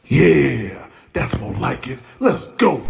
Yeah, that's more like it. Let's go.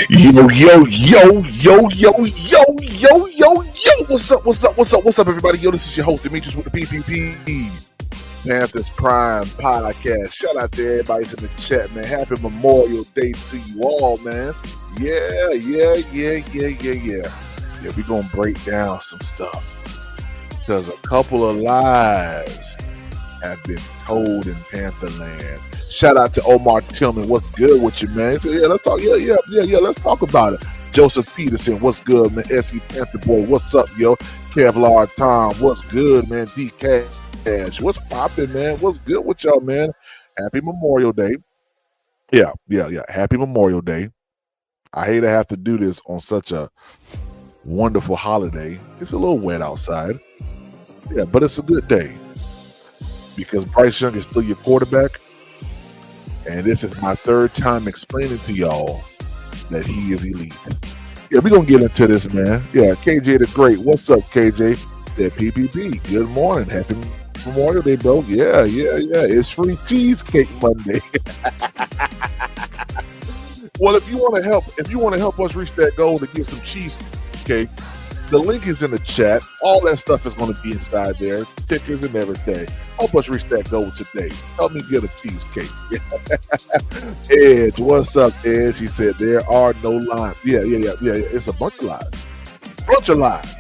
Yo, yo, yo, yo, yo, yo, yo, yo, yo. What's up, what's up, what's up, what's up, everybody? Yo, this is your host, Demetrius with the PPP Panthers Prime Podcast. Shout out to everybody in the chat, man. Happy Memorial Day to you all, man. Yeah. Yeah, we're going to break down some stuff because a couple of lies have been told in Pantherland. Shout out to Omar Tillman. What's good with you, man? So, yeah, let's talk. Yeah. Let's talk about it. Joseph Peterson. What's good, man? SE Panther Boy. What's up, yo? Kevlar Tom. What's good, man? D Cash. What's popping, man? What's good with y'all, man? Happy Memorial Day. Yeah. Happy Memorial Day. I hate to have to do this on such a wonderful holiday. It's a little wet outside. Yeah, but it's a good day because Bryce Young is still your quarterback. And this is my third time explaining to y'all that he is elite. Yeah, we're going to get into this, man. Yeah, KJ the Great. What's up, KJ? That PPP. Good morning. Happy Memorial Day, bro. Yeah. It's Free Cheesecake Monday. Well, if you want to help us reach that goal to get some cheesecake, the link is in the chat. All that stuff is going to be inside there. Tickers and everything. Help us reach that goal today. Help me get a cheesecake. Edge, what's up, Edge? He said there are no lies. Yeah. It's a bunch of lies.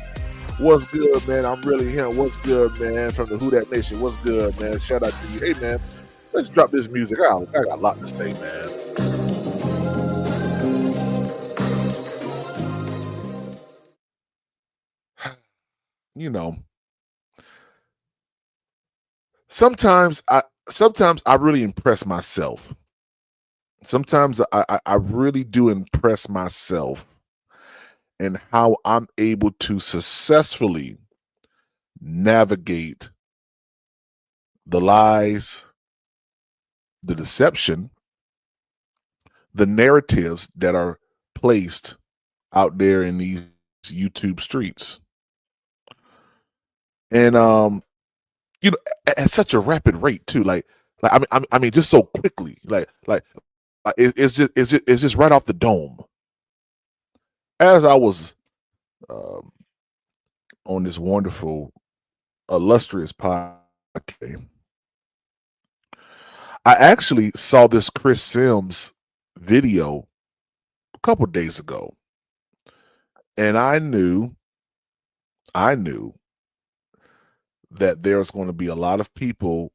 What's good, man? I'm really him. What's good, man? From the Who That Nation. What's good, man? Shout out to you. Hey, man, let's drop this music. I got a lot to say, man. You know, sometimes I really impress myself. Sometimes I really do impress myself and how I'm able to successfully navigate the lies, the deception, the narratives that are placed out there in these YouTube streets. And at such a rapid rate too. I mean, just so quickly. It's just right off the dome. As I was on this wonderful, illustrious podcast, I actually saw this Chris Sims video a couple days ago, and I knew that there's going to be a lot of people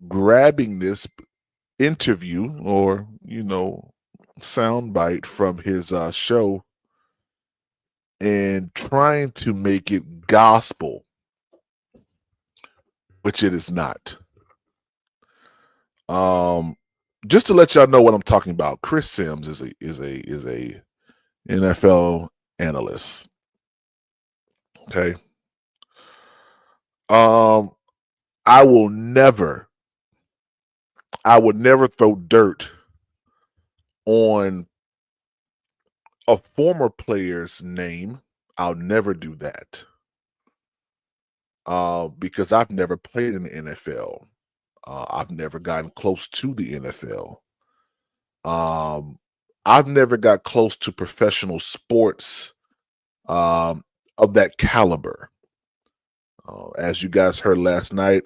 grabbing this interview or soundbite from his show and trying to make it gospel, which it is not. Just to let y'all know what I'm talking about, Chris Sims is a NFL analyst. Okay. I would never throw dirt on a former player's name. I'll never do that. Because I've never played in the NFL. I've never gotten close to the NFL. I've never got close to professional sports of that caliber. As you guys heard last night,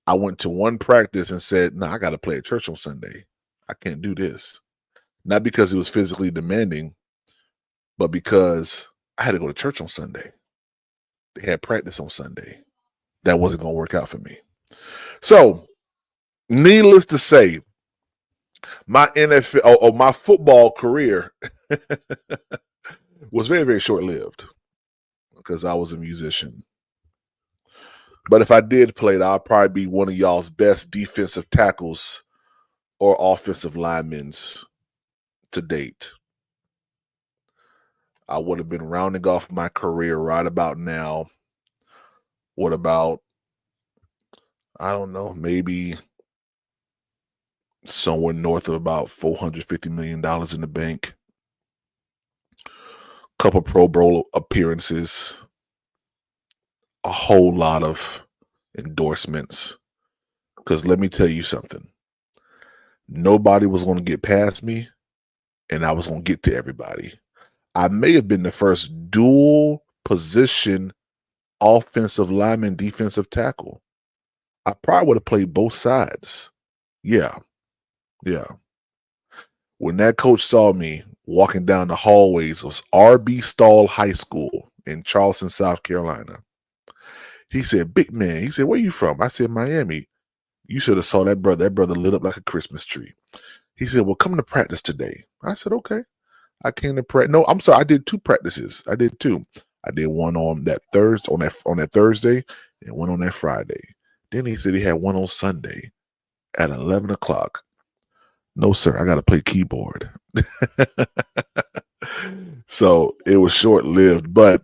I went to one practice and said, "No, I got to play at church on Sunday. I can't do this." Not because it was physically demanding, but because I had to go to church on Sunday. They had practice on Sunday. That wasn't going to work out for me. So, needless to say, my NFL or my football career was very, very short-lived because I was a musician. But if I did play it, I'd probably be one of y'all's best defensive tackles or offensive linemen to date. I would have been rounding off my career right about now. What about, I don't know, maybe somewhere north of about $450 million in the bank. Couple Pro Bowl appearances. A whole lot of endorsements. Because let me tell you something. Nobody was going to get past me, and I was going to get to everybody. I may have been the first dual position offensive lineman, defensive tackle. I probably would have played both sides. Yeah. When that coach saw me walking down the hallways of R.B. Stall High School in Charleston, South Carolina, he said, "Big man," he said, "Where you from?" I said, "Miami." "You should have saw that brother. That brother lit up like a Christmas tree." He said, "Well, come to practice today." I said, "Okay." I came to practice. No, I'm sorry. I did two practices. I did two. I did one on that Thursday and one on that Friday. Then he said he had one on Sunday at 11 o'clock. No, sir. I got to play keyboard. So it was short lived, but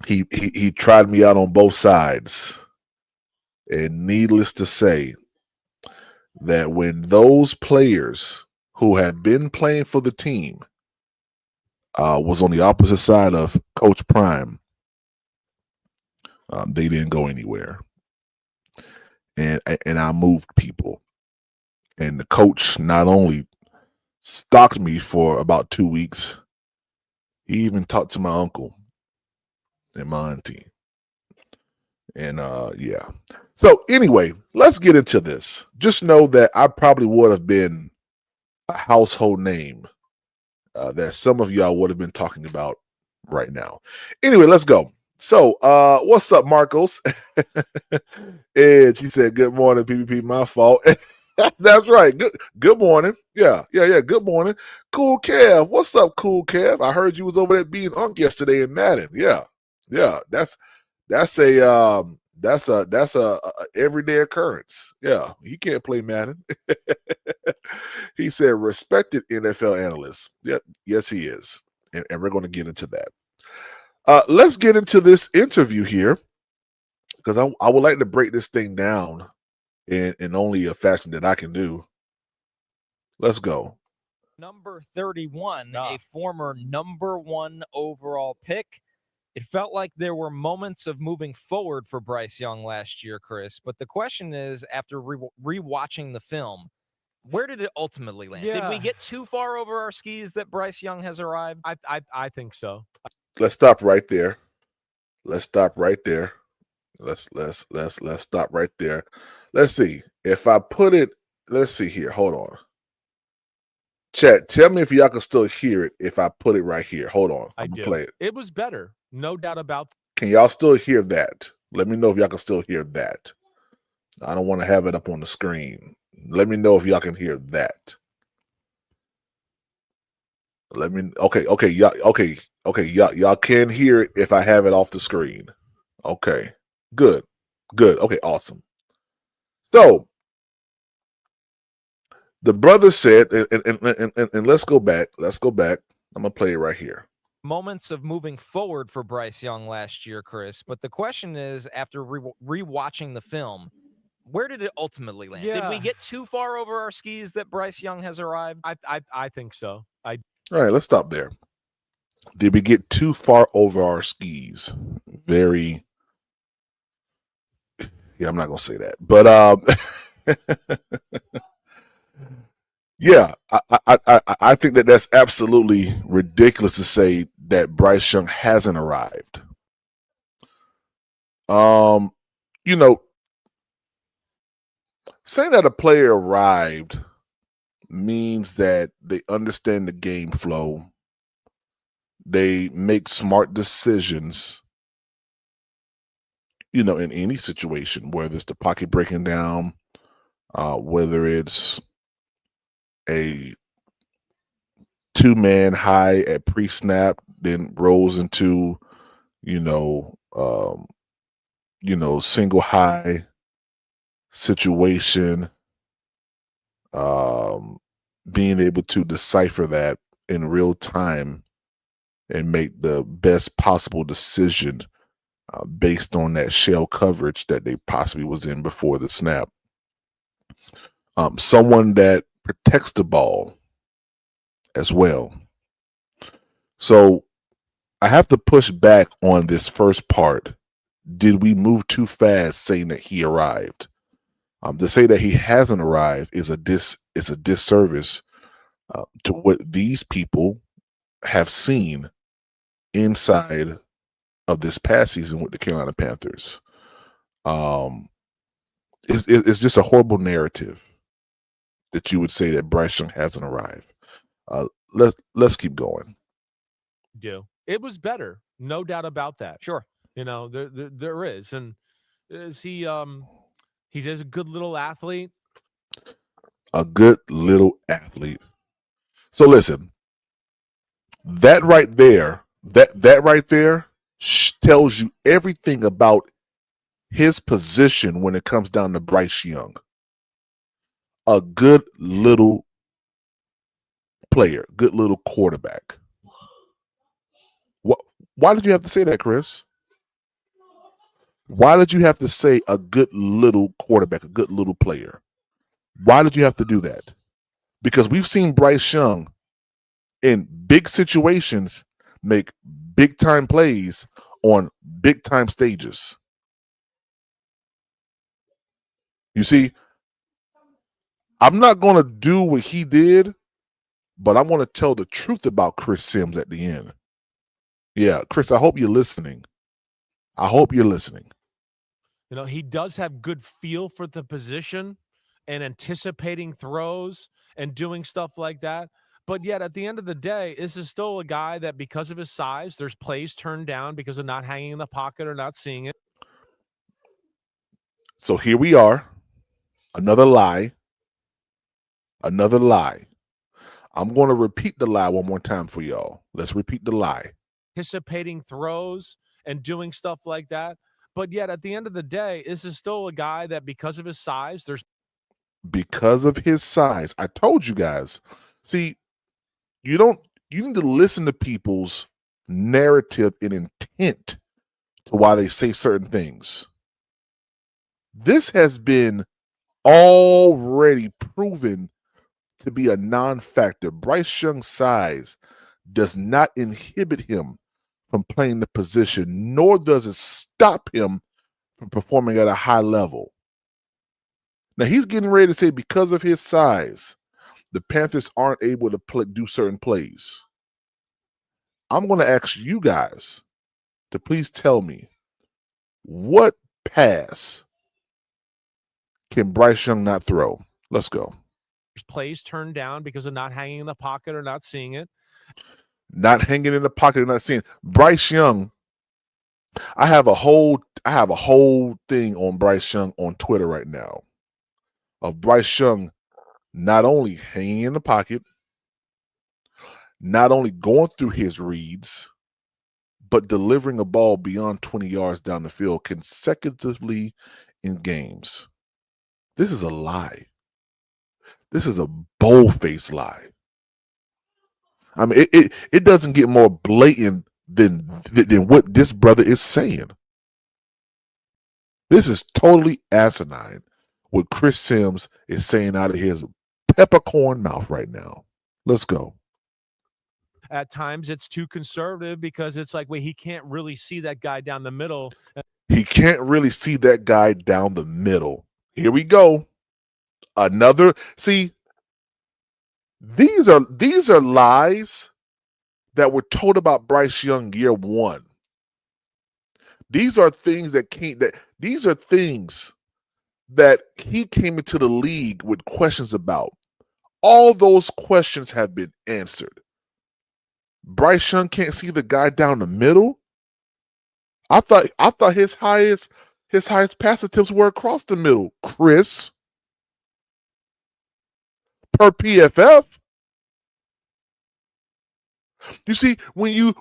he tried me out on both sides. And needless to say, that when those players who had been playing for the team was on the opposite side of Coach Prime, they didn't go anywhere. And I moved people. And the coach not only stalked me for about 2 weeks, he even talked to my uncle and my auntie. And yeah. So anyway, let's get into this. Just know that I probably would have been a household name that some of y'all would have been talking about right now. Anyway, let's go. So, what's up, Marcos? Ed, she said, "Good morning, PPP. My fault." That's right. Good morning. Yeah. Good morning. Cool Kev. What's up, Cool Kev? I heard you was over there being Unk yesterday in Madden. Yeah. That's a everyday occurrence. Yeah, he can't play Madden. He said, respected NFL analyst. Yeah, yes, he is. And we're going to get into that. Let's get into this interview here because I would like to break this thing down in only a fashion that I can do. Let's go. Number 31, a former number 1 overall pick. It felt like there were moments of moving forward for Bryce Young last year, Chris. But the question is, after rewatching the film, where did it ultimately land? Did we get too far over our skis that Bryce Young has arrived? I think so. Let's stop right there. Let's stop right there. Let's stop right there. Let's see. If I put it, let's see here. Hold on. Chat, tell me if y'all can still hear it if I put it right here. Hold on. I'm gonna play it. It was better. No doubt about that. Can y'all still hear that? Let me know if y'all can still hear that. I don't want to have it up on the screen. Let me know if y'all can hear that. Let me y'all can hear it if I have it off the screen. Okay. Good. Okay, awesome. So the brother said, and let's go back. I'm gonna play it right here. Moments of moving forward for Bryce Young last year, Chris. But the question is, after rewatching the film, where did it ultimately land? Did we get too far over our skis that Bryce Young has arrived? I think so. All right, let's stop there. Did we get too far over our skis? Very. Yeah, I'm not gonna say that, but yeah, I think that's absolutely ridiculous to say that Bryce Young hasn't arrived. You know, saying that a player arrived means that they understand the game flow. They make smart decisions, in any situation, whether it's the pocket breaking down, whether it's a two-man high at pre-snap, then rolls into, single high situation, being able to decipher that in real time and make the best possible decision based on that shell coverage that they possibly was in before the snap. Someone that protects the ball as well. So I have to push back on this first part. Did we move too fast saying that he arrived? To say that he hasn't arrived is a disservice to what these people have seen inside of this past season with the Carolina Panthers. It's just a horrible narrative that you would say that Bryce Young hasn't arrived. Let's keep going. It was better, no doubt about that. Sure. There is, and is he? He's a good little athlete. A good little athlete. So listen, that right there tells you everything about his position when it comes down to Bryce Young. A good little player, good little quarterback. Why did you have to say that, Chris? Why did you have to say a good little quarterback, a good little player? Why did you have to do that? Because we've seen Bryce Young in big situations make big time plays on big time stages. You see, I'm not going to do what he did, but I'm going to tell the truth about Chris Sims at the end. Yeah, Chris, I hope you're listening. He does have good feel for the position and anticipating throws and doing stuff like that. But yet, at the end of the day, this is still a guy that, because of his size, there's plays turned down because of not hanging in the pocket or not seeing it. So here we are. Another lie. Another lie. I'm going to repeat the lie one more time for y'all. Let's repeat the lie. Anticipating throws and doing stuff like that. But yet, at the end of the day, this is still a guy that, because of his size, there's because of his size. I told you guys. See, you need to listen to people's narrative and intent to why they say certain things. This has been already proven to be a non-factor. Bryce Young's size does not inhibit him from playing the position, nor does it stop him from performing at a high level. Now he's getting ready to say because of his size, the Panthers aren't able to do certain plays. I'm going to ask you guys to please tell me, what pass can Bryce Young not throw? Let's go. plays turned down because of not hanging in the pocket or not seeing it. Not hanging in the pocket and not seeing. Bryce Young, I have a whole thing on Bryce Young on Twitter right now of Bryce Young not only hanging in the pocket, not only going through his reads, but delivering a ball beyond 20 yards down the field consecutively in games. This is a lie. This is a bold-faced lie. I mean, it doesn't get more blatant than what this brother is saying. This is totally asinine what Chris Sims is saying out of his peppercorn mouth right now. Let's go. At times, it's too conservative because it's like, wait, he can't really see that guy down the middle. He can't really see that guy down the middle. Here we go. Another, see, these are lies that were told about Bryce Young year one. These are things that he came into the league with questions about. All those questions have been answered. Bryce Young can't see the guy down the middle. I thought his highest pass attempts were across the middle, Chris. Per PFF. You see, when you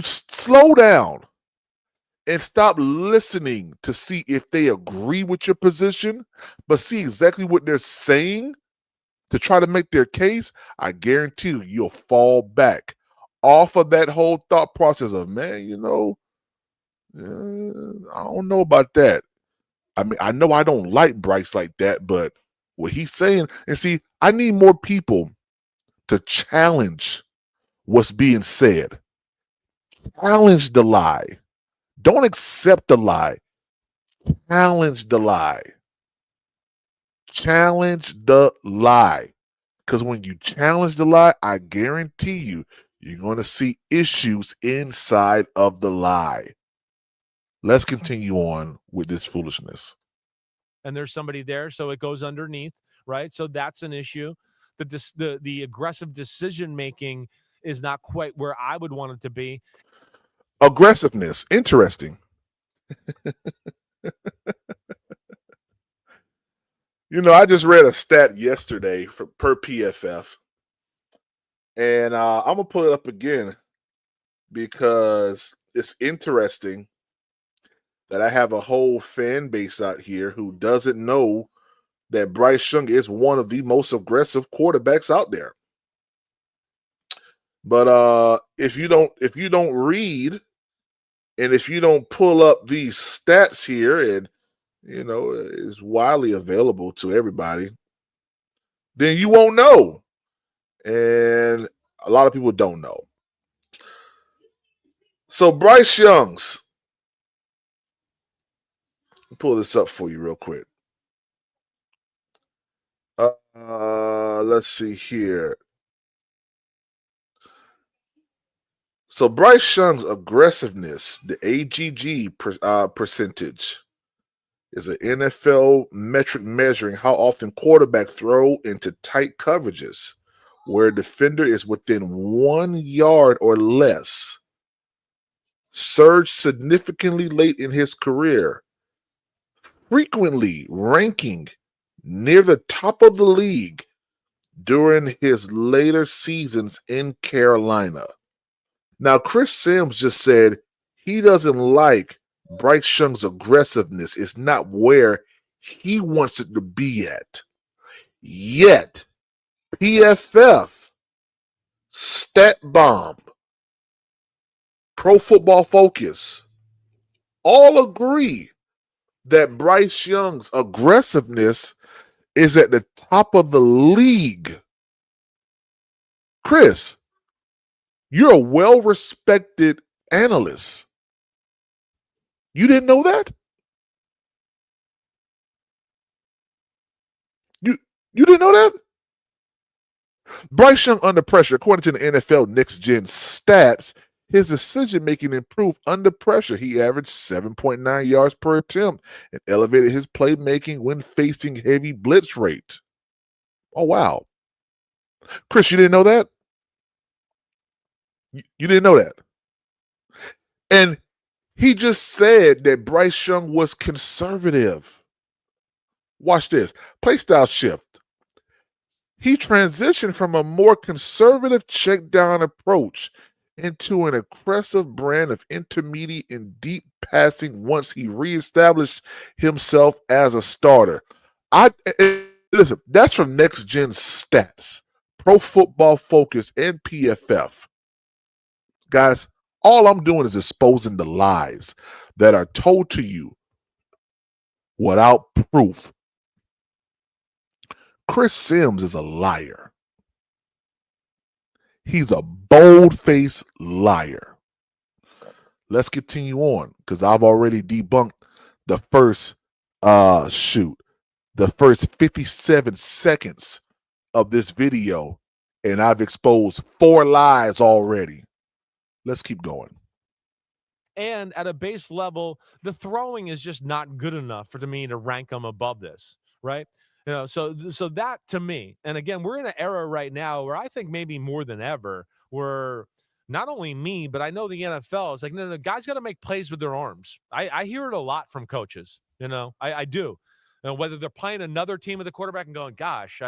slow down and stop listening to see if they agree with your position, but see exactly what they're saying to try to make their case, I guarantee you'll fall back off of that whole thought process of, man, I don't know about that. I mean, I know I don't like Bryce like that, but what he's saying, and see, I need more people to challenge what's being said. Challenge the lie. Don't accept the lie. Challenge the lie. Challenge the lie. Because when you challenge the lie, I guarantee you're going to see issues inside of the lie. Let's continue on with this foolishness. And there's somebody there, so it goes underneath, right? So that's an issue. The aggressive decision making is not quite where I would want it to be. Aggressiveness, interesting. I just read a stat yesterday per PFF, and I'm gonna pull it up again because it's interesting that I have a whole fan base out here who doesn't know that Bryce Young is one of the most aggressive quarterbacks out there. But if you don't read, and if you don't pull up these stats here, and is widely available to everybody, then you won't know. And a lot of people don't know. So Bryce Young's, let me pull this up for you real quick. Let's see here. So Bryce Young's aggressiveness, the AGG percentage, is an NFL metric measuring how often quarterbacks throw into tight coverages where a defender is within 1 yard or less, surged significantly late in his career, frequently ranking near the top of the league during his later seasons in Carolina. Now, Chris Sims just said he doesn't like Bryce Young's aggressiveness. It's not where he wants it to be at. Yet, PFF, Stat Bomb, Pro Football Focus all agree that Bryce Young's aggressiveness is at the top of the league. Chris, you're a well-respected analyst. You didn't know that? You didn't know that? Bryce Young under pressure, according to the NFL Next Gen stats, his decision-making improved under pressure. He averaged 7.9 yards per attempt and elevated his playmaking when facing heavy blitz rate. Oh, wow. Chris, you didn't know that? You didn't know that? And he just said that Bryce Young was conservative. Watch this. Play style shift. He transitioned from a more conservative check down approach into an aggressive brand of intermediate and deep passing once he reestablished himself as a starter. Listen, that's from Next Gen Stats, Pro Football Focus, and PFF. Guys, all I'm doing is exposing the lies that are told to you without proof. Chris Sims is a liar. He's a bold-faced liar. Let's continue on because I've already debunked the first the first 57 seconds of this video, and I've exposed 4 lies already. Let's keep going. And at a base level, the throwing is just not good enough for me to rank him above this, right? You know, so that to me, and again, we're in an era right now where I think maybe more than ever, where not only me, but I know the NFL is like, no, guys got to make plays with their arms. I hear it a lot from coaches, you know, I do. You know, whether they're playing another team with the quarterback and going, gosh,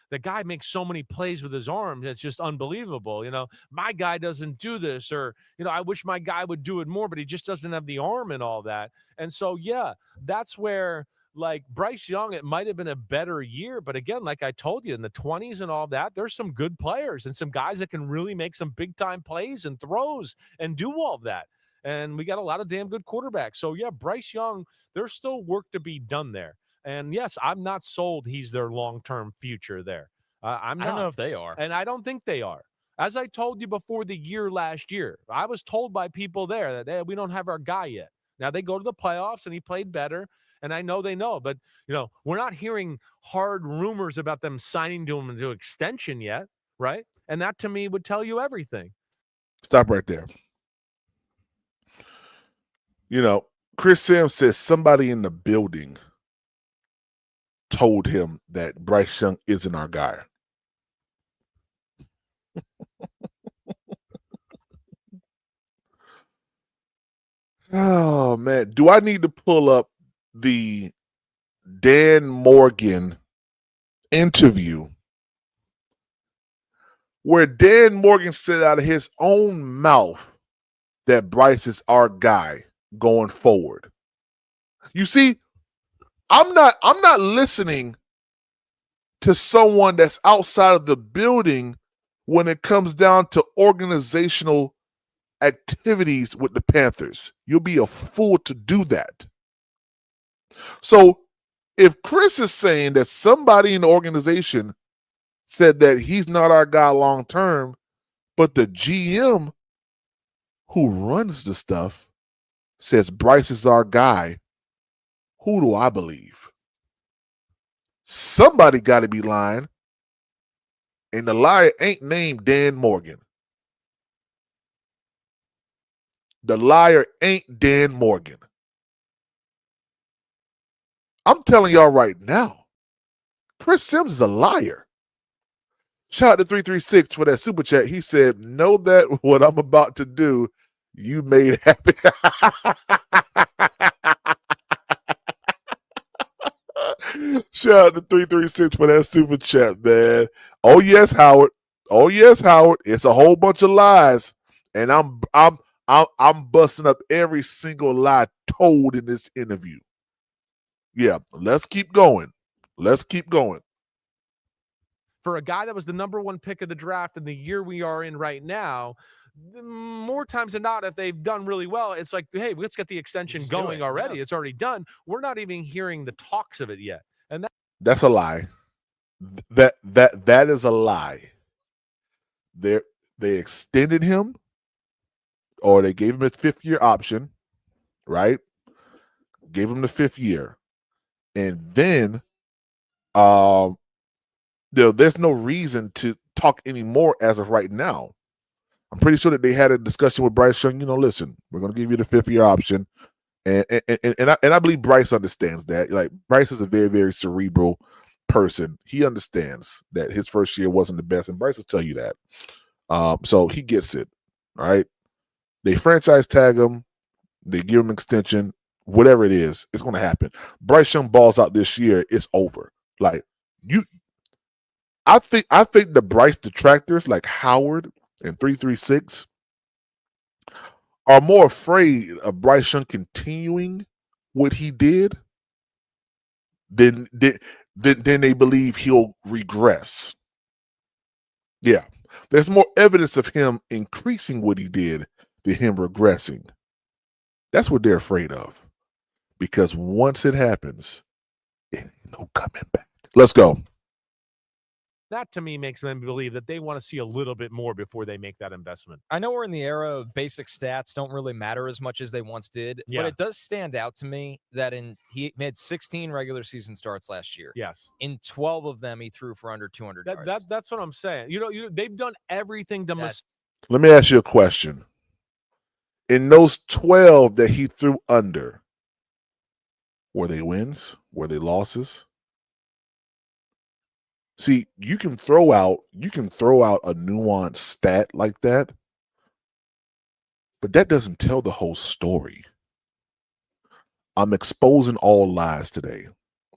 the guy makes so many plays with his arms. It's just unbelievable. You know, my guy doesn't do this, or, you know, I wish my guy would do it more, but he just doesn't have the arm and all that. And so, yeah, that's where, like Bryce Young, it might have been a better year. But again, like I told you, in the 20s and all that, there's some good players and some guys that can really make some big time plays and throws and do all that. And we got a lot of damn good quarterbacks. So, yeah, Bryce Young, there's still work to be done there. And yes, I'm not sold he's their long-term future there. I'm not. I don't know if they are. And I don't think they are. As I told you before the year last year, I was told by people there that, hey, we don't have our guy yet. Now they go to the playoffs and he played better. And I know they know, but, you know, we're not hearing hard rumors about them signing to him into extension yet, right? And that to me would tell you everything. Stop right there. You know, Chris Sims says somebody in the building told him that Bryce Young isn't our guy. Oh, man. Do I need to pull up the Dan Morgan interview where Dan Morgan said out of his own mouth that Bryce is our guy going forward? You see, I'm not listening to someone that's outside of the building when it comes down to organizational activities with the Panthers. You'll be a fool to do that. So if Chris is saying that somebody in the organization said that he's not our guy long term, but the GM who runs the stuff says Bryce is our guy, who do I believe? Somebody got to be lying, and the liar ain't named Dan Morgan. The liar ain't Dan Morgan. I'm telling y'all right now, Chris Sims is a liar. Shout out to 336 for that super chat. He said, know that what I'm about to do, you made happen. Shout out to 336 for that super chat, man. Oh yes, Howard. Oh yes, Howard. It's a whole bunch of lies. And I'm busting up every single lie told in this interview. Yeah, let's keep going. Let's keep going. For a guy that was the number one pick of the draft in the year we are in right now, more times than not, if they've done really well, it's like, hey, let's get the extension going already. Yeah. It's already done. We're not even hearing the talks of it yet. And that's a lie. That is a lie. They extended him, or they gave him a 5th-year option, right? Gave him the 5th year. And then there's no reason to talk anymore as of right now. I'm pretty sure that they had a discussion with Bryce Young. Listen, we're going to give you the 5th-year option, and I believe Bryce understands that. Like, Bryce is a very, very cerebral person. He understands that his first year wasn't the best, and Bryce will tell you that. So he gets it, right? They franchise tag him, they give him extension, whatever it is, it's going to happen. Bryce Young balls out this year, it's over. Like, I think the Bryce detractors like Howard and 336 are more afraid of Bryce Young continuing what he did than they believe he'll regress. Yeah, there's more evidence of him increasing what he did than him regressing. That's what they're afraid of, because once it happens, it ain't no coming back. Let's go. That to me makes them believe that they want to see a little bit more before they make that investment. I know we're in the era of basic stats don't really matter as much as they once did, but it does stand out to me that he made 16 regular season starts last year. Yes. In 12 of them, he threw for under 200 yards. That's what I'm saying. They've done everything to Let me ask you a question. In those 12 that he threw under, were they wins? Were they losses? See, you can throw out a nuanced stat like that, but that doesn't tell the whole story. I'm exposing all lies today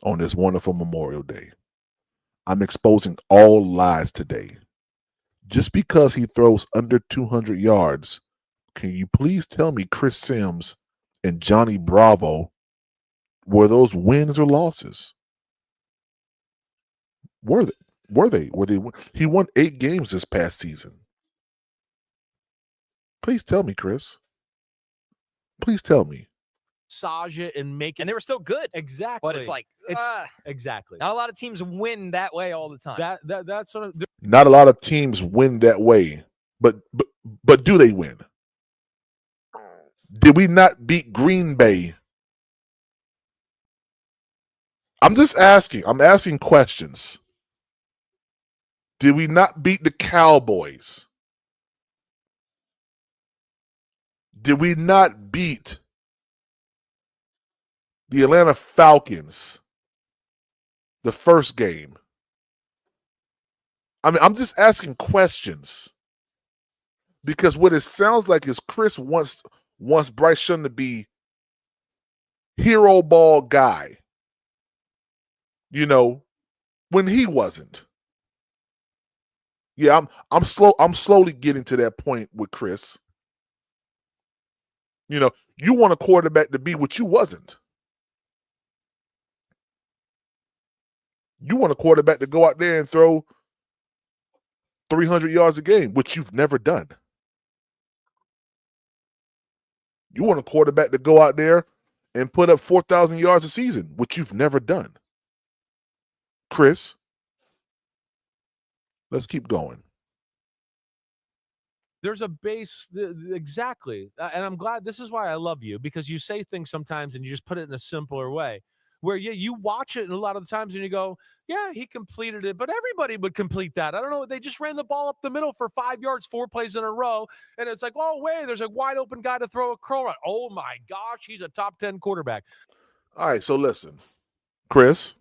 on this wonderful Memorial Day. I'm exposing all lies today. Just because he throws under 200 yards, can you please tell me Chris Sims and Johnny Bravo, were those wins or losses? Were they? He won 8 games this past season. Please tell me, Chris. Please tell me. Massage it and make it. And they were still good. Exactly. But it's like, exactly. Not a lot of teams win that way all the time. That's what not a lot of teams win that way. But do they win? Did we not beat Green Bay? I'm just asking. I'm asking questions. Did we not beat the Cowboys? Did we not beat the Atlanta Falcons the first game? I mean, I'm just asking questions, because what it sounds like is Chris wants Bryce Young to be hero ball guy, when he wasn't. Yeah, I'm slowly getting to that point with Chris. You want a quarterback to be what you wasn't. You want a quarterback to go out there and throw 300 yards a game, which you've never done. You want a quarterback to go out there and put up 4,000 yards a season, which you've never done. Chris, let's keep going. There's a base, exactly. And I'm glad, this is why I love you, because you say things sometimes and you just put it in a simpler way, where you watch it and a lot of the times and you go, yeah, he completed it, but everybody would complete that. I don't know. They just ran the ball up the middle for 5 yards, 4 plays in a row. And it's like, oh, wait, there's a wide open guy to throw a curl run. Oh my gosh, he's a top 10 quarterback. All right. So listen, Chris.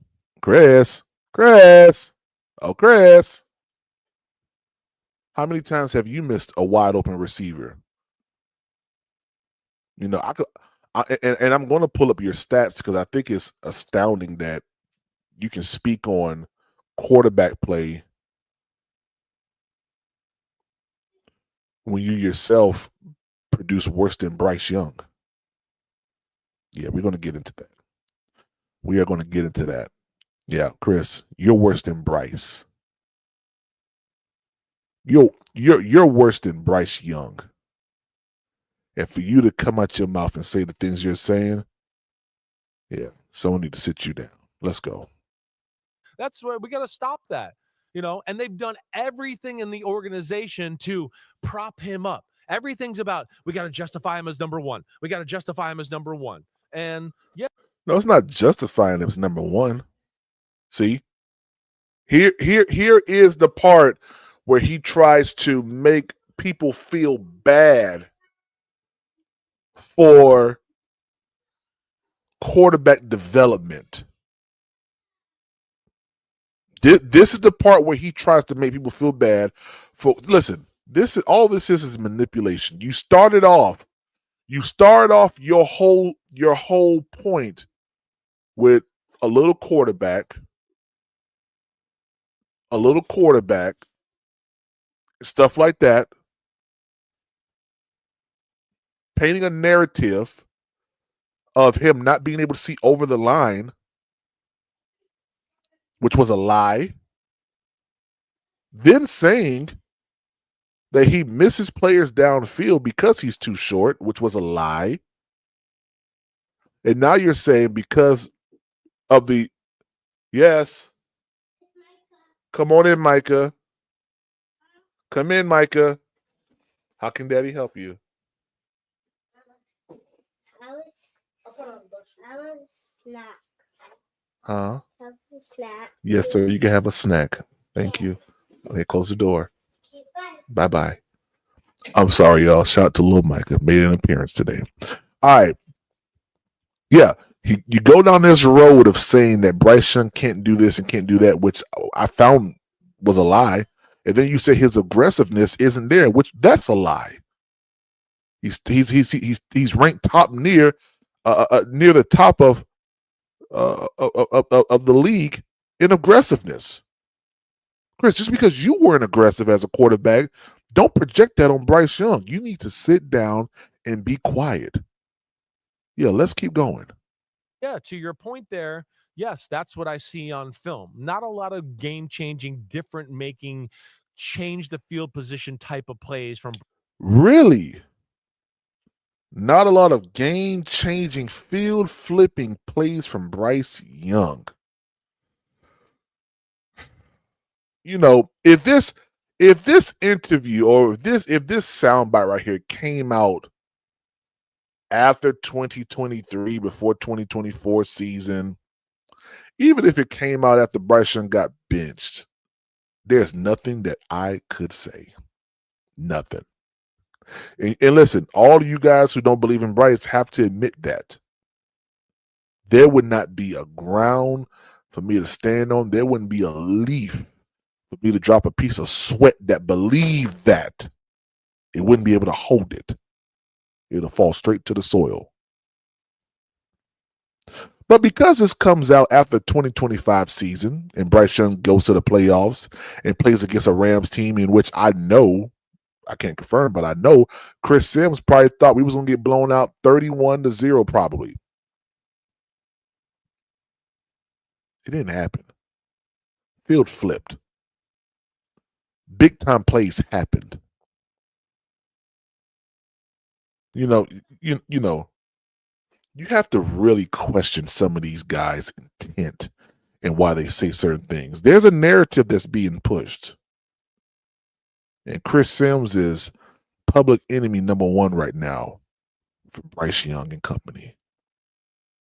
Oh, Chris. How many times have you missed a wide open receiver? You know, and I'm going to pull up your stats because I think it's astounding that you can speak on quarterback play when you yourself produce worse than Bryce Young. Yeah, we're going to get into that. We are going to get into that. Yeah, Chris, you're worse than Bryce. You're worse than Bryce Young. And for you to come out your mouth and say the things you're saying, yeah, someone need to sit you down. Let's go. That's where we got to stop that, you know, and they've done everything in the organization to prop him up. Everything's about, we got to justify him as number one. We got to justify him as number one. And yeah. No, it's not justifying him as number one. See, here is the part where he tries to make people feel bad for quarterback development. This is the part where he tries to make people feel bad for. Listen, this is manipulation. You start off your whole point with a little quarterback, stuff like that, painting a narrative of him not being able to see over the line, which was a lie, then saying that he misses players downfield because he's too short, which was a lie. And now you're saying because of the, yes, come on in, Micah. Come in, Micah. How can Daddy help you? I want a snack. Huh? Have a snack. Yes, sir. You can have a snack. Thank you. Okay, close the door. Okay, bye. Bye-bye. I'm sorry, y'all. Shout out to Lil Micah. Made an appearance today. All right. Yeah. You go down this road of saying that Bryce Young can't do this and can't do that, which I found was a lie. And then you say his aggressiveness isn't there, which that's a lie. He's ranked top near the top of the league in aggressiveness. Chris, just because you weren't aggressive as a quarterback, don't project that on Bryce Young. You need to sit down and be quiet. Yeah, let's keep going. Yeah, to your point there, yes, that's what I see on film. Not a lot of game-changing, different-making, change the field position type of plays from. Really? Not a lot of game-changing, field-flipping plays from Bryce Young. You know, if this interview or if this soundbite right here came out after 2023, before 2024 season, even if it came out after Bryce Young got benched, there's nothing that I could say. Nothing. And listen, all of you guys who don't believe in Bryce have to admit that. There would not be a ground for me to stand on. There wouldn't be a leaf for me to drop a piece of sweat that believed that. It wouldn't be able to hold it. It'll fall straight to the soil. But because this comes out after 2025 season and Bryce Young goes to the playoffs and plays against a Rams team in which I can't confirm, but I know Chris Sims probably thought we was going to get blown out 31-0 probably. It didn't happen. Field flipped. Big time plays happened. You know, you have to really question some of these guys' intent and why they say certain things. There's a narrative that's being pushed. And Chris Sims is public enemy number one right now for Bryce Young and company.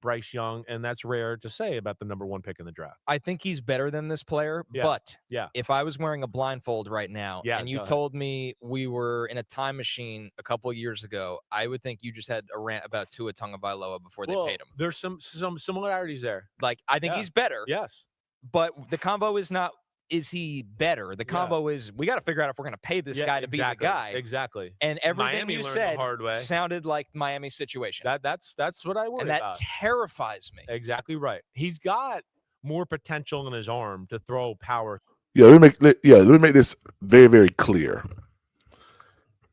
Bryce Young, and that's rare to say about the number one pick in the draft. I think he's better than this player, but if I was wearing a blindfold right now and you told me we were in a time machine a couple years ago, I would think you just had a rant about Tua Tagovailoa before they paid him. There's some similarities there. Like, I think he's better. Yes. But the combo is not is he better? The combo is we got to figure out if we're going to pay this guy to be the guy. Exactly. And everything Miami you learned said the hard way. sounded like Miami's situation. That's what I worry and that about. terrifies me. Exactly right. He's got more potential in his arm to throw power. Let me make this very, very clear.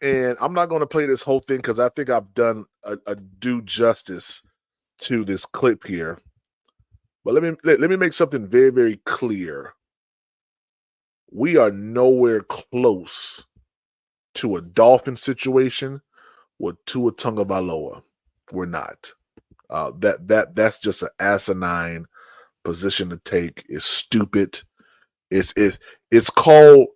And I'm not going to play this whole thing because I think I've done a due justice to this clip here. But let me make something very, very clear. We are nowhere close to a Dolphin situation with Tua Tagovailoa. We're not. That's just an asinine position to take. It's stupid. It's called,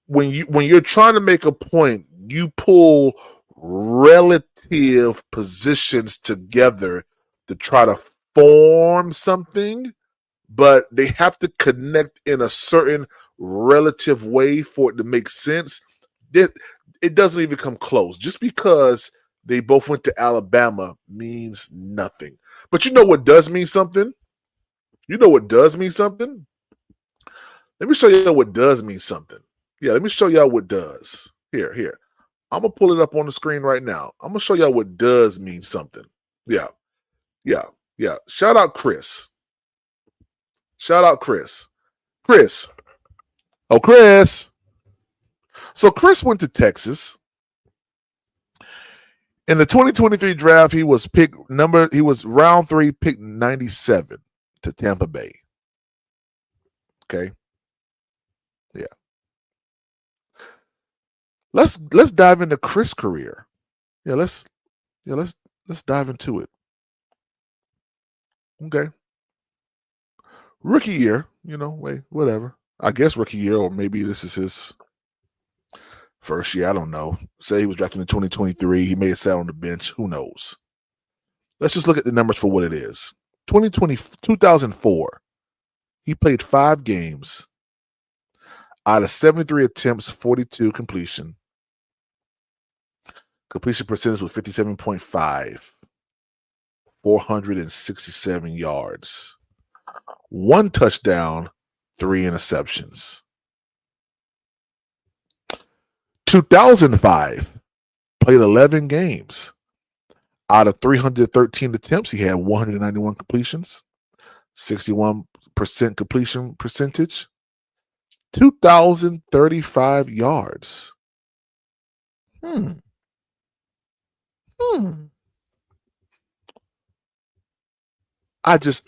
when you're trying to make a point, you pull relative positions together to try to form something, but they have to connect in a certain relative way for it to make sense. It doesn't even come close. Just because they both went to Alabama means nothing. But you know what does mean something? Let me show you what does mean something. Yeah, let me show y'all what does. Here. I'm going to pull it up on the screen right now. I'm going to show y'all what does mean something. Yeah. Shout out Chris. Chris. Oh, Chris. So Chris went to Texas. In the 2023 draft, he was round 3, pick 97 to Tampa Bay. Okay. Yeah. Let's dive into Chris' career. Yeah, let's dive into it. Okay. Rookie year, whatever. I guess rookie year, or maybe this is his first year. I don't know. Say he was drafted in 2023. He may have sat on the bench. Who knows? Let's just look at the numbers for what it is. 2004, he played 5 games. Out of 73 attempts, 42 completion. Completion percentage was 57.5. 467 yards. 1 touchdown, 3 interceptions. 2005, played 11 games. Out of 313 attempts, he had 191 completions, 61% completion percentage, 2,035 yards. I just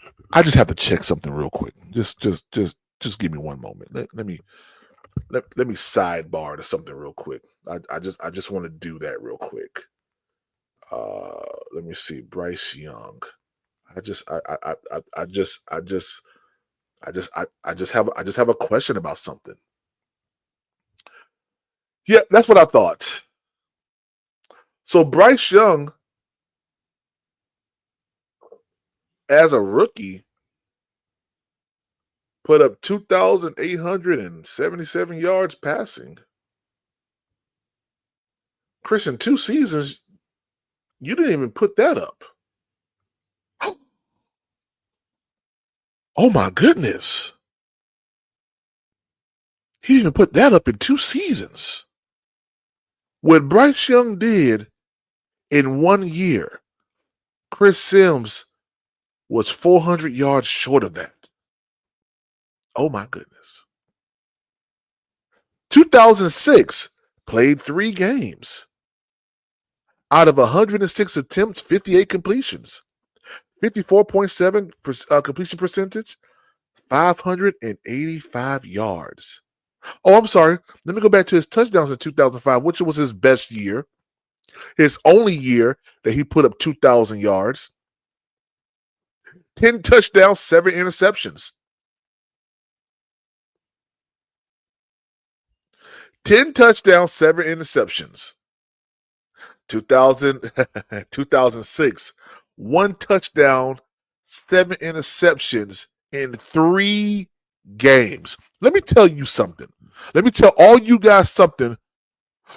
have to check something real quick. Just give me one moment. Let me sidebar to something real quick. I just want to do that real quick. Let me see. Bryce Young. I just have a question about something. Yeah, that's what I thought. So Bryce Young, as a rookie, put up 2,877 yards passing. Chris, in 2 seasons, you didn't even put that up. Oh my goodness. He didn't even put that up in 2 seasons. What Bryce Young did in 1 year, Chris Sims was 400 yards short of that. Oh my goodness. 2006, played 3 games. Out of 106 attempts, 58 completions. 54.7 completion percentage, 585 yards. Oh, I'm sorry. Let me go back to his touchdowns in 2005, which was his best year. His only year that he put up 2,000 yards. 10 touchdowns, 7 interceptions. 10 touchdowns, 7 interceptions. 2006, 1 touchdown, 7 interceptions in 3 games. Let me tell you something. Let me tell all you guys something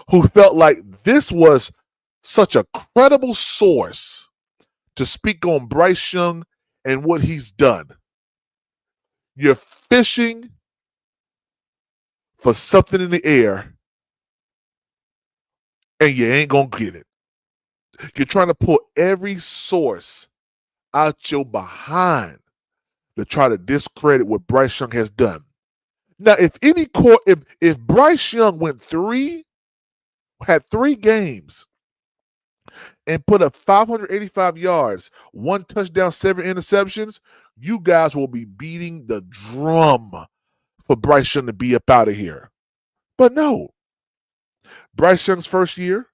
who felt like this was such a credible source to speak on Bryce Young and what he's done. You're fishing for something in the air and you ain't going to get it. You're trying to pull every source out your behind to try to discredit what Bryce Young has done. Now, if Bryce Young had 3 games and put up 585 yards, 1 touchdown, 7 interceptions, you guys will be beating the drum for Bryce Young to be up out of here. But no. Bryce Young's first year,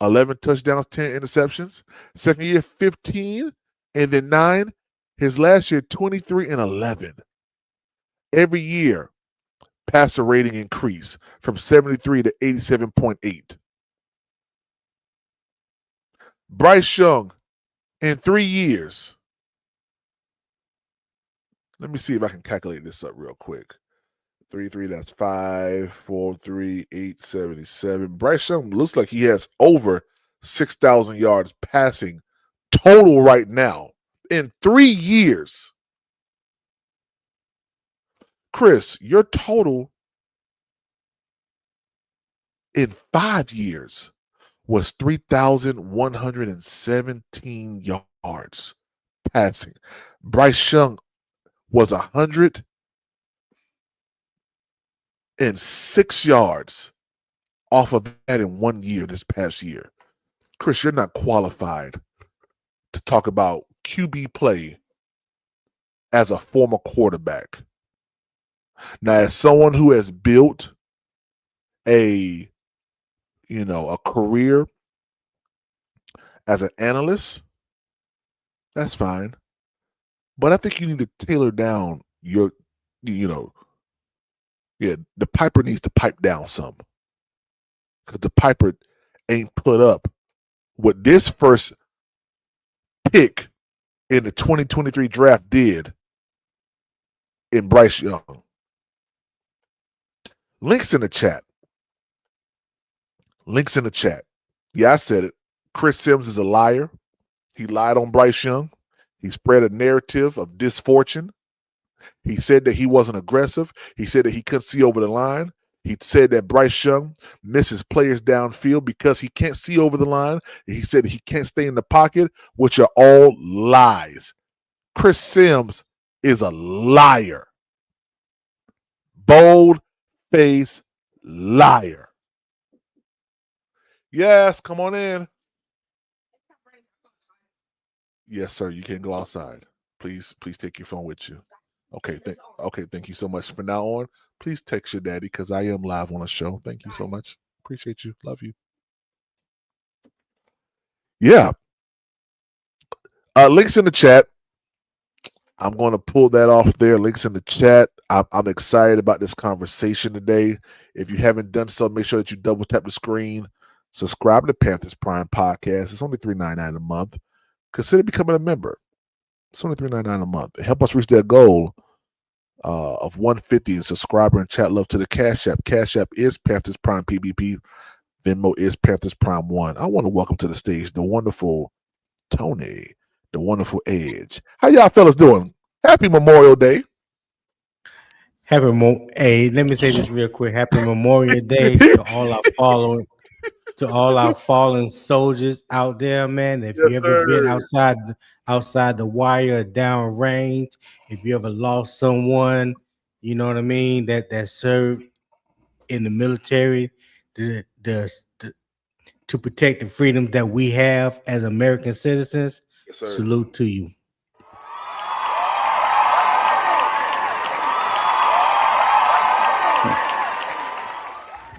11 touchdowns, 10 interceptions. Second year, 15, and then 9. His last year, 23 and 11. Every year, passer rating increased from 73 to 87.8. Bryce Young, in 3 years, let me see if I can calculate this up real quick. 3, that's 5, 4, 3, 8, 77. Bryce Young looks like he has over 6,000 yards passing total right now in 3 years. Chris, your total in 5 years was 3,117 yards passing. Bryce Young was 106 yards off of that in 1 year this past year. Chris, you're not qualified to talk about QB play as a former quarterback. Now, as someone who has built a career as an analyst, that's fine. But I think you need to tailor down the piper needs to pipe down some. Because the piper ain't put up what this first pick in the 2023 draft did in Bryce Young. Links in the chat. Yeah, I said it. Chris Sims is a liar. He lied on Bryce Young. He spread a narrative of dysfortune. He said that he wasn't aggressive. He said that he couldn't see over the line. He said that Bryce Young misses players downfield because he can't see over the line. He said he can't stay in the pocket, which are all lies. Chris Sims is a liar. Bold-faced liar. Yes, come on in. Yes, sir. You can go outside. Please take your phone with you. Okay, thank you so much. From now on, please text your daddy because I am live on a show. Thank you so much. Appreciate you. Love you. Yeah. Links in the chat. I'm going to pull that off there. Links in the chat. I'm excited about this conversation today. If you haven't done so, make sure that you double tap the screen. Subscribe to Panthers Prime Podcast. It's only $3.99 a month. Consider becoming a member. It's only $3.99 a month. Help us reach that goal of 150 and subscriber and chat love to the Cash App. Cash App is Panthers Prime PBP. Venmo is Panthers Prime 1. I want to welcome to the stage the wonderful Tony, the wonderful Edge. How y'all fellas doing? Happy Memorial Day. Hey, let me say this real quick. Happy Memorial Day to all our fallen soldiers out there, man. If you ever been outside the wire, down range, if you ever lost someone, you know what I mean, that served in the military to protect the freedoms that we have as American citizens, salute to you.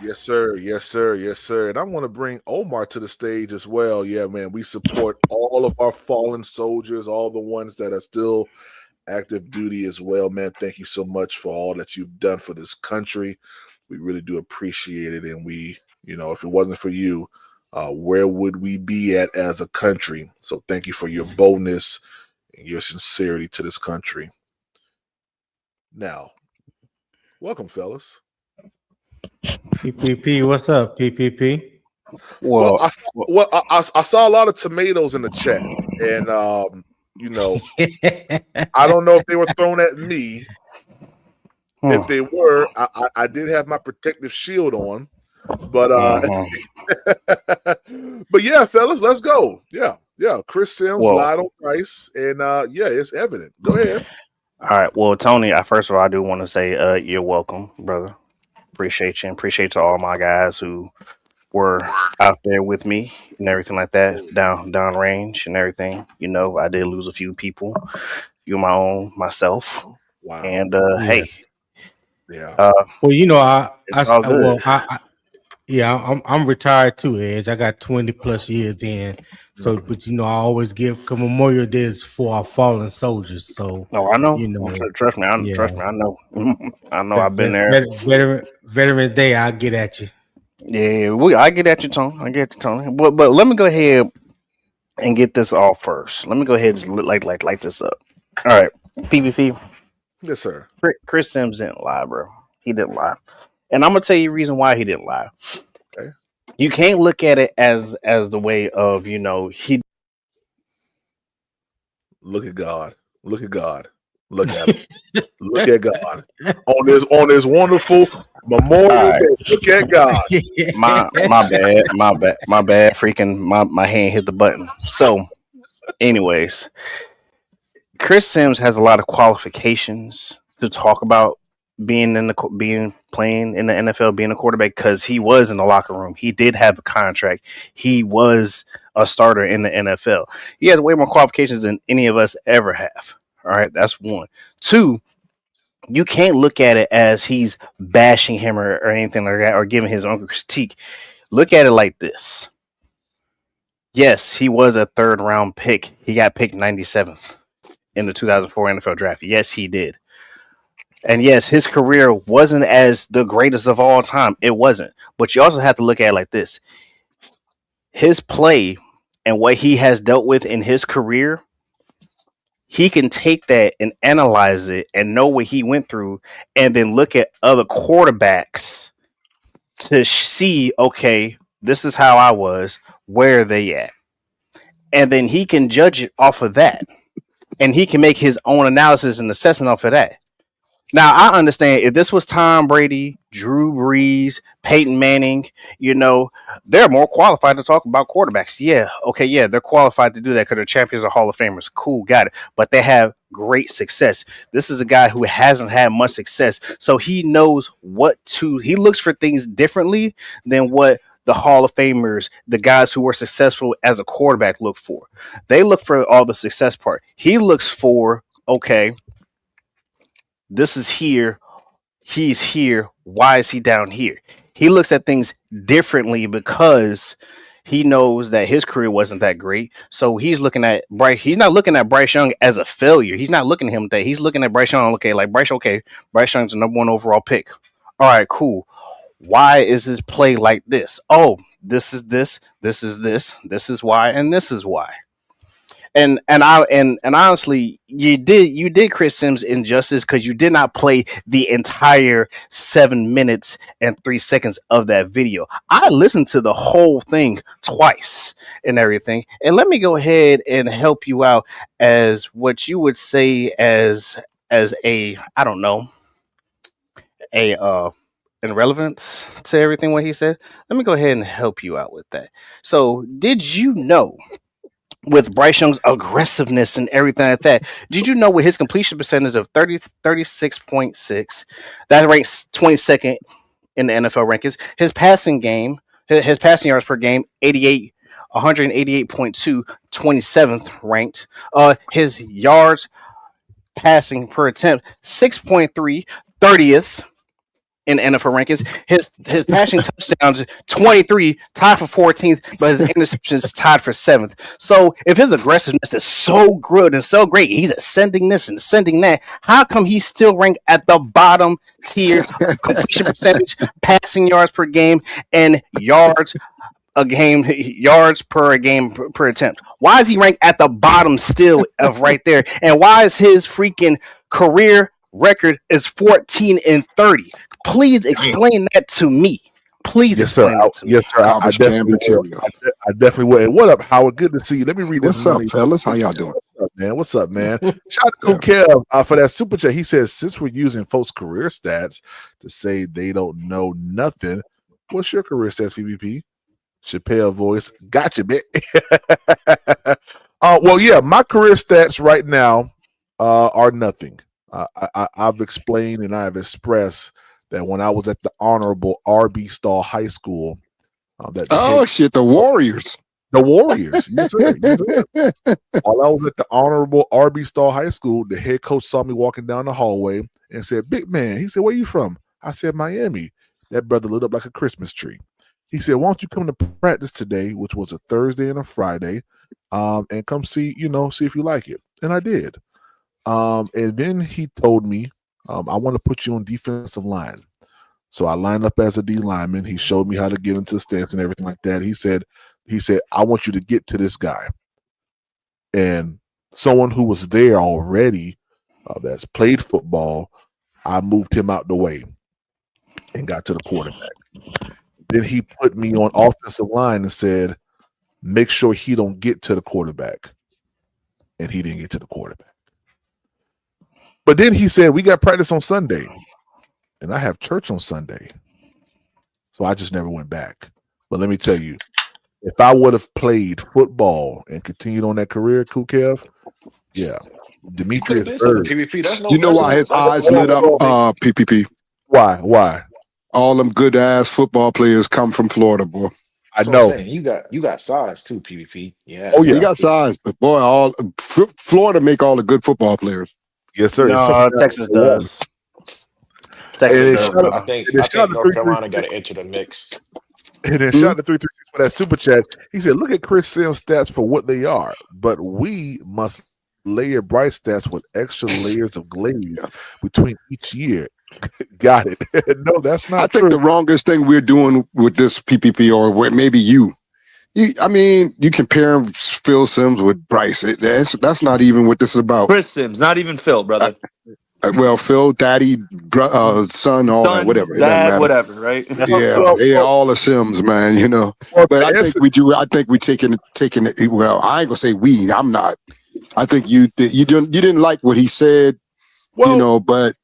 Yes, sir. Yes, sir. Yes, sir. And I want to bring Omar to the stage as well. Yeah, man, we support all of our fallen soldiers, all the ones that are still active duty as well, man. Thank you so much for all that you've done for this country. We really do appreciate it. And we, if it wasn't for you, where would we be at as a country? So thank you for your boldness and your sincerity to this country. Now, welcome, fellas. PPP, what's up, PPP? Well, I saw a lot of tomatoes in the chat, and I don't know if they were thrown at me If they were, I did have my protective shield on, but but yeah, fellas, let's go. Yeah. Chris Sims lied on Bryce, and yeah, it's evident. Go ahead. All right. Well, Tony, first of all, I do want to say you're welcome, brother. Appreciate you, and appreciate to all my guys who were out there with me and everything like that, down range and everything. You know, I did lose a few people, myself. Wow. And hey, yeah. Well, you know, it's all good. I'm retired too, Edge. I got 20 plus years in. So, but you know, I always give Memorial Days for our fallen soldiers. So, I know. You know, trust me. Trust me. I know. I know. I've been there. Veterans Day, I'll get at you. Yeah, I get at you, Tony. But let me go ahead and get this off first. Let me go ahead and light this up. All right, PvP. Yes, sir. Chris Sims didn't lie, bro. He didn't lie, and I'm gonna tell you the reason why he didn't lie. Okay. You can't look at it as the way of he. Look at God. Look at God. Look at him. Look at God on this wonderful Memorial Day. Look at God. My bad. Freaking my hand hit the button. So, anyways, Chris Sims has a lot of qualifications to talk about playing in the NFL, being a quarterback, because he was in the locker room. He did have a contract. He was a starter in the NFL. He has way more qualifications than any of us ever have. All right, that's one. Two, you can't look at it as he's bashing him or anything like that, or giving his own critique. Look at it like this. Yes, he was a third round pick. He got picked 97th in the 2004 NFL draft. Yes, he did. And yes, his career wasn't as the greatest of all time. It wasn't. But you also have to look at it like this. His play and what he has dealt with in his career, he can take that and analyze it and know what he went through, and then look at other quarterbacks to see, okay, this is how I was. Where are they at? And then he can judge it off of that. And he can make his own analysis and assessment off of that. Now, I understand if this was Tom Brady, Drew Brees, Peyton Manning, they're more qualified to talk about quarterbacks. Yeah, okay, yeah, they're qualified to do that because they're champions or Hall of Famers. Cool, got it. But they have great success. This is a guy who hasn't had much success, so he knows he looks for things differently than what the Hall of Famers, the guys who were successful as a quarterback, look for. They look for all the success part. He looks for, okay, this is here. He's here. Why is he down here? He looks at things differently because he knows that his career wasn't that great. So he's looking at Bryce. He's not looking at Bryce Young as a failure. He's not looking at him that. He's looking at Bryce Young. Okay, Bryce Young's the number one overall pick. All right, cool. Why is his play like this? Oh, this is this. This is this. This is why, and this is why. And honestly, you did Chris Sims injustice because you did not play the entire 7 minutes and 3 seconds of that video. I listened to the whole thing twice and everything. And let me go ahead and help you out as what you would say as a, I don't know, irrelevance to everything what he said. Let me go ahead and help you out with that. So, did you know, with Bryce Young's aggressiveness and everything like that, did you know with his completion percentage of 36.6, that ranks 22nd in the NFL rankings? His passing yards per game, 188.2, 27th ranked. His yards passing per attempt, 6.3, 30th in NFL rankings. His passing touchdowns, 23, tied for 14th, but his interceptions tied for 7th. So if his aggressiveness is so good and so great, he's ascending this and ascending that, how come he's still ranked at the bottom tier completion percentage, passing yards per game, and yards per game per attempt? Why is he ranked at the bottom still of right there? And why is his freaking career record is 14-30? Please explain that to me. Please explain that to me. Yes, sir. I definitely will. And what up, Howard? Good to see you. Let me read this. What's up, fellas? How y'all doing? What's up, man? What's up, man? Shout out to Cool Kev for that super chat. He says, since we're using folks' career stats to say they don't know nothing, what's your career stats, PvP? Chappelle voice. Gotcha, man. Well, yeah, my career stats right now are nothing. I've explained and I've expressed that when I was at the Honorable R.B. Stahl High School, that the Warriors. The Warriors. Yes, sir. Yes, sir. While I was at the Honorable R.B. Stahl High School, the head coach saw me walking down the hallway and said, "Big man," he said, "where you from?" I said, "Miami." That brother lit up like a Christmas tree. He said, "Why don't you come to practice today," which was a Thursday and a Friday, and come see if you like it. And I did. And then he told me, "I want to put you on defensive line." So I lined up as a D lineman. He showed me how to get into the stance and everything like that. He said, "I want you to get to this guy." And someone who was there already that's played football, I moved him out the way and got to the quarterback. Then he put me on offensive line and said, "Make sure he don't get to the quarterback." And he didn't get to the quarterback. But then he said, "We got practice on Sunday." And I have church on Sunday. So I just never went back. But let me tell you, if I would have played football and continued on that career, Kukev, yeah. Demetrius You know why his eyes lit up, PPP? Why? All them good ass football players come from Florida, boy. I know. You got size too, PvP. Yeah. Oh yeah, he got size, but boy, Florida make all the good football players. Yes, sir. No, Texas does. Texas does. I think North Carolina got to enter the mix. And then shout out to 336 for that super chat. He said, "Look at Chris Sims' stats for what they are, but we must layer Bryce stats with extra layers of glaze between each year." Got it. No, that's not true. I think the wrongest thing we're doing with this PPP, or maybe you compare Phil Sims with Bryce. That's not even what this is about. Chris Sims, not even Phil, brother. Well, Phil, daddy, son, all that, whatever. Dad, whatever, right? Yeah, all the Sims, man. But I think we do. I think we taking it. Well, I ain't gonna say we. I'm not. I think you didn't like what he said. Well, but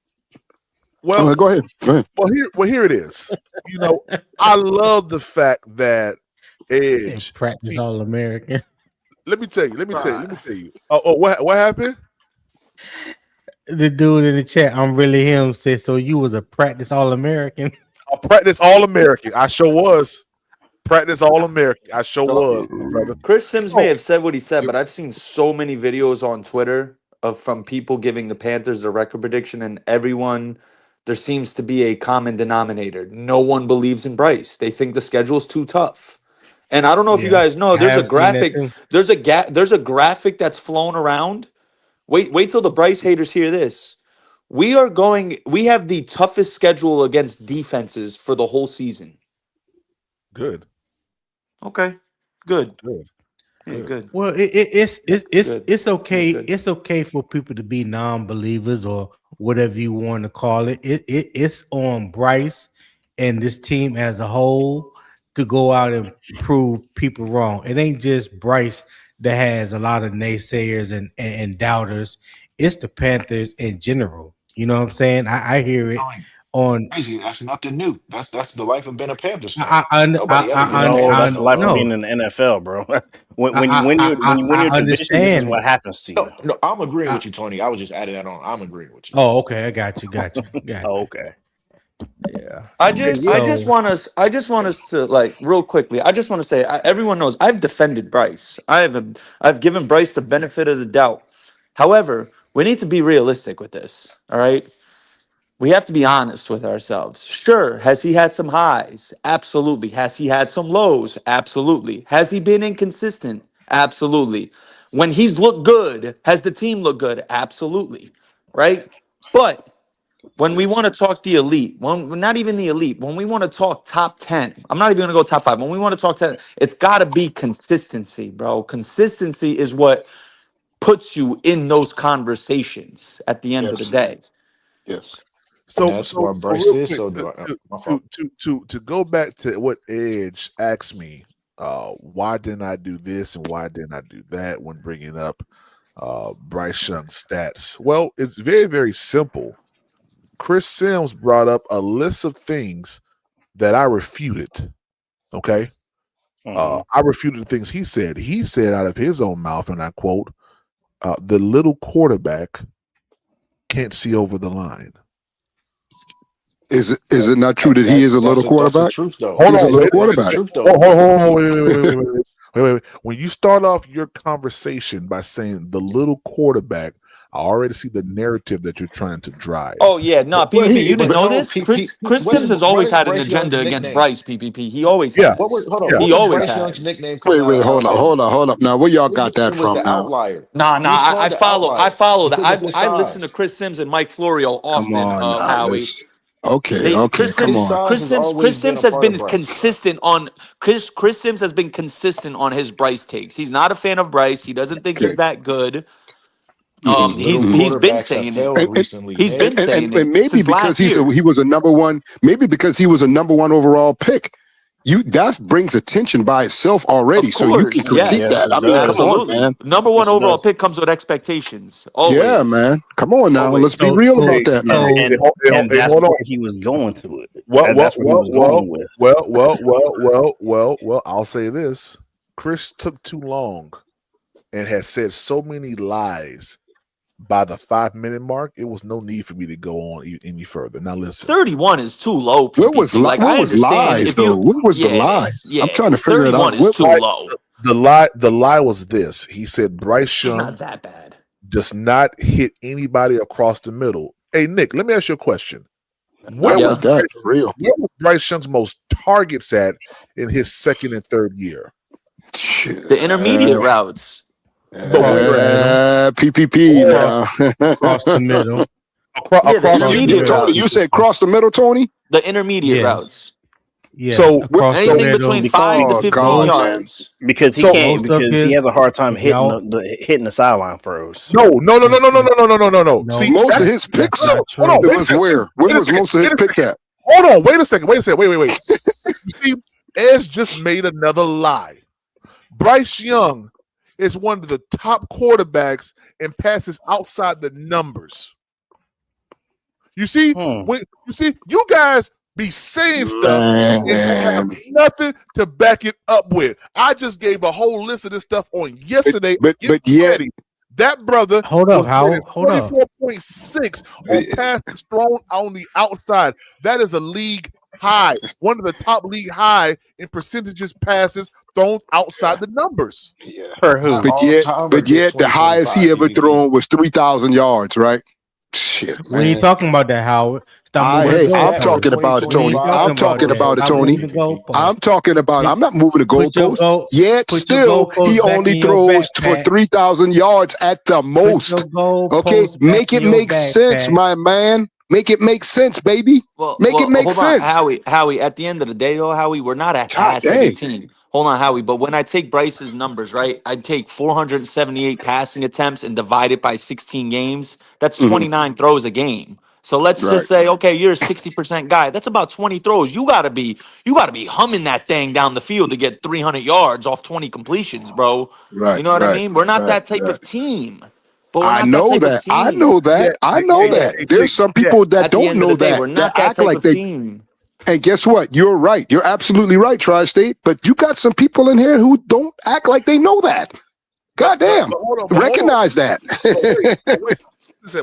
go ahead. Well, here it is. I love the fact that Edge practice All American. Let me tell you. Oh, what happened? The dude in the chat, I'm really him, said, "So you was a practice All-American?" A practice All-American. I sure was. Practice All-American. I sure was, brother. Chris Sims may have said what he said, but I've seen so many videos on Twitter from people giving the Panthers the record prediction, and there seems to be a common denominator. No one believes in Bryce. They think the schedule is too tough. And I don't know if you guys know, there's a graphic. There's a graphic that's flown around. Wait till the Bryce haters hear this. We have the toughest schedule against defenses for the whole season. Good. Okay. Good. Yeah, good. Well, it's okay. It's okay for people to be non-believers or whatever you want to call it. It's on Bryce and this team as a whole to go out and prove people wrong. It ain't just Bryce that has a lot of naysayers and doubters. It's the Panthers in general. You know what I'm saying? I hear it on. That's nothing new. That's the life of being a Panthers fan. That's the life of being in the NFL, bro. when you're division, this is what happens to you. No, I'm agreeing with you, Tony. I was just adding that on. I'm agreeing with you. Oh, okay. I got you. Oh, okay. Yeah. I just want us to real quickly. I just want to say everyone knows I've defended Bryce. I've given Bryce the benefit of the doubt. However, we need to be realistic with this. All right. We have to be honest with ourselves. Sure, has he had some highs? Absolutely. Has he had some lows? Absolutely. Has he been inconsistent? Absolutely. When he's looked good, has the team looked good? Absolutely. Right? But when we want to talk the elite, not even the elite, when we want to talk top 10, I'm not even going to go top 5. When we want to talk 10, it's got to be consistency, bro. Consistency is what puts you in those conversations at the end of the day. Yes. So Bryce real is. quick, to go back to what Edge asked me, why didn't I do this and why didn't I do that when bringing up Bryce Young stats. Well, it's very, very simple. Chris Sims brought up a list of things that I refuted. Okay. I refuted the things he said. He said out of his own mouth, and I quote, the little quarterback can't see over the line. Is it not true that he is a little quarterback? That's the truth, though. He's a little quarterback. Wait. When you start off your conversation by saying the little quarterback, I already see the narrative that you're trying to drive. Oh yeah, no, PPP. You didn't know this? Chris Sims has always had an Bryce agenda Young's against nickname? Bryce. PPP. He always has. He always Bryce Young's has. nickname come Wait, out of? hold up. Now, where y'all got that It was from the now? outlier. Nah, He was called I the follow outlier that. because of his I listen to size. Chris Sims and Mike Florio often. Come on now. Howie. Okay, come on. Chris Sims has been consistent on Chris Sims has been consistent on his Bryce takes. He's not a fan of Bryce. He doesn't think he's that good. He's been saying it. He's been saying it. And maybe because he was a number one. Maybe because he was a number one overall pick. That brings attention by itself already. So you can critique that. I mean, come on, man. Number one overall pick comes with expectations. Always. Yeah, man. Come on now. Let's be real about that now. And that's where he was going to it. That's where he was going with. Well, I'll say this. Chris took too long and has said so many lies. By the 5-minute mark, it was no need for me to go on any further. Now listen, 31 is too low. Where was lies though? Where was the lies? I'm trying to figure it out. Is too low. The lie was this. He said Bryce Young not that bad. Does not hit anybody across the middle. Hey Nick, let me ask you a question. Where was Bryce Young's most targets at in his second and third year? The intermediate routes. PPP across the middle. You said cross the middle, Tony? The intermediate routes. Yes. So anything between 5 to 15 yards. Because he can't he has a hard time hitting the sideline throws. No. See, most of his picks. Where was most of his picks at? Hold on, wait a second. Wait. See, Ez just made another lie. Bryce Young is one of the top quarterbacks and passes outside the numbers. You see, you guys be saying stuff and have nothing to back it up with. I just gave a whole list of this stuff on yesterday. But yet, that brother hold up, 24.6 on passes thrown on the outside. That is a league high, one of the top league high in percentages passes thrown outside the numbers. Yeah. For who? But yet the highest he ever thrown was 3,000 yards, right? Shit, man. When you talking about that, Howard? I'm talking about it, Tony. I'm talking about it, Tony. I'm talking about. I'm not moving the goalpost. Yet still, he only throws for 3,000 yards at the most. Okay, make it make sense, my man. Make it make sense, baby. Make it make sense. Howie, at the end of the day, though, Howie, we're not a pass team. Hold on, Howie. But when I take Bryce's numbers, right, I take 478 passing attempts and divide it by 16 games. That's 29 throws a game. So let's just say, okay, you're a 60% guy. That's about 20 throws. You gotta be humming that thing down the field to get 300 yards off 20 completions, bro. Right. You know what I mean? We're not that type of team. I know that. I know that. There's some people that don't know that. We're not that act like they. Team. And guess what? You're right. You're absolutely right, Tri-State. But you got some people in here who don't act like they know that. Goddamn. Recognize that.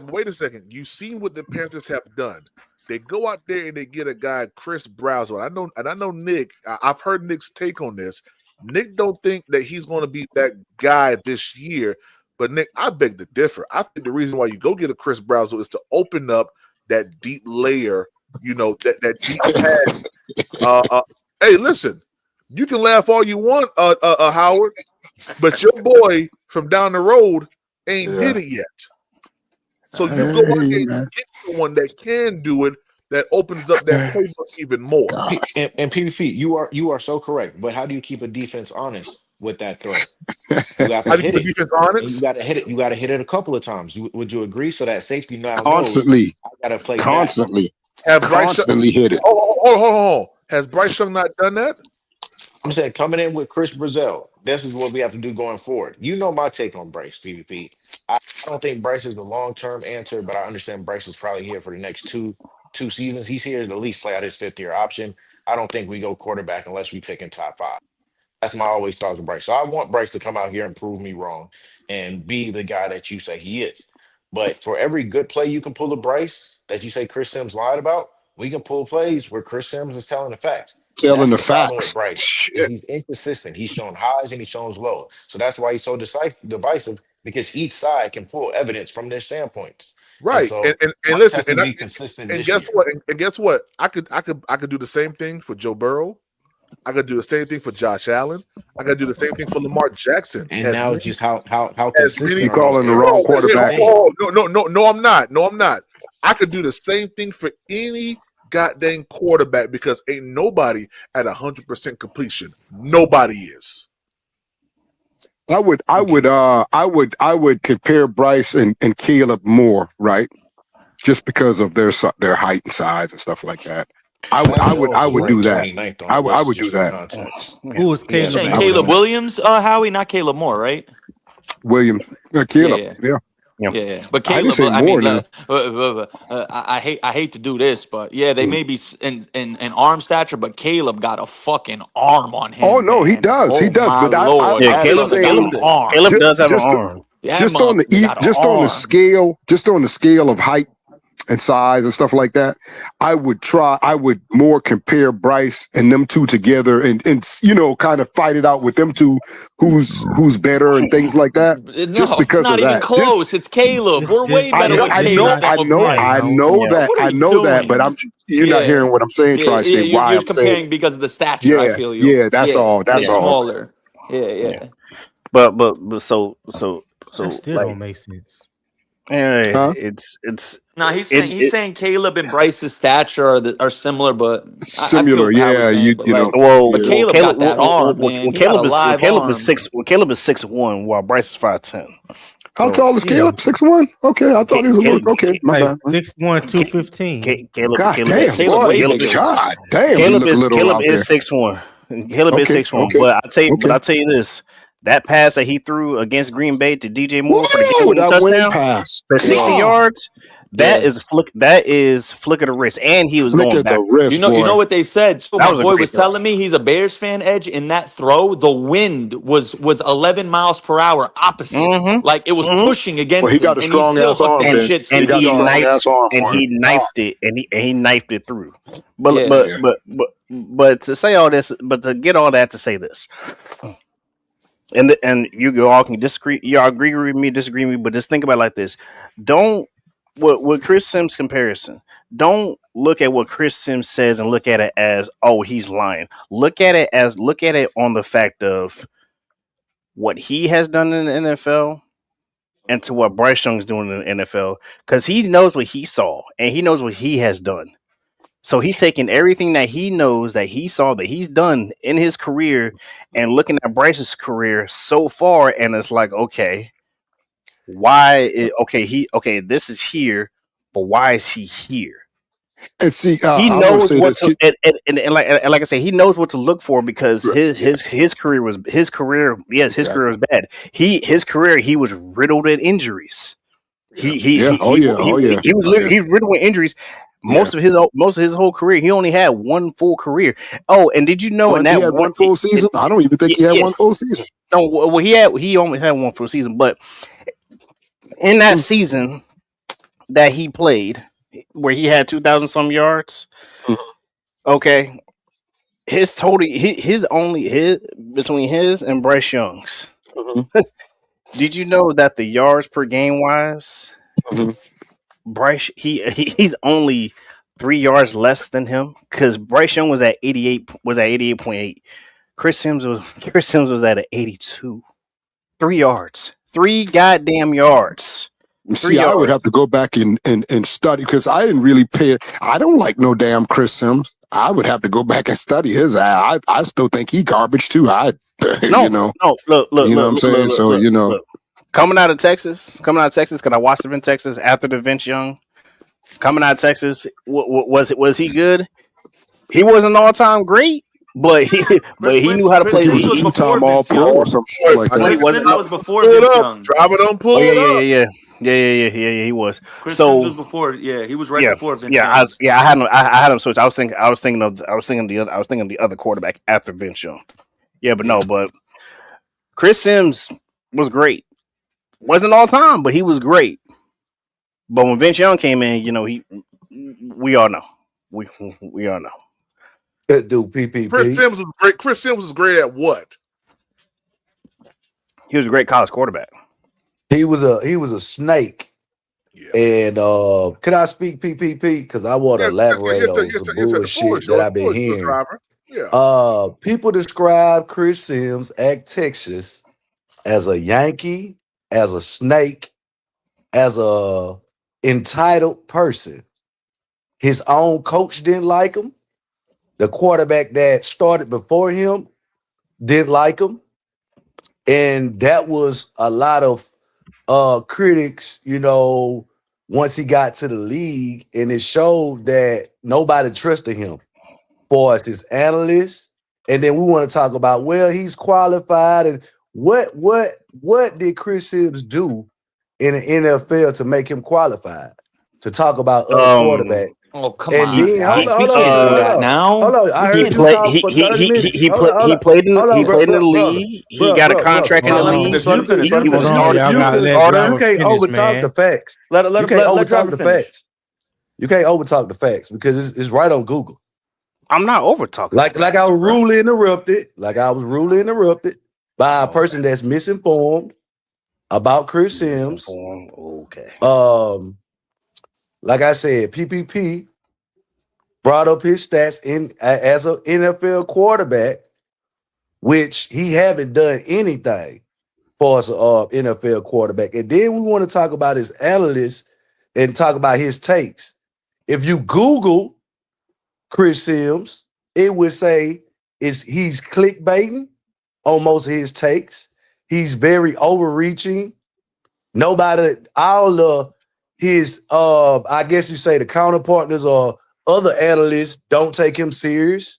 Wait a second. You've seen what the Panthers have done. They go out there and they get a guy, Chris Browser. I know Nick. I've heard Nick's take on this. Nick don't think that he's going to be that guy this year. But Nick, I beg to differ. I think the reason why you go get a Chris Browser is to open up that deep layer. You know that deep pass. Hey, listen. You can laugh all you want, Howard, but your boy from down the road ain't did it yet. So you go out there and get someone that can do it, that opens up that playbook even more. And PvP, you are so correct. But how do you keep a defense honest with that throw? You got to hit it. You got to hit it. You got to hit it a couple of times. Would you agree? So that safety now constantly, I got to play constantly, hit it. Oh. Has Bryce Young not done that? I'm saying coming in with Chris Brazil, this is what we have to do going forward. You know my take on Bryce, PvP. I don't think Bryce is the long-term answer, but I understand Bryce is probably here for the next two seasons. He's here to at least play out his fifth-year option. I don't think we go quarterback unless we pick in top 5. That's my always thoughts with Bryce. So I want Bryce to come out here and prove me wrong and be the guy that you say he is. But for every good play you can pull a Bryce that you say Chris Sims lied about, we can pull plays where Chris Sims is telling the facts. And Telling that's the the problem with facts. Bryce. Is he's inconsistent. He's shown highs and he's shown lows. So that's why he's so divisive, because each side can pull evidence from their standpoints. Right. So And Bryce listen, has to be consistent and this guess year. what? And guess what? I could do the same thing for Joe Burrow. I could do the same thing for Josh Allen. I could do the same thing for Lamar Jackson. And now it's just how as many. consistent You are those calling the errors wrong that he's quarterback. made. No, I'm not. No, I'm not. I could do the same thing for any goddamn quarterback because ain't nobody at 100% completion. Nobody is. I would compare Bryce and Caleb more, right? Just because of their height and size and stuff like that. I would do that. 29th on I the list, would do just for that. context. Who was You Caleb? saying I would Caleb do that. Williams, Howie, not Caleb Moore, right? Williams, Caleb, Yeah. yeah. But I didn't Caleb, say I mean, more than I hate to do this, but yeah, they may be in arm stature, but Caleb got a fucking arm on him. Oh no, he man. does. He Oh does. my But lord, Yeah, that Caleb motherfucker got an arm. Caleb does have an just arm. That just on the motherfucker got an just on the arm. scale of height and size and stuff like that, I would more compare Bryce and them two together and kind of fight it out with them two, who's better and things like that. No, Just because it's not of even that. close. It's Caleb. We're way better with I Caleb than with Bryce. know that. What are I you know that, but doing? you're not hearing what I'm saying. Yeah, Try to say why you're I'm saying comparing it. because of the stature. I feel you. Yeah, that's all. That's he's all. smaller. Yeah. But so That still like don't make sense. Huh? it's No, he's saying Caleb and Bryce's stature are similar, but I feel Similar, what Howard's yeah. saying, but like, Well, Caleb got that arm, man. He got a live Caleb arm. is 6'1", while Bryce is 5'10". How tall is Caleb? 6'1"? Okay, I thought he was a little. Okay, my bad. 6'1", 215. Caleb, God Caleb, damn, Caleb boy. way bigger. God damn, he Caleb look a little Caleb out is there. 6'1". Caleb is Okay, 6'1". okay, But I'll okay. tell you this: that pass that he threw against Green Bay to DJ Moore for the Whoa, game-winning that winning touchdown pass. for 60 God. yards, Yeah. that is flick of the wrist, and he was Flick going at back. the wrist, You know what they said? So That my was a boy great was throw. telling me he's a Bears fan. Edge in that throw, the wind was 11 miles per hour opposite, like it was pushing against Well, he him, got a and he strong still ass hooked arm, that then. shit. He got a strong ass arm, and boy. he knifed it, and he knifed it through. But Yeah. but to say all this, but to get all that to say this, and you all can disagree, y'all agree with me, disagree with me, but just think about it like this: don't with Chris Sims comparison. Don't look at what Chris Sims says and look at it as, oh, he's lying. Look at it on the fact of what he has done in the NFL and to what Bryce Young is doing in the NFL, because he knows what he saw and he knows what he has done. So he's taking everything that he knows, that he saw, that he's done in his career, and looking at Bryce's career so far, and it's like, okay, this is here, but why is he here? And see, He I will knows say what this. to and like I say, he knows what to look for because his career was his career was bad. His career he was riddled with injuries. He was riddled with injuries. Most of his whole career, he only had one full career. Oh, and did you know in that he had one full season? I don't even think he had one full season. No, well, he only had one full season, but in that season that he played, where he had 2,000 some yards, okay, his total, between his and Bryce Young's. Did you know that the yards per game wise, Bryce he's only 3 yards less than him, because Bryce Young was at 88.8. Chris Sims was at 82. 3 yards. 3 goddamn yards. See, I would have to go back and study, because I didn't really pay it. I don't like no damn Chris Sims. I would have to go back and study his. I still think he garbage too. Look, you know what I'm saying? So coming out of Texas, because I watched him in Texas after the Vince Young. Coming out of Texas, was he good? He wasn't all time great, but he knew how to play. He was a Sims was two-time before Vince All-Pro Young. or some shit like Was that. he? Chris Was it? Sims was before Pull it Vince up. Young. Driver don't pull Oh it up. yeah. He was. Chris Sims was So before. Yeah, he was right yeah, before Vince Young. I had him switch. I was thinking the other quarterback after Vince Young. Yeah, but no, but Chris Sims was great. Wasn't all time, but he was great. But when Vince Young came in, we all know. We all know. Good dude, PPP. Chris Sims was great. Chris Sims was great at what? He was a great college quarterback. He was a snake. Yeah. And could I speak PPP? Because I want to elaborate on some bullshit that I've been hearing. Yeah. People describe Chris Sims at Texas as a Yankee, as a snake, as a entitled person. His own coach didn't like him. The quarterback that started before him didn't like him. And that was a lot of critics, once he got to the league, and it showed that nobody trusted him for us as analysts. And then we want to talk about, well, he's qualified, and what did Chris Sims do in the NFL to make him qualified to talk about other quarterbacks? Oh, come And on. then hold We can't do that now. Hold on. I heard you talk for 30 minutes. He played in the league. He got a contract in the league. He was a starter. You can't overtalk the facts. Let overtalk the facts. You can't overtalk the facts because it's right on Google. I'm not over talking. Like I was rudely interrupted. Like I was rudely interrupted by a person that's misinformed about Chris Sims. Okay. Like I said, PPP brought up his stats as an NFL quarterback, which he haven't done anything for as an NFL quarterback. And then we want to talk about his analysts and talk about his takes. If you Google Chris Sims, it would say he's clickbaiting on most of his takes. He's very overreaching. His I guess you say the counterpartners or other analysts don't take him serious.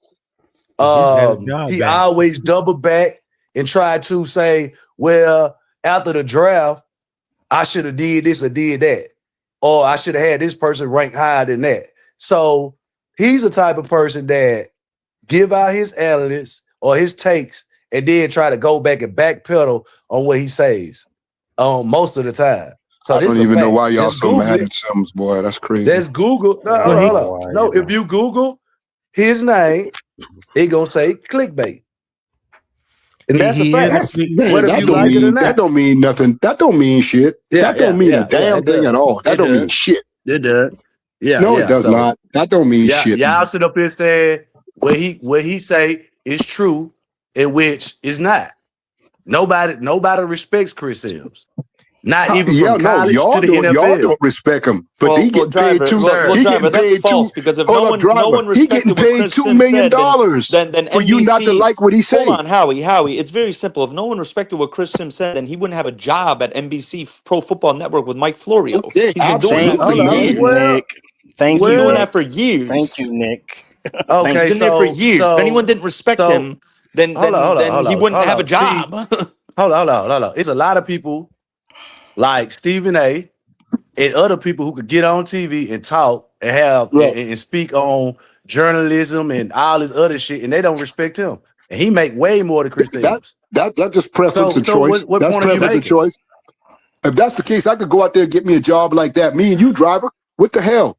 He always double back and try to say, well, after the draft, I should have did this or did that. Or I should have had this person ranked higher than that. So he's the type of person that give out his analysts or his takes and then try to go back and backpedal on what he says most of the time. So I don't even know why y'all so mad at Sims, boy. That's crazy. That's Google. No, if you Google his name, it gonna say clickbait. And that's a fact. That don't mean nothing. That don't mean shit. That don't mean a damn thing at all. That don't mean shit. It does. Yeah. No, it does not. That don't mean shit. Y'all sit up here saying what he say is true and which is not. Nobody respects Chris Sims. Not even from college to the NFL. Y'all don't respect him, but he getting paid because if no one he getting paid $2 million then for you not to like what he said. Hold on, Howie. It's very simple. If no one respected what Chris Sims said, then he wouldn't have a job at NBC Pro Football Network with Mike Florio. He's been doing that for years. Nick. He's been doing that for years. Thank you, Nick. Okay, he's been there for years. If anyone didn't respect him, then he wouldn't have a job. Hold on. It's a lot of people like Stephen A. and other people who could get on TV and talk and have and speak on journalism and all this other shit, and they don't respect him. And he make way more than Chris Sims. That just preference and choice. That's preference and choice. If that's the case, I could go out there and get me a job like that. Me and you, driver. What the hell?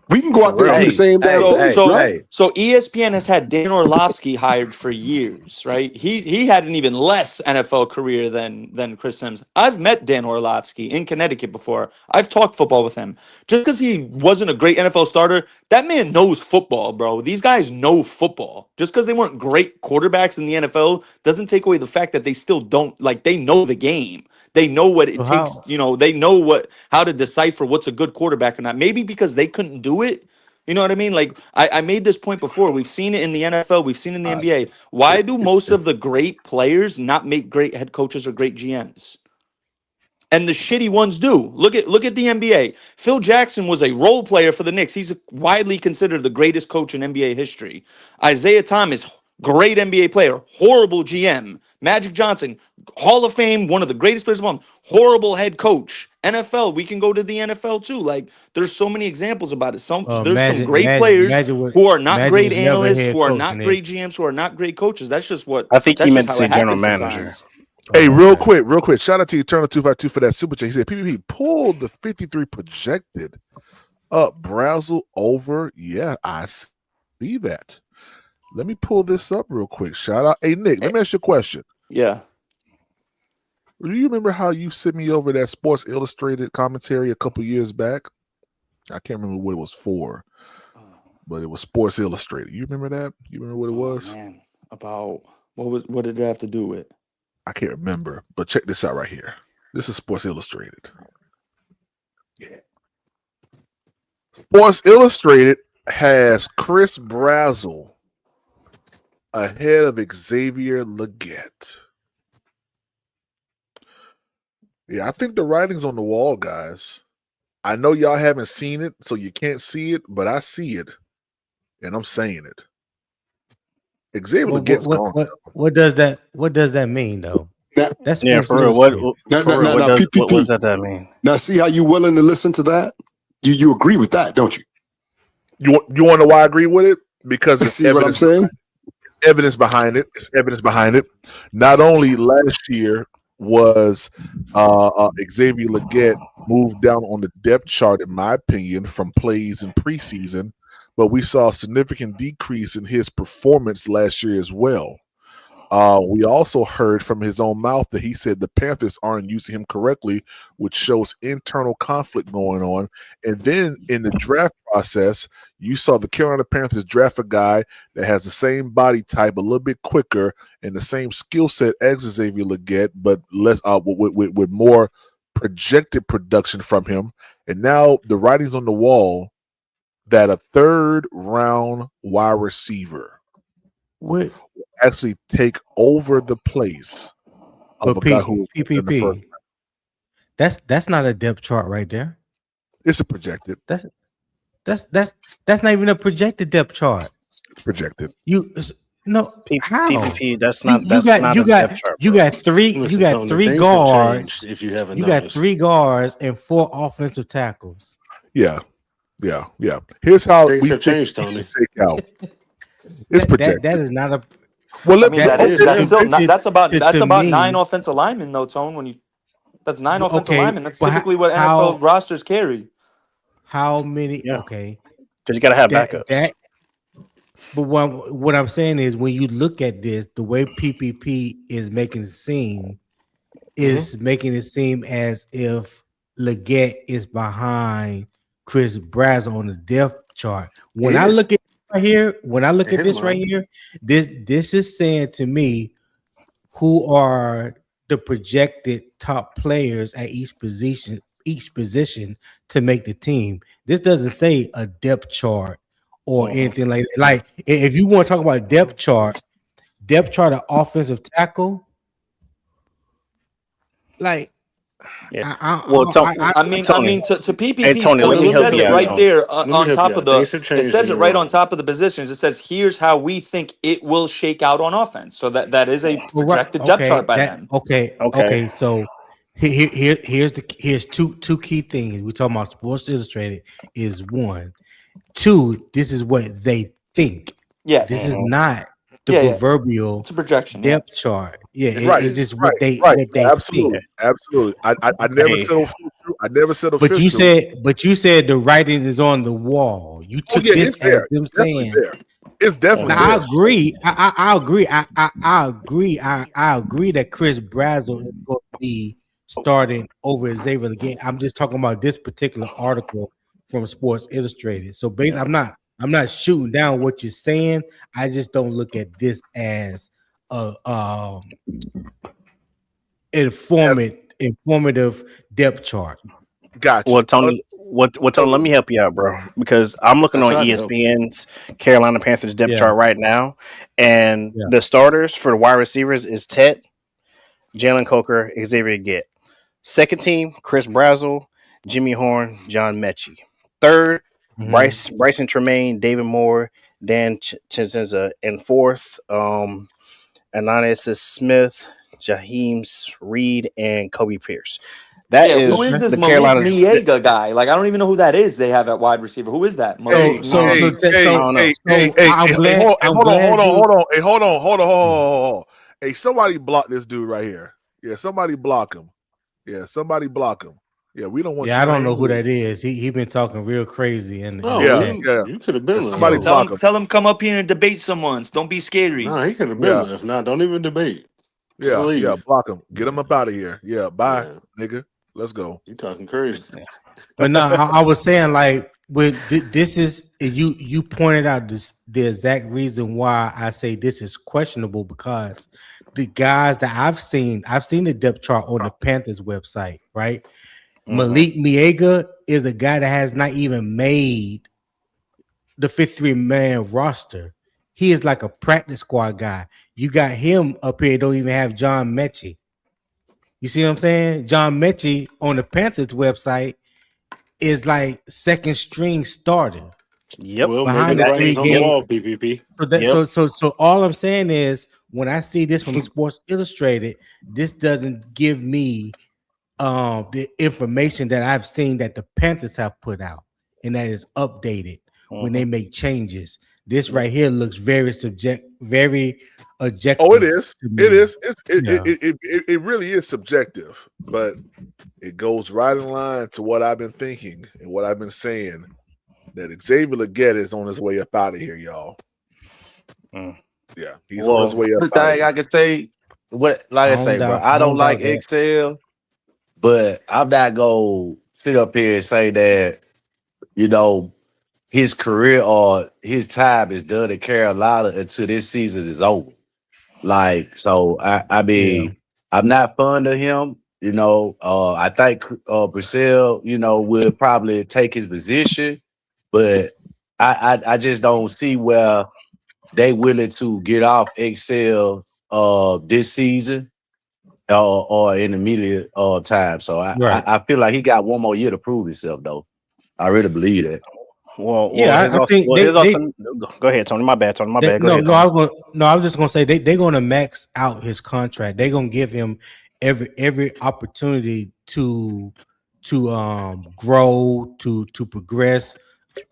We can go out there and do the same damn thing. So ESPN has had Dan Orlovsky hired for years, right? He had an even less NFL career than Chris Sims. I've met Dan Orlovsky in Connecticut before. I've talked football with him. Just because he wasn't a great NFL starter, that man knows football, bro. These guys know football. Just because they weren't great quarterbacks in the NFL doesn't take away the fact that they still don't, they know the game. They know what it takes, they know how to decipher what's a good quarterback or not. Maybe because they couldn't do it. You know what I mean? Like I made this point before. We've seen it in the NFL. We've seen it in the NBA. Why do most of the great players not make great head coaches or great GMs? And the shitty ones do. Look at the NBA. Phil Jackson was a role player for the Knicks. He's widely considered the greatest coach in NBA history. Isaiah Thomas, great NBA player, horrible GM. Magic Johnson, Hall of Fame, one of the greatest players of all time, horrible head coach. NFL, we can go to the NFL too. Like, there's so many examples about it. There's some great players who are not great analysts, who are not great GMs, who are not great coaches. That's just I think he meant to how say it general happens manager. sometimes. Hey, real quick. Shout out to Eternal 252 for that super chat. He said PPP pulled the 53 projected up Brazel over. Yeah, I see that. Let me pull this up real quick. Shout out. Hey, Nick, let me ask you a question. Yeah. Do you remember how you sent me over that Sports Illustrated commentary a couple years back? I can't remember what it was for, but it was Sports Illustrated. You remember that? You remember what it was? Man, about what did it have to do with? I can't remember, but check this out right here. This is Sports Illustrated. Yeah. Sports Illustrated has Chris Brazel ahead of Xavier Legette. Yeah, I think the writing's on the wall, guys. I know y'all haven't seen it, so you can't see it, but I see it, and I'm saying it. Xavier Legette's gone. What does that mean, though? That's for real. What does that mean? Now, see how you willing to listen to that? You agree with that, don't you? You want to know why I agree with it? Because it's see what I'm saying? Evidence behind it. It's evidence behind it. Not only last year was Xavier Legette moved down on the depth chart, in my opinion, from plays in preseason, but we saw a significant decrease in his performance last year as well. We also heard from his own mouth that he said the Panthers aren't using him correctly, which shows internal conflict going on. And then in the draft process, you saw the Carolina Panthers draft a guy that has the same body type, a little bit quicker, and the same skill set as Xavier Legette, but less with more projected production from him. And now the writing's on the wall that a third-round wide receiver would actually take over the place of a guy who was in the first round. That's not a depth chart right there. It's a projected. That's not even a projected depth chart. It's projected. How? PPP, that's not a depth chart. You got three guards. If you haven't, you got 3 guards and 4 offensive tackles. Yeah. Here's how things have changed, Tony. Take out. It's projected. That is not a. Well, that's about 9 offensive linemen, though, Tone. That's 9 offensive linemen. That's typically what NFL rosters carry. How many? Yeah. Okay, because you got to have backups. But what I'm saying is, when you look at this, the way PPP is making it seem, making it seem as if Legette is behind Chris Brazel on the depth chart. When I look at right here, this is saying to me who are the projected top players at each position to make the team. This doesn't say a depth chart or anything like that. Like, if you want to talk about depth chart of offensive tackle, like. Yeah. I mean, to PPP, hey, Tony, it says it right there on top of it says it right on top of the positions. It says, here's how we think it will shake out on offense. So that is a projected depth chart by them. Okay. So here's two key things. We're talking about Sports Illustrated is 1. 2, this is what they think. Yes. This is not the proverbial it's a projection depth chart. It's just what they absolutely think. Absolutely. I never said official. I never said official. But you said the writing is on the wall. You took this as them saying it's definitely I agree. I agree. I agree. I agree that Chris Brazel is going to be starting over Xavier Legette. I'm just talking about this particular article from Sports Illustrated. So basically, I'm not shooting down what you're saying. I just don't look at this as a informative depth chart. Gotcha. Well, Tony, Tony, let me help you out, bro. Because I'm looking on ESPN's Carolina Panthers depth chart right now, and the starters for the wide receivers is Tet, Jalen Coker, Xavier Legette. Second team, Chris Brazel, Jimmy Horn, John Mechie. Third, Bryson Tremaine, David Moore, Dan Chinzenza in fourth. Ananis Smith, Jaheim Reed, and Kobe Pierce. That Yeah, who is is this the Malik Carolina. Miega guy? Like, I don't even know who that is. They have at wide receiver. Who is that? Hey, Malik. So hey, hey, I don't know. I'm glad hold you on. Hey, hold on. Hey, somebody block this dude right here. Yeah, somebody block him. Yeah, somebody block him. Yeah, we don't want yeah, your I don't name know who leaked. that is. He been talking real crazy in No, the Yeah, chat. you could have been left somebody though. Tell block him, him. tell him, come up here and debate someone. Don't be scary. No, he could have been Yeah, left. Now, don't even debate. Just yeah, leave. block him. Get him up out of here. Yeah, bye, Yeah, nigga. Let's go. you talking crazy. But no, I was saying like this is you pointed out the exact reason why I say this is questionable because the guys that I've seen the depth chart on the Panthers website, right? Malik Miega is a guy that has not even made the 53-man roster. He is like a practice squad guy. You got him up here, don't even have John Mechie. You see what I'm saying? John Mechie on the Panthers website is like second string starter Yep. Well, maybe behind the the writing's three on the games. wall, PPP. So that Yep. so all I'm saying is when I see this from Sports Illustrated, this doesn't give me the information that I've seen that the Panthers have put out and that is updated when they make changes. This right here looks very objective. Oh, it is. To me. It is. Yeah. It really is subjective, but it goes right in line to what I've been thinking and what I've been saying. That Xavier Legette is on his way up out of here, y'all. Yeah, he's on his way up The out of thing here. I can say, I say, bro, I don't like that. Excel, but I'm not gonna sit up here and say that, you know, his career or his time is done in Carolina until this season is over. Like, so I mean, I'm not fond of him. You know, I think Brazil, you know, would probably take his position, but I just don't see where they willing to get off Excel this season or in the immediate time. So I feel like he got one more year to prove himself, though. I really believe that. Well, I think go ahead, Tony. My bad, Tony. My bad. Go ahead. I was just gonna say they're gonna max out his contract. They're gonna give him every opportunity to grow, to progress,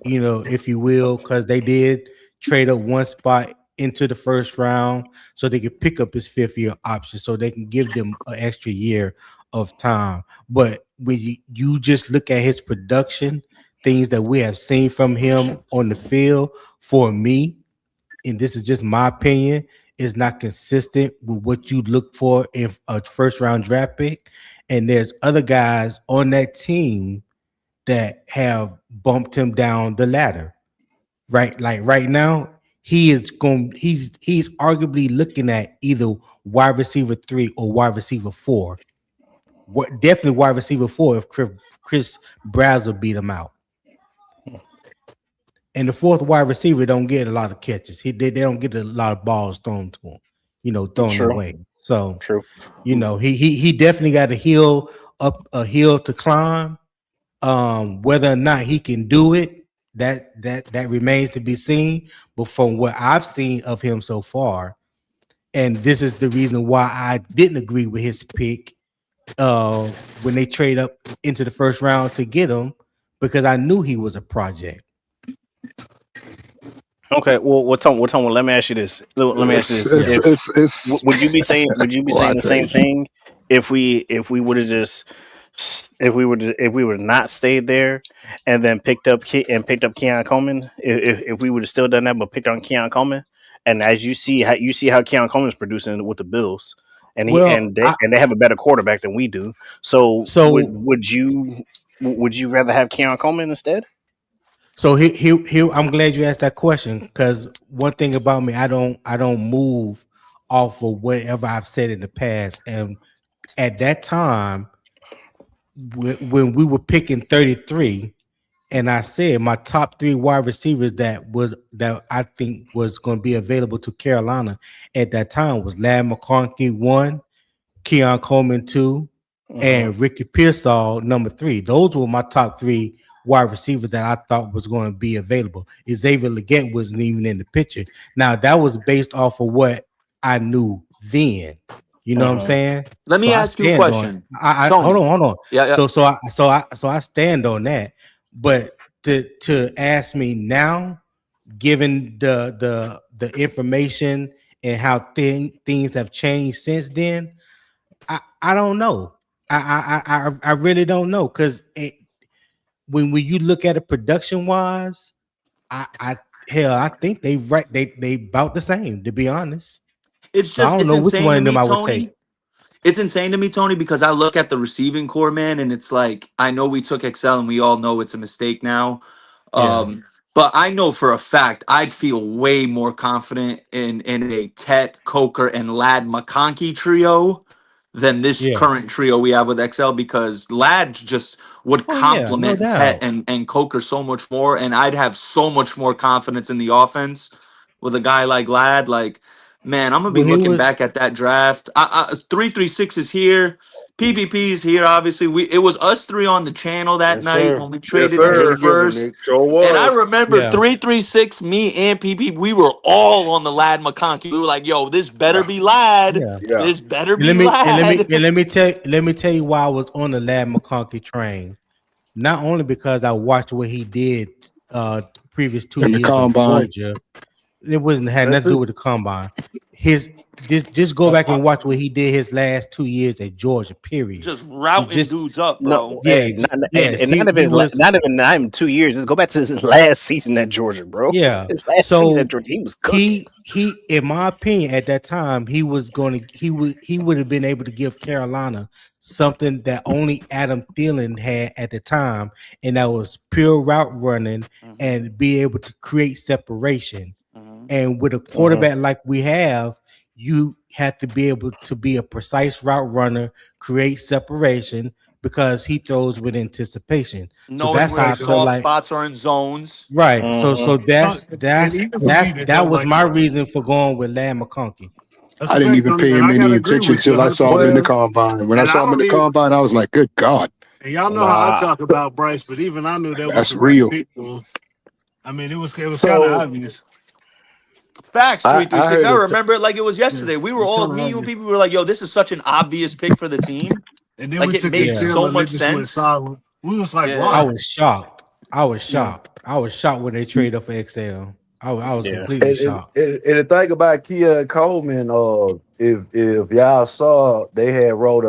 you know, if you will, because they did trade up one spot into the first round so they could pick up his fifth year option, so they can give them an extra year of time. But when you just look at his production, things that we have seen from him on the field, for me, and this is just my opinion, is not consistent with what you look for in a first round draft pick. And there's other guys on that team that have bumped him down the ladder. Right, like right now, he's arguably looking at either wide receiver 3 or wide receiver 4. What definitely wide receiver 4 if Chris Brazzell beat him out. And the fourth wide receiver don't get a lot of catches. They don't get a lot of balls thrown to him, you know, thrown their way. So you know, he definitely got a hill to climb. Whether or not he can do it, that remains to be seen. But from what I've seen of him so far, and this is the reason why I didn't agree with his pick when they trade up into the first round to get him, because I knew he was a project. Okay, well, Tom, let me ask you this. Would you be saying the same thing if we would have if we would have not stayed there and then picked up Keon Coleman? If we would have still done that but picked on Keon Coleman, and as you see how Keon Coleman is producing with the Bills, and they have a better quarterback than we do. So would you rather have Keon Coleman instead? So here, I'm glad you asked that question, because one thing about me, I don't move off of whatever I've said in the past. And at that time, when we were picking 33, and I said my top 3 wide receivers that I think was going to be available to Carolina at that time was Lad McConkey 1, Keon Coleman 2, and Ricky Pearsall number 3. Those were my top 3 wide receivers that I thought was going to be available. Xavier Legette wasn't even in the picture. Now that was based off of what I knew then. You know what I'm saying? Let So me I ask you a stand on. question, I hold Tony. on. Yeah. So I stand on that. But to ask me now, given the information and how things have changed since then, I don't know. I really don't know because when you look at it production wise, I hell I think they about the same, to be honest. So I don't It's know which insane one to of them me, I would take. Tony. It's insane to me, Tony, because I look at the receiving core, man, and it's like I know we took Excel and we all know it's a mistake now. Yeah, But I know for a fact I'd feel way more confident in a Tet, Coker, and Lad McConkey trio than this yeah. current trio we have with Excel because Lad just would Oh yeah, no complement Tet doubt. and Coker so much more, and I'd have so much more confidence in the offense with a guy like Lad. Like, man, I'm gonna be Well, he looking was. back at that draft. 336 is here. PPP is here. Obviously, it was us three on the channel that Yes, night sir. when we Yes, traded I pick hit sir. a good one, first. Nick. Sure And I was. remember Yeah. 336, me and PP, we were all on the Lad McConkey. We were like, yo, this better Yeah. be Lad. Yeah. Yeah. This better And be Lad. let me tell you why I was on the Lad McConkey train. Not only because I watched what he did the previous two in the years at combine. Georgia. It wasn't had That nothing to do too. with the combine. Just go back and watch what he did his last 2 years at Georgia. Period. Just routing Just dudes up, No, bro. yeah, hey, yes. and He was not even 2 years. Just go back to his last season at Georgia, bro. yeah. His last season So at Georgia, he was cooking. he in my opinion at that time he would have been able to give Carolina something that only Adam Thielen had at the time, and that was pure route running and be able to create separation. And with a quarterback like we have, you have to be able to be a precise route runner, create separation because he throws with anticipation. So Knowing that's where how the I feel soft like spots are in zones. right. So And even with me, that that don't was like my reason for going with Lad McConkey. that's I a didn't fact, even Tony, pay and him I gotta any agree attention with you until I saw him in 100%. the combine. When I And I saw him in don't the even, combine, I was like, "Good God, and y'all know how I Nah, talk about Bryce, but even I knew that was that's the right real." pick. So, I mean, it was kind of So obvious. Facts, I 336. heard I a remember it like it was Yeah, yesterday. We it were was all, kind of me, you, and obvious. people were like, yo, this is such an obvious pick for the team. And then Like, we it took made Yeah. Excel so and they much just went sense. solid. We was like, I Yeah. why? was shocked. I was Yeah. shocked. I was shocked when they traded up for XL. I was yeah. completely shocked. and the thing about Kia Coleman, if y'all saw, they had wrote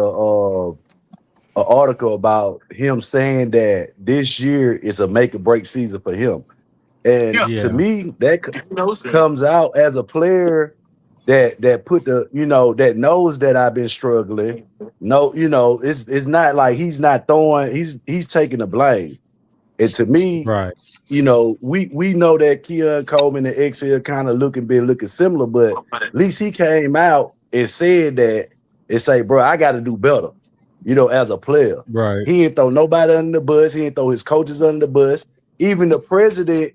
a article about him saying that this year is a make or break season for him. And Yeah. to Yeah. me, that He knows that. comes out as a player that put the that knows that I've been struggling. No, it's not like he's not throwing, he's taking the blame. And to me, Right. we know that Keon Coleman and XL kind of been looking similar, but at least he came out and said that and say, bro, I got to do better, as a player. Right. He ain't throw nobody under the bus. He ain't throw his coaches under the bus. Even the president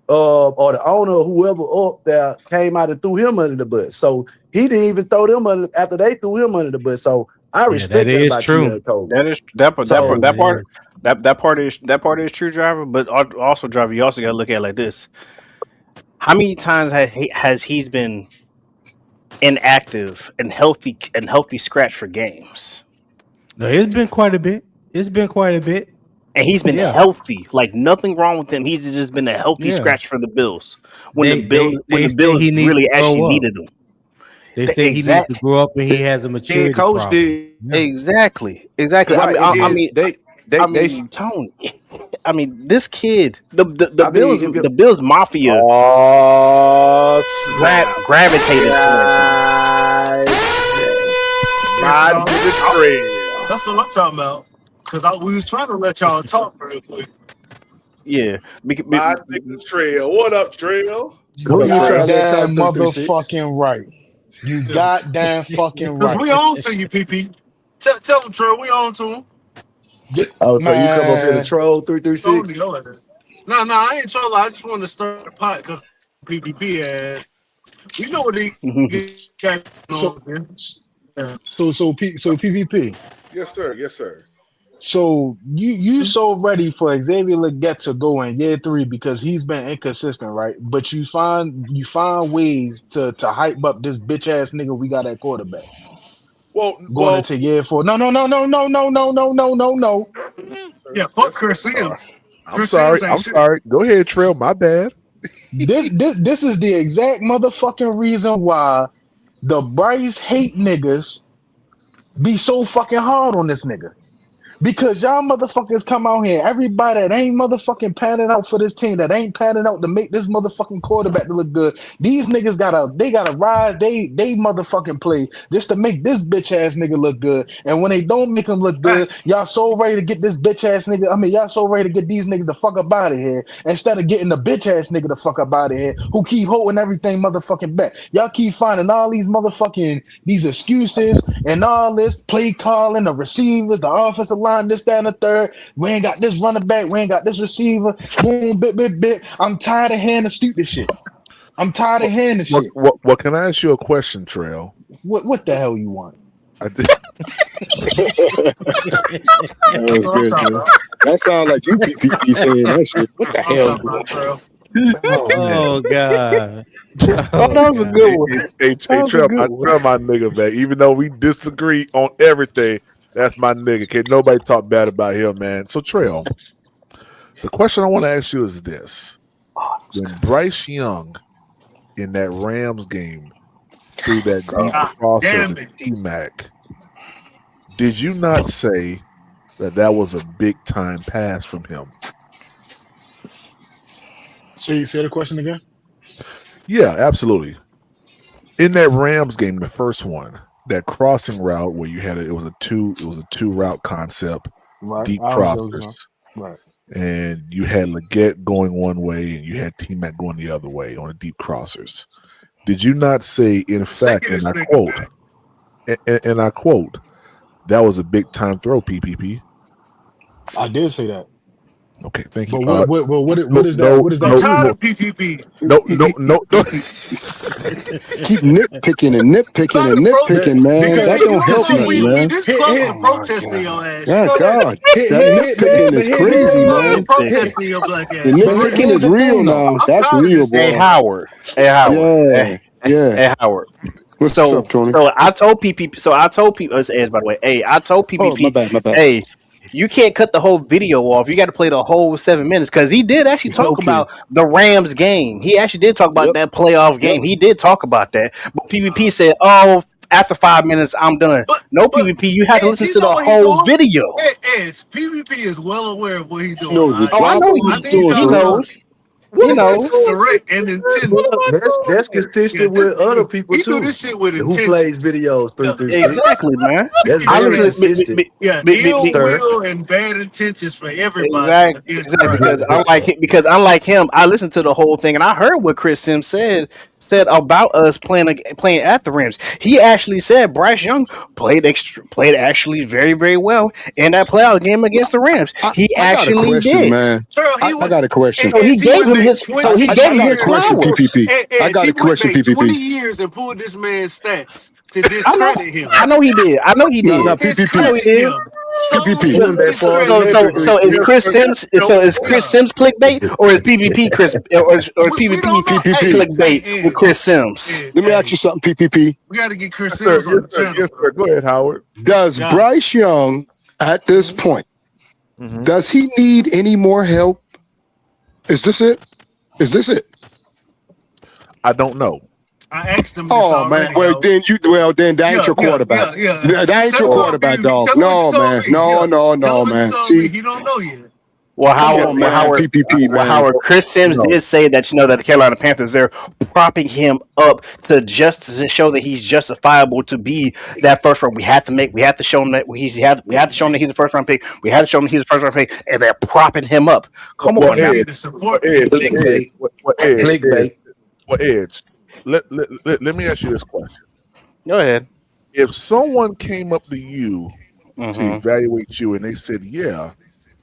or the owner or whoever up there came out and threw him under the bus. So he didn't even throw them under after they threw him under the bus. So I Yeah, that respect that is about Keon true. Coleman. That is that part So that part is true, driver. But also, driver, you also got to look at it like this: how many times has he been inactive and healthy scratch for games? No, it's been quite a bit. It's been quite a bit. And he's been Yeah. healthy, like nothing wrong with him. He's just been a healthy Yeah. scratch for the Bills when They the say Bills he needs really to actually grow up. needed him. They say he needs to grow up and he has a head maturity coach problem. did Yeah. Exactly. I right. mean, And then Tony. I mean, this kid, the I Bills, mean, the Bills Mafia Oh, snap. gravitated towards him. My Yeah, nigga Trail. that's what I'm talking about. Because we was trying to let y'all talk real quick. Yeah, My nigga Trail. What up, Trail? what You up, Trey? I'll let goddamn talk 336. motherfucking right. You Yeah. goddamn fucking Because right. we on to you, PP. Tell them, Trey, we on to him. Oh, so you come up here to Man, troll Tony, 336? go ahead. No, I ain't trolling. I just want to start the pot because PPP had. We know what he got so on there. Yeah. so PPP. Yes, sir. Yes, sir. So you so ready for Xavier Leggett to go in year 3 because he's been inconsistent, right? But you find ways to hype up this bitch ass nigga we got at quarterback going Well, into year 4. No. Yeah, fuck Chris Sims. I'm Chris sorry. Sims ain't I'm shit. sorry. Go ahead, Trail. My bad. This is the exact motherfucking reason why the Bryce hate niggas be so fucking hard on this nigga. Because y'all motherfuckers come out here, everybody that ain't motherfucking panning out for this team, that ain't panning out to make this motherfucking quarterback to look good. These niggas gotta rise they motherfucking play just to make this bitch ass nigga look good. And when they don't make him look good, y'all so ready to get this bitch ass nigga. I mean, y'all so ready to get these niggas the fuck up out of here instead of getting the bitch ass nigga the fuck up out of here who keep holding everything motherfucking back. Y'all keep finding all these motherfucking these excuses and all this play calling, the receivers, the offensive line, this, that, and the third. We ain't got this running back. We ain't got this receiver. Boom, bit. I'm tired of hearing the stupid shit. I'm tired of hearing the shit. What can I ask you a question, Trail? What the hell you want? I did. That was good, man. That sounds like you PPP saying that shit. What the hell you want? Oh God. Oh, that was a good one. Hey, That was a Trail, good one. Trail, my nigga, man. Even though we disagree on everything, that's my nigga. Can't nobody talk bad about him, man. So, Trail, the question I want to ask you is this: when Bryce Young in that Rams game threw that deep crosser to T-Mac, did you not say that was a big time pass from him? So you say the question again? Yeah, absolutely. In that Rams game, the first one, that crossing route where you had it was a two route concept, Right. deep I was joking. crossers, Right. and you had Leggett going one way and you had T-Mac going the other way on the deep crossers. Did you not say, in fact, and I quote, and I quote, that was a big time throw, PPP? I did say that. Okay, thank you. But what is that? No, What is I'm that? tired of PPP. no. Keep nitpicking and man. That don't help nothing, We man. this close to protesting your ass. Yeah, God, Hit- that hit- but nitpicking but is here's the crazy, thing, Close though. to man. protesting your black The ass. nitpicking Here's is the real thing, though. now. I'm That's tired of real, this Hey boy. Howard. Yeah, yeah. Hey Howard. What's up, Tony? So I told PPP. So I told people. It's Ed, by the way. Hey, I told Oh, my PPP. bad. Hey, you can't cut the whole video off. You got to play the whole 7 minutes because he did actually talk Okay. about the Rams game. He actually did talk about Yep. that playoff game. He did talk about that. But PPP said, "Oh, after 5 minutes, I'm done." No, But PPP. You have to Edge, listen he to know the what he whole doing. video. Edge, PPP is well aware of what he's He doing. knows the Oh, I drop know or what he. I he's need doing He for y'all real. knows. what He is this knows. direct and intended? Well, that's consistent with other people He do too. this shit with Who plays intentions. videos Yeah, 336? Exactly, man. That's I very listen. consistent, yeah, ill sir. will and bad intentions for everybody against Exactly. Christ. Because unlike him, I listened to the whole thing and I heard what Chris Sims said about us playing at the Rams. He actually said Bryce Young played actually very very well in that playoff game against the Rams. He I got a actually question, did. man. Terrell, I got a question. So he he gave went him back his. So he 20 I gave him got a his years. question, flowers. PPP. I got He a went question, back 20 PPP. years and pulled this man's stats to I know. discredit him. I know he did. I know he Now, did. I know PPP. he Discredit did. him. Solely He PPP. to went back far discredit enough, him. So is Chris 336. Sims? So is Chris Yeah. Sims clickbait or is PPP Chris or We PPP don't know. PPP. clickbait with Ed, Chris Sims? Ed, Let me ask you something, PPP. we got to get Chris Yes, sir. Sims on the channel, Yes, bro. sir. Go ahead, Howard. Does Yeah. Bryce Young, at this point, Mm-hmm. does he need any more help? Is this it? Is this it? I don't know. I asked him this Oh man, already, well yo. then that ain't your quarterback. Yeah. That ain't Tell your him what quarterback, PPP dog. Tell him what No you told man, me. no, Yeah. no, Tell no, him what you man. told me. See, He don't know yet. Well, come Howard, on, man, PPP, man. Howard, Chris Sims No. did say that that the Carolina Panthers they're propping him up to show that he's justifiable to be that first round. We have to show him that we have to show him that he's a first round pick. We have to show him that he's a first round pick, and they're propping him up. Come Well, on now. Here Ed, to support Ed, Clickbait. Clickbait. Edge. Let me ask you this question: Go ahead. if someone came up to you to Mm-hmm. evaluate you and they said, "Yeah,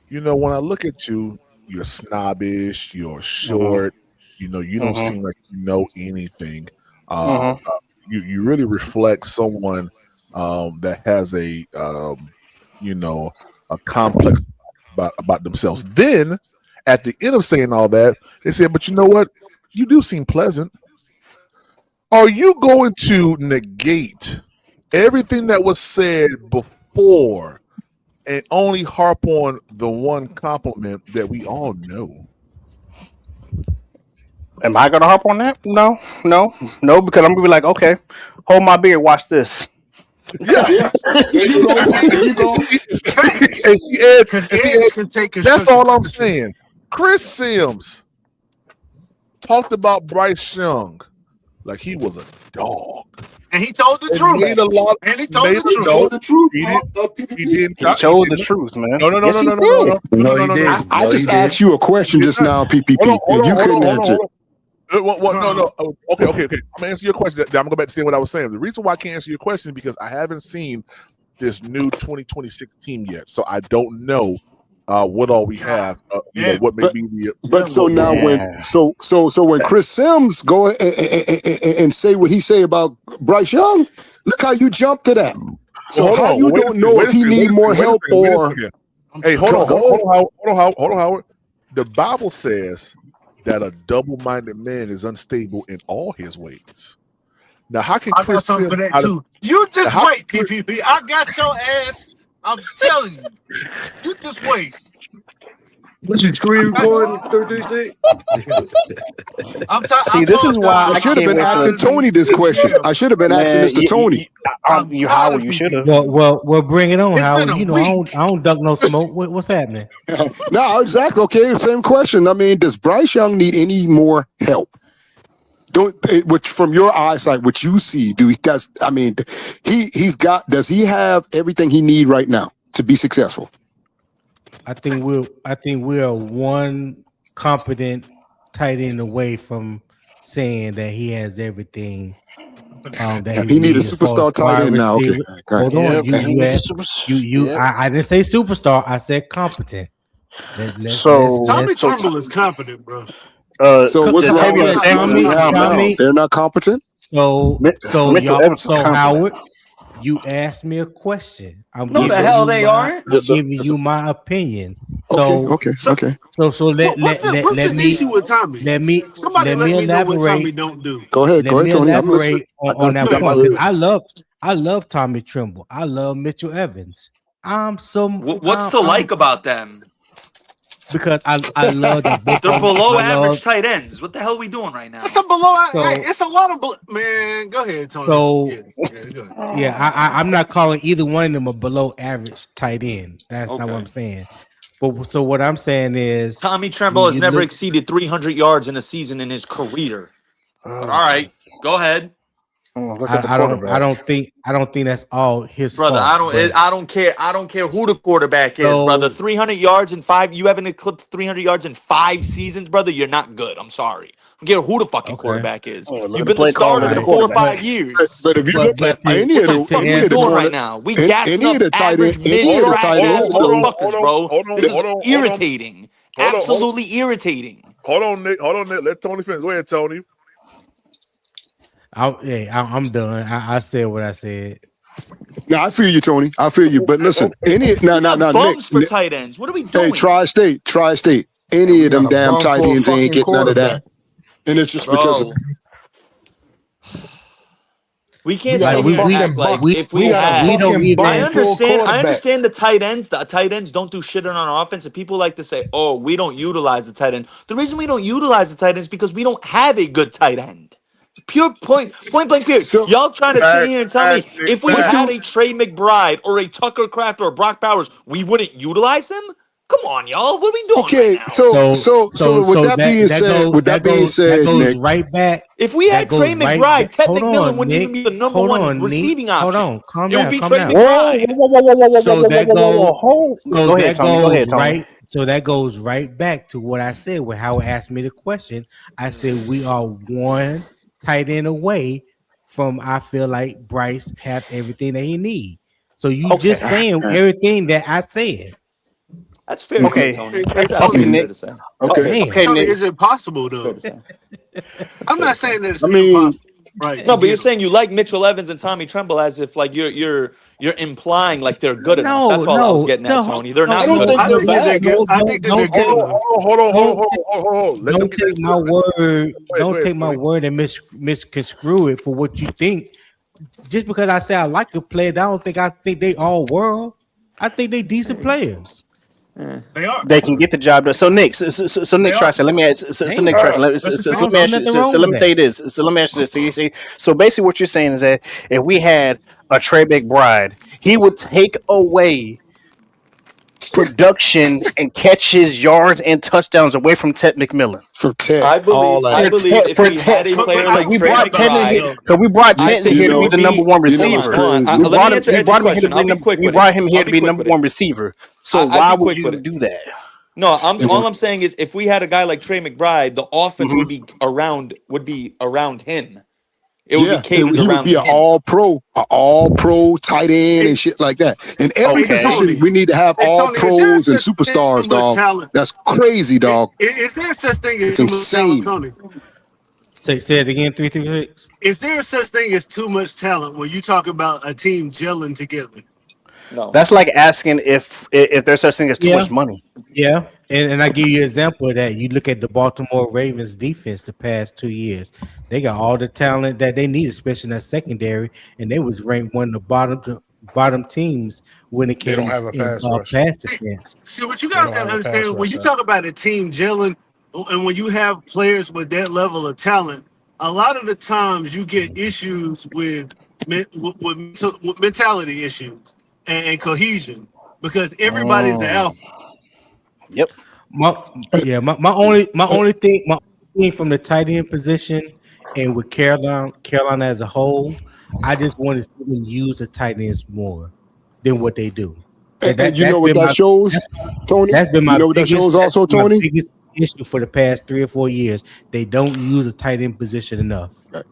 when I look at you, you're snobbish, you're Mm-hmm. short, you don't Mm-hmm. seem like you know anything. Mm-hmm. You really reflect someone that has you know, complex about themselves. Then, at the end of saying all that, they said, "But you know what? You do seem pleasant." Are you going to negate everything that was said before and only harp on the one compliment that we all know? Am I gonna harp on that? No, because I'm gonna be like, okay, hold my beer, watch this. Yeah, there you go. There you go. Edge can take that's all I'm saying. Chris Sims talked about Bryce Young like he was a dog. And he told the truth. Made a lot, and he told the truth. He didn't. He chose the truth, man. No. I just asked you a question just now, PPP, and you couldn't answer. No. Okay. I'm gonna answer your question. I'm gonna go back to saying what I was saying. The reason why I can't answer your question is because I haven't seen this new 2026 team yet, so I don't know what all we have. What may be the. But so now when when Chris Sims go and say what he say about Bryce Young, look how you jumped to that. So how you don't know if he need more help or? Hey, hold on, Howard. The Bible says that a double-minded man is unstable in all his ways. Now, how can I got Chris something Sims? for that too. You just wait, PPP. I got your ass. I'm telling you. You just wait. What you screen recording? 336? See, this is why I should have been asking Tony this question. I should have been asking Mr. Tony. You Howard, you should have. Well, bring it on, Howard. You know, I don't duck no smoke. What's happening? No, exactly. Okay, same question. I mean, does Bryce Young need any more help? Which from your eyesight, what you see, does he have everything he need right now to be successful? I think we're one competent tight end away from saying that he has everything. That he need a superstar tight end now. Okay, hold on. I didn't say superstar. I said competent. Tommy Tremble is competent, bro. So what's wrong with Tommy? They're not competent. So Howard, you asked me a question. I'm giving you my opinion. Okay. So let me elaborate. Tommy don't do. Go ahead, Tony. Elaborate on that point. I love Tommy Tremble. I love Mitchell Evans. What's to like about them? Because I love that they're below average tight ends. What the hell are we doing right now? It's a below. It's a lot of man. Go ahead, Tony. So I'm not calling either one of them a below average tight end. That's not what I'm saying. But so what I'm saying is Tommy Tremble has never exceeded 300 yards in a season in his career. But all right, go ahead. I don't think that's all his brother. fault, I don't care who the quarterback is, brother. 300 yards in 5. You haven't eclipsed 300 yards in 5 seasons, brother. You're not good. I'm sorry. I don't care who the fucking quarterback is. You've been the starter for 4 or 5 years. But if you look at any of what are we doing right now? We gassing up average mid-trash motherfuckers, bro. This is irritating. Absolutely irritating. Hold on, Nick. Let Tony finish. Go ahead, Tony. I'm done. I said what I said. No, I feel you, Tony. I feel you. But listen, Nick. For tight ends. What are we doing? Hey, Tri-State. Any of them damn tight ends ain't getting none of that. And it's just because we can't I understand the tight ends. The tight ends don't do shit on our offense, and people like to say, "Oh, we don't utilize the tight end." The reason we don't utilize the tight end is because we don't have a good tight end. Point blank period. So, y'all trying to sit here and tell me if we had a Trey McBride or a Tucker Kraft or a Brock Bowers, we wouldn't utilize him? Come on, y'all. What are we doing? Okay, right now? So with that being said, that goes Nick, right back. If we had Trey McBride, Ted McMillan wouldn't even be the number one receiving option. Hold on, calm down. It would be Trey McBride. So that goes right back to what I said when Howard asked me the question. I said we are one tight end away from I feel like Bryce have everything that he need. So you just saying everything that I said. That's fair. Okay, Tony. That's fair to say. Okay, Nick. Is it possible though? I'm not saying that it's impossible. Right. No, but you're saying you like Mitchell Evans and Tommy Tremble as if like you're implying like they're good enough. That's all I was getting at, Tony. They're not good enough. I think that they're good. I think that they're good enough. Hold on. Don't take my word. Don't take my word and misconstrue it for what you think. Just because I say I like a player, I think they all world. I think they decent players. They are. They can get the job done. So Nick, Nick Traxler, let me ask. So Nick Traxler, let me ask you. So let me tell you this. So let me ask you this. So basically, what you're saying is that if we had a Trey McBride, he would take away production and catches, yards, and touchdowns away from Ted McMillan. For Ted, I believe if we had a player like Trey McBride, because we brought Ted here to be the number one receiver. We brought him here to be number one receiver. So why would you do that? No, all I'm saying is if we had a guy like Trey McBride, the offense would be around him. It would be catered he around would be an all-pro tight end and shit like that. In every position, we need to have all pros and superstars, dog. That's crazy, dog. Is there such thing as it's too much insane. talent, Tony? Say it again. 336. Is there such thing as too much talent when you talk about a team gelling together? No. That's like asking if there's such thing as too much money. Yeah, and I give you an example of that. You look at the Baltimore Ravens defense the past 2 years. They got all the talent that they need, especially in that secondary, and they was ranked one of the bottom teams when it came to pass defense. See, what you guys got to understand, when you talk about a team gelling, and when you have players with that level of talent, a lot of the times you get issues with mentality issues and cohesion because everybody's an alpha. Yep. My only thing from the tight end position and with Carolina as a whole, I just want to see them use the tight ends more than what they do. And you know what that shows, Tony? That's been my biggest issue for the past 3 or 4 years. They don't use the tight end position enough. And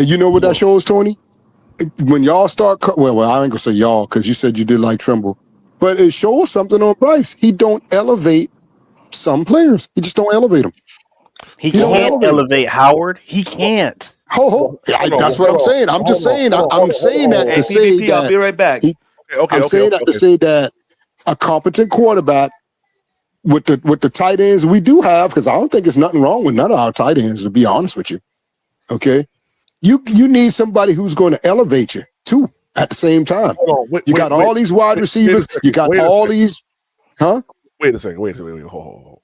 you know what that shows, Tony? When y'all start, well, I ain't gonna say y'all because you said you did like Trimble, but it shows something on Bryce. He don't elevate some players. He just don't elevate them. He can't elevate Howard. He can't. That's what I'm saying. I'm just saying. I'm saying that to say that. I'll be right back. I'm saying that to say that a competent quarterback with the tight ends we do have, because I don't think there's nothing wrong with none of our tight ends, to be honest with you. Okay. You need somebody who's going to elevate you too at the same time. You got all these wide receivers. You got all these, huh? Wait a second. Hold.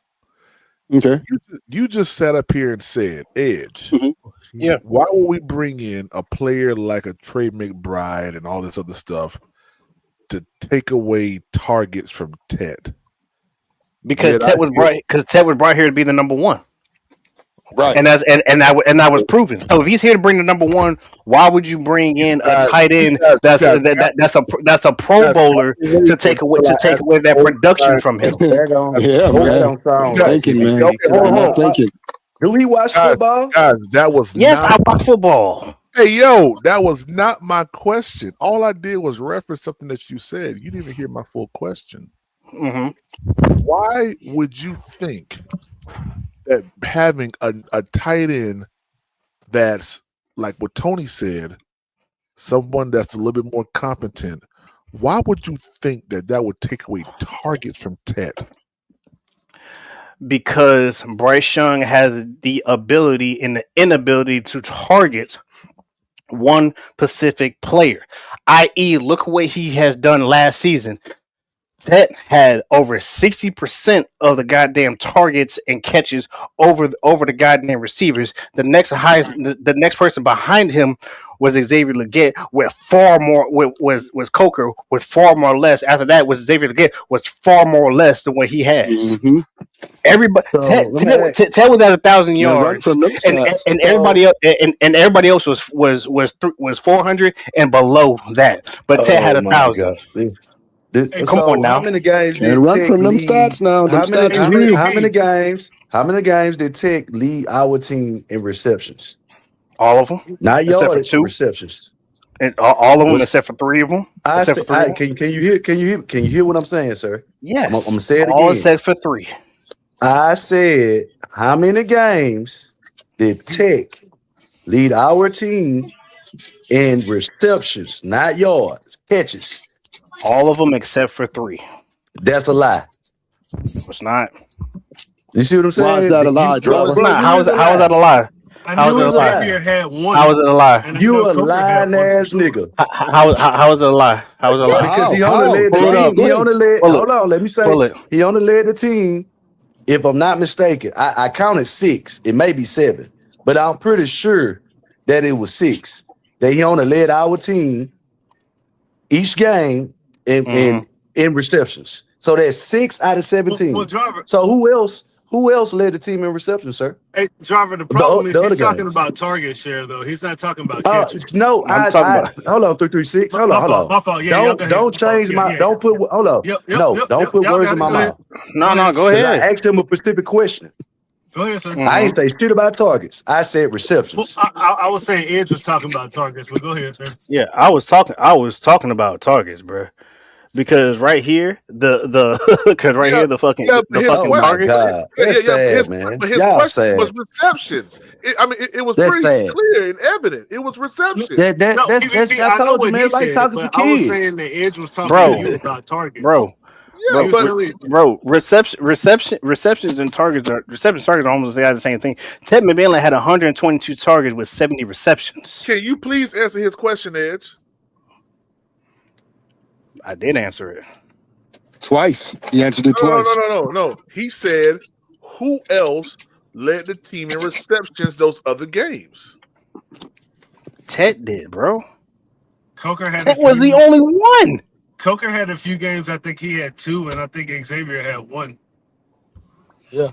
Okay. You just sat up here and said, Edge. Mm-hmm. Yeah. Why would we bring in a player like a Trey McBride and all this other stuff to take away targets from Ted? Because Ted was brought here to be the number one. Right, and that was proven. So if he's here to bring the number one, why would you bring in a tight end that's a Pro Bowler to take away that production from him? Thank you, man. Thank you. Do we watch football? Guys, that was I watch football. Hey, yo, that was not my question. All I did was reference something that you said. You didn't even hear my full question. Mm-hmm. Why would you think that having a tight end that's like what Tony said, someone that's a little bit more competent, why would you think that would take away targets from Ted? Because Bryce Young has the ability and the inability to target one specific player, i.e., look what he has done last season. Ted had over 60% of the goddamn targets and catches over the goddamn receivers. The next highest, the next person behind him was Xavier Legette with far more. Was Coker with far more less. After that was Xavier Legette was far more less than what he has. Mm-hmm. Everybody, Ted was at 1,000 yards, and everybody else, and everybody else was 400 and below that. But Ted had 1,000. Come on now. How many games and run from them stats now? Them stats is real. How many games did Tech lead our team in receptions? All of them. Not except yardage, for 2 receptions. And all of them except for 3 of them. Can you hear what I'm saying, sir? Yes. I'm gonna say it again. All except for 3. I said, how many games did Tech lead our team in receptions, not yards, catches. All of them except for 3. That's a lie. It's not. You see what I'm saying? Why is that a lie, No, driver? it's not. You How is that a lie? I How knew is it a lie? Xavier had one. How is it a lie? and I You know a Coker had lying one for ass sure. nigga. How is it a lie? How is it a lie? Because he How? only led the Pull it team. up. He only led. Pull it. Hold on, let me say. Pull it. He only led the team. If I'm not mistaken, I counted 6. It may be 7, but I'm pretty sure that it was 6. That he only led our team each game in receptions. So that's 6 out of 17. Well, driver. So who else led the team in receptions, sir? Hey, driver. The problem the is other he's talking games. about target share though. He's not talking about catches. No, I'm talking about. hold on, 336. Hold My on. fault. Yeah, y'all go ahead. Don't change my. Don't put. Hold on. Don't put Y'all words got in it. my Go ahead. mouth. No, go 'Cause ahead. I asked him a specific question. Go ahead, sir. I ain't say shit about targets. I said Well, receptions. I was saying Edge was talking about targets, but go ahead, sir. Yeah, I was talking about targets, bro. Because right here, because right here, the fucking but his Oh my question, God, that's sad, man. but his Y'all question was sad. receptions. It was That's pretty sad. clear and evident. It was receptions. No, That's PvP, I I know told you, what man. he It's like said, talking to but I was kids. saying that Edge was talking bro, to you about targets. bro, Yeah, He was but really receptions and targets are almost the same thing. Ted McMillan had 122 targets with 70 receptions. can you please answer his question, Edge? I did answer it. Twice. He answered it twice. No. He said, who else led the team in receptions those other games? Ted did, bro. Coker had a Ted was the few. only one. Coker had a few games. I think he had 2, and I think Xavier had 1. Yeah.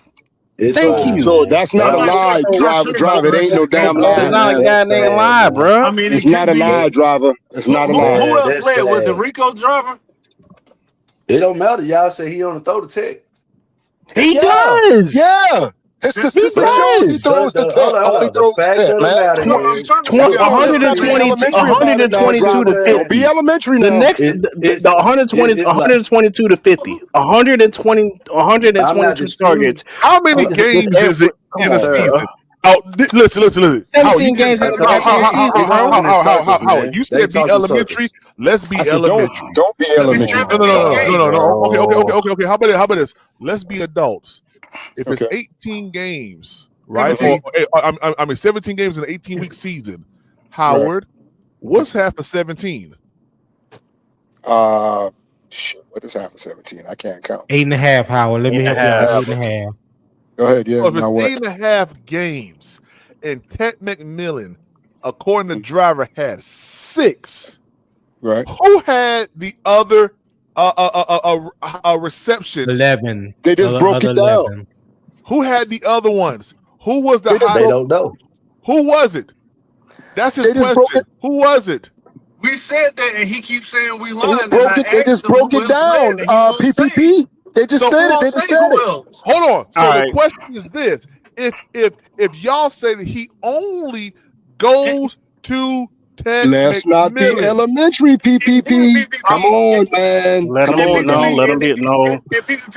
It's Thank fine, you. So man. that's not a I'm not lie, sure. driver. It ain't no damn It's lie, not a man. goddamn sad, lie, man. bro. I mean, It's it not could a be. lie, driver. It's not a lie. Who else That's led? Was it sad. Rico driver? It don't matter. Y'all say he on the throw the tech. He Yeah. does. Yeah. His That's- statistics shows he throws the tech. Only throws the fact tech, of the man. matter Come on. I'm is, trying to Let's figure out. not be 120, elementary about it now, 122 to driver. 50. Don't be elementary The now. next, it's the 120, it's like 122 to 50, 120, I'm not 122 disputing. targets. How many With games is it come in a on, bro. season? Listen. How 17 games in I a told goddamn you, season, we bro. talking in circles, How? man. You They said be talking elementary. circles. Let's be I said elementary. don't be It's elementary. No. 17 games. Okay. How about this? Let's be adults. If it's Okay. 18 games, right? 17. I mean 17 games in an 18-week season. Howard, what's half of 17? Shit, what is half of 17? I can't count. 8.5, Howard. Let me help you out. 8.5. Go ahead, yeah. So if it's Now what? 8.5 games, and Ted McMillan, according to Driver, had 6. Right. Who had the other receptions? 11. They just broke Other it down. 11. Who had the other ones? Who was the They just high? They don't know. Who was it? That's his They just broke question. Who was it? We said that, and he keeps saying we They lying. just broke it. They just broke it down. PPP. They just So said it. They just said it. else. Hold on. So All the right. question is this: if y'all say that he only goes to Ted Let's not be McMillan, elementary, PPP. Come on, man. Let Come him on, no, man. let him be no.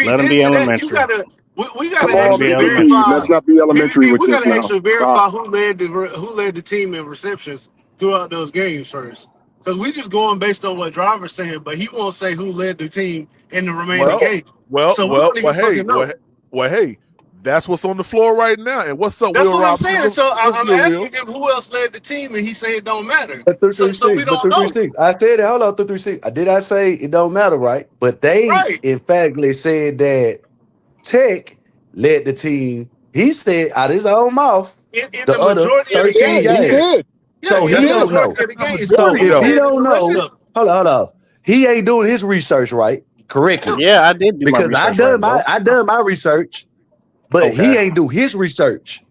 Let him be elementary. You gotta, we gotta Come Let him on, be actually PPP. verify. Let's not be elementary PPP, with we this gotta now. actually Stop. verify who led the team in receptions throughout those games first. Because we just going based on what Driver's saying, but he won't say who led the team in the remaining games. So we don't even fucking know. Hey, that's what's on the floor right now. And what's up, That's Will what I'm Robinson? saying. So What's I'm good, asking Will? him who else led the team, and he said it don't matter. But So we 336, don't but know. 336. I said it. Hold on, 336. Did I say it don't matter, right? But they Right. emphatically said that Tech led the team. He said out his own mouth In the the other majority of the 13 games. He games. did. So Yeah, he in the don't know. majority of the games. So He if he led don't the rest know, of them. hold on. He ain't doing his research right correctly. Yeah, I did do my Because research right, bro. I done my research, but he Okay. ain't do his research.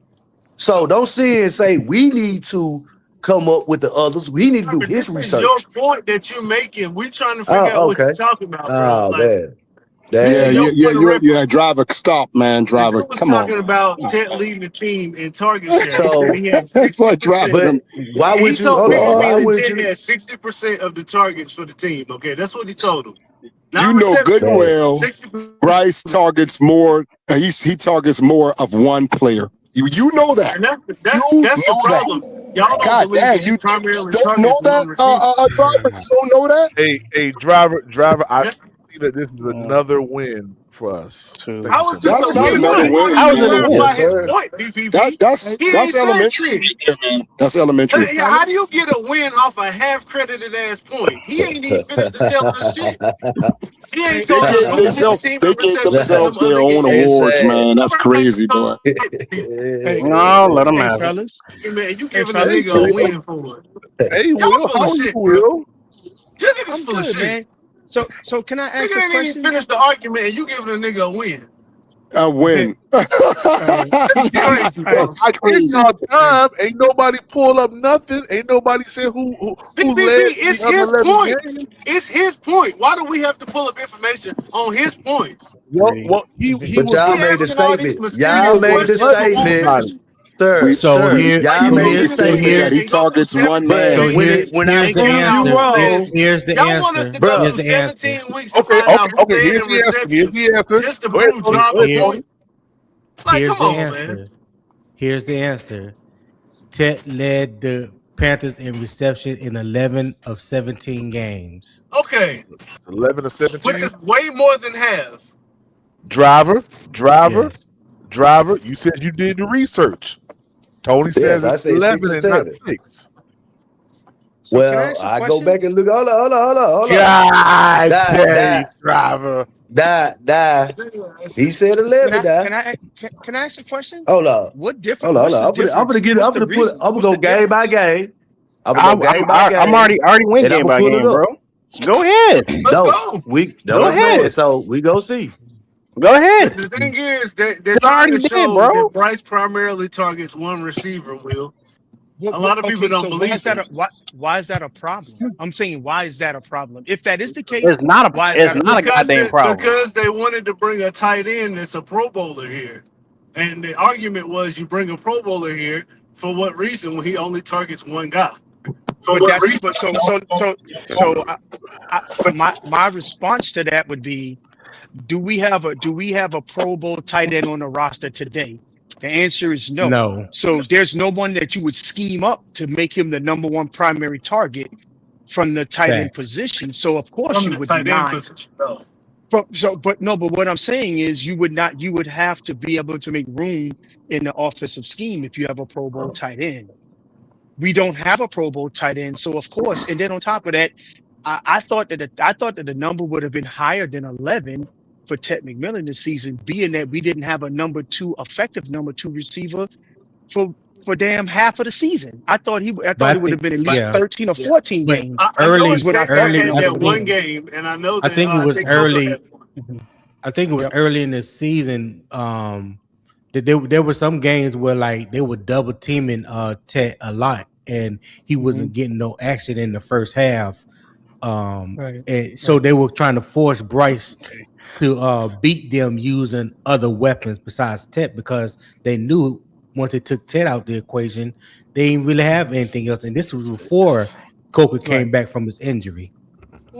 So don't sit and say we need to come up with the others. We need to do his This is research. your point that you're making. We're trying to figure out what okay. you're talking about, bro. Oh Like, man. Yeah. Driver, stop, man. Driver, we was come on. talking about Ted leading the team in target share. So, and he had But driver, 60%. but why He would you told hold on? PPP Why that would Ted you? had 60% of the targets for the team. Okay, that's what he told him. you know good and well, 60%. Bryce targets more. He targets more of one player You know that. And that's You the know problem. that. Y'all don't God believe damn, that he you primarily don't know targets that, one receiver. driver? You don't know that? Hey, driver, I That's- see that this is another win for us. Two. Thank you, How is sir. this That's a not win? another Why win, How don't is you it a man. win? clarify his sir. point, BPP? That's He ain't say elementary shit. right there, man. That's elementary. Yeah, how do you get a win off a half-credited ass point? He ain't even finished to tell us shit. He ain't Hey, They told hey, us gave who fellas. his themselves team they in gave receptions in them themselves their other own games. It's awards, sad. man. That's crazy, boy. Hey, No, let them hey, have it. fellas. Hey, man, you Hey, giving a fellas. nigga a win for it. Hey, Y'all Will, full how of are you, shit, bro. Will? You niggas I'm full of good, shit. man. So can I ask Nigga a didn't even question? finish the argument and you giving a nigga a win. A win. All right. That's All right. crazy, All right. bro. That's I give crazy. y'all All right. time. Ain't nobody pull up nothing. Ain't nobody said who PPP, led it's the other his 11 point. games. It's his point. Why do we have to pull up information on his point? Well, he But was y'all He the made the asking all these statement. he Y'all mysterious was made the the questions but money won't statement, provider. finish. sir. We So Sir, we here, Like y'all you so we gonna made made the the here, sit there so and, statement statement. here, that he and go through targets one 17 But so man. when weeks it here, when I here's and the find prove out you who answer. led? wrong, Here's the Y'all want us answer. to go Here's through the Bro, answer. 17 weeks to Okay, find out who led Here's in the answer. Here's receptions the answer. just to Go ahead, prove Tony. Go driver ahead, Here, Tony. point? Like, here's come the on, man. answer. Here's the answer. Tet led the Panthers in reception in 11 of 17 games. Okay, 11 to which 17. is way more than half. Driver. Yes. You said you did the research. Tony yes, says I it's say 6 11 or and not 7. 6. So can I Well, ask a I go question? back and look. Hold on. God Die, dang, die, driver. die. He said 11, die. Can I ask a question? Hold on. What different? Hold on, hold What's the on. I'm difference? gonna get it. What's I'm the gonna put. reason? I'm gonna What's go the game by difference? game. I'm gonna go game by I'm game, already went and I'm game gonna by pull it game, up. bro. Go ahead. Let's No, go. that's Go what I'm Let's saying. ahead. go. So we go see. Go ahead. The thing is that they're Cause I trying to already did, show bro. that Bryce primarily targets one receiver, Will. A lot of people Okay, don't so why believe is that? that. Why is that a problem? I'm saying why is that a problem? If that is the case, It's not a why is it's that a not a problem? goddamn problem. Because they wanted to bring a tight end that's a Pro Bowler here. And the argument was you bring a Pro Bowler here for what reason when he only targets one guy? But that's but but my response to that would be, do we have a Pro Bowl tight end on the roster today? The answer is no. No. So there's no one that you would scheme up to make him the number one primary target from the tight end Facts. position. So of course From you the would tight end not. position, though. But what I'm saying is you would not. You would have to be able to make room in the offensive scheme if you have a Pro Bowl tight end. We don't have a Pro Bowl tight end, so of course. And then on top of that, I thought that the number would have been higher than 11 for Ted McMillan this season, being that we didn't have a effective number two receiver for damn half of the season. I thought But it I would think, have been at least yeah. 13 or 14 But games. I know he Is what I said thought that the early, at I number that would one think, be. game, and I know I that think it was Nick Booker early. had one. I think it was Yep. early in the season. That there were some games where like they were double teaming Tet a lot, and he Mhm. wasn't getting no action in the first half. Right. And so Right. they were trying to force Bryce to beat them using other weapons besides Tet because they knew once they took Tet out the equation, they didn't really have anything else. And this was before Coker came Right. back from his injury.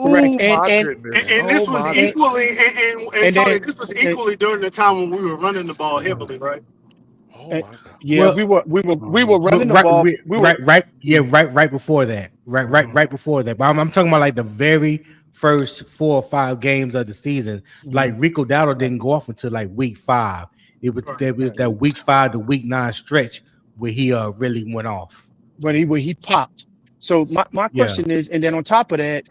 Correct. Oh my goodness. And Oh this was my And equally, and and Tony, then this was and, equally during the time when we were running the ball heavily, right? oh and my god. yeah, Well, we were But running the ball. We were right before that, right before that. But I'm talking about like the very first 4 or 5 games of the season. Like Mhm. Rico Dowdle Right. didn't go off until like week 5. Right. There was Right. that week 5 to week 9 stretch where he really went off. When he popped. So my Yeah, question is, and then on top of that,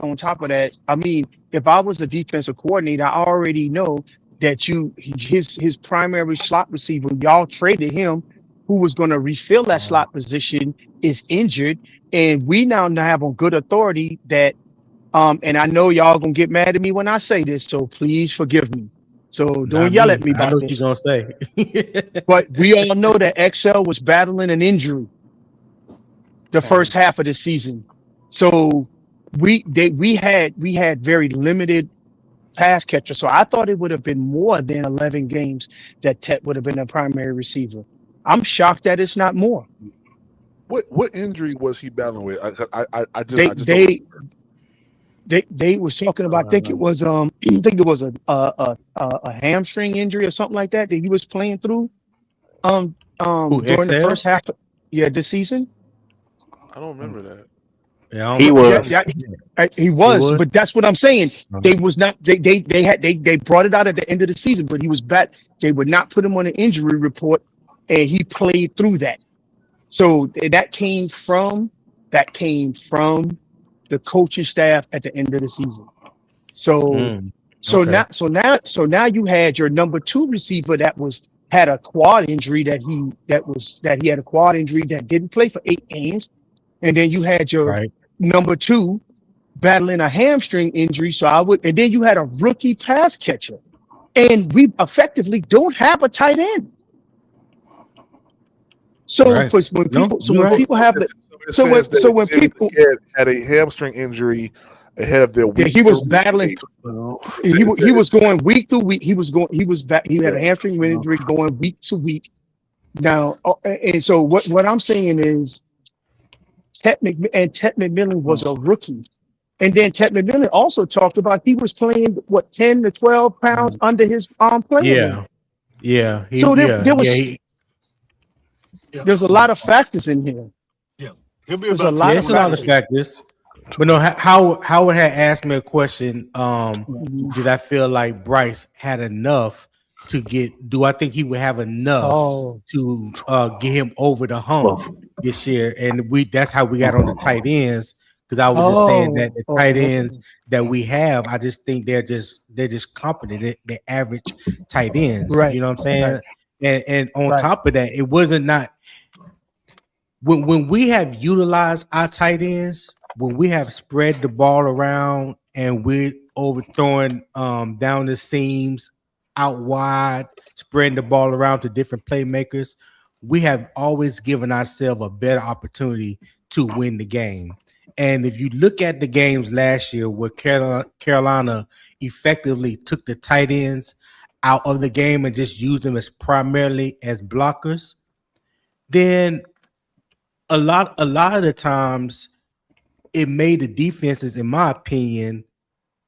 I mean, if I was a defensive coordinator, I already know that his primary slot receiver, y'all traded him, who was going to refill that slot position, is injured, and we now have on good authority that and I know y'all gonna get mad at me when I say this, so please forgive me. So don't not yell at me. me I know about what you're this. gonna say. But we all know that XL was battling an injury the first half of the season. So we had very limited pass catcher. So I thought it would have been more than 11 games that Tet would have been a primary receiver. I'm shocked that it's not more. What injury was he battling with? I They just don't. they they was talking about. I think it was a hamstring injury or something like that he was playing through. Who, during the XL? first half, this season. I don't remember that. Yeah, I He don't Yeah, was. he was, was. but that's what I'm saying. Uh, They was not. They brought it out at the end of the season, but he was back. They would not put him on an injury report, and he played through that. So that came from the coaching staff at the end of the season. So mm, so okay. now you had your number two receiver that had a quad injury that he had a quad injury that didn't play for 8 games, and then you had your Right. number two battling a hamstring injury. And then you had a rookie pass catcher, and we effectively don't have a tight end. So Right. for when No, people, so you're when right. people have the, It so when says that so when Jimmy people, Piquet had a hamstring injury ahead of their yeah, week he was 3 battling. game. He was going week to week. He was back. He Yeah. had a hamstring injury going week to week. Now, and so what I'm saying is, Ted McMillan was a rookie, and then Ted McMillan also talked about he was playing 10 to 12 pounds under his playing weight. Yeah. Yeah. So there was He, Yeah, there's a lot of factors in here. yeah. He'll be There's a about lot yeah, of it's a lot of factors. factors. But no, Howard had asked me a question. Mhm. Did I feel like Bryce had enough to get? Do I think he would have enough Oh, to get him over the hump this year? And that's how we got on the tight ends. Because I was just saying that the tight okay. ends that we have, I just think they're just competent. They're average tight ends. Right, You know what I'm right, saying? And on right. top of that, it wasn't not when we have utilized our tight ends, when we have spread the ball around and we're overthrowing down the seams, out wide, spreading the ball around to different playmakers, we have always given ourselves a better opportunity to win the game. And if you look at the games last year where Carolina effectively took the tight ends out of the game and just used them as primarily as blockers, then a lot of the times it made the defenses, in my opinion,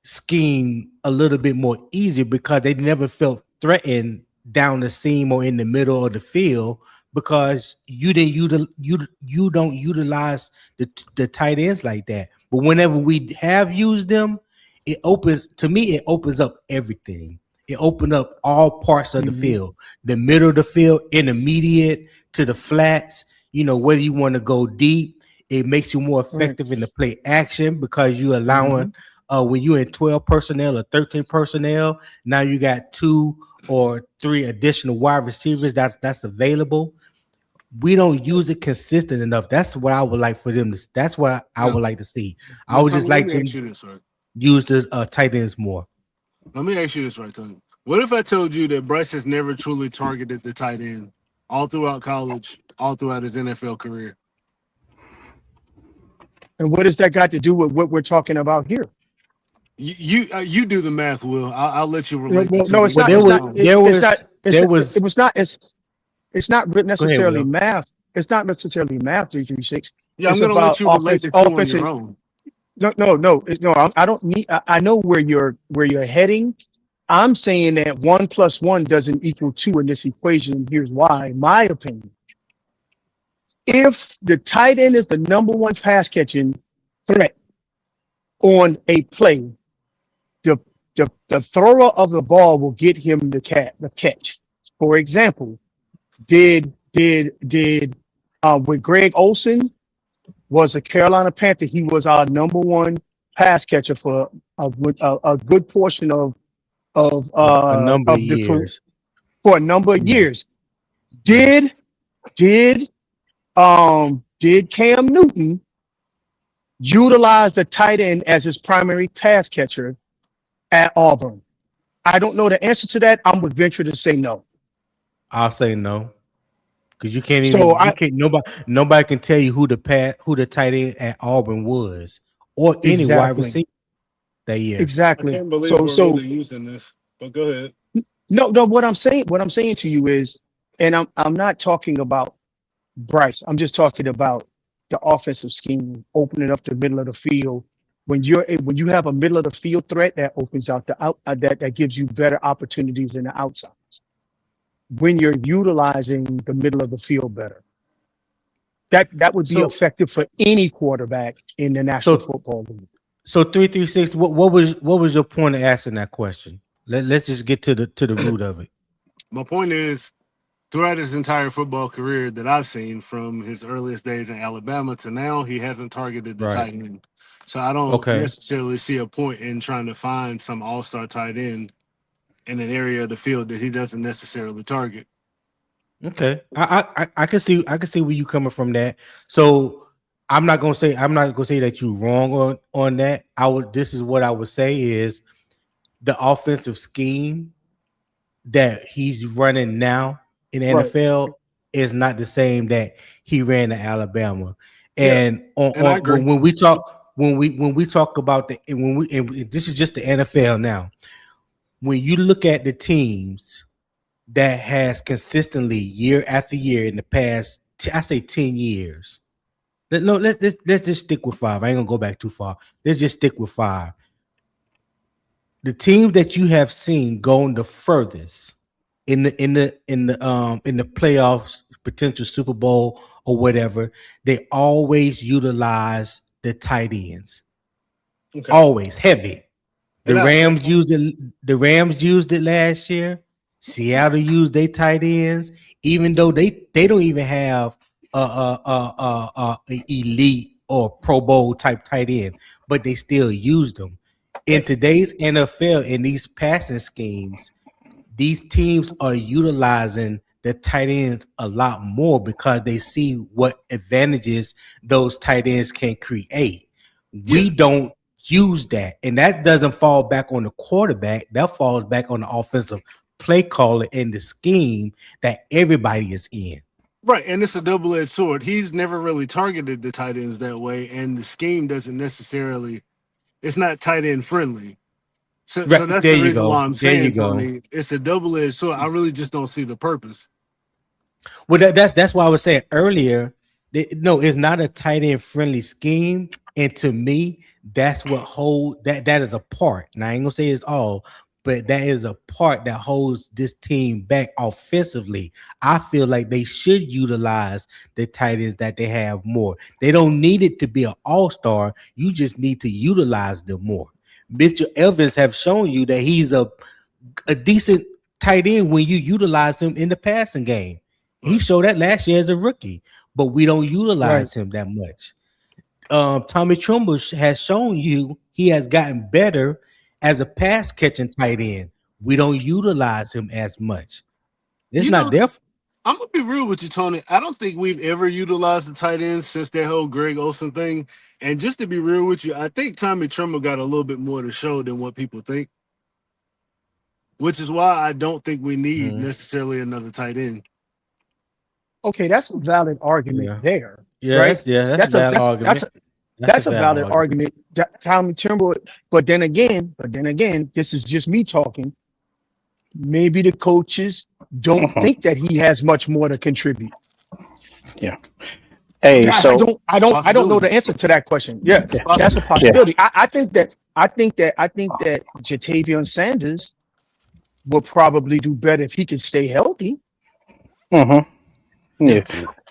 scheme a little bit more easier because they never felt threatened down the seam or in the middle of the field because you don't utilize the tight ends like that. But whenever we have used them, it opens up everything. It opened up all parts of the Mhm. field, the middle of the field, intermediate to the flats. Whether you want to go deep, it makes you more Right. effective in the play action because you allowing Mhm. when you're in 12 personnel or 13 personnel, now you got 2 or 3 additional wide receivers that's available. We don't use it consistent enough. That's what I would like for them to. That's what I Yeah. would like to see. I Now, would Tony, just let like me them ask you this, right? use the tight ends more. Let me ask you this, right, Tony. What if I told you that Bryce has never truly targeted the tight end all throughout college, all throughout his NFL career? And what has that got to do with what we're talking about here? You do the math, Will. I'll let you No, relate the well, two. no, it's Well, not. there It's was not. there It's not. was there was. It was not. It's not Go ahead, necessarily Will. math. It's not necessarily math. 336. Yeah, I'm It's gonna let about you relate the two on offensive. your own. No. No. I don't need. I know where you're heading. I'm saying that 1 plus 1 doesn't equal 2 in this equation. Here's why. In my opinion, if the tight end is the number one pass catching threat on a play, the the thrower of the ball will get him the catch. For example, did with Greg Olson was a Carolina Panther. He was our number one pass catcher for a good portion of A number of the years. for a number of Yeah. years. Did did Cam Newton utilize the tight end as his primary pass catcher at Auburn? I don't know the answer to that. I would venture to say no. I'll say no. Because you can't So even nobody can tell you who the tight end at Auburn was or any wide exactly, receiver that year. I exactly. can't believe we're really using this, but go ahead. No. What I'm saying to you is, and I'm not talking about Bryce. I'm just talking about the offensive scheme, opening up the middle of the field. When you have a middle of the field threat, that opens out that gives you better opportunities in the outside. when you're utilizing the middle of the field better. That would be So effective for any quarterback in the National So Football League. so 336. What was your point of asking that question? Let's just get to the root of it. My point is, throughout his entire football career that I've seen, from his earliest days in Alabama to now, he hasn't targeted the Right. tight end. So I don't Okay. necessarily see a point in trying to find some all-star tight end in an area of the field that he doesn't necessarily target. Okay. I can see where you coming from that. So I'm not gonna say that you're wrong on that. This is what I would say is the offensive scheme that he's running now in the Right. NFL is not the same that he ran in Alabama. Yeah, And and I agree. when we talk about and this is just the NFL now. When you look at the teams that has consistently year after year in the past, I say 10 years. Let's just stick with 5. I ain't gonna go back too far. Let's just stick with 5. The teams that you have seen going the furthest in the playoffs, potential Super Bowl or whatever, they always utilize the tight ends. Okay. Always heavy. The And Rams used it. The Rams used it last year. Seattle used their tight ends, even though they don't even have a elite or Pro Bowl type tight end, but they still use them. In today's NFL, in these passing schemes, these teams are utilizing the tight ends a lot more because they see what advantages those tight ends can create. We don't use that, and that doesn't fall back on the quarterback. That falls back on the offensive play caller and the scheme that everybody is in. Right, and it's a double-edged sword. He's never really targeted the tight ends that way, and the scheme doesn't necessarily. It's not tight end friendly. So that's There the you reason go. why I'm There you saying, go. Tony, it's a double-edged sword. I really just don't see the purpose. Well, that's why I was saying earlier. No, it's not a tight end friendly scheme, and to me, that's what that is a part. And I ain't gonna say it's all, but that is a part that holds this team back offensively. I feel like they should utilize the tight ends that they have more. They don't need it to be an all-star. You just need to utilize them more. Mitchell Evans have shown you that he's a decent tight end when you utilize him in the passing game. He showed that last year as a rookie, but we don't utilize him that much. Tommy Trumbull has shown you he has gotten better as a pass catching tight end. We don't utilize him as much. It's not there. I'm gonna be real with you, Tony. I don't think we've ever utilized the tight ends since that whole Greg Olsen thing. And just to be real with you, I think Tommy Trumbull got a little bit more to show than what people think, which is why I don't think we need necessarily another tight end. Okay, that's a valid argument there. Yeah, right? that's a valid argument. That's a valid argument. Tommy Trumbull, but then again, this is just me talking. Maybe the coaches don't think that he has much more to contribute. Yeah. Hey, I don't know the answer to that question. Yeah, that's a possibility. Yeah. I think that Jatavion Sanders will probably do better if he can stay healthy. Mm-hmm. Yeah.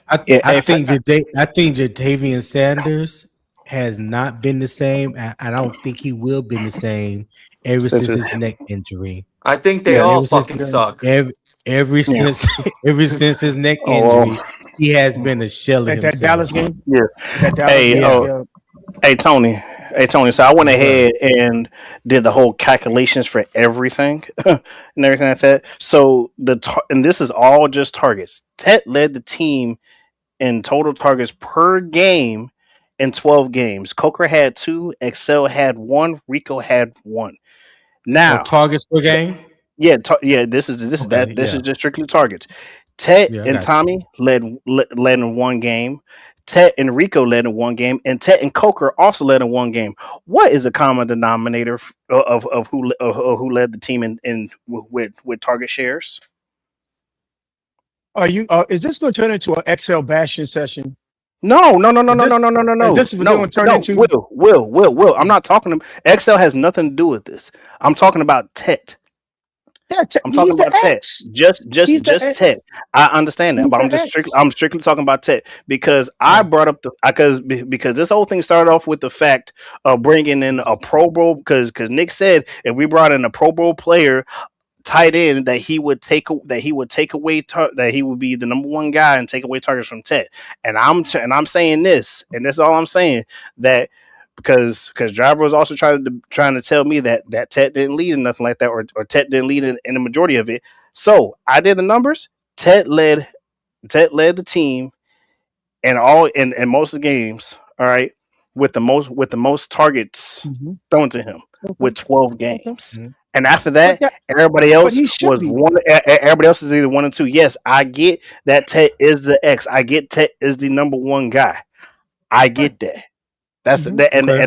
I think Jatavion Sanders has not been the same. I don't think he will be the same ever since his neck injury. I think they all fucking suck. Ever since his neck injury, he has been a shell of himself. That Dallas game? Yeah. Hey, Tony. So I went ahead and did the whole calculations for everything and everything like that. So and this is all just targets. Tet led the team in total targets per game in 12 games. Coker had 2, Excel had 1, Rico had 1. Now targets per game. This is just strictly targets. Tet and Tommy led in 1 game. Tet and Rico led in 1 game, and Tet and Coker also led in 1 game. What is the common denominator of who led the team in with target shares? Are you? Is this going to turn into an Excel bashing session? No. This is going to turn into Will. I'm not talking to Excel. Has nothing to do with this. I'm talking about Tet. I'm talking He's the about Tet. X. Just He's the X. Tet. I understand that, He's but the X. I'm strictly talking about Tet because I Right. brought up because this whole thing started off with the fact of bringing in a Pro Bowl because Nick said if we brought in a Pro Bowl player tight end that he would take away that he would be the number one guy and take away targets from Tet. And I'm saying this, and that's all I'm saying, that because Driver was also trying to tell me that Tet didn't lead in nothing like that, or Tet didn't lead in the majority of it. So I did the numbers. Tet led the team in most of the games. All right, with the most targets Mm-hmm. thrown to him Okay. with 12 Okay. games. And after But that, that, everybody but else he should was be. one. Everybody else is either 1 and 2. Yes, I get that Tet is the X. I get Tet is the number one guy. I Right. get that. That's Mm-hmm. that, Okay.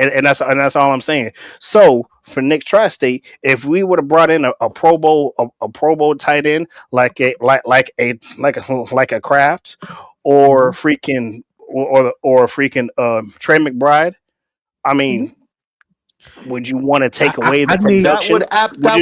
and that's all I'm saying. So for Nick Tri-State, if we would have brought in a Pro Bowl tight end like a Kraft or Mm-hmm. freaking or freaking Trey McBride, I Mm-hmm. mean, would you want to take I, away the I need That production?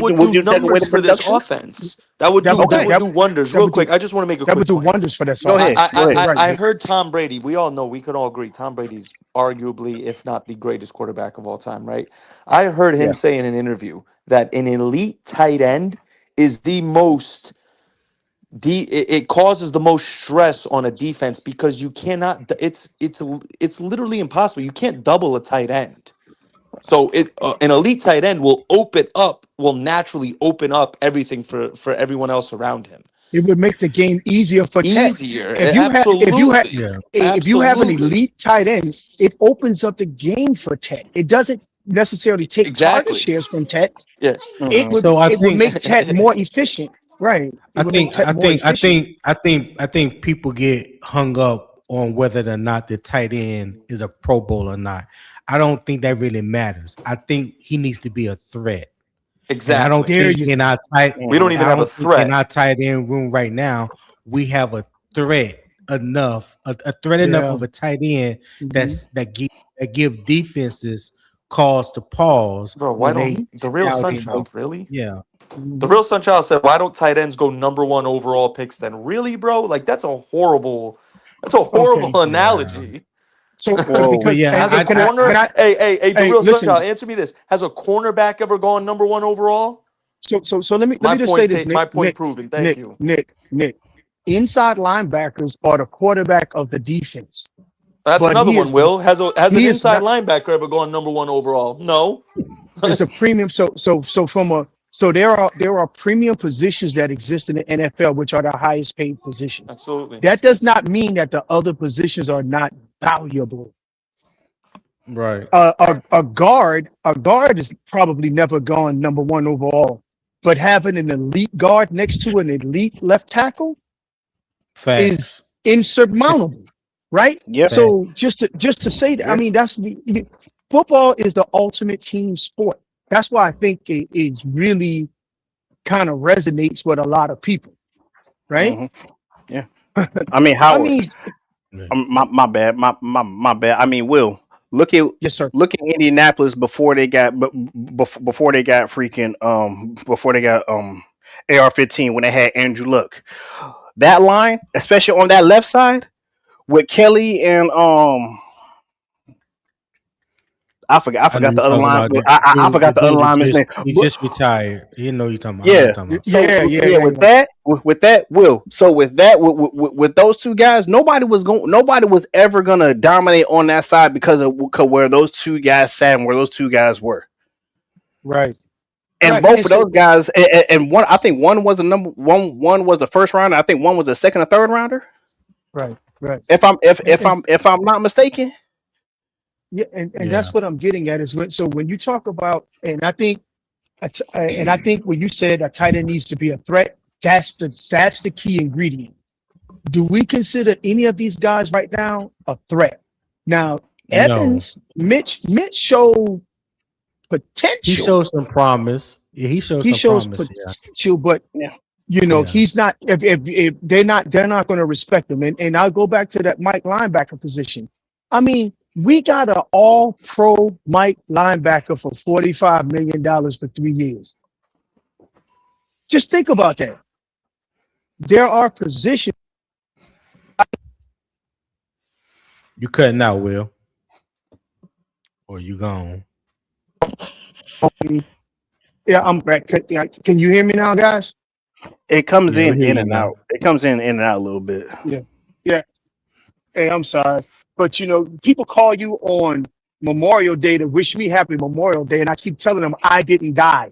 would do Would you take away numbers the for this production? offense. That would That do would do Okay, wonders. that Real would do quick, I just want to make a that would quick do point. wonders for this go offense. ahead. Go You're ahead. right, I Nick. heard Tom Brady. We all know, we could all agree, Tom Brady's arguably, if not the greatest quarterback of all time, right? I heard him Yeah. say in an interview that an elite tight end is the most it causes the most stress on a defense because you cannot it's literally impossible. You can't double a tight end. So an elite tight end will naturally open up everything for everyone else around him. It would make the game easier for Tet. Easier. If yeah. you have an Absolutely. elite tight end, it opens up the game for Tet. It doesn't necessarily take target Exactly. shares from Tet. Yeah. It Hmm. would So I it would think make Tet more efficient. Right. It I would make think Tet I more think I efficient. think I think I think people get hung up on whether or not the tight end is a Pro Bowl or not. I don't think that really matters. I think he needs to be a threat. And I don't Exactly. There think you in go. our tight We don't Hmm. even I have a don't think in threat. our tight end room right now we have a threat enough, a threat enough Yeah. of a tight end Hmm. that give defenses cause to pause Bro, why when don't they Hmm. the sit real out and they Sunchild, really? yeah. The Hmm. real Sunchild said, "Why don't tight ends go number one overall picks then?" Really, bro? Like that's a horrible Okay. Yeah. analogy. So But because Well, yeah, Has a I corner, can I hey, the hey real listen. Sunchild, answer me this. Has a cornerback ever gone number one overall? So let me just say this, My point proven. Thank you. Nick. Inside linebackers are the quarterback of the defense, That's but another one, Will. Has an he is inside not linebacker ever gone number one overall? No. is a premium. So there are premium positions that exist in the NFL, which are the highest paid positions. Absolutely. That does not mean that the other positions are not valuable. right. A guard is probably never gone number one overall, but having an elite guard next to an elite left tackle is Facts. insurmountable, right? yeah. Facts. So just to say that, I Yeah. mean, football is the ultimate team sport. That's why I think it really kind of resonates with a lot of people, right? Hmm. Yeah. I mean, I Howard. mean, Yeah. My bad. My bad. I mean, Will, look at yes, sir. Indianapolis before they got before they got freaking before they got AR-15 when they had Andrew Luck. That line, especially on that left side with Kelly and I I know forgot you're the other talking line. about I the forgot the other dude lineman's name. he But just retired. You know you're talking about. I know you're yeah. talking about. So yeah, Yeah. with that, Will. So with those two guys, nobody was ever gonna dominate on that side because of where those two guys sat and where those two guys were. Right, And right. both And of those so, guys, and one, I think one was a number one. One was a first rounder. I think one was a second or third rounder. right. And If I'm not mistaken. yeah, and Yeah. that's what I'm getting at is when you talk about, and I think when you said a tight end needs to be a threat, that's the key ingredient. Do we consider any of these guys right now a threat? Now, No. Mitch showed He potential. showed some promise. Yeah, he showed He some shows promise. Yeah. potential, but Yeah. Yeah. he's not. If they're not going to respect him. And I'll go back to that Mike linebacker position. I mean, we got an All-Pro Mike linebacker for $45 million for 3 years. Just think about that. There are positions. You cutting out, Will, or you gone? Yeah, I'm right. Can you hear me now, guys? It comes Yeah, we hear in you and now. out. It comes in and out a little bit. Yeah. Yeah. Hey, I'm sorry. But people call you on Memorial Day to wish me happy Memorial Day, and I keep telling them I didn't die.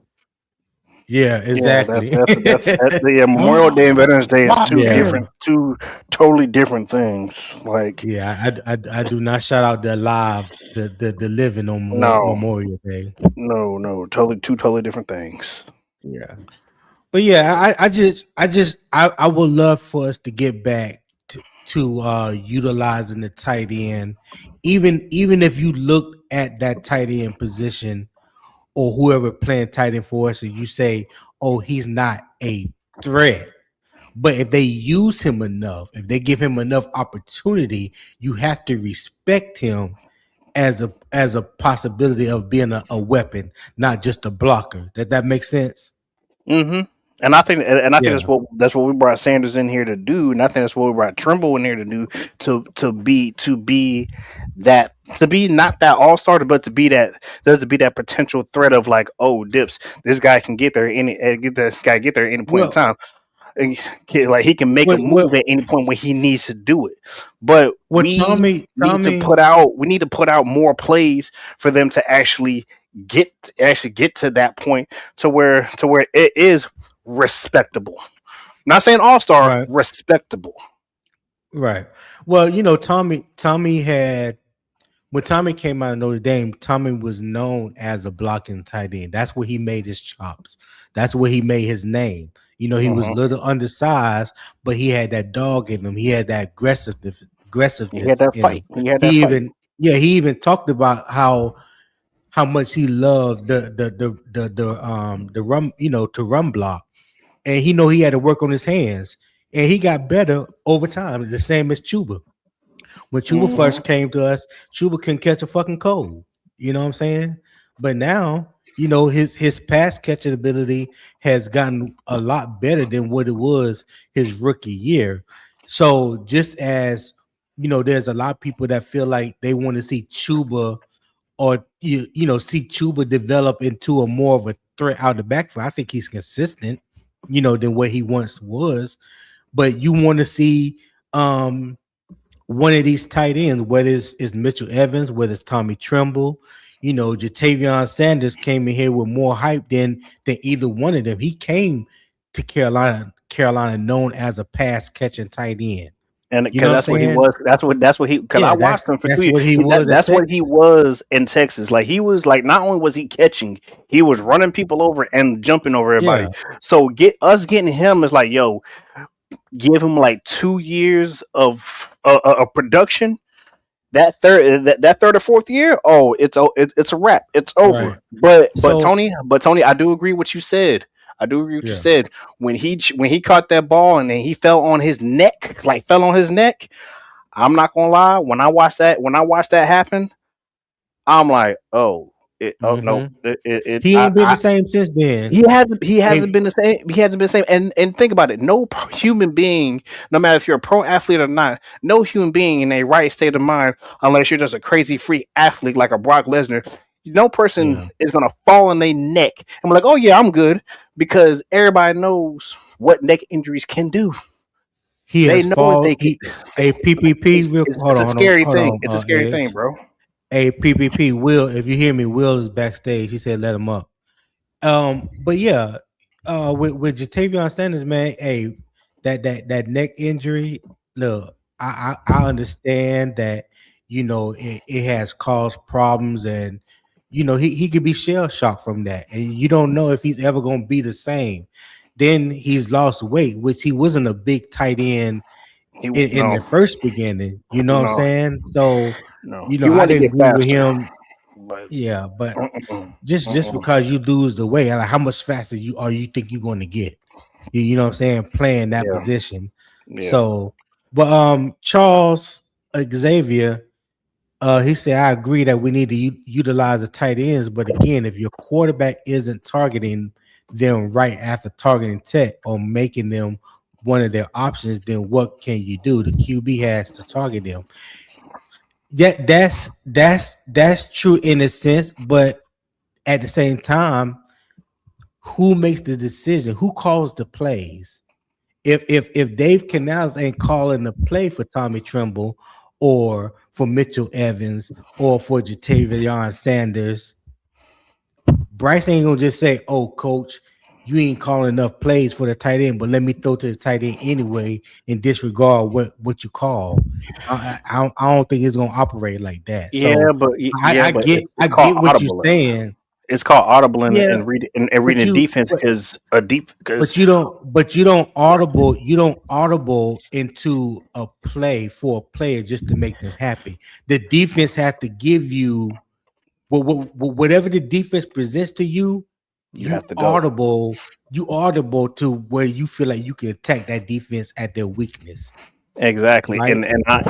Yeah, Yeah, exactly. yeah. Memorial Day and Veterans Day is My two Yeah, parents. different, two totally different things. Like, yeah. I do not shout out the alive, the living on no, Memorial Day. no, totally two totally different things. Yeah. But yeah, I would love for us to get back to utilizing the tight end, even if you look at that tight end position or whoever playing tight end for us, and you say, "Oh, he's not a threat." But if they use him enough, if they give him enough opportunity, you have to respect him as a possibility of being a weapon, not just a blocker. That makes sense. Mm-hmm. And I think Yeah. that's what we brought Sanders in here to do, and I think that's what we brought Trimble in here to do to be that to be not that all starter, but to be that potential threat of like, oh, dips, this guy can get there get there at any point in Well, time. And like he can make a what move at any point when he needs to do it. But what we need to put out more plays for them to actually get to that point to where it is respectable. Not saying all star, right, respectable. right. Well, Tommy had when Tommy came out of Notre Dame, Tommy was known as a blocking tight end. That's where he made his chops. That's where he made his name. He was Hmm. a little undersized, but he had that dog in him. He had that He had aggressiveness that in fight. him. He had that He fight. even he even talked about how much he loved the run, to run block. And he had to work on his hands. And he got better over time, the same as Chuba. When Chuba Hmm. first came to us, Chuba couldn't catch a fucking cold. You know what I'm saying? But now, his pass catching ability has gotten a lot better than what it was his rookie year. So just as there's a lot of people that feel like they want to see Chuba or see Chuba develop into a more of a threat out the backfield. I think he's consistent, than what he once was. But you want to see one of these tight ends, whether it's Mitchell Evans, whether it's Tommy Tremble, Jatavion Sanders came in here with more hype than either one of them. He came to Carolina known as a pass catching tight end. And You know because what I'm that's what he saying? was. That's what he. Because I Yeah, watched him for 2 that's years. what he was at That's what he Texas. was in Texas. Like he was like not only was he catching, he was running people over and jumping over everybody. Yeah, So getting him is like, yo, give him like 2 years of production. That third or fourth year, oh, it's a wrap. It's right. over. But So Tony, I do agree what you said. I do agree what you yeah, said. When he caught that ball and then he fell on his neck. I'm not gonna lie. When I watched that happen, I'm like, oh no, hmm he ain't been the same since then. he hasn't Hey, been the same. He hasn't been the same. And think about it. No human being, no matter if you're a pro athlete or not, no human being in a right state of mind, unless you're just a crazy freak athlete like a Brock Lesnar, no person yeah, is gonna fall on their neck and be like, oh yeah, I'm good, because everybody knows what neck injuries can do. he They has know what fall. they can. A PPP. It's a scary thing. It's a scary Ed. thing, bro. A PPP. Will, if you hear me, Will is backstage. He said, "Let him up." But yeah, with Jatavion Sanders, man, hey, that neck injury. Look, I understand that it has caused problems, and he could be shell shocked from that, and you don't know if he's ever gonna be the same. Then he's lost weight, which he wasn't a big tight end He in no the first beginning. You know what I'm no saying? So, no. He I wanted to didn't get agree with faster, him. but Yeah, but mm-mm, just mm-mm. because you lose the weight, like how much faster you think you're going to get? You know what I'm saying? Playing that Yeah, position. yeah. So, but Charles Xavier, he said, I agree that we need to utilize the tight ends, but again, if your quarterback isn't targeting them right after targeting Tech or making them one of their options, then what can you do? The QB has to target them. Yeah, that's true in a sense, but at the same time, who makes the decision? Who calls the plays? If Dave Canales ain't calling the play for Tommy Tremble or for Mitchell Evans or for Jatavion Sanders, Bryce ain't gonna just say, "Oh, coach, you ain't calling enough plays for the tight end, but let me throw to the tight end anyway and disregard what you call." I don't think it's gonna operate like that. Yeah, So but I get it's called what you're audibling. saying. It's called audibling Yeah, and but reading the defense because you don't audible into a play for a player just to make them happy. The defense have to give you whatever the defense presents to you. you have to go. You audible to where you feel like you can attack that defense at their weakness, Exactly, right? and So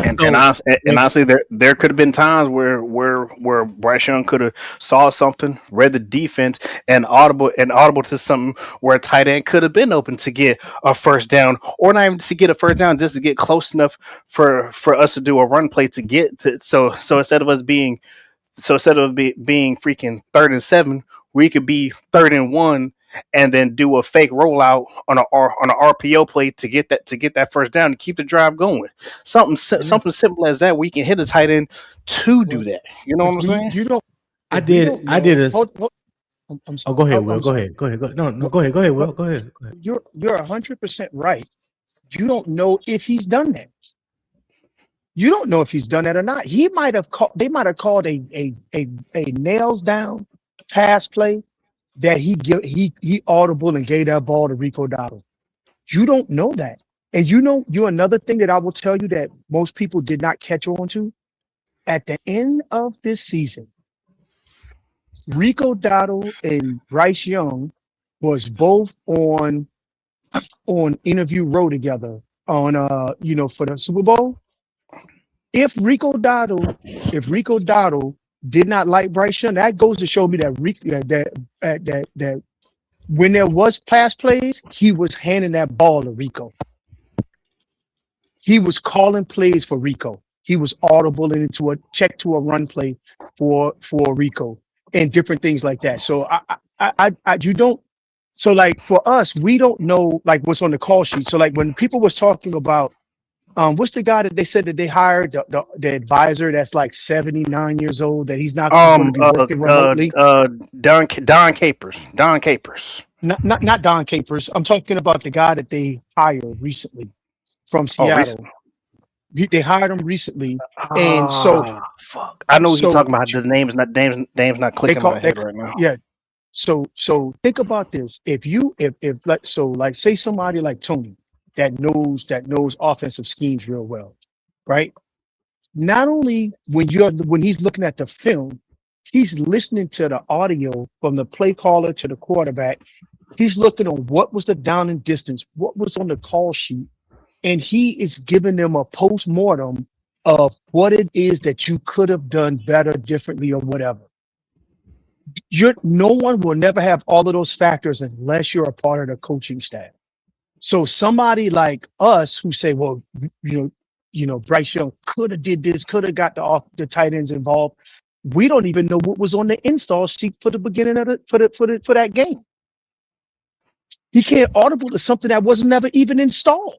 if honestly, there could have been times where Bryce Young could have saw something, read the defense, and audible to something where a tight end could have been open to get a first down, or not even to get a first down, just to get close enough for us to do a run play to get to. So instead of us being being freaking 3rd and 7, we could be 3rd and 1, and then do a fake rollout on a RPO play to get that first down to keep the drive going. Something simple as that. We can hit a tight end to do Well, that. You know what I'm saying? you don't. I If we did don't I did know, a oh, go ahead, Will. I'm Go sorry. ahead. Go ahead. No, go ahead. Go ahead, But Will. Go ahead. Go ahead. you're 100% right. You don't know if he's done that. You don't know if he's done that or not. He might have called. They might have called a nails down pass play that he audible and gave that ball to Rico Dottle. You don't know that. And you another thing that I will tell you that most people did not catch on to at the end of this season, Rico Dottle and Bryce Young was both on Interview Row together on for the Super Bowl. If Rico Dottle, if Rico Dottle did not like Bryce Young, that goes to show me that that when there was pass plays, he was handing that ball to Rico. He was calling plays for Rico. He was audible into a check to a run play for Rico and different things like that. So you don't. So like for us, we don't know like what's on the call sheet. So like when people was talking about what's the guy that they said that they hired the advisor that's like 79 years old that he's not going to be working remotely. Don Capers. Not Don Capers. I'm talking about the guy that they hired recently from Oh, recent. Seattle. They hired him recently, and Fuck. I know what you're so talking about. The name's not they clicking in call my head right now. yeah. So think about this. If like so like say somebody like Tony that knows offensive schemes real well, right? Not only when he's looking at the film, he's listening to the audio from the play caller to the quarterback. He's looking on what was the down and distance, what was on the call sheet, and he is giving them a post-mortem of what it is that you could have done better, differently, or whatever. No one will never have all of those factors unless you're a part of the coaching staff. So somebody like us who say, well, Bryce Young could have did this, could have got the tight ends involved. We don't even know what was on the install sheet for the beginning of for that game. He can't audible to something that was never even installed.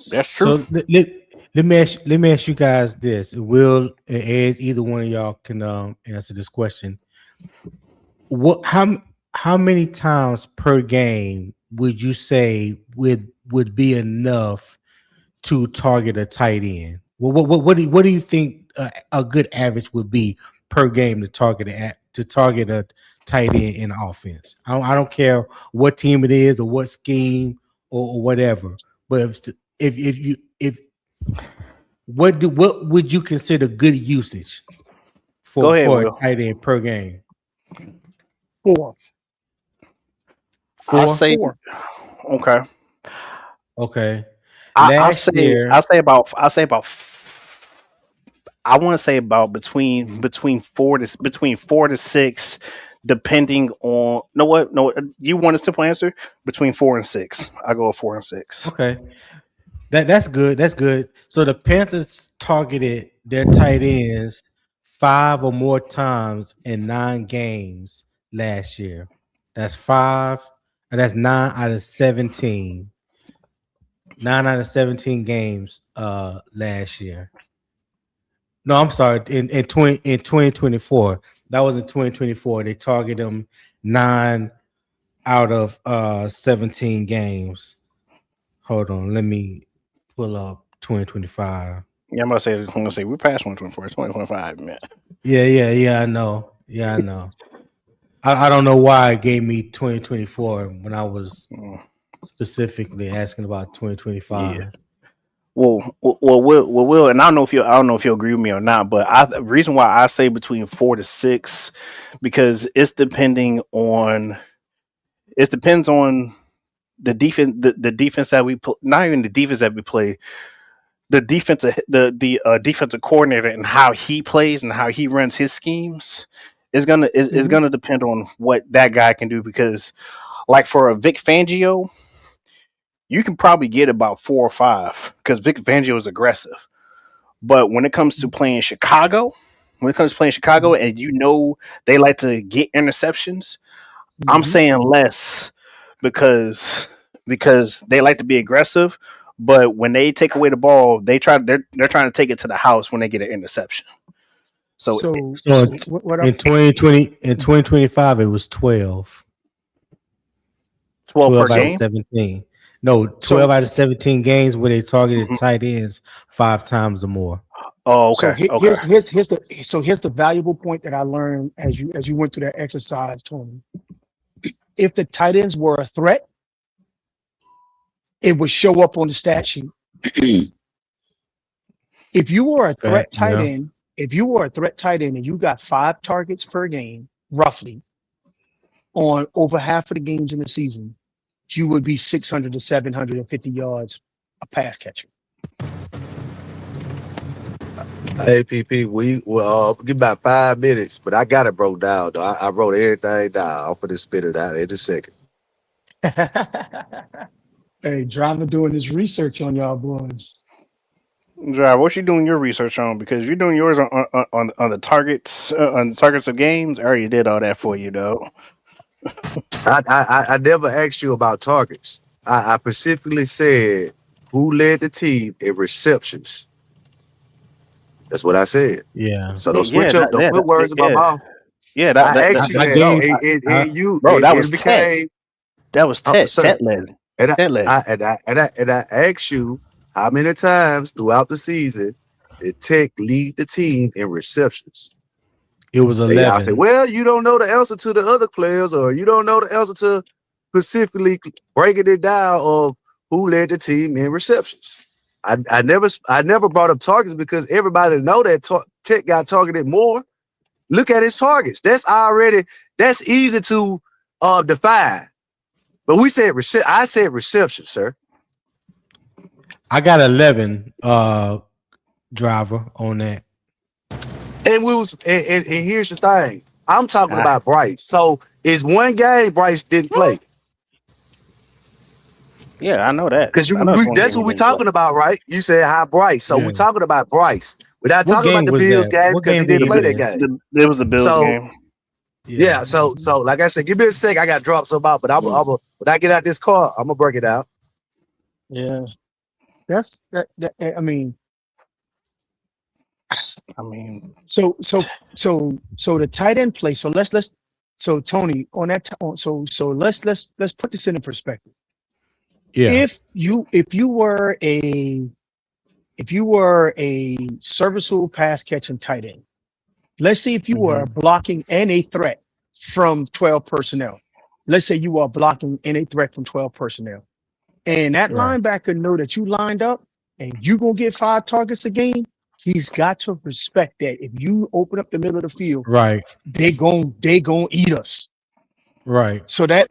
That's true. So let me ask you guys this. Will and Ed, either one of y'all can answer this question. How many times per game would you say would be enough to target a tight end? What do you think a good average would be per game to target a tight end in offense? I don't care what team it is or what scheme or whatever. But if what would you consider good usage Go ahead, for a Will. tight end per game? 4. I say Four. okay. Okay. I Last year, I want to say about between 4 to 6 depending on no, you want a simple answer between 4 and 6. I go with 4 and 6. Okay. That's good. That's good. So the Panthers targeted their tight ends 5 or more times in 9 games last year. That's 5. That's 9 out of 17. 9 out of 17 games last year. No, I'm sorry. In 2024. That was in 2024. They targeted them 9 out of 17 games. Hold on, let me pull up 2025. Yeah, I'm gonna say we're past 124. It's 2025, man. Yeah, I know. Yeah, I know. I don't know why it gave me 2024 when I was specifically asking about 2025. Yeah. Will, and I don't know if you'll agree with me or not, but the reason why I say between 4 to 6 because it depends on the defense, the defense that we play, not even the defense that we play, the defensive coordinator and how he plays and how he runs his schemes is gonna depend on what that guy can do. Because, like for a Vic Fangio, you can probably get about 4 or 5 because Vic Fangio is aggressive. But when it comes to playing Chicago, and they like to get interceptions, I'm saying less because they like to be aggressive. But when they take away the ball, they're trying to take it to the house when they get an interception. So in 2025, it was 12. 12 per out game? of 17. No, 12 out of 17 games where they targeted tight ends 5 times or more. Oh, okay. So here's the valuable point that I learned as you went through that exercise, Tony. If the tight ends were a threat, it would show up on the stat sheet. If you were a threat tight end, and you got 5 targets per game, roughly, on over half of the games in the season, you would be 600 to 750 yards a pass catcher. Hey, PP, give about 5 minutes, but I got it broke down, though. I wrote everything down. I'm going to spit it out in a second. Hey, Driver doing his research on y'all boys. Drive, what you doing your research on? Because you're doing yours on the targets of games. I already did all that for you, though. I never asked you about targets. I specifically said who led the team in receptions. That's what I said. Yeah. So don't switch up. Don't put words in my mouth. Yeah, I asked you that. That was Tet led. And I asked you how many times throughout the season did Tech lead the team in receptions? It was 11. I said, well, you don't know the answer to the other players, or you don't know the answer to specifically breaking it down of who led the team in receptions. I never brought up targets because everybody know that Tech got targeted more. Look at his targets. That's easy to define. But I said reception, sir. I got 11 Driver on that. And here's the thing. I'm talking about Bryce. So it's one game Bryce didn't play. Yeah, I know that. Because that's what we're talking about, right? You said hi, Bryce. So we're talking about Bryce. We're not talking about the Bills game because he didn't play that game. It was the Bills game. Yeah. So like I said, give me a sec. I got to drop some out, but when I get out this car, I'm gonna break it out. Yeah, that's that. I mean, so the tight end play. So let's. So Tony, on that. So let's put this into perspective. Yeah. If you were a serviceable pass catching tight end, let's say if you were blocking and a threat from 12 personnel. Let's say you are blocking and a threat from 12 personnel. And that linebacker know that you lined up and you going to get 5 targets a game. He's got to respect that. If you open up the middle of the field, they gon' eat us. Right. So that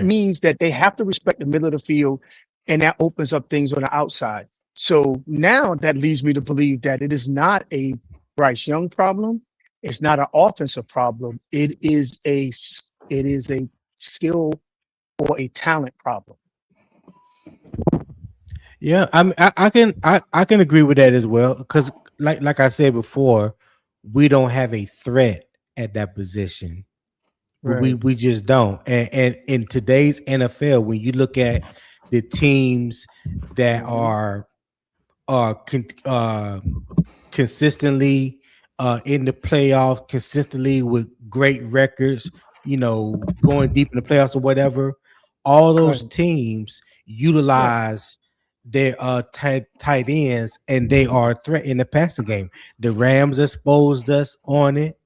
means that they have to respect the middle of the field, and that opens up things on the outside. So now that leads me to believe that it is not a Bryce Young problem. It's not an offensive problem. It is a skill or a talent problem. Yeah, I can agree with that as well because like I said before, we don't have a threat at that position. We Right. we just don't. And in today's NFL, when you look at the teams that Mhm. are consistently in the playoffs, consistently with great records, going deep in the playoffs or whatever, all those Right. teams Right. utilize their tight ends and they are a threat in the passing game. The Rams exposed us on it.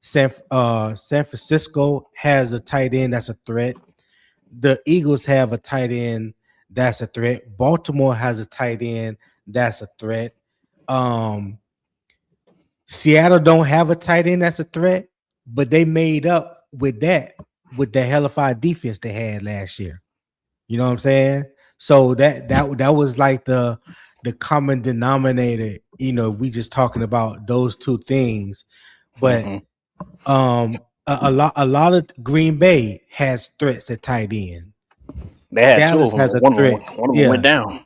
San Francisco has a tight end that's a threat. The Eagles have a tight end that's a threat. Baltimore has a tight end that's a threat. Um, Seattle don't have a tight end that's a threat, but they made up with that with the hellified defense they had last year. You know what I'm saying? So that was like the common denominator. We just talking about those two things, but Mm-hmm. a lot of Green Bay has threats at tight end. They had two of Dallas them. has a One threat. of them went Yeah, down.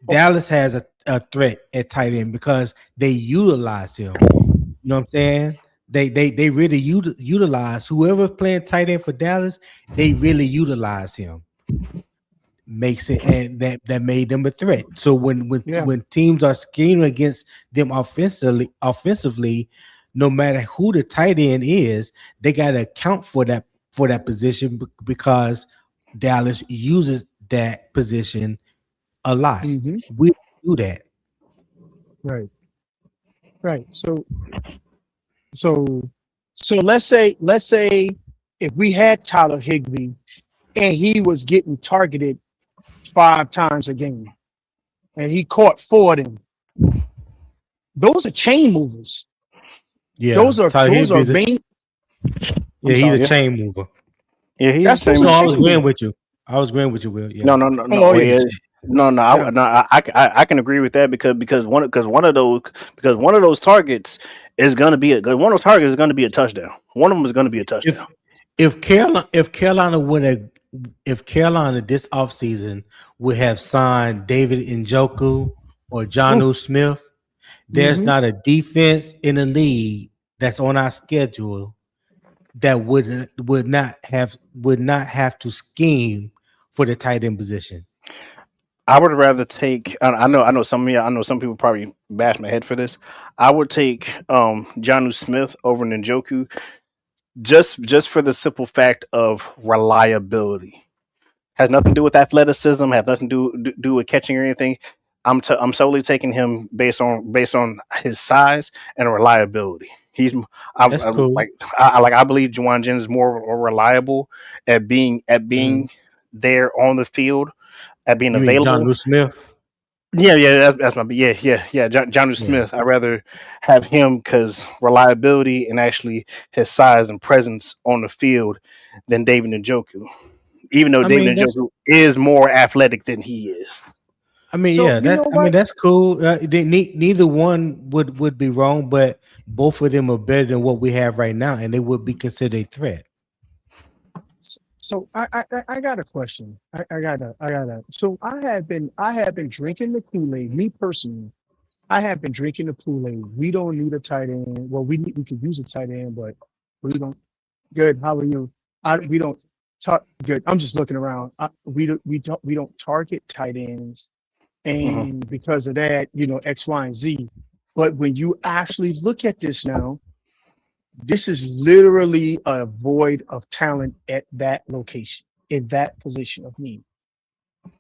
Dallas has a threat at tight end because they utilize him. You know what I'm saying? They really utilize whoever playing tight end for Dallas. They really utilize him. Makes it and that made them a threat. So when when Yeah. when teams are scheming against them offensively, no matter who the tight end is, they got to account for that position because Dallas uses that position a lot. Hmm. We do that. Right. Right. So so let's say if we had Tyler Higbee and he was getting targeted 5 times a game and he caught 4 of them, those are chain movers. Yeah, Those Tyler are Higbee's main. I'm yeah, he's a sorry. Yeah, chain mover. yeah, he's the That's those same. are No, I was chain agreeing movers. with you. I was agreeing with you, Will. Yeah, No, no, no, no. Oh Well, he's a yeah. yeah, chain. no, no. Yeah. I can agree with that because one of those targets is gonna be one of those targets is gonna be a touchdown. One of them is gonna be a touchdown. If if Carolina this offseason would have signed David Njoku or Jonnu Oof. Smith, there's Hmm. not a defense in the league that's on our schedule that would not have to scheme for the tight end position. I would rather take. I know some of you. I know some people probably bash my head for this. I would take Jonnu Smith over Njoku just for the simple fact of reliability. Has nothing to do with athleticism. Has nothing to do with catching or anything. I'm solely taking him based on his size and reliability. That's cool. I believe Juwan Jennings is more reliable at being Mhm. there on the field, at being You mean available. Jonnu Smith? Yeah, that's my yeah. Johnny Yeah. Smith. I'd rather have him because reliability and actually his size and presence on the field than David Njoku. Even though I David mean that's Njoku is more athletic than he is. I mean, So yeah, you know what? that's cool. Neither one would be wrong, but both of them are better than what we have right now, and they would be considered a threat. So I got a question. I got a. So I have been drinking the Kool-Aid. Me personally, I have been drinking the Kool-Aid. We don't need a tight end. Well, we could use a tight end, but we don't. Good. How are you? We don't. Good. I'm just looking around. We don't target tight ends, Hmm. and because of that, X, Y, and Z. But when you actually look at this now, this is literally a void of talent at that location, in that position of need.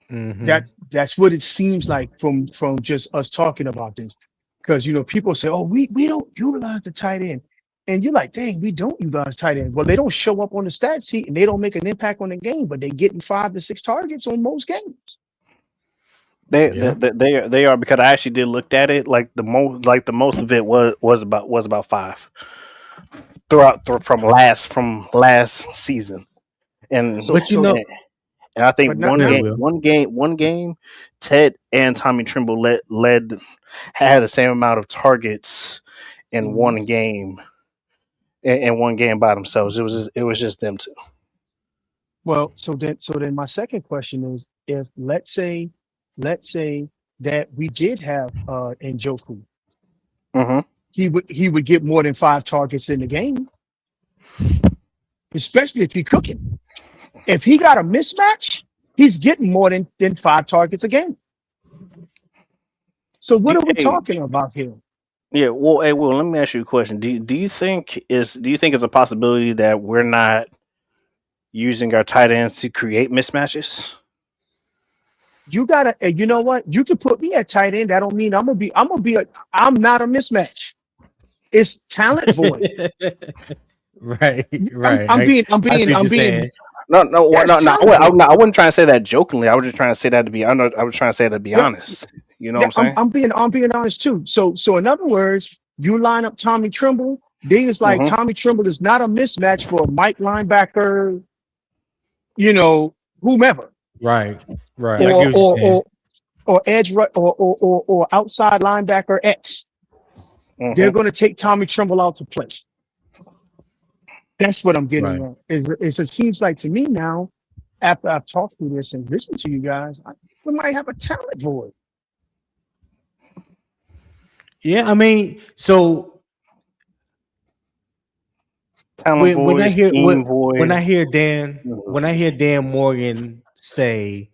Hmm. That's what it seems like from just us talking about this. Because people say, "Oh, we don't utilize the tight end," and you're like, "Dang, we don't utilize tight end." Well, they don't show up on the stat sheet and they don't make an impact on the game, but they're getting 5 to 6 targets on most games. Yeah. They are because I actually did look at it like the most of it was about five from last season and So But you so, know, and, and I think but not one go ahead, now. game Will. Ted and Tommy Trimble led had the same amount of targets in Hmm. one game in one game by themselves. It was just them two. Well, so then my second question is, if let's say that we did have Njoku, Mm-hmm. he would get more than 5 targets in the game, especially if he cooking. If he got a mismatch, he's getting more than 5 targets a game. So what are we Hey, talking about here? yeah. Well, hey, Will, let me ask you a question. Do you think it's a possibility that we're not using our tight ends to create mismatches? You gotta, and you know what? You can put me at tight end. That don't mean I'm not a mismatch. It's talent void. Right, I'm, right. I'm being, I'm I see being, what I'm you're being. saying. No, no, That's no, no. talent void. I wasn't trying to say that jokingly. I was just trying to say that to be. I was trying to say that to be Yeah, honest. You know what yeah. I'm I'm, saying? I'm being, I'm being honest too. So in other words, you line up Tommy Trimble. Then it's like Mm-hmm. Tommy Trimble is not a mismatch for Mike linebacker, you know, whomever, Right, right. I or get what or you're saying. or or or outside linebacker X. They're Mm-hmm. going to take Tommy Trimble out to play. That's what I'm getting Right. at. It seems like to me now, after I've talked through this and listened to you guys, we might have a talent void. Yeah, I mean, so Talent when void, scheme void. when I hear Dan Morgan say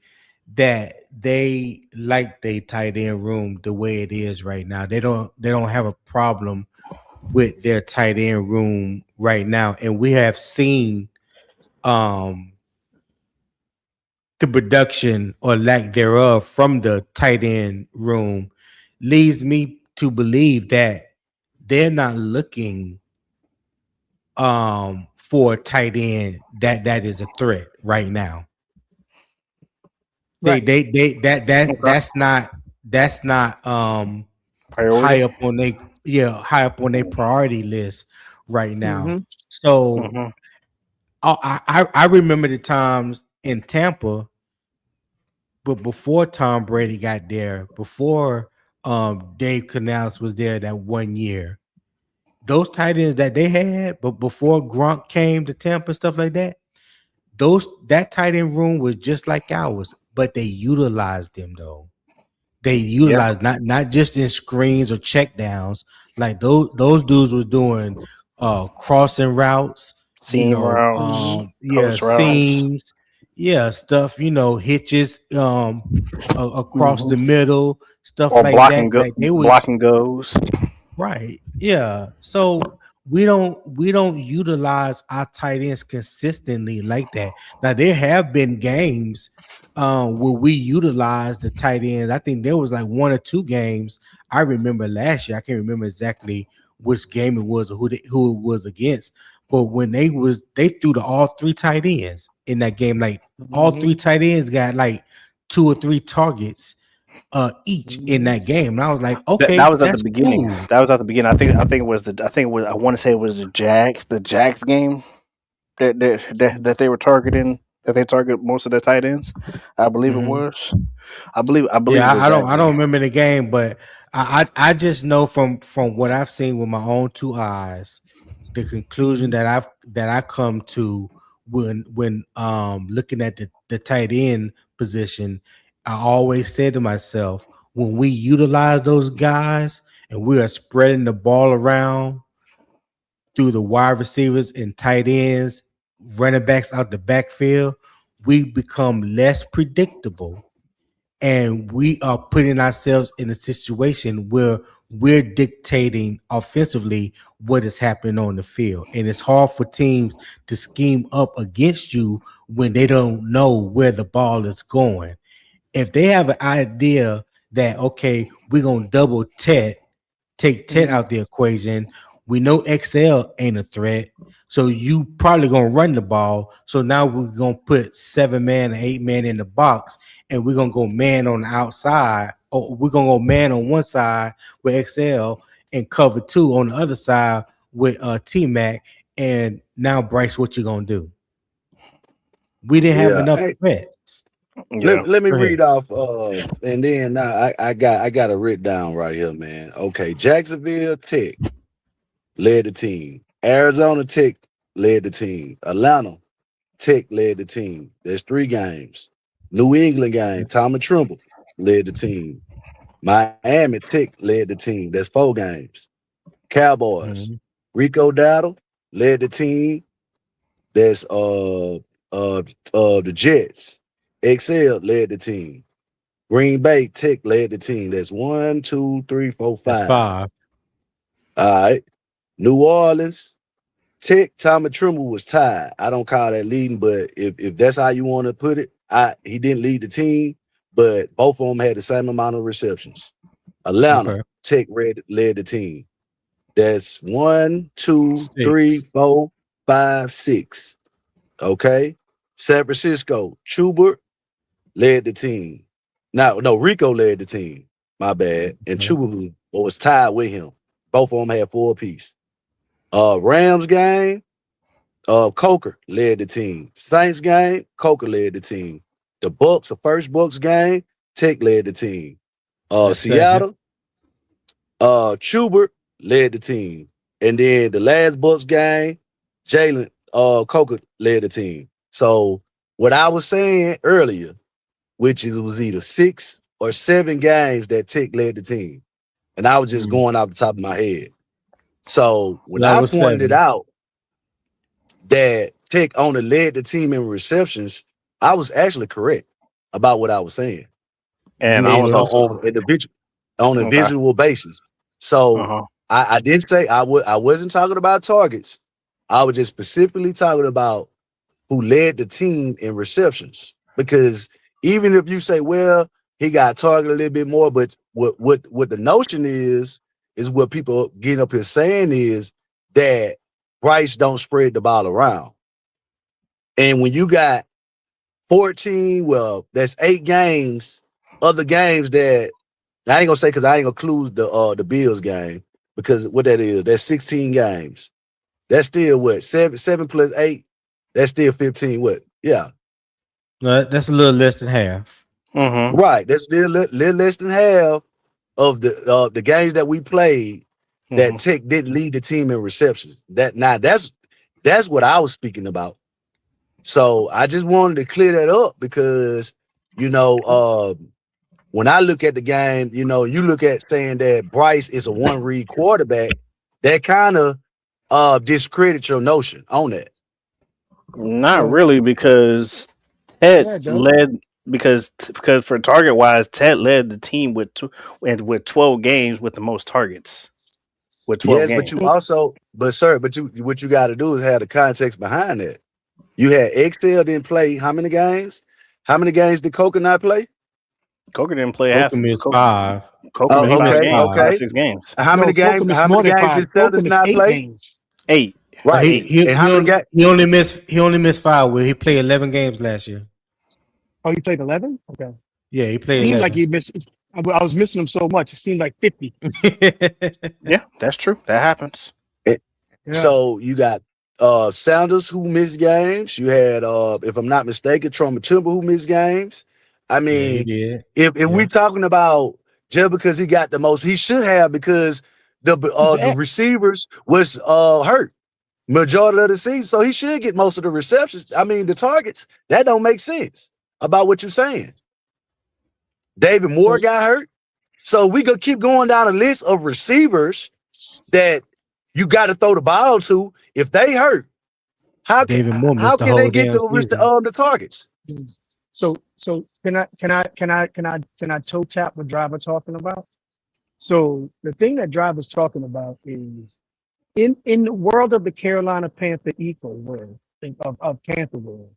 that they like their tight end room the way it is right now. They don't have a problem with their tight end room right now. And we have seen um the production or lack thereof from the tight end room leads me to believe that they're not looking for a tight end that is a threat right now. Right. Okay. That's not Priority. high up on high up on their priority list right now. Mm-hmm. So Mm-hmm. I remember the times in Tampa, but before Tom Brady got there, before Dave Canales was there that 1 year, those tight ends that they had, but before Gronk came to Tampa and stuff like that, that tight end room was just like ours, but they utilized them though. They Yeah. utilized not just in screens or check downs. Like those dudes was doing crossing routes, Seam routes, yeah, post routes, seams, yeah, stuff, hitches across Mm-hmm. the middle, stuff or like that. Like they was blocking goes. right. Yeah. So we don't utilize our tight ends consistently like that. Now there have been games where we utilized the tight ends. I think there was like 1 or 2 games I remember last year. I can't remember exactly which game it was or who it was against. But when they threw to all 3 tight ends in that game, like all Mm-hmm. 3 tight ends got like 2 or 3 targets each in Mm-hmm. that game. And I was like, That okay, was at the that's beginning. cool. That was at the beginning. I think it was I want to say it was the Jags game that they were targeting. That they target most of their tight ends. I believe it Mhm. was. I believe it Yeah, was the I don't Jags remember the game, but I just know from what I've seen with my own 2 eyes, the conclusion Mm-hmm. that I come to when looking at the tight end position, I always say to myself, when we utilize those guys and we are spreading the ball around through the wide receivers and tight ends, running backs out the backfield, we become less predictable and we are putting ourselves in a situation where we're dictating offensively what is happening on the field. And it's hard for teams to scheme up against you when they don't know where the ball is going. If they have an idea that, okay, we're going to double take Ted Mm-hmm. out the equation. We know XL ain't a threat. So you probably gonna run the ball. So now we're gonna put 7 man or 8 man in the box, and we're gonna go man on the outside, or we're gonna go man on one side with XL and cover 2 on the other side with T Mac. And now Bryce, what you gonna do? We didn't have Yeah. enough Hey, threats. game. let me Go ahead. read off and then now I got it written down right here, man. Okay, Jacksonville Tech led the team. Arizona Tech led the team. Atlanta Tech led the team. There's 3 games. New England game, Tommy Tremble led the team. Miami Tech led the team. That's 4 games. Cowboys, Rico Dowdle led the team. That's the Jets. XL led the team. Green Bay Tech led the team. That's 1, 2, 3, 4, 5. That's 5. All right. New Orleans Tech, Tommy Tremble was tied. I don't call that leading, but if that's how you want to put it, he didn't lead the team, but both of them had the same amount of receptions. Atlanta Tech led the team. That's 1, 2, 3, 4, 5, 6. Okay. San Francisco, Schubert led the team. No, Rico led the team. My bad. And Schubert was tied with him. Both of them had 4 apiece. Rams game, Coker led the team. Saints game, Coker led the team. The first Bucks game, Tech led the team. Seattle, Schubert led the team. And then the last Bucks game, Jalen Coker led the team. So what I was saying earlier, which is it was either 6 or 7 games that Tech led the team. And I was just going off the top of my head. So when I pointed it out that Tech only led the team in receptions, I was actually correct about what I was saying. And I was on a visual basis. So I didn't say I wasn't talking about targets. I was just specifically talking about who led the team in receptions. Because even if you say, well, he got targeted a little bit more, but what the notion is what people getting up here saying is that Bryce don't spread the ball around. And when you got 14, well, that's 8 games, other games that I ain't gonna say because I ain't gonna include the Bills game, because what that is, that's 16 games. That's still what, 7 plus 8? That's still 15. What? Yeah. No, that's a little less than half. Right. That's still a little less than half of the games that we played that Tech didn't lead the team in receptions. That's what I was speaking about. So I just wanted to clear that up because, when I look at the game, you look at saying that Bryce is a 1-read quarterback, that kind of discredits your notion on that. Not really, because Ted led because for target wise, Ted led the team with 12 games with the most targets. With 12 games. But you also, what you got to do is have the context behind that. You had XL didn't play how many games? How many games did Coker not play? Coker didn't play Coker missed 5. Coker missed 5 games, 5 or 6 games. How many games? How many games did Sanders not play? 8. Right. He only missed 5. Where he played 11 games last year. Oh, he played 11? Okay. Yeah, he played. Seemed 11. like he missed. I was missing him so much. It seemed like 50. Yeah, that's true. That happens. So you got Sanders who missed games. You had, if I'm not mistaken, Trump Timber who missed games. I mean, if we're talking about just because he got the most, he should have, because the receivers was hurt majority of the season, so he should get most of the receptions. I mean, the targets. That don't make sense about what you're saying. David Moore got hurt, so we could keep going down a list of receivers that you got to throw the ball to. If they hurt, how can they get the targets? So can I toe tap what Driver talking about? So the thing that Driver's talking about is in the world of the Carolina Panther world of Panther world,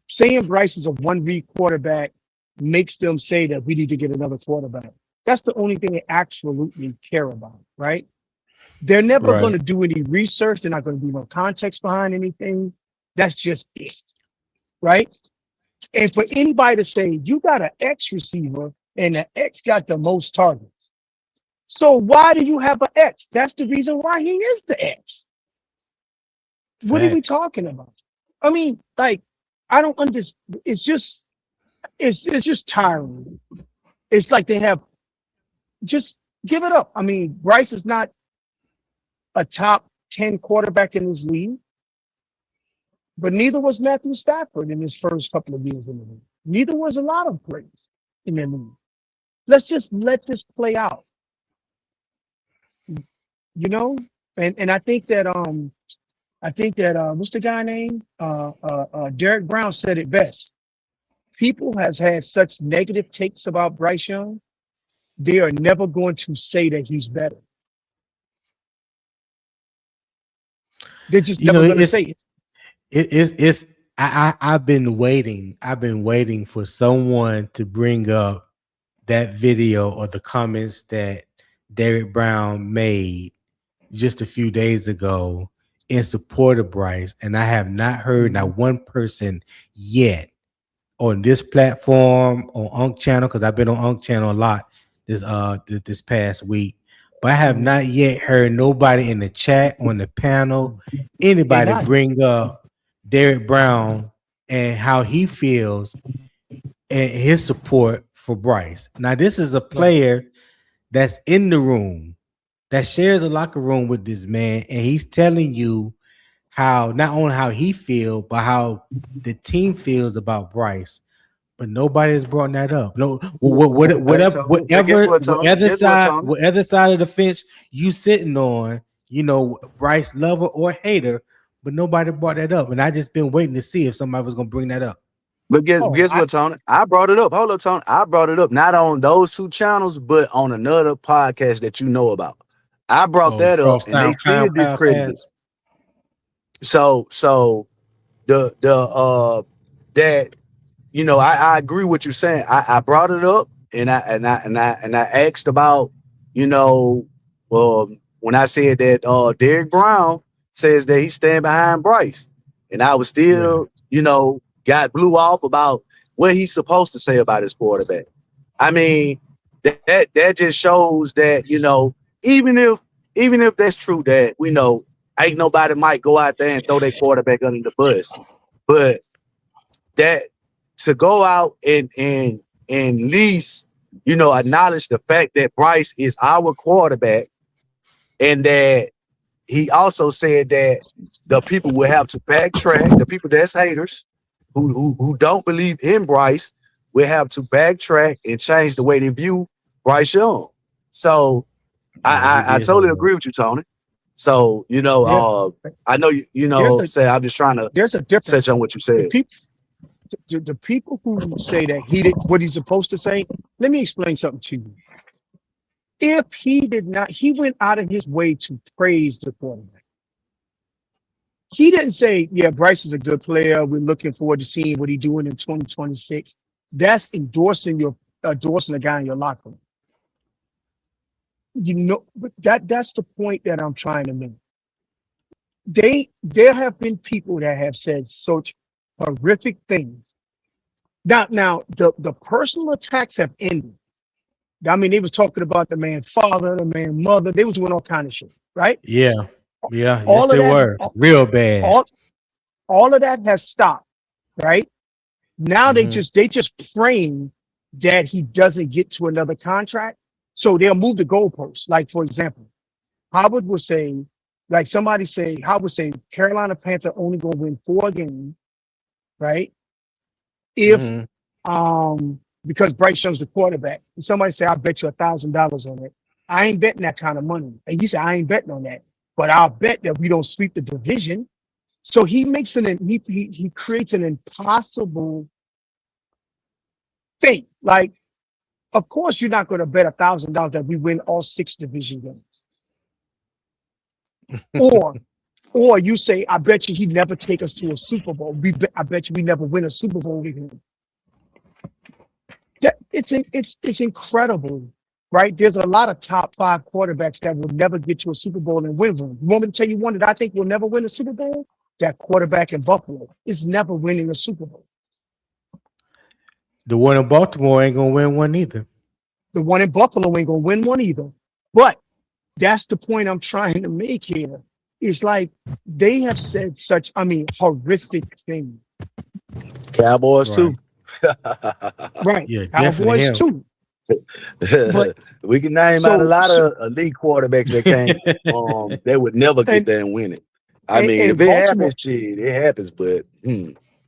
saying Bryce is a 1-read quarterback makes them say that we need to get another quarterback. That's the only thing they absolutely care about, right? They're never going to do any research. They're not going to do no context behind anything. That's just it, right? And for anybody to say, you got an X receiver and the X got the most targets. So why do you have an X? That's the reason why he is the X. What are we talking about? I mean, like, I don't understand. It's just tiring. It's like they have, just give it up. I mean, Bryce is not a top 10 quarterback in this league, but neither was Matthew Stafford in his first couple of years in the league. Neither was a lot of players in the league. Let's just let this play out. You know? And I think that what's the guy name? Derek Brown said it best. People has had such negative takes about Bryce Young, they are never going to say that he's better. They're just never going to say it. I've been waiting for someone to bring up that video or the comments that Derek Brown made just a few days ago in support of Bryce, and I have not heard not one person yet on this platform on Unk Channel, because I've been on Unk Channel a lot this past week, but I have not yet heard nobody in the chat, on the panel, anybody bring up Derek Brown and how he feels and his support for Bryce. Now, this is a player that's in the room, that shares a locker room with this man, and he's telling you how not only how he feels, but how the team feels about Bryce. But nobody has brought that up. No, whatever side of the fence you sitting on, Bryce lover or hater, but nobody brought that up. And I just been waiting to see if somebody was gonna bring that up. But guess what, Tony? I brought it up. Hold up, Tony. I brought it up not on those two channels, but on another podcast that you know about. I brought that up, and they still discredited it. So that I agree with you saying. I brought it up, and I asked about when I said that Derek Brown says that he stand behind Bryce, and I was still got blew off about what he's supposed to say about his quarterback. I mean, that just shows that even if that's true, that we know ain't nobody might go out there and throw their quarterback under the bus, but that to go out and at least acknowledge the fact that Bryce is our quarterback, and that he also said that the people will have to backtrack. The people that's haters who don't believe in Bryce will have to backtrack and change the way they view Bryce Young. So I totally agree with you, Tony. So I know say I'm just trying to. There's a difference. Touch on what you said. The people who say that he did what he's supposed to say. Let me explain something to you. If he did not, he went out of his way to praise the quarterback. He didn't say, "Yeah, Bryce is a good player. We're looking forward to seeing what he's doing in 2026." That's endorsing a guy in your locker room. But that's the point that I'm trying to make. There have been people that have said such horrific things. Now the personal attacks have ended. I mean, they was talking about the man's father, the man's mother. They was doing all kind of shit, right? Yeah. Yes, they were real bad. All of that has stopped, right? Now they just praying that he doesn't get to another contract, so they'll move the goalposts. Like, for example, Howard was saying, Howard was saying Carolina Panther only gonna win 4 games, right? If because Bryce Young's the quarterback. And somebody say, "I bet you $1,000 on it." I ain't betting that kind of money. And he said, "I ain't betting on that, but I'll bet that we don't sweep the division." So he makes he creates an impossible thing. Like, of course, you're not going to bet $1,000 that we win all 6 division games. Or you say, "I bet you he'd never take us to a Super Bowl. I bet you we never win a Super Bowl with him." It's incredible, right? There's a lot of top 5 quarterbacks that will never get to a Super Bowl and win one. You want me to tell you one that I think will never win a Super Bowl? That quarterback in Buffalo is never winning a Super Bowl. The one in Baltimore ain't gonna win one either. The one in Buffalo ain't gonna win one either. But that's the point I'm trying to make here. It's like they have said such, horrific things. Cowboys too. Right. Yeah, Cowboys too. But we can name out a lot of elite quarterbacks that can't. They would never get and there and win it. I mean, if and it Baltimore happens, shit, it happens. But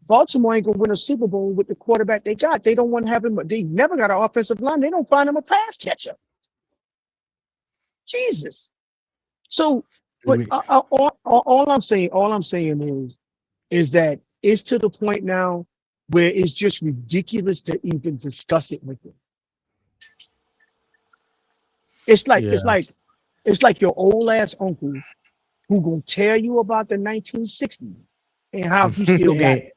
Baltimore ain't gonna win a Super Bowl with the quarterback they got. They don't want to have him. They never got an offensive line. They don't find him a pass catcher. Jesus. So, but all I'm saying is that it's to the point now where it's just ridiculous to even discuss it with them. It's like Yeah. it's like your old ass uncle who gonna tell you about the 1960s and how he still got and, it.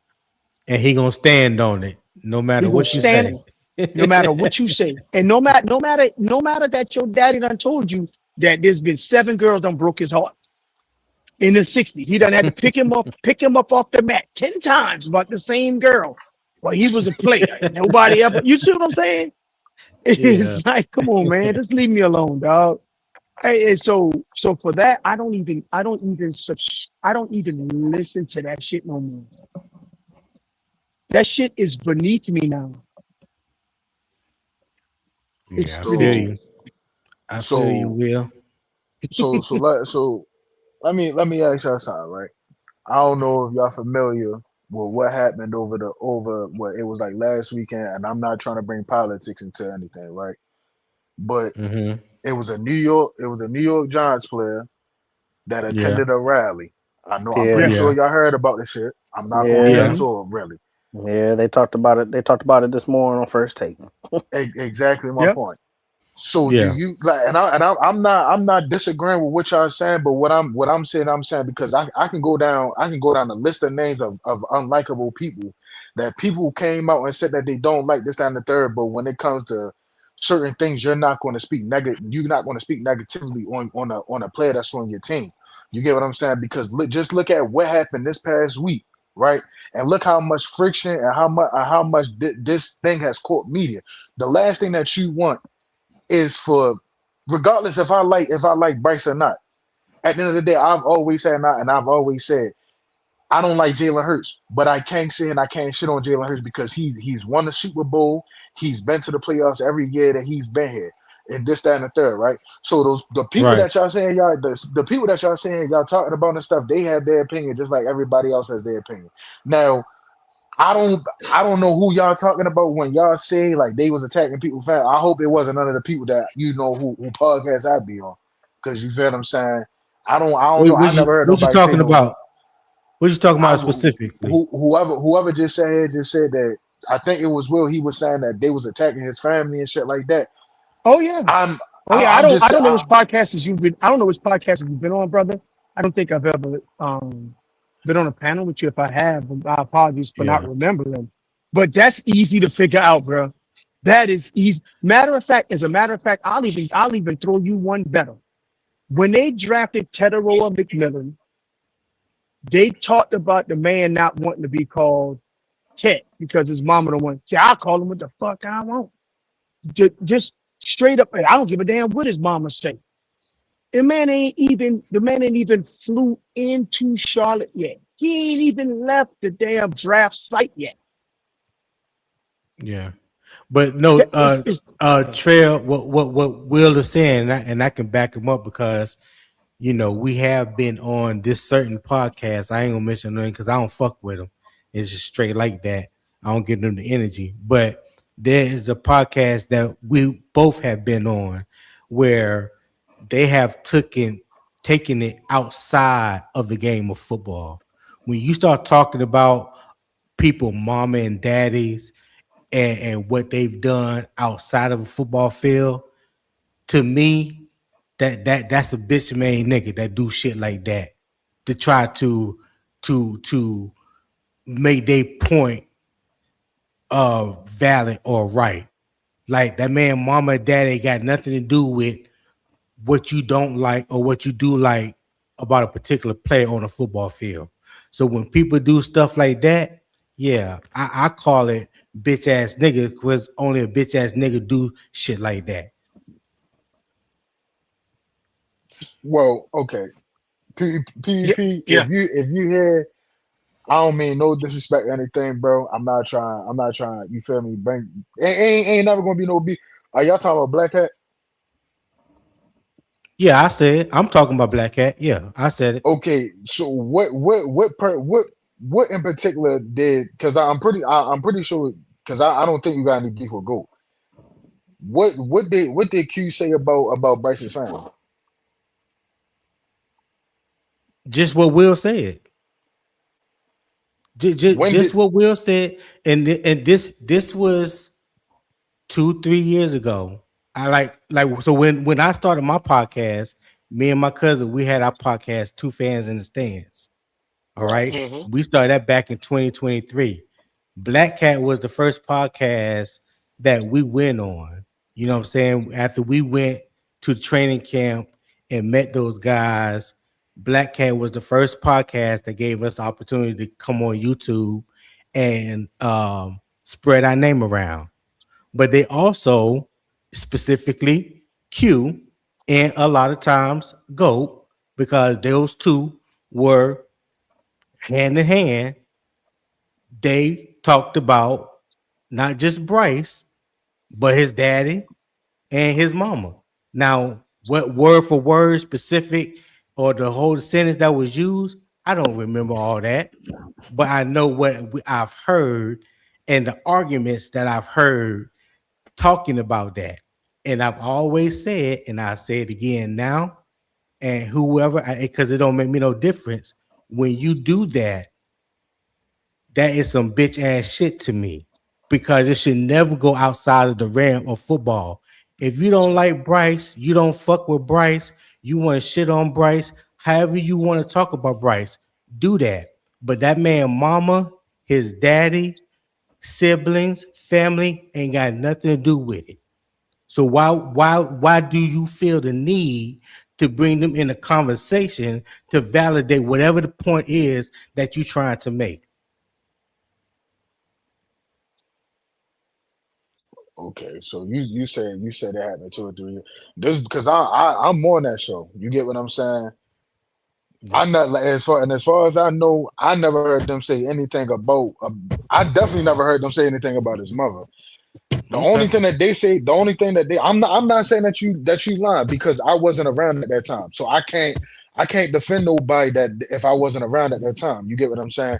and he gonna stand on it no He matter gonna what you stand say. on it, no matter what you say, and no matter that your daddy done told you that there's been 7 girls done broke his heart in the 60s. He done had to pick him up off the mat 10 times about the same girl. Well, he was a player. And nobody ever. You see what I'm saying? Yeah. It's like, come on, man, just leave me alone, dog. And so for that, I don't even listen to that shit no more. That shit is beneath me now. It's Yeah, I feel you. ridiculous. I feel you, So Will. let me ask y'all something, right? I don't know if y'all familiar with what happened over what it was like last weekend, and I'm not trying to bring politics into anything, right? But Mm-hmm. it was a New York Giants player that Yeah. attended a rally. I'm Yeah, pretty Yeah. sure Yeah. y'all heard about this shit. I'm not gonna get yeah, Yeah. hmm into it really. yeah. They talked about it. They talked about it this morning on First Take. Exactly my Yep. point. So do Yeah. you like? I'm not disagreeing with what y'all saying, but I'm saying because I can go down a list of names of unlikable people that people came out and said that they don't like this, that, and the third. But when it comes to certain things, you're not going to speak negative. You're not going to speak negatively on a player that's on your team. You get what I'm saying? Because just look at what happened this past week, right? And look how much friction and how much this thing has caught media. The last thing that you want is for, regardless if I like Bryce or not. At the end of the day, I've always said and I've always said I don't like Jalen Hurts, but I can't say and I can't shit on Jalen Hurts because he's won the Super Bowl, he's been to the playoffs every year that he's been here, and this, that, and the third, right? So the people Right. that y'all saying the people that y'all saying y'all talking about and stuff, they have their opinion just like everybody else has their opinion. Now I don't know who y'all talking about when y'all say like they was attacking people. Fan, I hope it wasn't none of the people that you know who podcasts I be on, because you feel what I'm saying. I don't know. I never heard What you nobody say talking no. about? What you talking I about specifically? whoever just said that. I think it was Will. He was saying that they was attacking his family and shit like that. Oh yeah. I'm Oh yeah. I'm I just don't know which podcast you've been. I don't know which podcast you've been on, brother. I don't think I've ever been on a panel with you. If I have, I apologize for not Yeah. remembering. But that's easy to figure out, bro. That is easy. As a matter of fact, I'll even throw you one better. When they drafted Teteroa McMillan, they talked about the man not wanting to be called Ted because his mama don't want. See, I'll call him what the fuck I want. Just straight up. I don't give a damn what his mama say. The man ain't even flew into Charlotte yet. He ain't even left the damn draft site yet. Yeah. But no, That it's Trail, what Will is saying, and I can back him up because we have been on this certain podcast. I ain't gonna mention nothing because I don't fuck with them. It's just straight like that. I don't give them the energy. But there is a podcast that we both have been on where they have taken it outside of the game of football. When you start talking about people, mama and daddies, and what they've done outside of a football field, to me, that's a bitch made nigga that do shit like that to try to make their point valid or right. Like that man, mama and daddy got nothing to do with what you don't like or what you do like about a particular player on a football field. So when people do stuff like that, yeah, I call it bitch ass nigga because only a bitch ass nigga do shit like that. well, okay. yeah, PvP. yeah. If you hear, I don't mean no disrespect or anything, bro. I'm not trying. You feel me? Bring ain't never gonna be no beef. Are y'all talking about Black Hat? Yeah, I said I'm talking about Black Cat. Yeah, I said it. Okay, so what in particular did? Because I'm pretty sure because I don't think you got any beef with Goat. What did Q say about Bryce's family? Just what Will said. When Just did what Will said, and this was 2-3 years ago. I like so when I started my podcast, me and my cousin we had our podcast Two Fans in the Stands. All right? right, we started that back in 2023. Black Cat was the first podcast that we went on. You know what I'm saying? After we went to the training camp and met those guys, Black Cat was the first podcast that gave us the opportunity to come on YouTube and spread our name around. But they also specifically Q and a lot of times Goat because those two were hand in hand. They talked about not just Bryce, but his daddy and his mama. Now, what word for word specific or the whole sentence that was used, I don't remember all that, but I know what I've heard and the arguments that I've heard talking about that. And I've always said, and I say it again now, and whoever, because it don't make me no difference. When you do that, that is some bitch ass shit to me because it should never go outside of the realm of football. If you don't like Bryce, you don't fuck with Bryce, you want to shit on Bryce, however you want to talk about Bryce, do that. But that man, mama, his daddy, siblings, family ain't got nothing to do with it. So why do you feel the need to bring them in a conversation to validate whatever the point is that you're trying to make? Okay, so you said it happened 2 or 3 years. This because I'm on that show. You get what I'm saying? I'm not like as far as I know, I never heard them say anything about. I definitely never heard them say anything about his mother. The only thing that they say, the only thing that they, I'm not saying that you lying because I wasn't around at that time, so I can't defend nobody that if I wasn't around at that time. You get what I'm saying?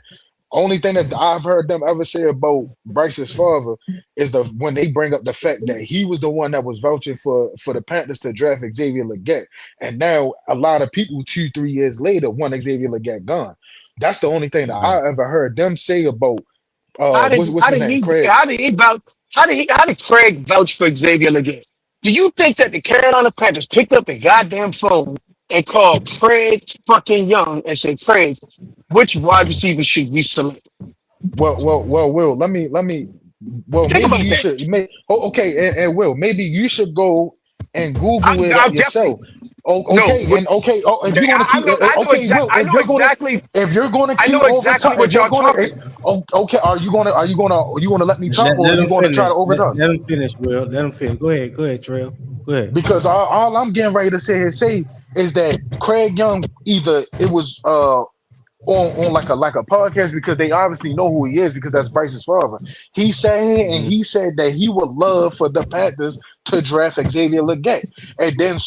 Only thing that I've heard them ever say about Bryce's father is when they bring up the fact that he was the one that was vouching for the Panthers to draft Xavier Leggett, and now a lot of people 2-3 years later want Xavier Leggett gone. That's the only thing that I ever heard them say about what's his name, Craig. How did Craig vouch for Xavier Leggett? Do you think that the Carolina Panthers picked up the goddamn phone and called Craig fucking Young and said, Craig, which wide receiver should we select? Will, well, Think maybe about you that. should, and Will, maybe you should go and Google it I up definitely yourself. Oh, no. okay, and okay, if you're gonna keep, Will, I know exactly. if you're gonna I keep know over exactly time, if what you're y'all gonna, talking. okay, are you gonna let me talk, or are Let you him gonna try finish. to overtalk? Let him finish, Will. Let him finish. Go ahead, Trail. Go ahead. Because all I'm getting ready to say is that Craig Young either it was on like a podcast because they obviously know who he is because that's Bryce's father. He said that he would love for the Panthers to draft Xavier Leggett. And then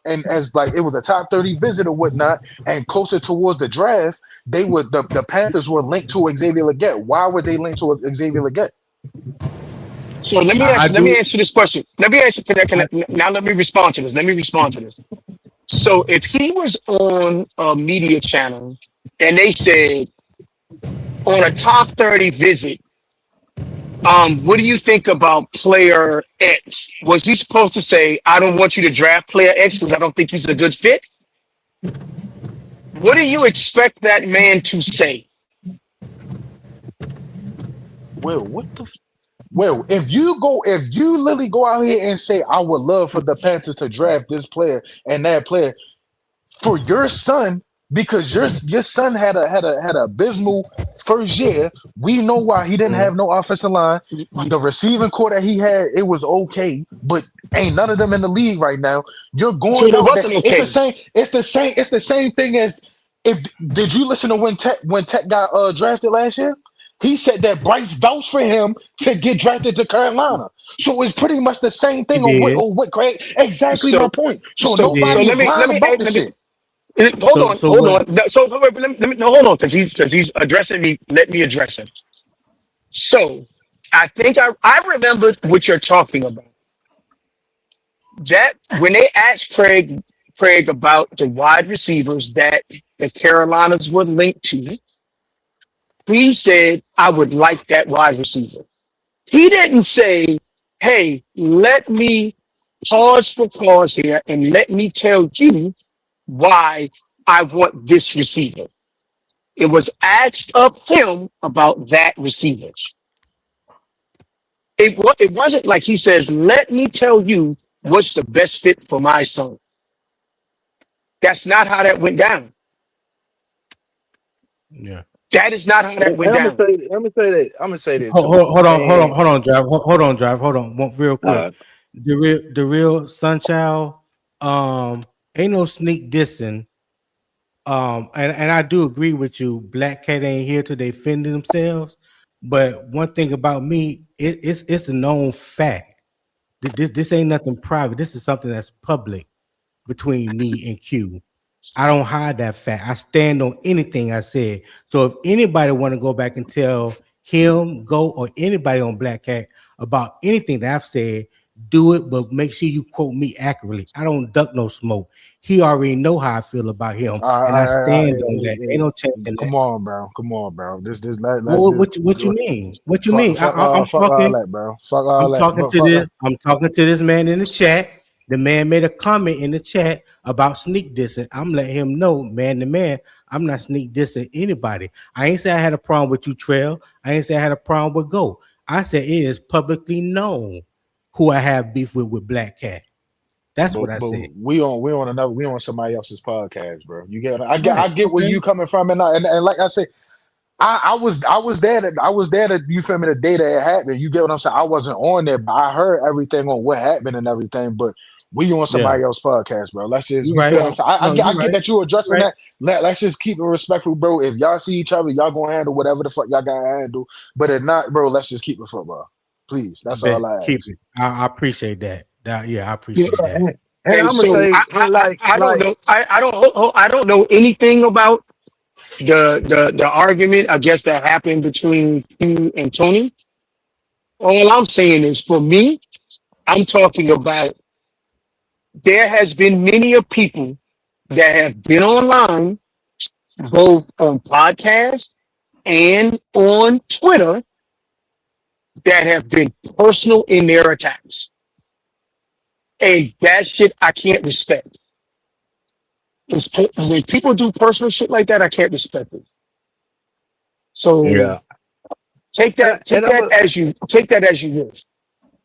and as like it was a top 30 visit or whatnot, and closer towards the draft, the Panthers were linked to Xavier Leggett. Why were they linked to Xavier Leggett? So let me I let me do. answer this question. Let me answer I, now. Let me respond to this. So if he was on a media channel and they said on a top 30 visit, what do you think about player X? Was he supposed to say, I don't want you to draft player X because I don't think he's a good fit? What do you expect that man to say? Well, well, if you literally go out here and say, I would love for the Panthers to draft this player and that player for your son, because your son had a abysmal first year. We know why he didn't have no offensive line. The receiving core that he had, it was okay, but ain't none of them in the league right now. You're So going it out there. wasn't It's the okay. same. It's the same thing as if did you listen to when Tech got drafted last year? He said that Bryce vouched for him to get drafted to Carolina. So it's pretty much the same He thing did. on what Craig. Exactly So my point. So He so did. so nobody is lying about this let me shit. hold on, So hold what? on. No, so wait, let me no hold on because he's addressing me. Let me address him. So I think I remember what you're talking about. That when they asked Craig about the wide receivers that the Carolinas were linked to, he said, I would like that wide receiver. He didn't say, hey, let me pause for cause here and let me tell you why I want this receiver. It was asked of him about that receiver. It wasn't like he says, let me tell you what's the best fit for my son. That's not how that went down. Yeah. That is not how that And went down. I'm gonna say that too. And Hold on, real quick. uh, The real Sunchild, ain't no sneak dissing. And I do agree with you. Black Cat ain't here to defend themselves. But one thing about me, it's a known fact. This ain't nothing private. This is something that's public between me and Q. I don't hide that fact. I stand on anything I said. So if anybody want to go back and tell him, go, or anybody on Black Cat about anything that I've said, do it, but make sure you quote me accurately. I don't duck no smoke. He already know how I feel about him, and I stand on that. Ain't no changing that. Come on, bro. Come on, bro. Let's What, just what you mean? What you fuck mean? fuck I'm fuck all talking. that, bro. Fuck all that. But fuck that. I'm talking to this man in the chat. The man made a comment in the chat about sneak dissing. I'm letting him know, man to man, I'm not sneak dissing anybody. I ain't say I had a problem with you, Trail. I ain't say I had a problem with Go. I said it is publicly known who I have beef with Black Cat. That's what I But said. we on somebody else's podcast, bro. You get what Right. I get where Okay. you coming from, and like I said, I was there that you feel me the day that it happened. You get what I'm saying? I wasn't on there, but I heard everything on what happened and everything. But we on Yeah. somebody else's podcast, bro. Let's just You you right. feel what I'm saying? No, you I get right. that you You addressing right. that. Let's just keep it respectful, bro. If y'all see each other, y'all gonna handle whatever the fuck y'all gotta handle. But if not, bro, let's just keep it football. Please. I That's bet. all I Keep ask. it. I appreciate that. Yeah, I yeah, appreciate that. and And I'm gonna so say I don't know. I don't know anything about the argument I guess that happened between you and Tony. All I'm saying is for me, I'm talking about there has been many of people that have been online, both on podcasts and on Twitter, that have been personal in their attacks. And that shit I can't respect. When people do personal shit like that, I can't respect it. So yeah. take that as you will.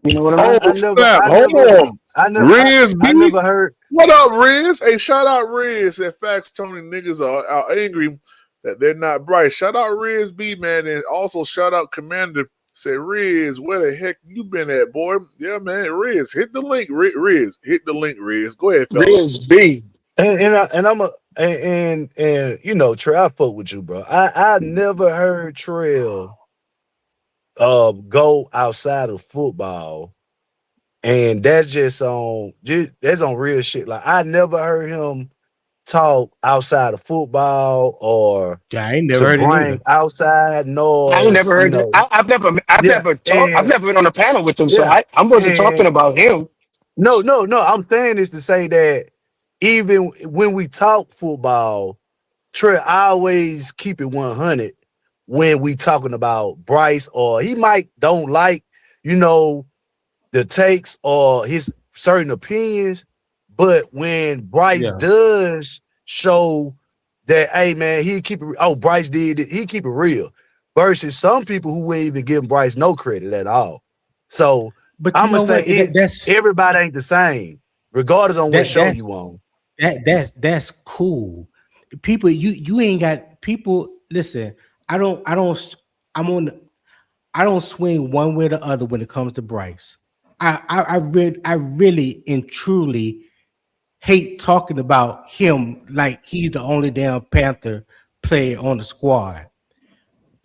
You know what I Oh mean? snap! Hold on, Riz I B. never heard. What up, Riz? Hey, shout out Riz. In fact, Tony niggas are angry that they're not Bryce. Shout out Riz B, man, and also shout out Commander. Say Riz, where the heck you been at, boy? Yeah, man, Riz, hit the link. Riz, hit the link. Riz, go ahead, fellas. Riz B. And I'm a and you know, Trey, I fuck with you, bro. I never heard Trail go outside of football, and that's on real shit. Like I never heard him talk outside of football or Yeah, I ain't never to heard it neither. bring outside I ain't noise, never you heard it. know. I've Yeah, never talked. I've and never been on a panel with him, so yeah, I wasn't talking and about him. no. I'm saying this to say that even when we talk football, Trey always keep it 100 when we talking about Bryce, or he might don't like, you know, the takes or his certain opinions, but when Bryce Yeah. does show that, hey man, he keep it. Oh, Bryce did it. He keep it real. Versus some people who wouldn't even give Bryce no credit at all. So But you I'm know gonna say what? it. Everybody ain't the same, regardless on what show That's you on. that's cool. People, you ain't got people. Listen, I don't. I'm on. I don't swing one way or the other when it comes to Bryce. I really and truly hate talking about him like he's the only damn Panther player on the squad.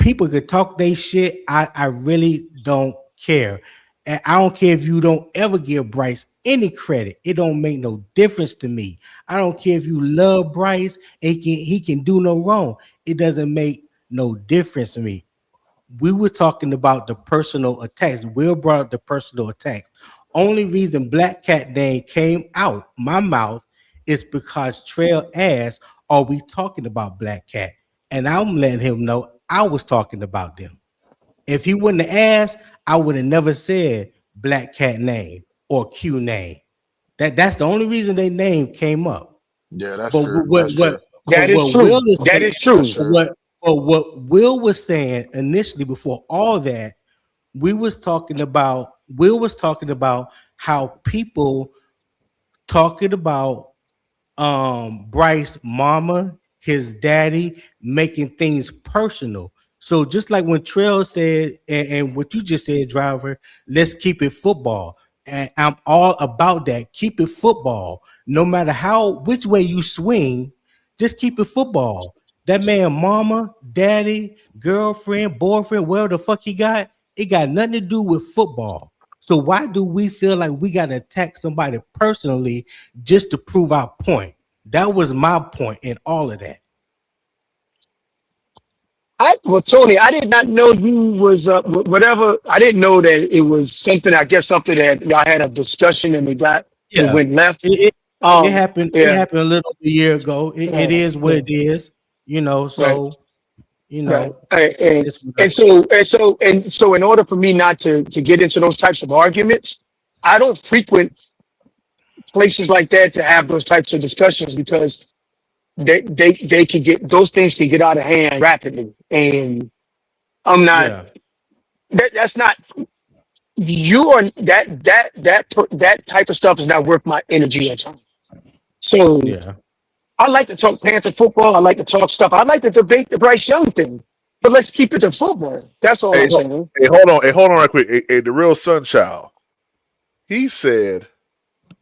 people could talk they shit. I really don't care. And I don't care if you don't ever give Bryce any credit. It don't make no difference to me. I don't care if you love Bryce and he can do no wrong. It doesn't make no difference to me. We were talking about the personal attacks. Will brought up the personal attacks. Only reason Black Cat name came out my mouth is because Trail asked, "Are we talking about Black Cat?" And I'm letting him know I was talking about them. If he wouldn't have asked, I would have never said Black Cat name or Q name. That's the only reason their name came up. Yeah, that's But true. what That's what true. That but is what true. Will is That saying, is true. That's true. what Will was saying initially before all that, Will was talking about how people talking about Bryce mama, his daddy, making things personal. So just like when Trail said, and what you just said, driver, let's keep it football. And I'm all about that. Keep it football. No matter which way you swing, just keep it football. That man, mama, daddy, girlfriend, boyfriend, whatever the fuck he got, it got nothing to do with football. So why do we feel like we got to attack somebody personally just to prove our point? That was my point in all of that. Well, Tony, I did not know you was whatever. I didn't know that it was something. I guess something that y'all had a discussion and it Yeah, went left. it happened. It Yeah, happened a little over a year ago. It yeah, is what yeah, it is, you know. right, So right. And it's whatever. so in order for me not to get into those types of arguments, I don't frequent places like that to have those types of discussions because they can get those things can get out of hand rapidly, and I'm not. Yeah, That's not you are that type of stuff is not worth my energy at time. So yeah. I like to talk Panther football. I like to talk stuff. I like to debate the Bryce Young thing. But let's keep it to football. That's all I'm saying. Hey, hold on, right quick. Hey, the real Sunchild. He said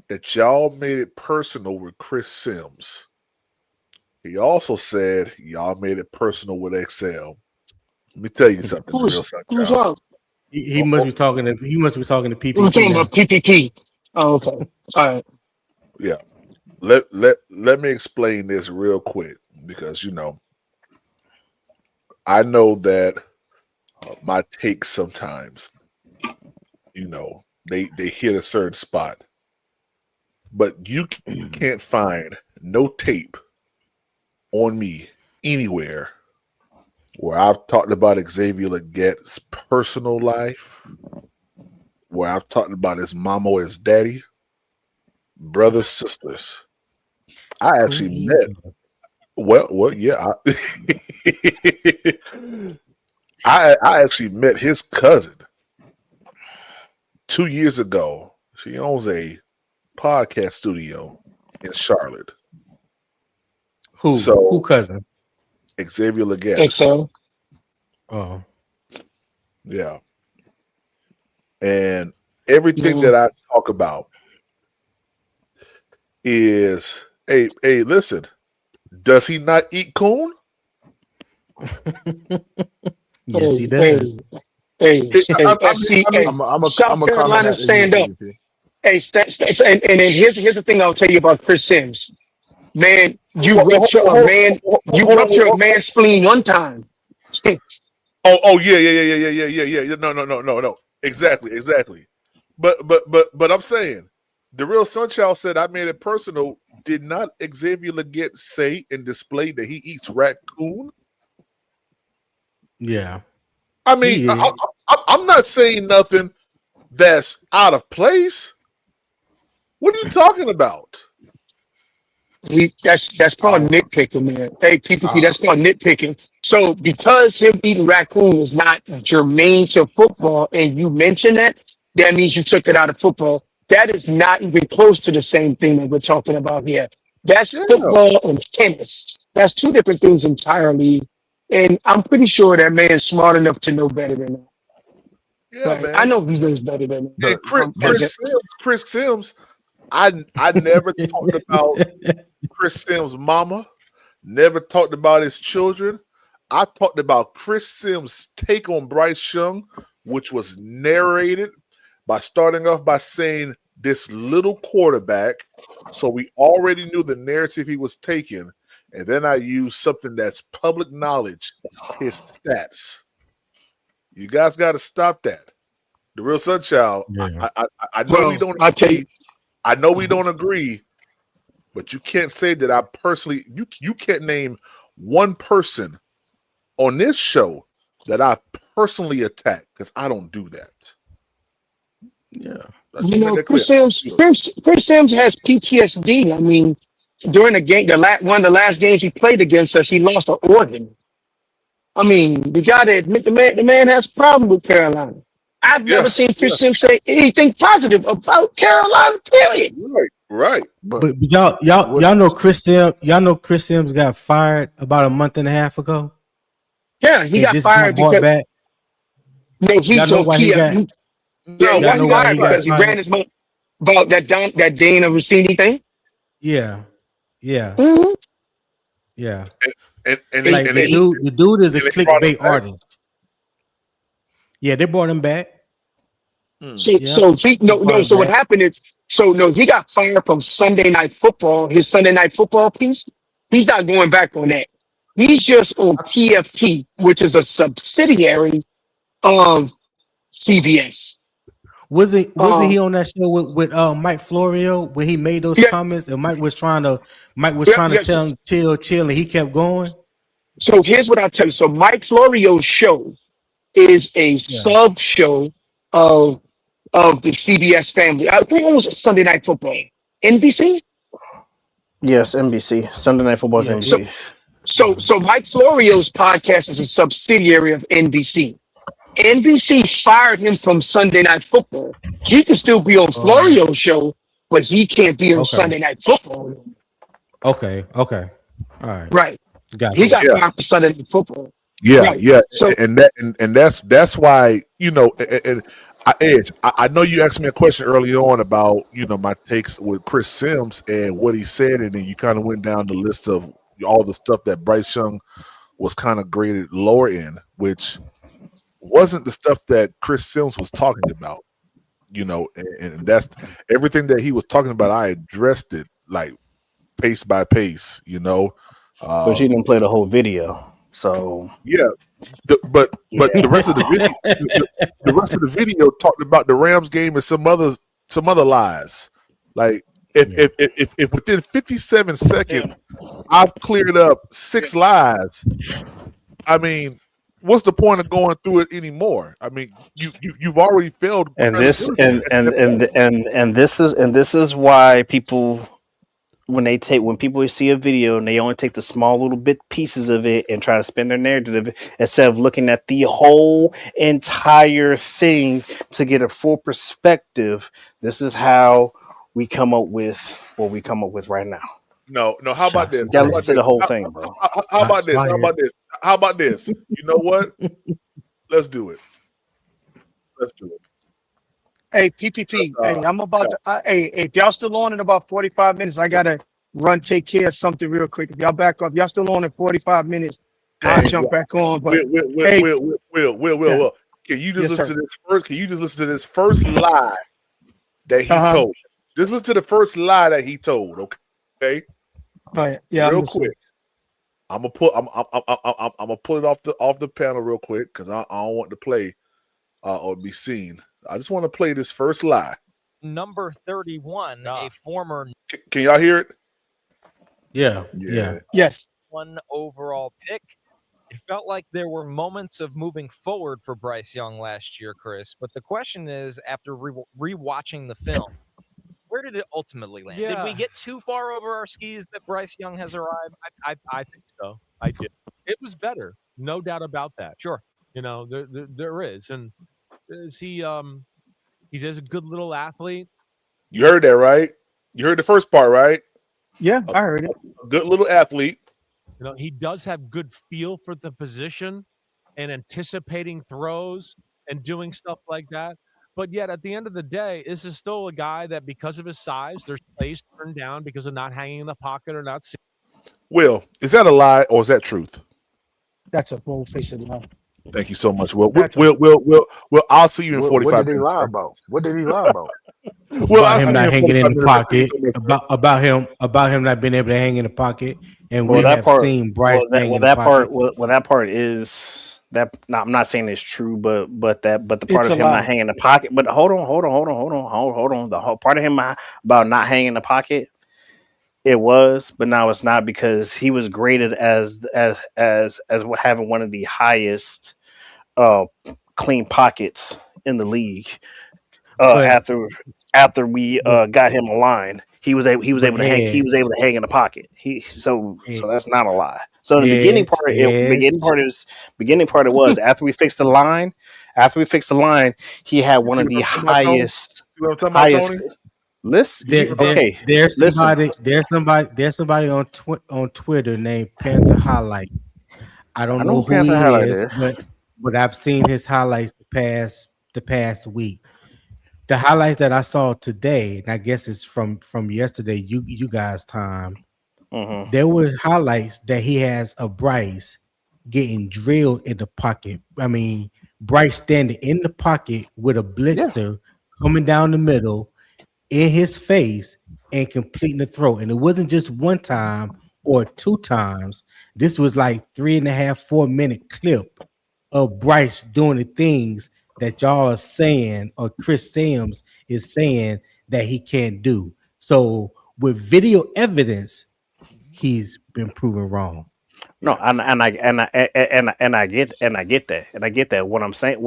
that y'all made it personal with Chris Sims. He also said y'all made it personal with Excel. Let me tell you something, the real Who's Sunchild. wrong? He must be talking to We're PPP talking now. about PPP. Oh, okay. All right. Yeah. Let me explain this real quick because I know that my takes sometimes they hit a certain spot, but you can't find no tape on me anywhere where I've talked about Xavier Leggett's personal life, where I've talked about his mama or his daddy, brothers, sisters. I actually met. Well, yeah. I actually met his cousin 2 years ago. She owns a podcast studio in Charlotte. Who cousin? Xavier Leggett. Excel. Oh, yeah. And everything that I talk about is, hey, listen, does he not eat coon? yes, he does. South Carolina, stand up. Hey, and then here's the thing I'll tell you about Chris Sims. Man, you rupture a man's spleen one time. Oh yeah. No. Exactly. But I'm saying the real Sunchild said I made it personal. Did not Xavier Leggett say and display that he eats raccoon? Yeah. I mean, I'm not saying nothing that's out of place. What are you talking about? That's called nitpicking, man. Hey, PPP, that's called nitpicking. So because him eating raccoon is not germane to football, and you mentioned that means you took it out of football. That is not even close to the same thing that we're talking about here. That's football and tennis. That's two different things entirely. And I'm pretty sure that man's smart enough to know better than that. Yeah, Right. man. I know he knows better than that. And Chris Sims, I never talked about Chris Sims' mama, never talked about his children. I talked about Chris Sims' take on Bryce Young, which was narrated by starting off by saying this little quarterback. So we already knew the narrative he was taking. And then I used something that's public knowledge, his stats. You guys got to stop that. The real Sunchild, Yeah. I know we Well, don't I tell agree. you, I know we don't agree, but you can't say that I personally, you can't name one person on this show that I personally attacked because I don't do that. Yeah. I just want to make that clear. Chris Sims has PTSD. I mean, during the game, one of the last games he played against us, he lost an organ. I mean, you got to admit the man has a problem with Carolina. I've never Yeah, seen yeah, Chris Sims say anything positive about Carolina. Period. right. But y'all know Chris Sims got fired about a month and a half ago Yeah, he and got just got fired brought because back. no, Y'all he's know on why he got PF. Yeah, he No, y'all got know he got why fired he got because fired. he ran fired. his mouth about that Dana Rossini thing. Yeah. Yeah. Mm-hmm. Yeah. And Like And, the and he, dude is a they brought him clickbait back. artist. Yeah, they brought him back. Hmm. so Yep. so he They no brought no. him So what back. happened is he got fired from Sunday Night Football. His Sunday Night Football piece. He's not going back on that. He's just on TFT, which is a subsidiary of CBS. Wasn't Um, he on that show with Mike Florio when he made those yeah, comments and Mike was yeah, trying to yeah. tell him chill and he kept going? So here's what I'll tell you. So Mike Florio's show is a Yeah. sub show of the CBS family. Who owns Sunday Night Football? NBC. Yes, NBC. Sunday Night Football is Yeah, So NBC. yeah. so Mike Florio's podcast is a subsidiary of NBC. NBC fired him from Sunday Night Football. He can still be on Oh, Florio's show, but he can't be on okay. Sunday Night Football. Okay. Okay. All right. Right. He Gotcha. got Yeah, fired from Sunday Night Football. yeah, Right. yeah. So And that's why and Edge. I know you asked me a question early on about my takes with Chris Sims and what he said, and then you kind of went down the list of all the stuff that Bryce Young was kind of graded lower in, which wasn't the stuff that Chris Sims was talking about. And that's everything that he was talking about. I addressed it like pace by pace. But you didn't play the whole video. So Yeah, but the rest of the video, the rest of the video talked about the Rams game and some other lies. Like if Yeah. if within 57 seconds I've cleared up 6 lies, I mean, what's the point of going through it anymore? I mean, you've already failed and this credibility at that point. and this is why people when people see a video and they only take the small little bit pieces of it and try to spin their narrative instead of looking at the whole entire thing to get a full perspective. This is how we come up with what we come up with right now. No. How about Shots this? You gotta How listen about to this? the whole thing, bro. How about Shots this? How fired. about this? How about this? You know what? Let's do it. Let's do it. hey, Let's, PPP. Hey, I'm about yeah. to. Hey, if y'all still on in about 45 minutes, I gotta run take care of something real quick. If y'all back up, y'all still on in 45 minutes, I'll Dang. jump back on. But hey, Will. yeah, Can you just yes, listen sir. to this first? Can you just listen to this first lie that he Uh huh. told? Just listen to the first lie that he told. Okay, Right. Yeah, I'm real listening. quick. I'm gonna pull it off the panel real quick because I don't want to play or be seen. I just want to play this first lie. Number 31, a former Can y'all hear it? Yeah. Yeah. Yes. one overall pick. It felt like there were moments of moving forward for Bryce Young last year, Chris. But the question is, after rewatching the film, where did it ultimately land? Did we Yeah. get too far over our skis that Bryce Young has arrived? I think so. I did. It was better, no doubt about that. Sure. There is, and is he's a good little athlete. You heard that, right? You heard the first part, right? Yeah, A, I heard it. a good little athlete. He does have good feel for the position and anticipating throws and doing stuff like that. But yet, at the end of the day, this is still a guy that, because of his size, there's plays turned down because of not hanging in the pocket or not. Will, is that a lie or is that truth? That's a bold-faced lie. Thank you so much. Well, That's a I'll see you in What 45 did he minutes. lie about? What did he lie about? Well, About I'll him see you not in hanging in 45 the minutes. Thank you pocket, so much, sir. about him not being able to hang in the pocket, and Well, we that have part. seen Bryce hang in the That pocket. part. That part is that. No, I'm not saying it's true, but the part it's of a him not lie. hanging in the pocket. But hold on. The whole part of him about not hanging in the pocket. It was, but now it's not because he was graded as having one of the highest uh, clean pockets in the league. But After we but got him aligned, he was but able to hang in the pocket. So Ed, that's not a lie. So in the Edge, Edge. beginning part it was after we fixed the line. After we fixed the line, he had You one see of what the I'm talking about, Tony? highest See what I'm talking about, highest Tony? list. You see what I'm talking Okay, There's listen. somebody on Twitter named Panther Highlight. I I don't know know who who Panther he highlight is, is. but I've seen his highlights the past week. The highlights that I saw today, and I guess it's from yesterday, you guys' time. Mm-hmm. There were highlights that he has of Bryce getting drilled in the pocket. I mean, Bryce standing in the pocket with a Yeah. blitzer coming down the middle in his face and completing the throw. And it wasn't just one time or two times. This was like 3.5, 4 minute clip of Bryce doing the things that y'all are saying, or Chris Sims is saying that he can't do. So with video evidence, he's been proven wrong. No, Yes. and I get that, what I'm saying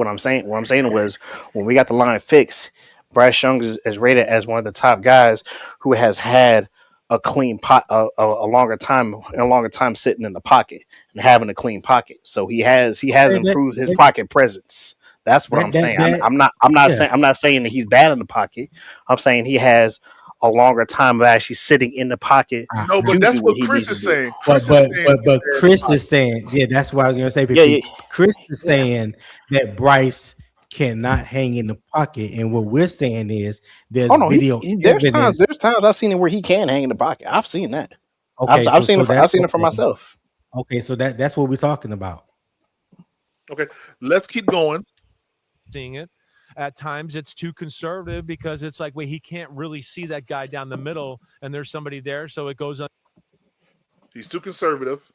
was when we got the line fixed, Bryce Young is rated as one of the top guys who has had a clean pot a longer time sitting in the pocket and having a clean pocket. So he has Okay, improved his pocket presence. That's what I'm saying. yeah. I'm not saying that he's bad in the pocket. I'm saying he has a longer time of actually sitting in the pocket No, to but do that's what what he Chris needs to is do. saying. Chris is saying he's But bad in the Chris pocket. is saying, yeah, that's what I was gonna say, Yeah, PP. Chris is yeah. saying that Bryce cannot hang in the pocket, and what we're saying is there's Oh no, video there's evidence. times I've seen it where he can hang in the pocket. I've seen that. Okay, I've seen it. that's I've seen it for okay. myself. Okay, so that's what we're talking about. Okay, let's keep going. Seeing it. At times it's too conservative because it's like, wait, he can't really see that guy down the middle and there's somebody there. So it goes on. He's too conservative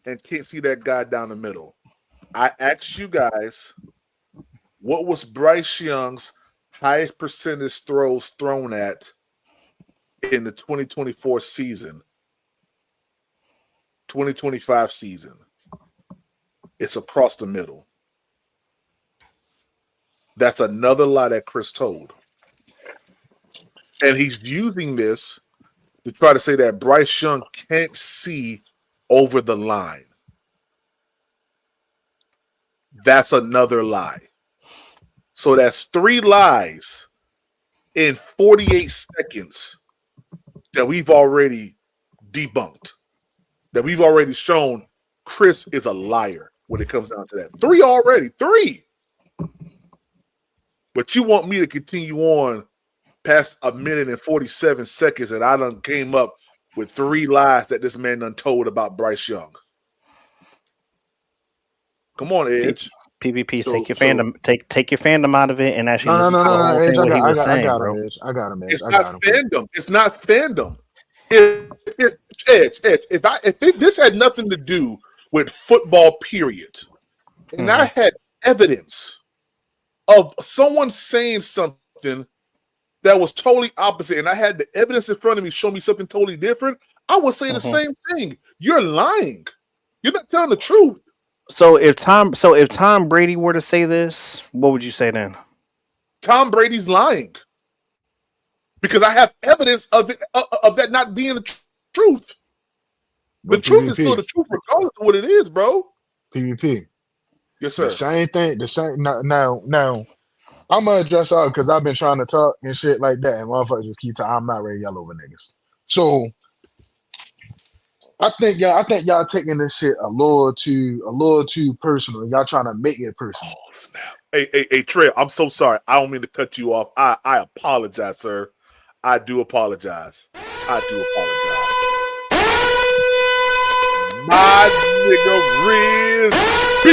and can't see that guy down the middle. I asked you guys, what was Bryce Young's highest percentage throws thrown at in the 2024 season, 2025 season? It's across the middle. That's another lie that Chris told. And he's using this to try to say that Bryce Young can't see over the line. That's another lie. So that's 3 lies in 48 seconds that we've already debunked, that we've already shown Chris is a liar when it comes down to that. 3 already. 3. But you want me to continue on past a minute and 47 seconds, and I done came up with 3 lies that this man done told about Bryce Young. Come on, Edge. PvPs, So take your so fandom, take your fandom out of it, and actually no, listen to the whole Edge. thing what he was I saying, got him, bro. Edge. I got him, Edge. It's I not got him. fandom. It's not fandom. Edge. If this had nothing to do with football, period, and I had evidence of someone saying something that was totally opposite, and I had the evidence in front of me show me something totally different, I would say the same thing. You're lying. You're not telling the truth. So if Tom Brady were to say this, what would you say then? Tom Brady's lying because I have evidence of it of that not being the truth. The But truth is still PvP, the truth, regardless of what it is, bro. PvP. Yes, The sir. same thing. The same. Now, I'm gonna address out because I've been trying to talk and shit like that, and motherfuckers just keep talking. I'm not ready to yell over niggas. So I think y'all taking this shit a little too personal. Y'all trying to make it personal. Oh, snap. Hey, Trey, I'm so sorry. I don't mean to cut you off. I apologize, sir. I do apologize. my nigga Riz B.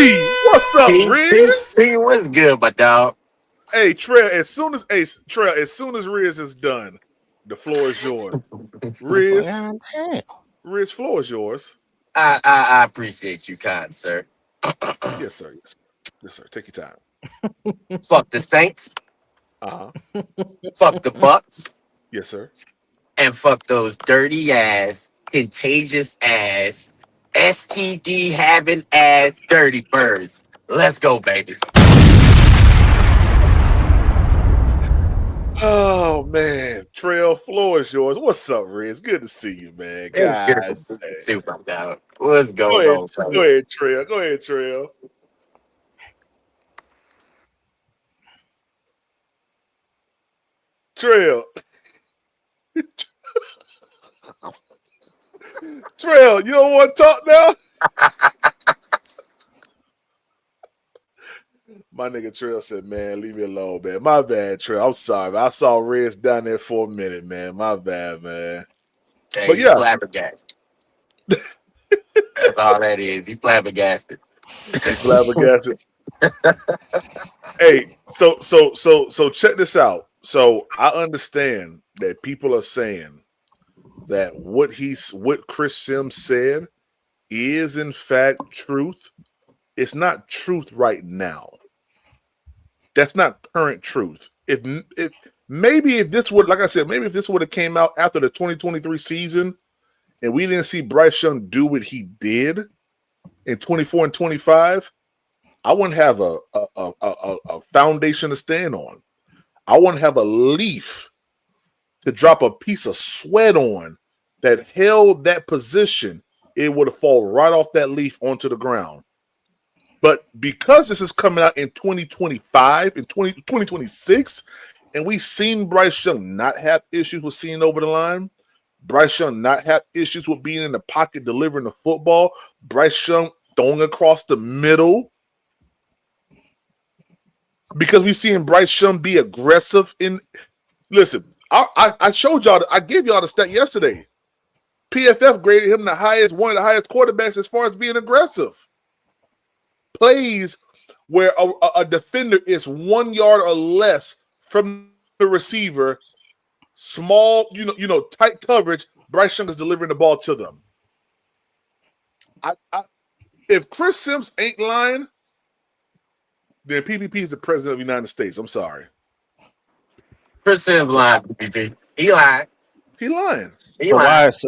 What's up, Riz? T was good, my dog. Hey, Trail, as soon as Riz is done, the floor is yours. Riz, floor is yours. I appreciate you, kind sir. Yes, sir. Yes, sir. Take your time. Fuck the Saints. Fuck the Bucks. Yes, sir. And fuck those dirty ass, contagious ass, STD having ass dirty birds. Let's go, baby. Oh man, Trail, floor is yours. What's up, Riz? Good to see you, man. God, what's going on? Go ahead, Trail. Go ahead, Trail. Trail. Trail, you don't want to talk now? My nigga Trail said, man, leave me alone, man. My bad, Trail. I'm sorry. Man. I saw Riz down there for a minute, man. My bad, man. Hey, but yeah. Flabbergasted. That's all that is. He flabbergasted. He flabbergasted. Hey, so check this out. So I understand that people are saying that what Chris Sims said is in fact truth. It's not truth right now. That's not current truth. If this would, like I said, maybe if this would have came out after the 2023 season and we didn't see Bryce Young do what he did in 24 and 25, I wouldn't have a foundation to stand on. I wouldn't have a leaf to drop a piece of sweat on that held that position. It would have fallen right off that leaf onto the ground. But because this is coming out in 2025 and 2026, and we've seen Bryce Young not have issues with seeing over the line, Bryce Young not have issues with being in the pocket delivering the football, Bryce Young throwing across the middle, because we've seen Bryce Young be aggressive in. Listen, I showed y'all. I gave y'all the stat yesterday. PFF graded him one of the highest quarterbacks as far as being aggressive. Plays where a defender is 1 yard or less from the receiver, small, tight coverage. Bryce Young is delivering the ball to them. If Chris Sims ain't lying, then PPP is the president of the United States. I'm sorry. Chris Sims lying, PPP. He lying. He lying. Why is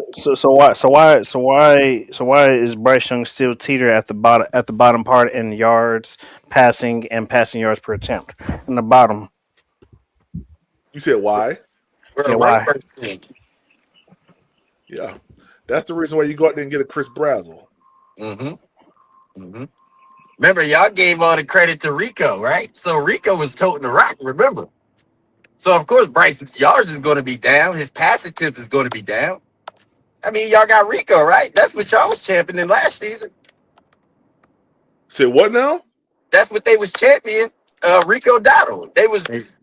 Bryce Young still teeter at the bottom part in yards passing and passing yards per attempt in the bottom? You said why? Why? Yeah, that's the reason why you go out there and get a Chris Brazzle. Remember, y'all gave all the credit to Rico, right? So Rico was toting the rock. Remember. So, of course, Bryce's yards is going to be down. His pass attempt is going to be down. I mean, y'all got Rico, right? That's what y'all was championing last season. Say what now? That's what they was championing, Rico Dotto.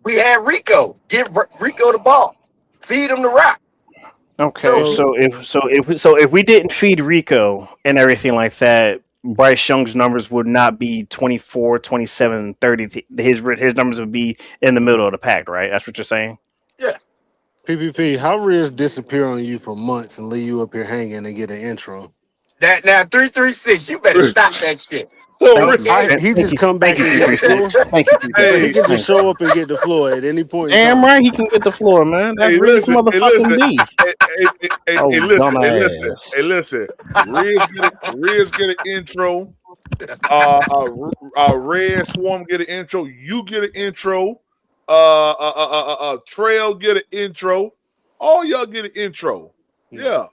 We had Rico. Give Rico the ball. Feed him the rock. Okay, so if we didn't feed Rico and everything like that, Bryce Young's numbers would not be 24, 27, 30. His numbers would be in the middle of the pack, right? That's what you're saying? Yeah. PPP, how Riz disappear on you for months and leave you up here hanging and get an intro? Now 336, you better stop that shit. He just come back and get the floor. He can just show up and get the floor at any point. Damn right, he can get the floor, man. That's Riz motherfucking D. Listen. Riz get an intro. Red Swarm get an intro. You get an intro. Trail get an intro. All y'all get an intro. Yeah.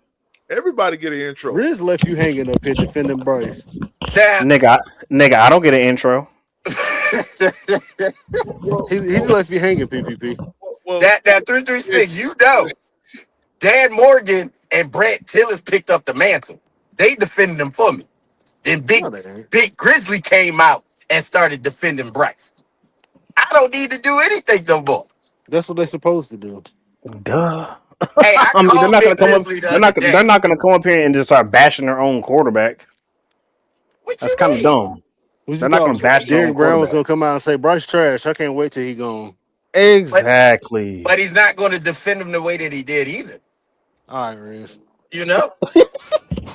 Everybody get an intro. Riz left you hanging up here defending Bryce. Nigga, I don't get an intro. He's left you hanging, PPP. Well, that 336, you know. Dan Morgan and Brant Tillis picked up the mantle. They defended him for me. Then Big Grizzly came out and started defending Bryce. I don't need to do anything no more. That's what they're supposed to do. Duh. Hey, I I mean, they're called not going Vic to come up. Beasley the They're other not. They're day. not going to come up here and just start bashing their own quarterback. What That's you kind of mean? dumb. What you They're not going thought? to What you bash their mean? own Derrick Brown was quarterback. gonna come out and say Bryce trash. I can't wait till he gone. But Exactly. he's not going to defend him the way that he did either. All right, Riz. You know,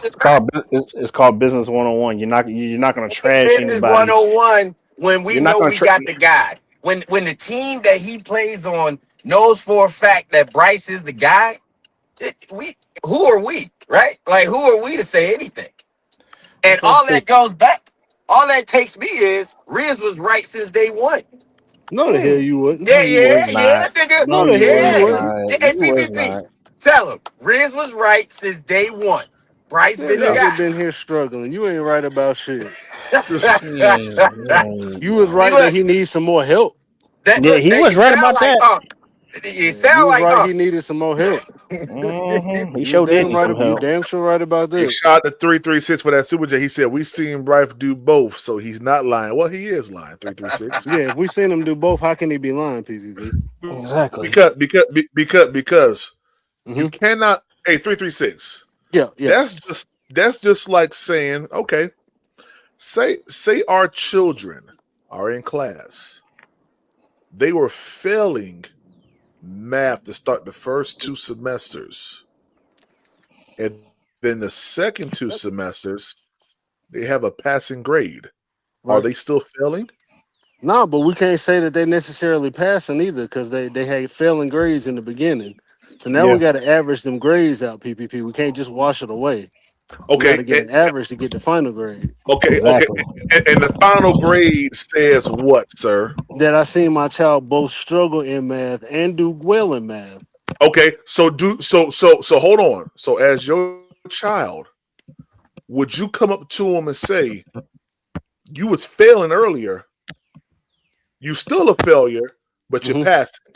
It's called. It's called business 101. You're not going to trash business anybody. 101 when we You're not know going to. we got the guy. When the team that he plays on knows for a fact that Bryce is the guy, we who are we, right? Like who are we to say anything? And Okay. all that goes back. All that takes me is Riz was right since day one. No, the hell you wouldn't. No, you was Yeah, not. nigga. No, No, the you hell you was Yeah. wouldn't. not. Hey, You was PPP, not. tell him Riz was right since day one. Bryce That been the Yeah. nigga guy. been here struggling. You ain't right about shit. Just You was See, right that look, he needs some more help. Yeah, he now you was right sound about like that. Unc. You Yeah, you sound was like right. Unc. He needed some more help. He You was sure did damn need right. some You help. damn sure right about he that. shot the 336 for that Super J. He said we seen Bryce do both, so he's not lying. Well, he is lying. 336 Yeah, if we seen him do both, how can he be lying, PCP? Exactly. because you Mm-hmm. cannot. Hey, 336. Yeah. That's just like saying, okay, say our children are in class. They were failing math to start the first 2 semesters. And then the second 2 semesters, they have a passing grade. Are Right. they still failing? No, but we can't say that they necessarily passing either because they had failing grades in the beginning. So now Yeah. we got to average them grades out, PPP. We can't just wash it away. We got Okay, to get an average to get the final grade. okay. Exactly. And the final grade says what, sir? That I seen my child both struggle in math and do well in math. Okay, so hold on. So as your child, would you come up to him and say, you was failing earlier, you still a failure, but you're Mm-hmm. passing?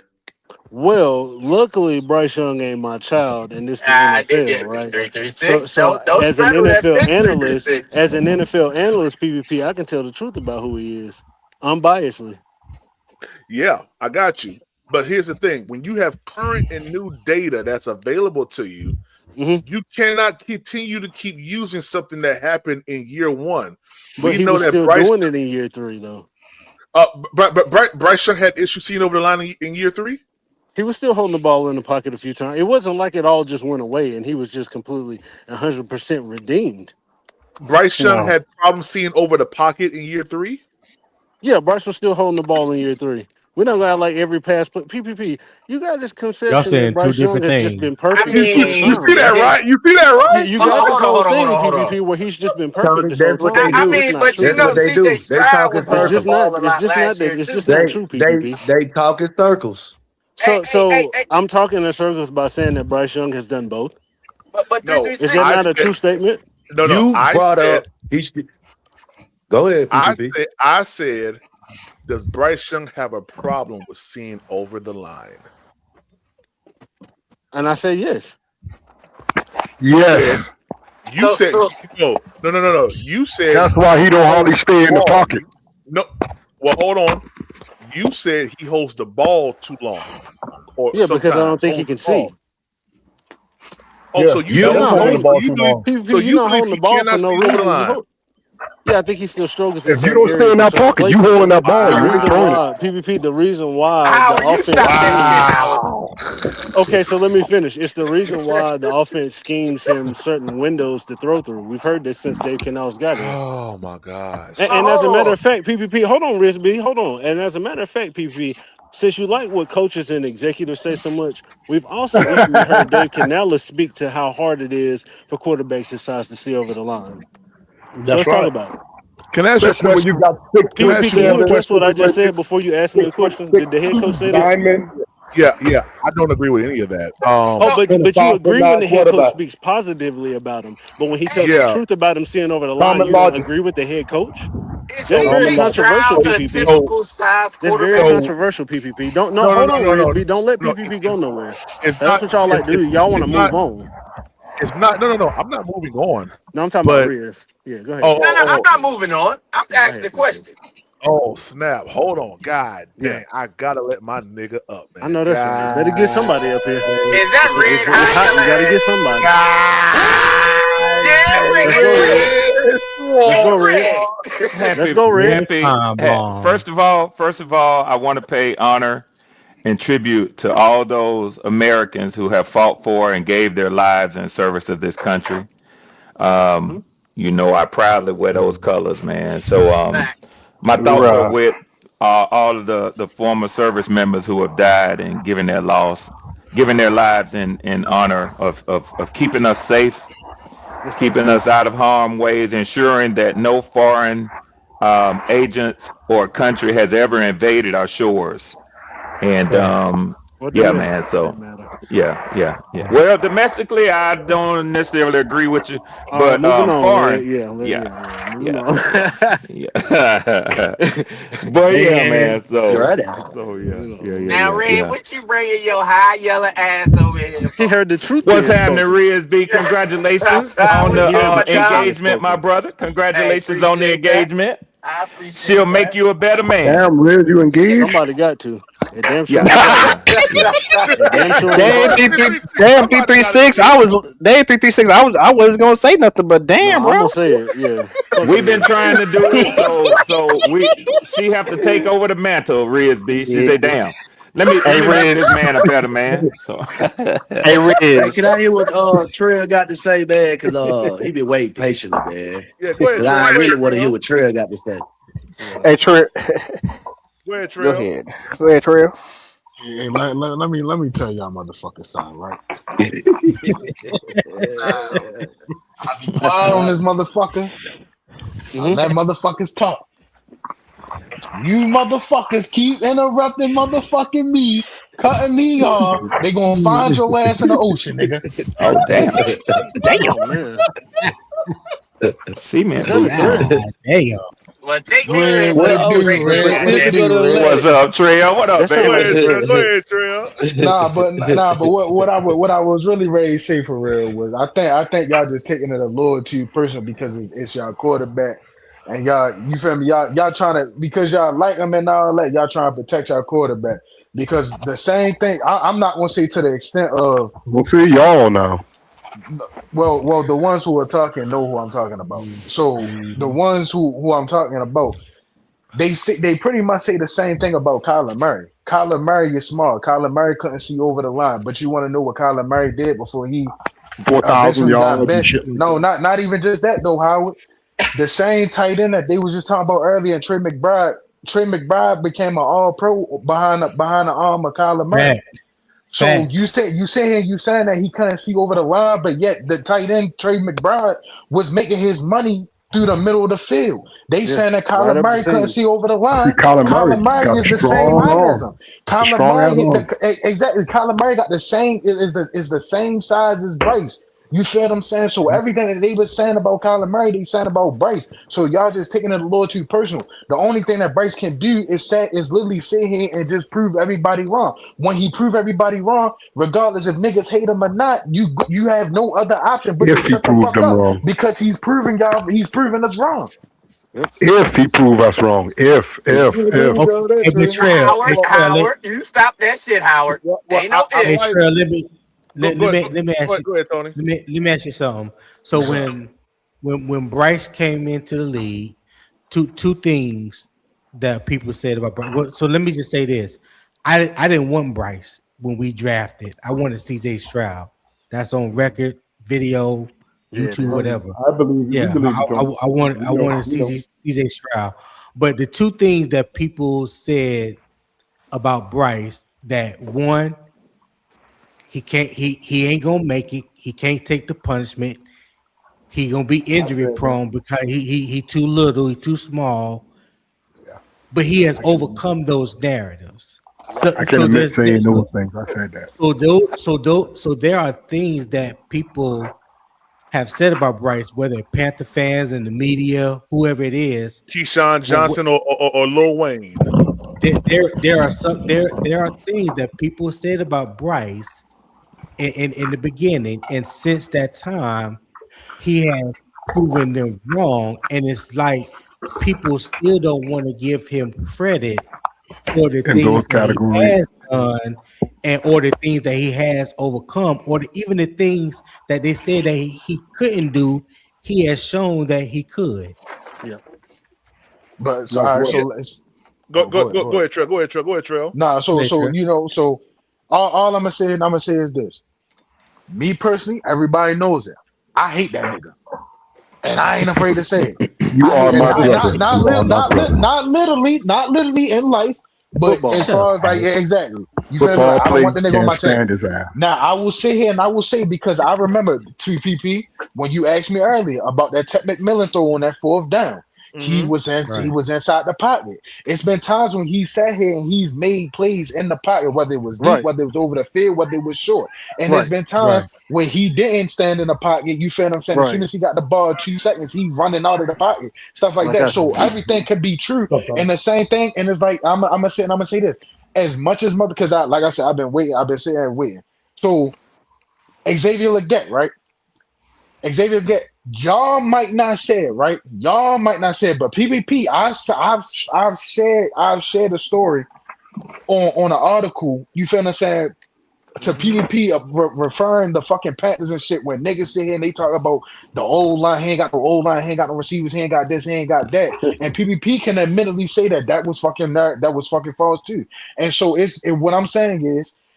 Well, luckily Bryce Young ain't my child, and this the NFL, right? 336. So Don't as an straddle that NFL fence, analyst, 336. PPP, I can tell the truth about who he is, unbiasedly. Yeah, I got you. But here's the thing: when you have current and new data that's available to you, Mm-hmm. you cannot continue to keep using something that happened in year 1. But We he know was that still doing it in year 3, though. Bryce Young had issues seeing over the line in year 3. He was still holding the ball in the pocket a few times. It wasn't like it all just went away and he was just completely 100% redeemed. Bryce Young No. had problems seeing over the pocket in year 3. Yeah, Bryce was still holding the ball in year 3. We don't got like every pass, but PPP, you got this Y'all conception that saying two Bryce Young different has just things. been I perfect You, this you, whole mean, you see time. that CJ. right? You see that right? You Hold got on, this hold on, whole hold on, hold thing, on, hold PPP, on. where he's just been Tony, perfect this whole that's what they time. I It's do. just mean, not but you That's true. know, what they CJ do. They Stroud talk in was It's holding the just circles. ball not. a It's lot just not last that. year It's too. just not true, PPP. They talk in circles. Hey, hey, hey, So hey. I'm talking in circles by saying that Bryce Young has done both. But No, Is 336. that I not a said true statement? no. You brought up go ahead, PPP. I said, does Bryce Young have a problem with seeing over the line? And I say yes. You said Yes. So no. You said That's why he don't holds hardly stay the in the ball. pocket. No, well, hold on. You said he holds the ball too long, or Yeah, because I don't sometimes think he holds can the ball. see. Oh, Yeah, so you You're that believe is not so holding you the holding ball you too believe long. PvP. so You're you not believe holding the he ball for cannot no see over the reason. line? Yeah, I think he still struggles in If you certain don't stay areas in in that certain pocket, you places. holding that ball. The Wow, You ain't reason throwing it. why PvP, the reason why the Howard, you offense stop that shit, schemes. Howard. Wow. Okay, so let me finish. It's the reason why the offense schemes him certain windows to throw through. We've heard this since Dave Canales got here. oh my gosh. And But as hold a matter on. of fact, PPP, hold on, Risby, hold on. And as a matter of fact, PPP, since you like what coaches and executives say so much, we've also equally heard Dave Canales speak to how hard it is for quarterbacks his size to see over the line. So That's let's talk right. about it. Can I ask you a Especially when you question? got six Can I foot PPP, ask you can you one seven, address what question? I six just foot said six, before you ask me six a foot question? six Did the head coach say that? linemen Yeah. I don't agree with any of that. Oh, So and a but you agree when 5'9" the head coach quarterback. speaks positively about him, but when he tells hey, the Yeah. truth about him seeing over the line, Common you don't logic. agree with the head coach? is That's Okay. very Common CJ logic. controversial, Stroud a PPP. So typical size That's very quarterback? so controversial, PPP. Don't no, no hold no on, no no Risby. Don't let no. PPP go nowhere. It's That's not. what y'all like to do. Y'all want to It's move not. on. It's not. No. I'm not moving on. No, I'm talking about But Riz. Yeah, go ahead, oh No, Riz. no, I'm oh not moving on. I'm Go asking ahead, the PPP. question. Oh snap! Hold on, God Yeah. dang! I gotta let my nigga up, man. I know that's right. Better get somebody up here. Is that It's red hot. You got to get somebody. Let's go, Red. Let's go, Red. First of all, I want to pay honor and tribute to all those Americans who have fought for and gave their lives in service of this country. You know, I proudly wear those colors, man. So, Facts. my thoughts are with all of the former service members who have died and giving their lives in honor of keeping us safe, keeping us out of harm's ways, ensuring that no foreign agents or country has ever invaded our shores. And Or yeah, domestic, man. for So that matter. yeah. Well, domestically, I don't necessarily agree with you, All right, but moving on, foreign, Red. Moving on. yeah. But yeah, man. You're So right. Now, Red, yeah. what you bringing your high yellow ass over here He for? heard the truth What's being happening, spoken. Riz B? Congratulations on What's the He heard the going, truth dog? being engagement, my spoken. brother. Hey, Congratulations on the appreciate that. engagement. I She'll appreciate make that. you a better man. Damn, Riz, you engaged? Somebody got to. It damn sure Yeah, ain't Brian. yeah. It damn sure ain't Damn Brian. 336. Damn Somebody got 336. engaged. Damn 336. I wasn't gonna say nothing, but No, damn, I'm bro. gonna say it. Yeah. Fuck We've been Riz. trying to do it, she have to take over the mantle, Riz B. She say, "Damn, let Hey me make Riz. this man a better man." So, Hey Hey, can Riz. I hear what Trail got to say, man? Because he been waiting patiently, man. Yeah, go ahead, Because I Trail. really want to hear what Trail got to say. Hey Trey. Go ahead, Go Trail. ahead. Go ahead, Trail. Hey, let me tell y'all motherfuckers something, right? I be quiet on this motherfucker. I let motherfuckers talk. You motherfuckers keep interrupting motherfucking me, cutting me off. They gonna find your ass in the ocean, nigga. oh damn, Oh man. cement Is that a boots threat? on. Damn. Well, take me Red, in, what take it me do, right Red? there, What it Red. do, Red? What's up, Trail? What up, That sound Go like baby? a ahead, Trail. threat. Go ahead, Trail. What I was really ready to say for real was I think y'all just taking it a little too personal because it's y'all quarterback and y'all you feel me y'all trying to because y'all like him and all that y'all trying to protect y'all quarterback because the same thing I'm not gonna say to the extent of We'll see y'all now. well the ones who are talking know who I'm talking about so the ones who I'm talking about they pretty much say the same thing about Kyler Murray. Kyler Murray is smart. Kyler Murray couldn't see over the line. But you want to know what Kyler Murray did before he 4,000 eventually got yards and benched? shit like No, that. not even just that though, Howard. The same tight end that they was just talking about earlier, Trey McBride. Trey McBride became an All Pro behind the arm of Kyler Murray. Facts. So Facts. you saying that he couldn't see over the line, but yet the tight end Trey McBride was making his money through the middle of the field. They Yeah. saying that Right Kyler up the Murray couldn't seam. see over the See, line. Kyler Murray Kyler Murray got is a the same strong height as arm. him. A Kyler strong Murray ass arm. exactly. Kyler Murray got the same is the same size as Bryce. You feel what I'm saying? So everything that they were saying about Kyler Murray, they saying about Bryce. So y'all just taking it a little too personal. The only thing that Bryce can do is literally sit here and just prove everybody wrong. When he prove everybody wrong, regardless if niggas hate him or not, you have no other option but to If he shut the proved fuck them up wrong. because he's proving us wrong. Yep. If he prove us wrong. If. Okay. Hey, Betrayal. Howard, Betrayal. Howard, you stop that shit, Howard. Well, Ain't no I if. might Betrayal. Let go ahead. me ask you. Go ahead, Tony. Let me ask you something. So when Bryce came into the league, two things that people said about Bryce. Well, so let me just say this: I didn't want Bryce when we drafted. I wanted C.J. Stroud. That's on record, video, Yeah, it YouTube, is. whatever. I believe we Yeah, believe it, I wanted C.J. Stroud. But the two things that people said about Bryce that one he ain't gonna make it. He can't take the punishment. He gonna be injury prone because he too little, he too small. But he has overcome those narratives. So I can so admit there's saying those so things. I said that. so there are things that people have said about Bryce, whether Panther fans and the media, whoever it is. Keyshawn Johnson or Lil Wayne. There are things that people said about Bryce in the beginning, and since that time, he has proven them wrong. And it's like people still don't want to give him credit for the In things those that he categories. has done or the things that he has overcome, or even the things that they said that he couldn't do, he has shown that he could. Yeah. But so Like all right, what? so let's Go go go ahead, go go go ahead. ahead, Trail. Go ahead, Trail. Go ahead, Trail. Nah, Go so ahead, so Trey. you know, so all I'm gonna say is this. Me personally, everybody knows it. I hate that nigga. And I ain't afraid to say it. You I are hate and my not brother. not not You are lit my not lit brother. not literally in life, but Football. as Shut up, far as like Alex. yeah, exactly. You feel me? Like Football I don't play want the nigga on can't my team. stand his ass. Now I will sit here and I will say because I remember TPP when you asked me earlier about that Ted McMillan throw on that fourth down. Mm-hmm. He Right. was inside the pocket. It's been times when he sat here and he's made plays in the pocket, whether it was deep, Right. whether it was over the field, whether it was short. And there's Right. been Right. times when he didn't stand in the pocket. You feel what I'm saying? As soon Right. as he got the ball, 2 seconds, he running out of the pocket, stuff like Like that. I So said. everything could be true. And the same thing, and it's like I'm gonna say this. As much as mother, because like I said, I've been waiting, I've been sitting there waiting. So Xavier Leggett, right? Xavier Leggett, y'all might not say it, right? Y'all might not say it, but PvP, I've shared a story on an article. You feel what I'm saying? To PvP of referring the fucking Panthers and shit when niggas sit here and they talk about the old line, he ain't got no old line, he ain't got no receivers, he ain't got this, he ain't got that. And PvP can admittedly say that was fucking false too. And so what I'm saying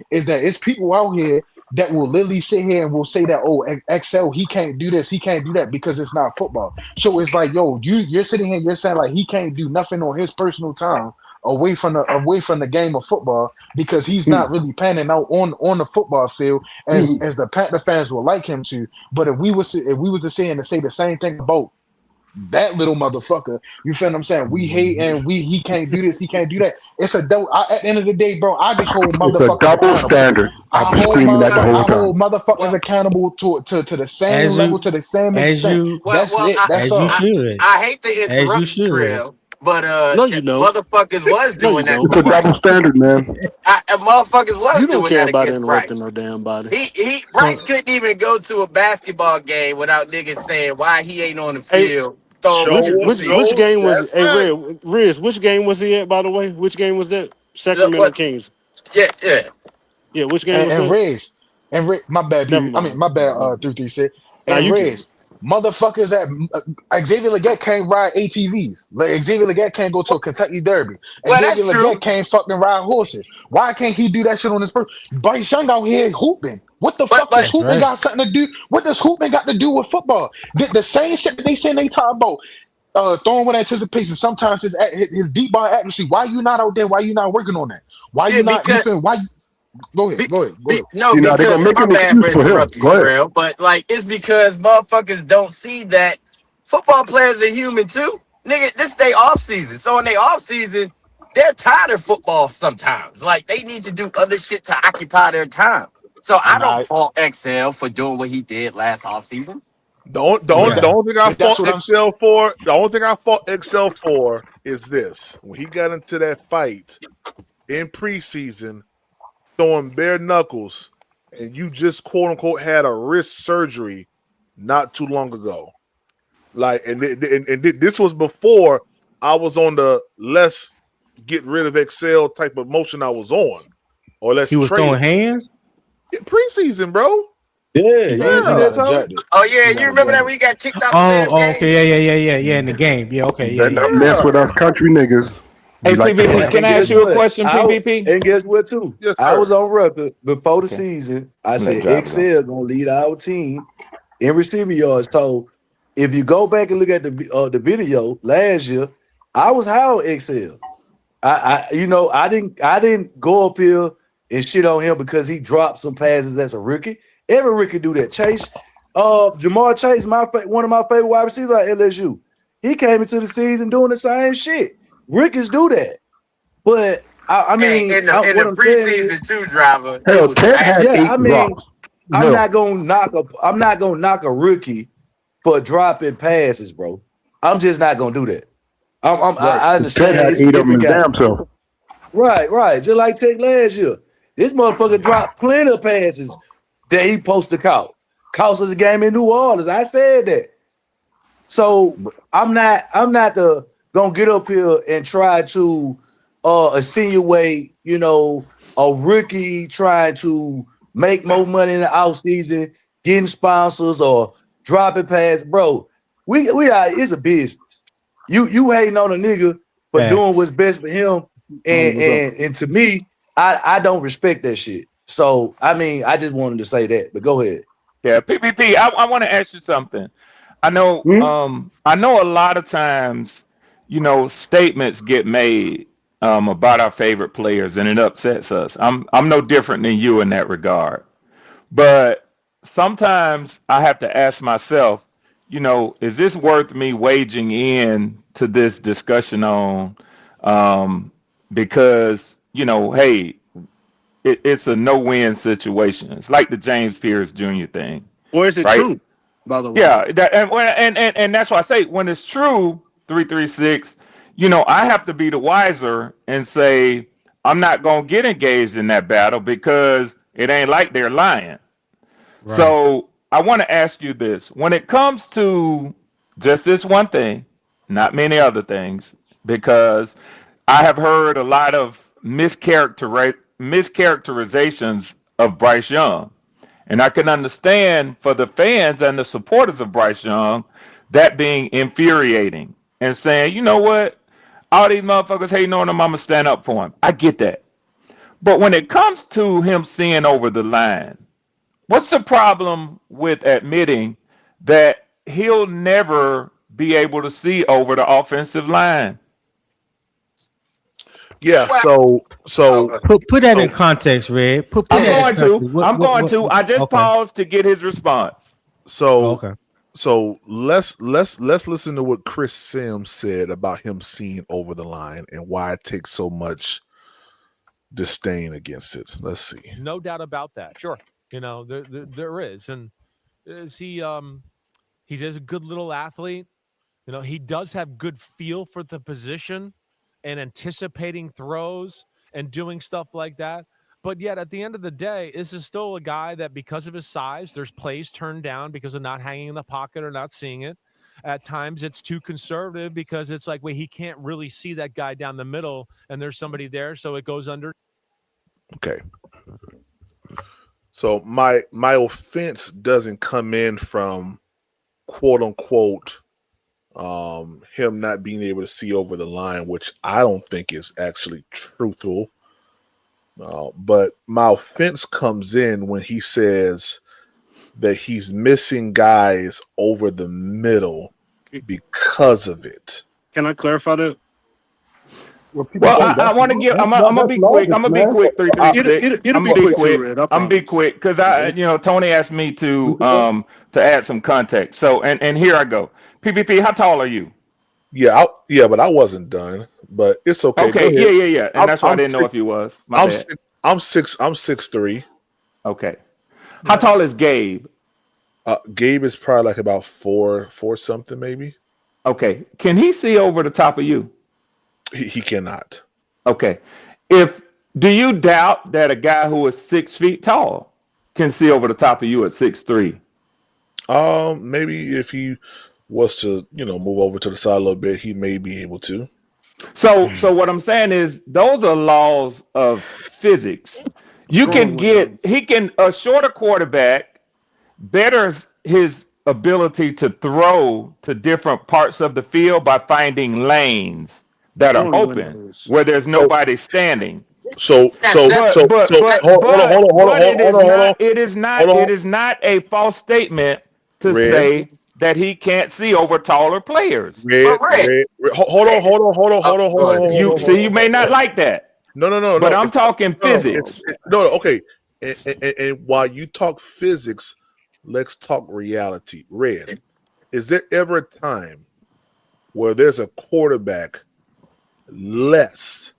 is that it's people out here that will literally sit here and will say that, oh, XL, he can't do this, he can't do that because it's not football. So it's like, yo, you're sitting here, you're saying like he can't do nothing on his personal time away from the game of football because he's not really panning out on the football field as the Panther fans would like him to. But if we was to say and to say the same thing about that little motherfucker, you feel what I'm saying? We hate and he can't do this, he can't do that. It's a double. At the end of the day, bro, I just hold It's a motherfuckers double accountable. standard. I've been screaming that the whole I time. hold motherfuckers Well, accountable to the same As level, you to the same as extent. you That's well, it. That's as you all. should. I hate to As you interrupt you, should. Trail, but No, you don't. motherfuckers was No, you doing that don't. It's for a double Bryce. standard, man. Motherfuckers was You don't doing care that about against interrupting Bryce. no damn body. Bryce So couldn't even go to a basketball game without niggas saying why he ain't on the Hey, field throwing Show what you which see. game was that's hey right. Riz, which game was he at, by the way? Which game was that? Look, Sacramento what? Kings. Yeah. Yeah, which game and, was and that? Riz, my bad, Never PV. I mean, mind. my bad, Never mind. 336. Now And you get it. Riz, motherfuckers Xavier Leggett can't ride ATVs. Like Xavier Leggett can't go to a Kentucky Derby. Well, Xavier that's Leggett true. can't fucking ride horses. Why can't he do that shit on his person? Bryce Young out here hooping. What the fuck does But that's hooping right. got something to do? What does hooping got to do with football? The same shit that they say they talk about. Throwing with anticipation. Sometimes his deep ball accuracy. Why you not out there? Why you not working on that? Why yeah, you not? You feel? Why? Go ahead. Be, Go ahead. Go ahead. no, You know, they're because gonna make my an bad excuse for for him. interrupting you, Go ahead. Trail. But like, it's because motherfuckers don't see that football players are human too. Nigga, this they off season. So in their off season, they're tired of football sometimes. Like they need to do other shit to occupy their time. So I And don't I, fault XL for doing what he did last off season. but Yeah. that, The only thing I but that's fought what I'm. Excel for, the only thing I fought Excel for is this. When he got into that fight in preseason, throwing bare knuckles, and you just quote unquote had a wrist surgery not too long ago. Like, and this was before I was on the let's get rid of Excel type of motion I was on, or let's He was trade throwing him. hands. Yeah, preseason, bro. Yeah, He you got didn't see he Yeah. that, got Tony? ejected. Oh yeah, He you got remember that ejected. when he got kicked out the damn Oh, game? okay. Yeah, in the game. Yeah, okay, Better not yeah. mess Yeah. with us country niggas. Hey, We like to And, PvP, hunt. can and I ask guess you a what? question, PvP? And guess what too? Yes, I was sir. on record before the Okay, season. I let said drivers on. Excel gonna lead our team in receiver yards. So if you go back and look at the video last year, I was high on Excel. I didn't go up here and shit on him because he dropped some passes as a rookie. Every rookie do that. Jamar Chase, one of my favorite wide receivers at LSU. He came into the season doing the same shit. Rookies do that. But Hey, in the what I'm saying is, preseason two driver, it Hell, was Ted bad. had yeah, 8 drops. I'm Hell, not gonna knock a rookie for dropping passes, bro. I'm just not gonna do that. Right. I Ted understand had it's a 8 of them different his game. damn self. Right. Just like Tech last year. This motherfucker dropped plenty of passes that he supposed to caught. Cost us a game in New Orleans. I said that. So But I'm not gonna get up here and try to insinuate, a rookie trying to make more money in the offseason, getting sponsors or dropping pass, bro. We are it's a business. You hating on a nigga for doing what's best for him, and to me, I don't respect that shit. So I mean, I just wanted to say that, but go ahead. Yeah, PPP. I want to ask you something. I know. I know a lot of times, statements get made about our favorite players, and it upsets us. I'm no different than you in that regard. But sometimes I have to ask myself, is this worth me waging in to this discussion on? Because hey, it's a no-win situation. It's like the James Pierce Jr. thing, Or is it right? true, by the way? Yeah, and that's why I say when it's true, 336. I have to be the wiser and say I'm not gonna get engaged in that battle because it ain't like they're lying. Right. So I want to ask you this: when it comes to just this one thing, not many other things, because I have heard a lot of mischaracterizations of Bryce Young. And I can understand for the fans and the supporters of Bryce Young that being infuriating and saying, you know what? All these motherfuckers hating on him, I'm going to stand up for him. I get that. But when it comes to him seeing over the line, what's the problem with admitting that he'll never be able to see over the offensive line? Yeah, so Put that in context, Red. Put I'm that in going to. context. I'm going to. I just Okay. paused to get his response. so Okay. so let's listen to what Chris Sims said about him seeing over the line and why it takes so much disdain against it. Let's see. No doubt about that. Sure. There is, and is he's a good little athlete. He does have good feel for the position and anticipating throws and doing stuff like that. But yet, at the end of the day, this is still a guy that, because of his size, there's plays turned down because of not hanging in the pocket or not seeing it. At times, it's too conservative because it's like, wait, he can't really see that guy down the middle, and there's somebody there, so it goes under. Okay. So my offense doesn't come in from quote unquote him not being able to see over the line, which I don't think is actually truthful. But my offense comes in when he says that he's missing guys over the middle because of it. Can I clarify that? Well, I want to give. I'm gonna be quick. I'm gonna be quick. 336. It'll I'm be gonna be quick too, quick. Red. I I'm gonna be promise. quick because Tony asked me to add some context. So and here I go. PPP, how tall are you? Yeah, but I wasn't done. But it's okay. Okay, Go ahead. yeah. And that's why I didn't know if you was. My bad. I'm 6'3". Okay. How tall is Gabe? Gabe is probably like about four something maybe. Okay. Can he see over the top of you? He cannot. Okay. Do you doubt that a guy who is 6 feet tall can see over the top of you at 6'3"? Maybe if he was to, move over to the side a little bit, he may be able to. So what I'm saying is those are laws of physics. A shorter quarterback betters his ability to throw to different parts of the field by finding lanes that are open where there's nobody standing. Hold on. It is not a false statement to say that he can't see over taller players. Hold on. You may not like that. No. But I'm talking physics. Okay. And while you talk physics, let's talk reality. Red, is there ever a time where there's a quarterback less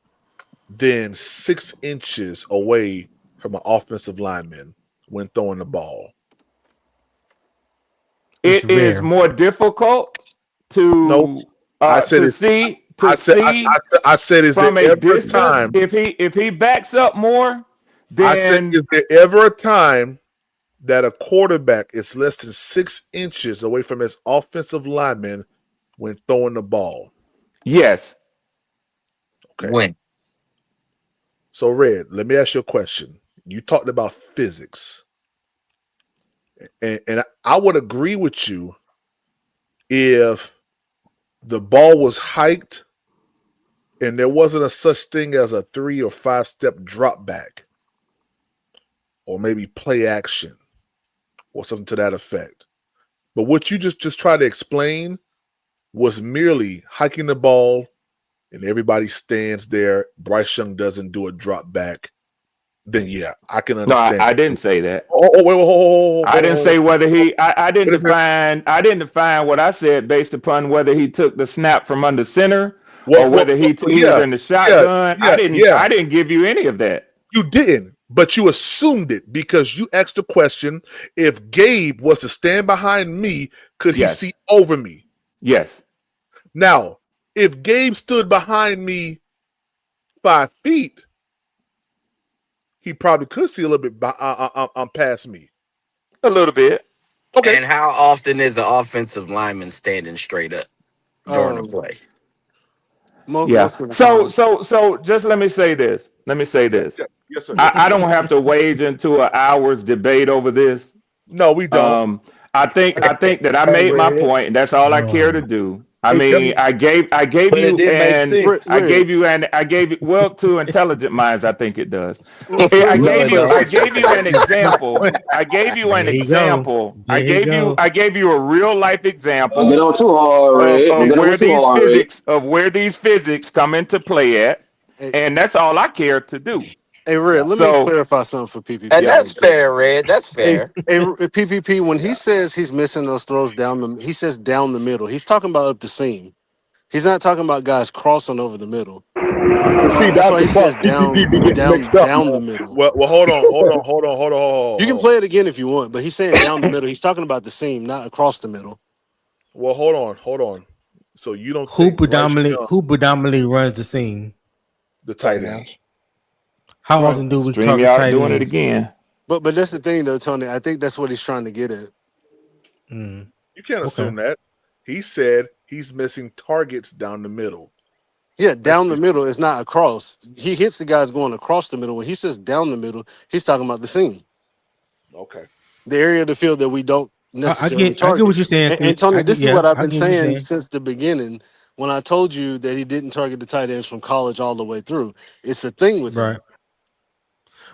than 6 inches away from an offensive lineman when throwing the ball? It is more difficult to see. I said, is there ever a time? If he backs up more, then I said, is there ever a time that a quarterback is less than 6 inches away from his offensive lineman when throwing the ball? Yes. Okay. When? So, Red, let me ask you a question. You talked about physics, and I would agree with you if the ball was hiked and there wasn't a such thing as a 3 or 5 step drop back, or maybe play action, or something to that effect. But what you just tried to explain was merely hiking the ball and everybody stands there. Bryce Young doesn't do a drop back. Then yeah, I can No, understand. I didn't say that. Wait, I didn't say whether he. I didn't Wait a minute. define. I didn't define what I said based upon whether he took the snap from under center or whether he was Yeah, in the shotgun. yeah. I didn't give you any of that. You didn't, but you assumed it because you asked the question: if Gabe was to stand behind me, could he Yes. see over me? Yes. Now, if Gabe stood behind me 5 feet, he probably could see a little bit past me. A little bit. Okay. And how often is the offensive lineman standing straight up during the play? Yeah. Most of the time. So just let me say this. Yes, sir. Yes, I sir. don't have to wade into an hour's debate over this. No, we don't. I think that I Hey, made my Red. point, and that's all I care to do. I Hey, mean, I gave but it you did make and sense. I gave you well, to intelligent minds, I think it does. Red, I No, gave it you don't. an example. I gave you an There you go. example. There you go. I gave you a real life Don't example get on too hard, Red. Don't of get on too hard, Red. where these physics come into play at, hey, and that's all I care to do. Red, let me So clarify something for PPP And real that's quick. fair, Red. That's Hey, fair. PPP, when he says he's missing those throws he says down the middle. He's talking about up the seam. He's not talking about guys crossing over the middle. See, That's that's why the he says part. PPP be getting mixed up. down the middle. Well, hold on. You can play it again if you want, but he's saying down the middle. He's talking about the seam, not across the middle. Well, hold on. So you don't Who think Bryce Young, predominantly runs the scene? the tight end? How Right. often do we stream target y'all tight doing it ends? again. But that's the thing, though, Tony. I think that's what he's trying to get at. Mm, You can't okay. assume that. He said he's missing targets down the middle. Yeah, That's down what the he's middle is not across. He hits the guys going across the middle. When he says down the middle, he's talking about the seam, okay. the area of the field that we don't necessarily I get what target. you're saying. And Tony, this is what I've I been get what you're saying saying. since the beginning. When I told you that he didn't target the tight ends from college all the way through, it's a thing with him. Right.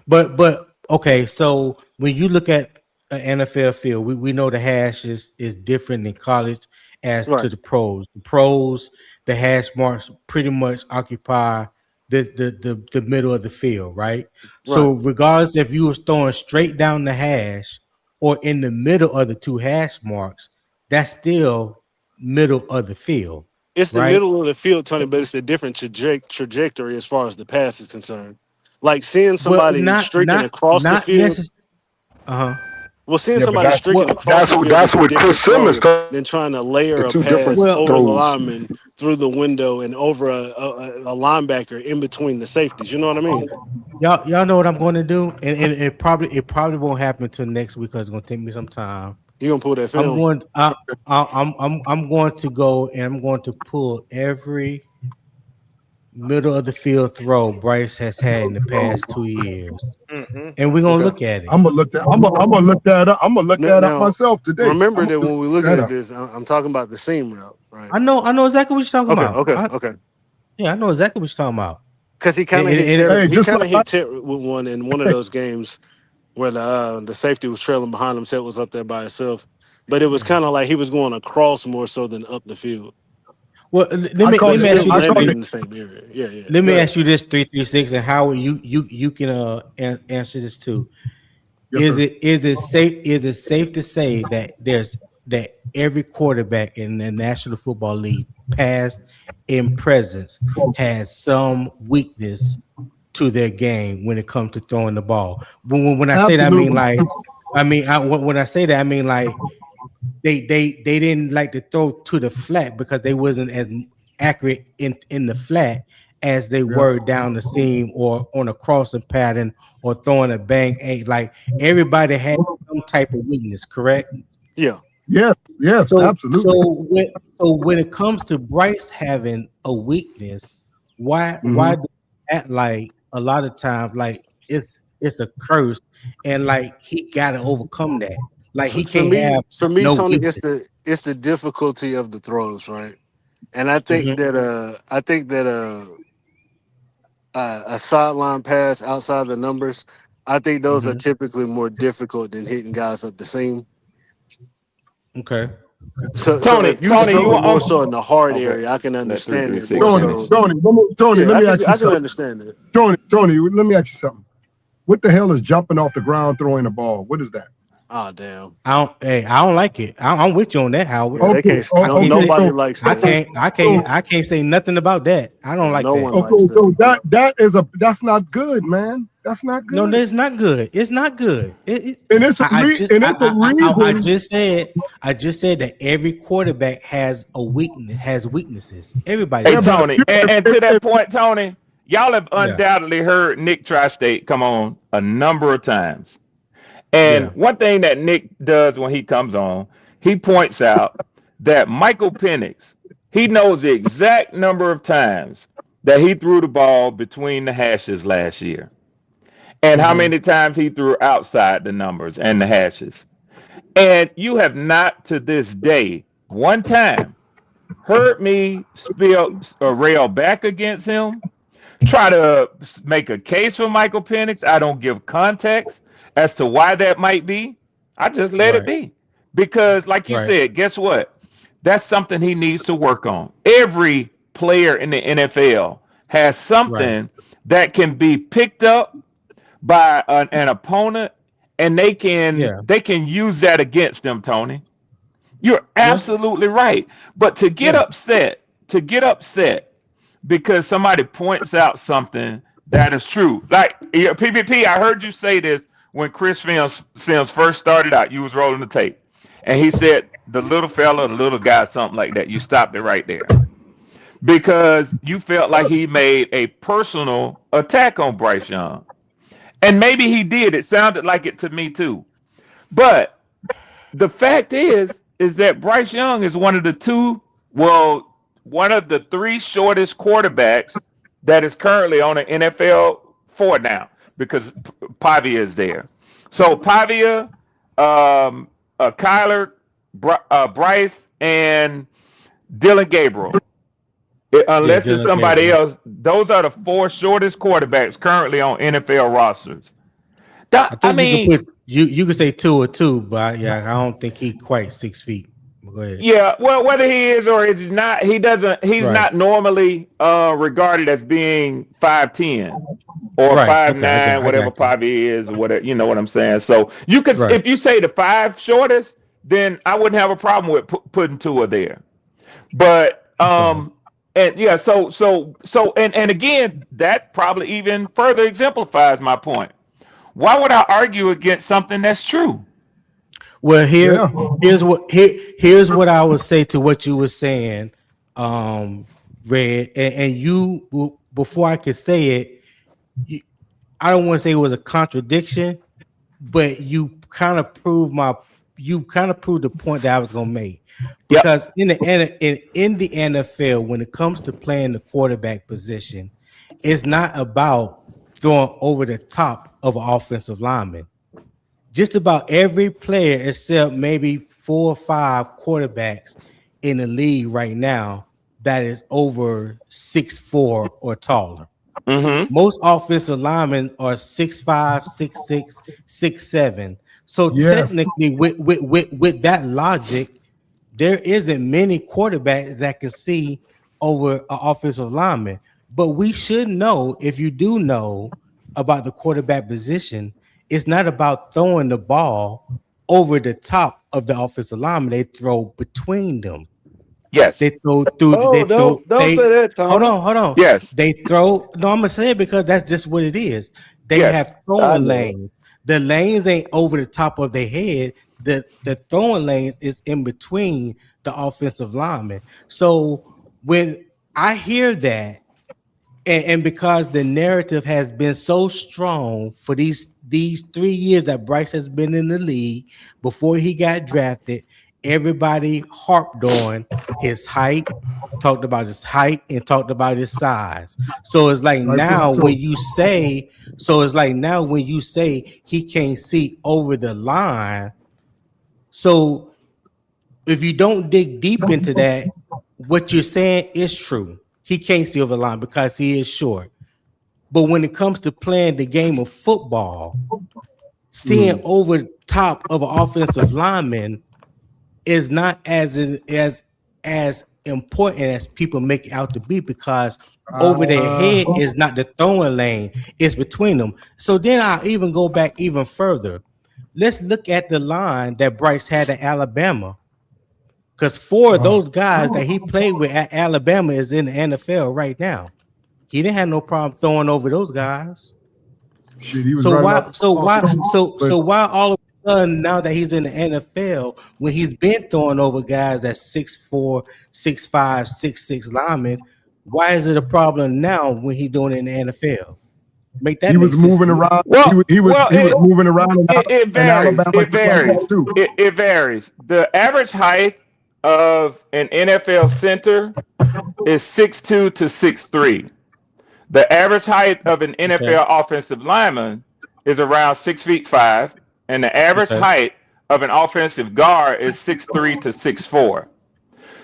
But okay, so when you look at an NFL field, we know the hash is different in college as Right. to the pros. The pros, the hash marks pretty much occupy the middle of the field, right? So Right. regardless if you was throwing straight down the hash or in the middle of the two hash marks, that's still middle of the field, It's the right? middle of the field, Tony, but it's a different trajectory as far as the pass is concerned. Like seeing Well, somebody streaking across the not field. necessarily. Uh-huh. Well, seeing Yeah, but somebody streaking across the field that's is a what Chris different Simmons throw than trying to layer the a two different pass over the throws. lineman through the window and over a linebacker in between the safeties. You know what I mean? Y'all know what I'm going to do, and it probably won't happen until next week because it's going to take me some time. You gonna pull that I'm film? going. I'm going to go and I'm going to pull every middle of the field throw Bryce has had in the past 2 years, and we're gonna Okay. look at it. I'm gonna look that. I'm gonna look that up. I'm gonna look that up Now, myself today. remember that when we're looking that at up. this, I'm talking about the seam route, right? I know exactly what you're talking about. Okay. Yeah, I know exactly what you're talking about. Because he kind of hit And Terry. Hey, He just kind of like hit Terry with one in one of those games where the safety was trailing behind him. Ted was up there by himself, but it was kind of like he was going across more so than up the field. well, let me But it ask still you this. landed in the same area. Yeah. Let Go me ahead. ask you this 336, and Howard, you can answer this too. yes, sir. Is it safe to say that every quarterback in the National Football League, past and present, has some weakness to their game when it comes to throwing the ball? When I say that, I mean Absolutely. like, when I say that, I mean like they didn't like to throw to the flat because they wasn't as accurate in the flat as they Yeah. were down the seam or on a crossing pattern or throwing a bang eight. Like everybody had some type of weakness, correct? Yeah. Yes, yes, So absolutely. when it comes to Bryce having a weakness, why Hmm. do that like a lot of times like it's a curse and like he gotta overcome that. Like he For can't me, have for me, no Tony, weakness. it's the difficulty of the throws, right? And I think Hmm. that a sideline pass outside the numbers, I think those are Hmm. typically more difficult than hitting guys up the seam. Okay. So Tony, if you Tony, you struggle more so in the hard okay? area, I can Let three understand three it more six Tony, finish. so. Tony, Yeah, let me ask you I can something. understand it. Tony, let me ask you something. What the hell is jumping off the ground throwing a ball? What is that? Oh damn. I don't like it. I'm with you on that, Howard. Yeah, they Okay, can't. I No, can't say nobody so likes I that. can't I so can't I can't say nothing about that. I don't Yeah, like no that. one likes okay, that. so that's not good, man. That's not No, good. that's not good. It's not good. And it's a reason. I just said that every quarterback has a weakness, has weaknesses. Everybody Hey Yeah, but does. Tony, and to that point, Tony, y'all have Yeah, undoubtedly heard Nick Tri-State come on a number of times. And yeah. one thing that Nick does when he comes on, he points out that Michael Penix, he knows the exact number of times that he threw the ball between the hashes last year, and how Mm-hmm. many times he threw outside the numbers and the hashes. And you have not to this day one time heard me spill a rail back against him, try to make a case for Michael Penix. I don't give context as to why that might be. I just let it Right, be. Because, like you right, said, guess what? That's something he needs to work on. Every player in the NFL has right. something that can be picked up by an opponent, and Yeah, they can use that against them, Tony. You're yeah, absolutely right. But yeah. to get upset because somebody points out something that is true. Like yeah, PPP, I heard you say this when Sims first started out. You was rolling the tape, and he said the little fella, the little guy, something like that. You stopped it right there because you felt like he made a personal attack on Bryce Young, and maybe he did. It sounded like it to me too. But the fact is that Bryce Young is one of the three shortest quarterbacks that is currently on an NFL four now because Pavia is there. So Pavia, Kyler, Bryce, and Dylan Gabriel. Yeah, Unless it's Dylan somebody Gabriel. else, those are the four shortest quarterbacks currently on NFL rosters. I I think you could mean, put you could say two or two, but yeah, I don't think he quite 6 feet. But go ahead. yeah, well, whether he is or is not, he doesn't. He's Right, not normally regarded as being 5'10" or right. five Okay, nine, I whatever got you. Pavi is, or whatever. You know what I'm saying? So you could, Right. if you say the five shortest, then I wouldn't have a problem with putting Tua there. But Okay. and yeah, and again, that probably even further exemplifies my point. Why would I argue against something that's true? Well, Yeah. here's what I would say to what you were saying, Red, and before I could say it, you, I don't want to say it was a contradiction, but you kind of proved the point that I was gonna make. Yep. Because in the NFL, when it comes to playing the quarterback position, it's not about throwing over the top of an offensive lineman. Just about every player, except maybe 4 or 5 quarterbacks in the league right now, that is over 6'4" or taller. Mm-hmm. Most offensive linemen are 6'5", 6'6", 6'7". So Yes. technically, with that logic, there isn't many quarterbacks that can see over an offensive lineman. But we should know, if you do know about the quarterback position, it's not about throwing the ball over the top of the offensive lineman. They throw between them. Yes. They throw through. Oh, don't say that, Hold Tony. on, hold on. Yes. They throw. No, I'm gonna say it because that's just what it is. They Yes. have I throwing know it. lanes. The lanes ain't over the top of their head. The throwing lanes is in between the offensive linemen. So when I hear that, and because the narrative has been so strong for these 3 years that Bryce has been in the league before he got drafted, everybody harped on his height, talked about his height, and talked about his size. So it's like now when you say, he can't see over the line. So if you don't dig deep into that, what you're saying is true. He can't see over the line because he is short. But when it comes to playing the game of football, seeing over top of an offensive lineman is not as important as people make it out to be, because over their head is not the throwing lane, it's between them. So then I'll even go back even further. Let's look at the line that Bryce had at Alabama, because 4 of those guys that he played with at Alabama is in the NFL right now. He didn't have no problem throwing over those guys. Shit, he was So running why all of a sudden, now that he's in the NFL, when he's been throwing over guys that's 6'4", 6'5", 6'6" linemen, why is it a problem now when he's doing it in the NFL? Make that he was moving around. He was moving around. It varies. It varies. It varies. The average height of an NFL center is 6'2" to 6'3". The average height of an NFL offensive lineman is around 6'5", and the average height of an offensive guard is 6'3" to 6'4".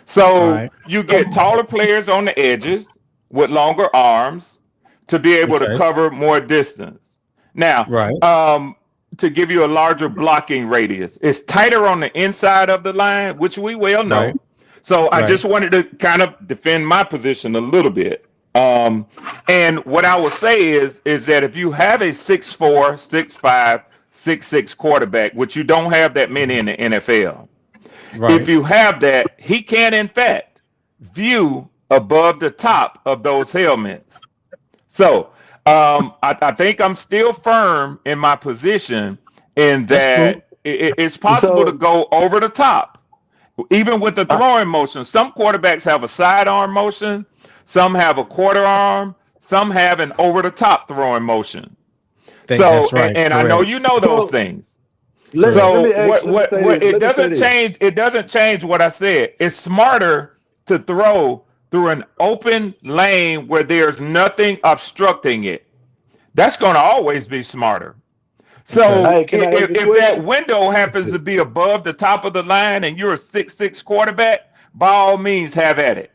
So you get taller players on the edges with longer arms to be able to cover more distance. Now, to give you a larger blocking radius, it's tighter on the inside of the line, which we well know. So I just wanted to kind of defend my position a little bit. And what I will say is that if you have a 6'4", 6'5", 6'6" quarterback, which you don't have that many in the NFL, if you have that, he can in fact view above the top of those helmets. So I think I'm still firm in my position in that it's possible to go over the top, even with the throwing motion. Some quarterbacks have a sidearm motion. Some have a quarter arm. Some have an over-the-top throwing motion. And I know you know those things. It doesn't change what I said. It's smarter to throw through an open lane where there's nothing obstructing it. That's going to always be smarter. So if that window happens to be above the top of the line and you're a 6'6" quarterback, by all means have at it.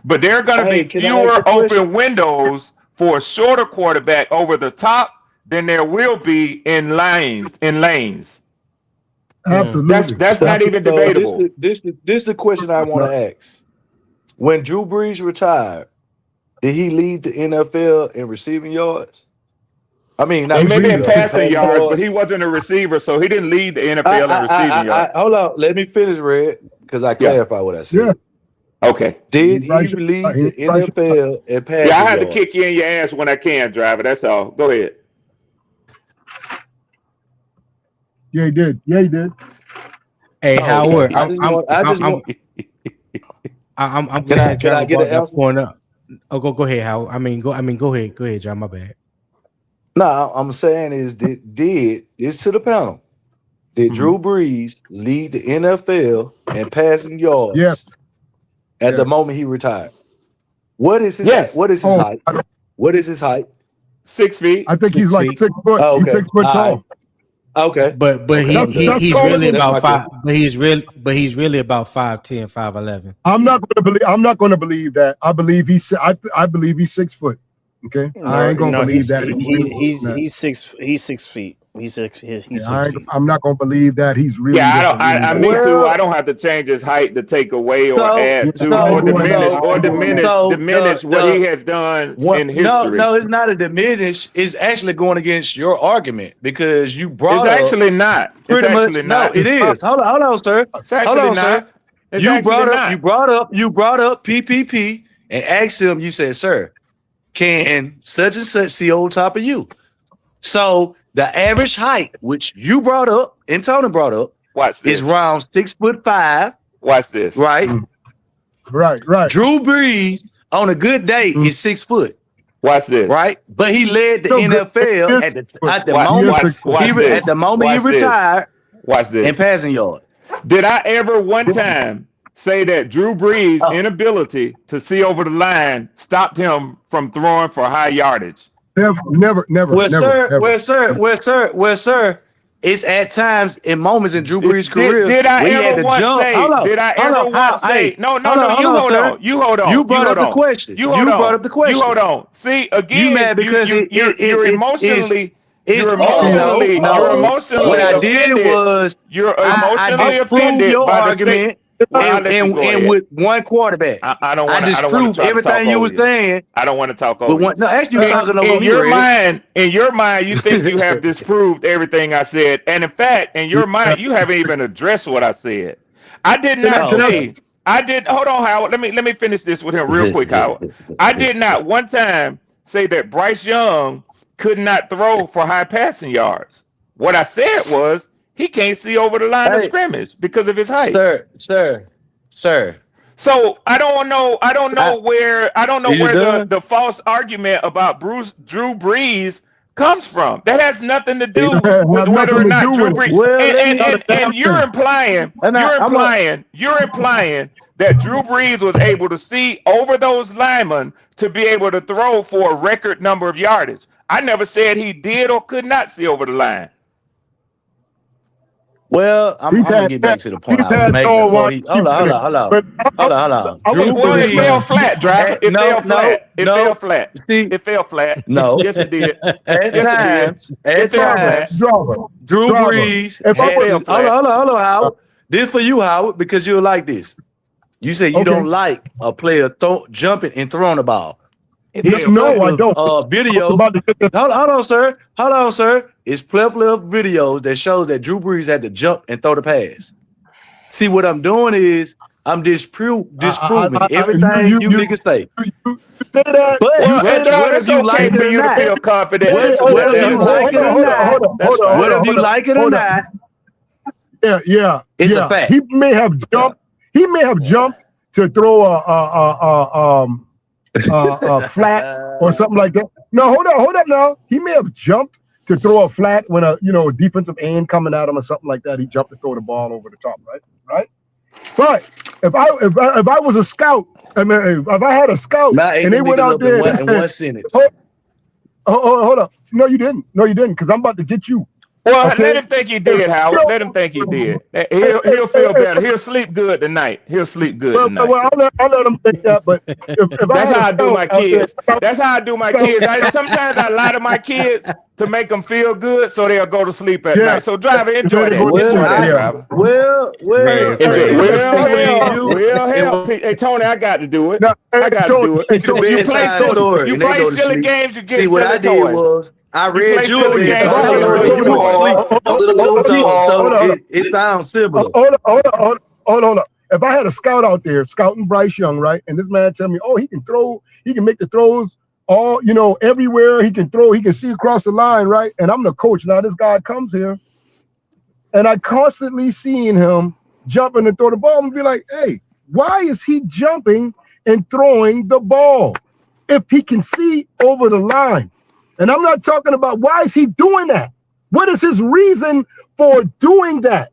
But there are going to be fewer open windows for a shorter quarterback over the top than there will be in lanes. Absolutely, that's not even debatable. This is the question I want to ask. When Drew Brees retired, did he lead the NFL in receiving yards? I mean, not maybe in passing yards, but he wasn't a receiver, so he didn't lead the NFL in receiving yards. Hold on, let me finish, Red, because I clarify what I said. Yeah. Okay. Did he lead the NFL in passing yards? I have to kick you in your ass when I can, driver. That's all. Go ahead. Yeah, he did. Hey, Howard, I'm glad can I get an answer? Point up. Oh, go ahead, Howard. Go ahead, John. My bad. No, I'm saying is it's to the panel. Did Drew Brees lead the NFL in passing yards? Yes. At the moment he retired. What is his height? What is his height? 6 feet. I think he's like 6 foot. Oh, okay. He's 6 foot tall. Okay. But he's really about 5. But he's really about 5'10", 5'11". I'm not going to believe that. I believe he's 6 foot. Okay. I ain't gonna believe that. He's 6 feet. He's 6 feet. I'm not gonna believe that he's really. Yeah, me too. I don't have to change his height to take away or add to or diminish what he has done in history. No, it's not a diminish. It's actually going against your argument because you brought. It's actually not. Pretty much. No, it is. Hold on, sir. Hold on, sir. You brought up PPP and asked him. You said, "Sir, can such and such see on top of you?" So the average height, which you brought up and Tony brought up, is around 6'5". Watch this. Right. Right. Drew Brees on a good day is 6 foot. Watch this. Right. But he led the NFL at the moment he retired. Watch this. In passing yards. Did I ever one time say that Drew Brees' inability to see over the line stopped him from throwing for high yardage? Never. Well, sir. It's at times in moments in Drew Brees' career Did I where he had ever to once jump. say? Did I ever once say? No. You hold sir. on. You hold on. You brought up the question. You hold on. brought up the question. You hold on. See again. You mad because you're emotionally. You're no. What I did offended. was You're I emotionally disproved offended your by the argument. And with one quarterback, I don't want to disproved everything you were saying. I don't want to talk over you. No, actually, you're talking over in me. Your mind, you think you have disproved everything I said, and in fact, in your mind, you haven't even addressed what I said. I did not say. I did. Hold on, Howard. Let me finish this with him real quick, Howard. I did not one time say that Bryce Young could not throw for high passing yards. What I said was he can't see over the line of scrimmage because of his height. Sir. So I don't know where the false argument about Drew Brees comes from. That has nothing to do with whether or not Drew Brees. And you're implying that Drew Brees was able to see over those linemen to be able to throw for a record number of yardage. I never said he did or could not see over the line. Well, I'm gonna get back to the point I was making. Hold on. Drew Brees, it fell flat, driver. It fell flat. It fell flat. No. Yes, it did. At times, Drew Brees. Hold on, Howard. This for you, Howard, because you're like this. You say you don't like a player jumping and throwing the ball. I don't. Video. Hold on, sir. It's plethora of videos that shows that Drew Brees had to jump and throw the pass. See, what I'm doing is I'm disproving everything you niggas say. Say that. But whether you like it or not, whether you like it or not, yeah, it's a fact. He may have jumped to throw a flat or something like that. No, hold up now. He may have jumped to throw a flat when a defensive end coming at him or something like that. He jumped to throw the ball over the top, right? But if I was a scout, I mean, if I had a scout and they went out there in one sentence. Hold up. No, you didn't, because I'm about to get you. Well, let him think he did, Howard. Let him think he did. He'll feel better. He'll sleep good tonight. Well, I'll let him think that. But if that's how I do my kids. That's how I do my kids. Sometimes I lie to my kids to make them feel good, so they'll go to sleep at night. So, driver, enjoy that. Driver. Will help. Hey, Tony, I got to do it. I got to do it. You play silly games. You get see what I did was. I read you a bit, so it sounds similar. Hold up. If I had a scout out there scouting Bryce Young, right, and this man tell me, oh, he can throw, he can make the throws all, everywhere. He can throw, he can see across the line, right? And I'm the coach. Now this guy comes here, and I constantly seeing him jumping and throw the ball and be like, hey, why is he jumping and throwing the ball if he can see over the line? And I'm not talking about why is he doing that? What is his reason for doing that?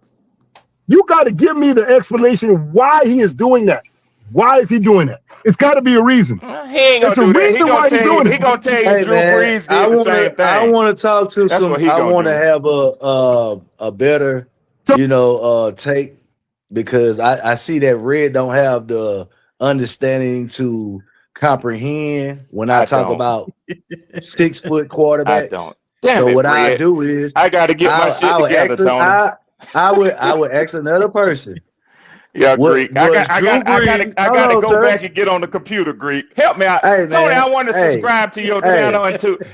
You got to give me the explanation why he is doing that. Why is he doing that? It's got to be a reason. He ain't gonna do that. He gonna tell you Drew Brees did the same thing. I want to talk to I want to have a better, take, because I see that Red don't have the understanding to comprehend when I talk about 6 foot quarterbacks. I don't. Damn so what Red. I do is I got to get my shit together, Tony. I would ask another person. Yeah, Greek. I got to go back and get on the computer, Greek. Help me out. Hey, Tony, I want to subscribe to your channel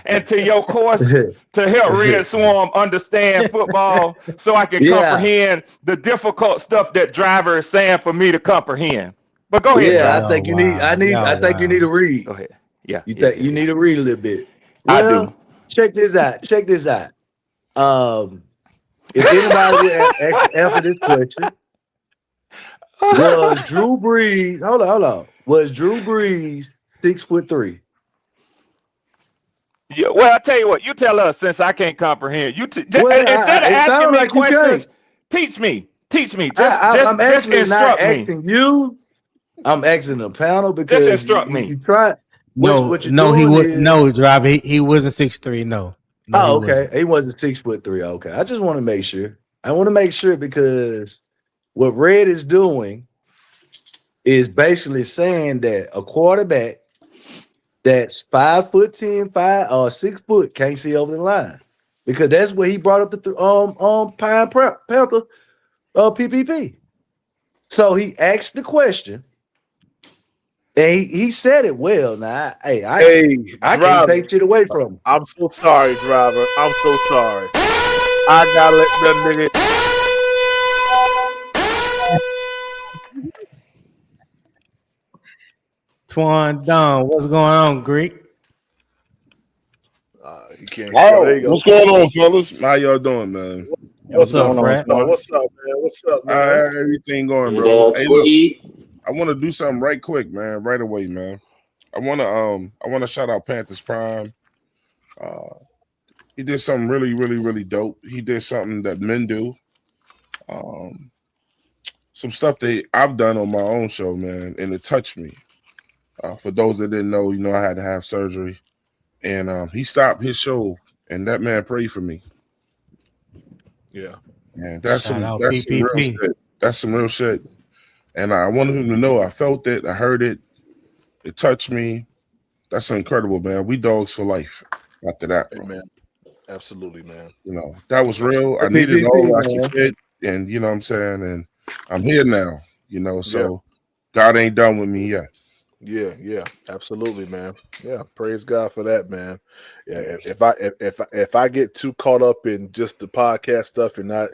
and to your course to help Red Swarm understand football so I can comprehend the difficult stuff that Driver is saying for me to comprehend. But go ahead. Yeah, I think you need to read. Go ahead. Yeah. You need to read a little bit. I do. Check this out. If anybody will answer this question, was Drew Brees? Hold on. Was Drew Brees 6'3"? Yeah. Well, I tell you what. You tell us, since I can't comprehend. Instead of asking me questions, teach me. Teach me. I'm Just actually not instruct me. asking you. I'm asking the panel Just because instruct me. you try. What you're No, he doing would is no driver. He wasn't 6'3". No, he okay. wasn't. He wasn't 6'3". Okay, I just want to make sure. I want to make sure because what Red is doing is basically saying that a quarterback that's 5'10", 6 foot can't see over the line because that's what he brought up the Panther PPP. So he asked the question, and he said it well. Now, I can't take shit away from him. I'm so sorry, driver. I'm so sorry. I gotta let that nigga. Twan Don, what's going on, Greek? You can't. Wow, There you go. what's going on, fellas? How y'all doing, man? What's up, Fred? What's up, man? What's up, man? Everything going, bro. Hey, look, I want to do something right quick, man. Right away, man. I want to shout out Panthers Prime. He did something really, really, really dope. He did something that men do. Some stuff that I've done on my own show, man, and it touched me. For those that didn't know, I had to have surgery, and he stopped his show, and that man prayed for me. Yeah, man, that's Shout some out real PPP. shit. That's some real shit. And I wanted him to know I felt it, I heard it, it touched me. That's incredible, man. We dogs for life after that, bro. man. Absolutely, man. That was real. I needed all I could get, and you know what I'm saying, and I'm here now, so God ain't done with me yet. Yeah, absolutely, man. Yeah, praise God for that, man. Yeah, if I get too caught up in just the podcast stuff and not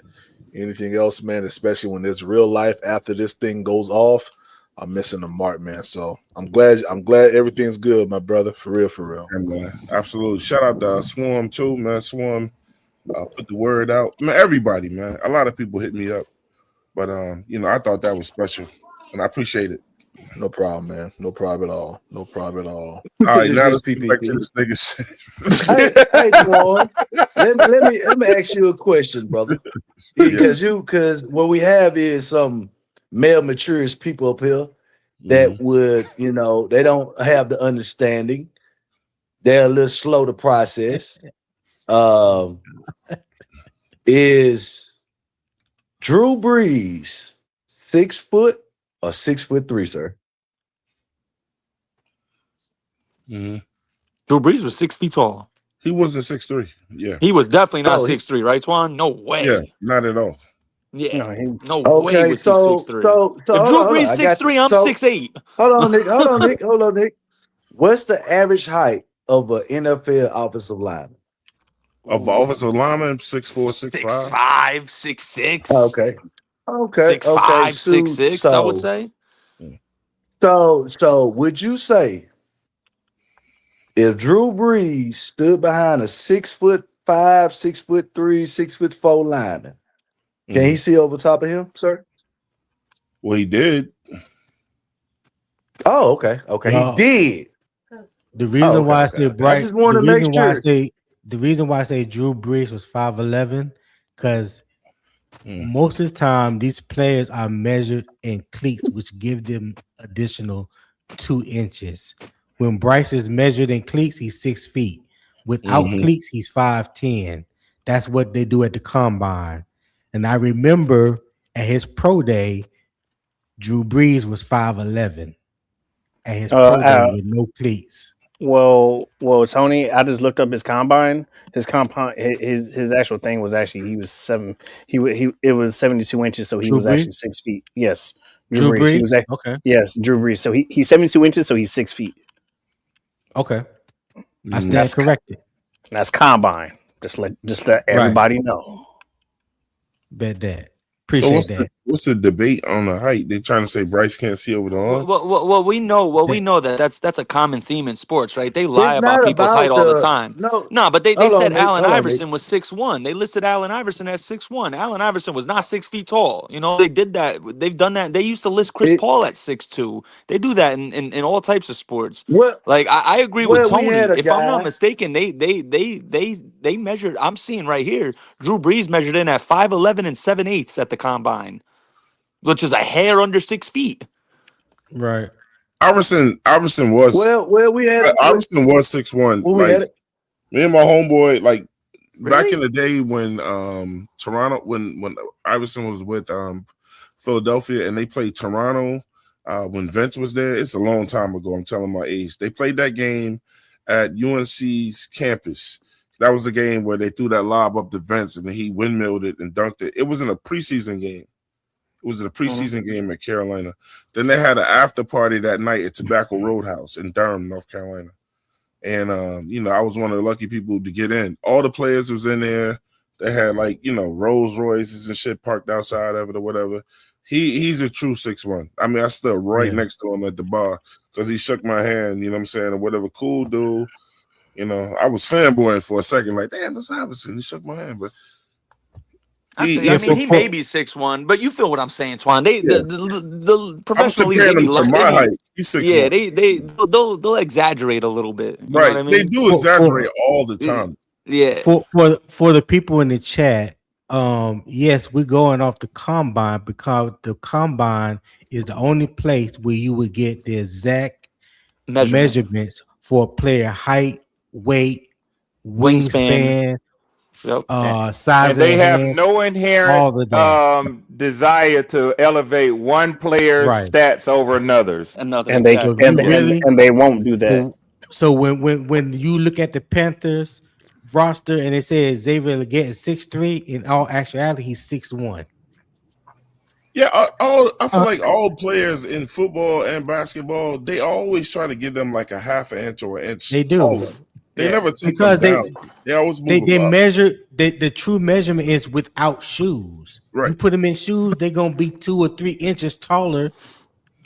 anything else, man, especially when there's real life after this thing goes off, I'm missing the mark, man. So I'm glad everything's good, my brother. For real. And absolutely. Shout out to Swarm too, man. Swarm put the word out. Man, everybody, man. A lot of people hit me up. But I thought that was special. And I appreciate it. No problem, man. No problem at all. All right, now let's get back to this nigga shit. Hey, Juan, let me ask you a question, brother. Because what we have is some male maturest people up here that would, they don't have the understanding. They're a little slow to process. Is Drew Brees 6 foot or 6'3", sir? Mm-hmm. Drew Brees was 6 feet tall. He wasn't 6'3". Yeah. He was definitely not 6'3", right, Twan? No way. Yeah, not at all. Yeah. No way was he 6'3". So if Drew Brees 6'3", I'm 6'8". Hold on, Nick. What's the average height of an NFL offensive lineman? Of offensive lineman, 6'4", 6'5". 6'5", 6'6". Okay. 6'5", 6'6", I would say. So would you say if Drew Brees stood behind a 6'5", 6'3", 6'4" lineman, can he see over top of him, sir? Well, he did. Oh, okay. He did. The reason why I say Bryce, I just want to make sure. The reason why I say Drew Brees was 5'11", because most of the time these players are measured in cleats, which give them additional 2 inches. When Bryce is measured in cleats, he's 6 feet. Without cleats, he's 5'10". That's what they do at the combine. And I remember at his pro day, Drew Brees was 5'11" at his pro day with no cleats. Well, Tony, I just looked up his combine. His actual thing was actually he was 7. It was 72 inches, so he Drew was Brees? actually 6 feet. Yes, Drew Brees. He was Okay. Yes, Drew Brees. So he's 72 inches, so he's 6 feet. Okay, I stand corrected. That's combine. Just let everybody know. Bet that. Appreciate that. What's the debate on the height? They're trying to say Bryce can't see over the arm. Well, we know. Well, we That- know that's a common theme in sports, right? They lie It's about not people's height about all the the time. no. No, but they Hold said on, Nate. Allen Hold on, Nate. Iverson was 6'1". They listed Allen Iverson as 6'1". Allen Iverson was not 6 feet tall. You know, they did that. They've done that. They used to list Chris It Paul at 6'2". They do that in all types of sports. what Like I agree with where we had Tony. a If I'm not guy. mistaken, they measured. I'm seeing right here. Drew Brees measured in at 5'11" and 7/8 at the combine, which is a hair under 6 feet. right. Iverson Where we had Iverson was 6'1". where we Like had it. me and my homeboy, like back Really? in the day when Toronto when Iverson was with Philadelphia and they played Toronto when Vince was there. It's a long time ago. I'm telling my age. They played that game at UNC's campus. That was the game where they threw that lob up to Vince and he windmilled it and dunked it. It was in a preseason game. It was in a preseason game at Carolina. Then they had an after party that night at Tobacco Roadhouse in Durham, North Carolina. And you know, I was one of the lucky people to get in. All the players was in there. They had like, you know, Rolls Royces and shit parked outside of it or whatever. He's a true 6'1". I mean, I stood right next to him at the bar because he shook my hand, you know what I'm saying, or whatever, cool dude. You know, I was fanboying for a second, like, damn, that's Iverson. He shook my hand, but I he mean, he may for, be 6'1", but you feel what I'm saying, Twan. They yeah. the I was professional league, comparing him to my height. He's 6'1". Yeah, they'll exaggerate a little bit. You know Right. what I mean? They do exaggerate all the time. Yeah. For the people in the chat, yes, we're going off the combine because the combine is the only place where you would get the exact measurements for a player height, weight, wingspan, size and of they the have hand, no inherent all of that. desire to elevate one player's Right. stats over another's. And they won't do that. So when you look at the Panthers roster and it says Xavier Leggett is 6'3", in all actuality he's 6'1". Yeah, I feel like all players in football and basketball, they always try to give them like a half an inch or an inch They do. taller. They never take because them down. They always move they up. measure the true measurement is without shoes. Right. You put them in shoes, they're gonna be 2 or 3 inches taller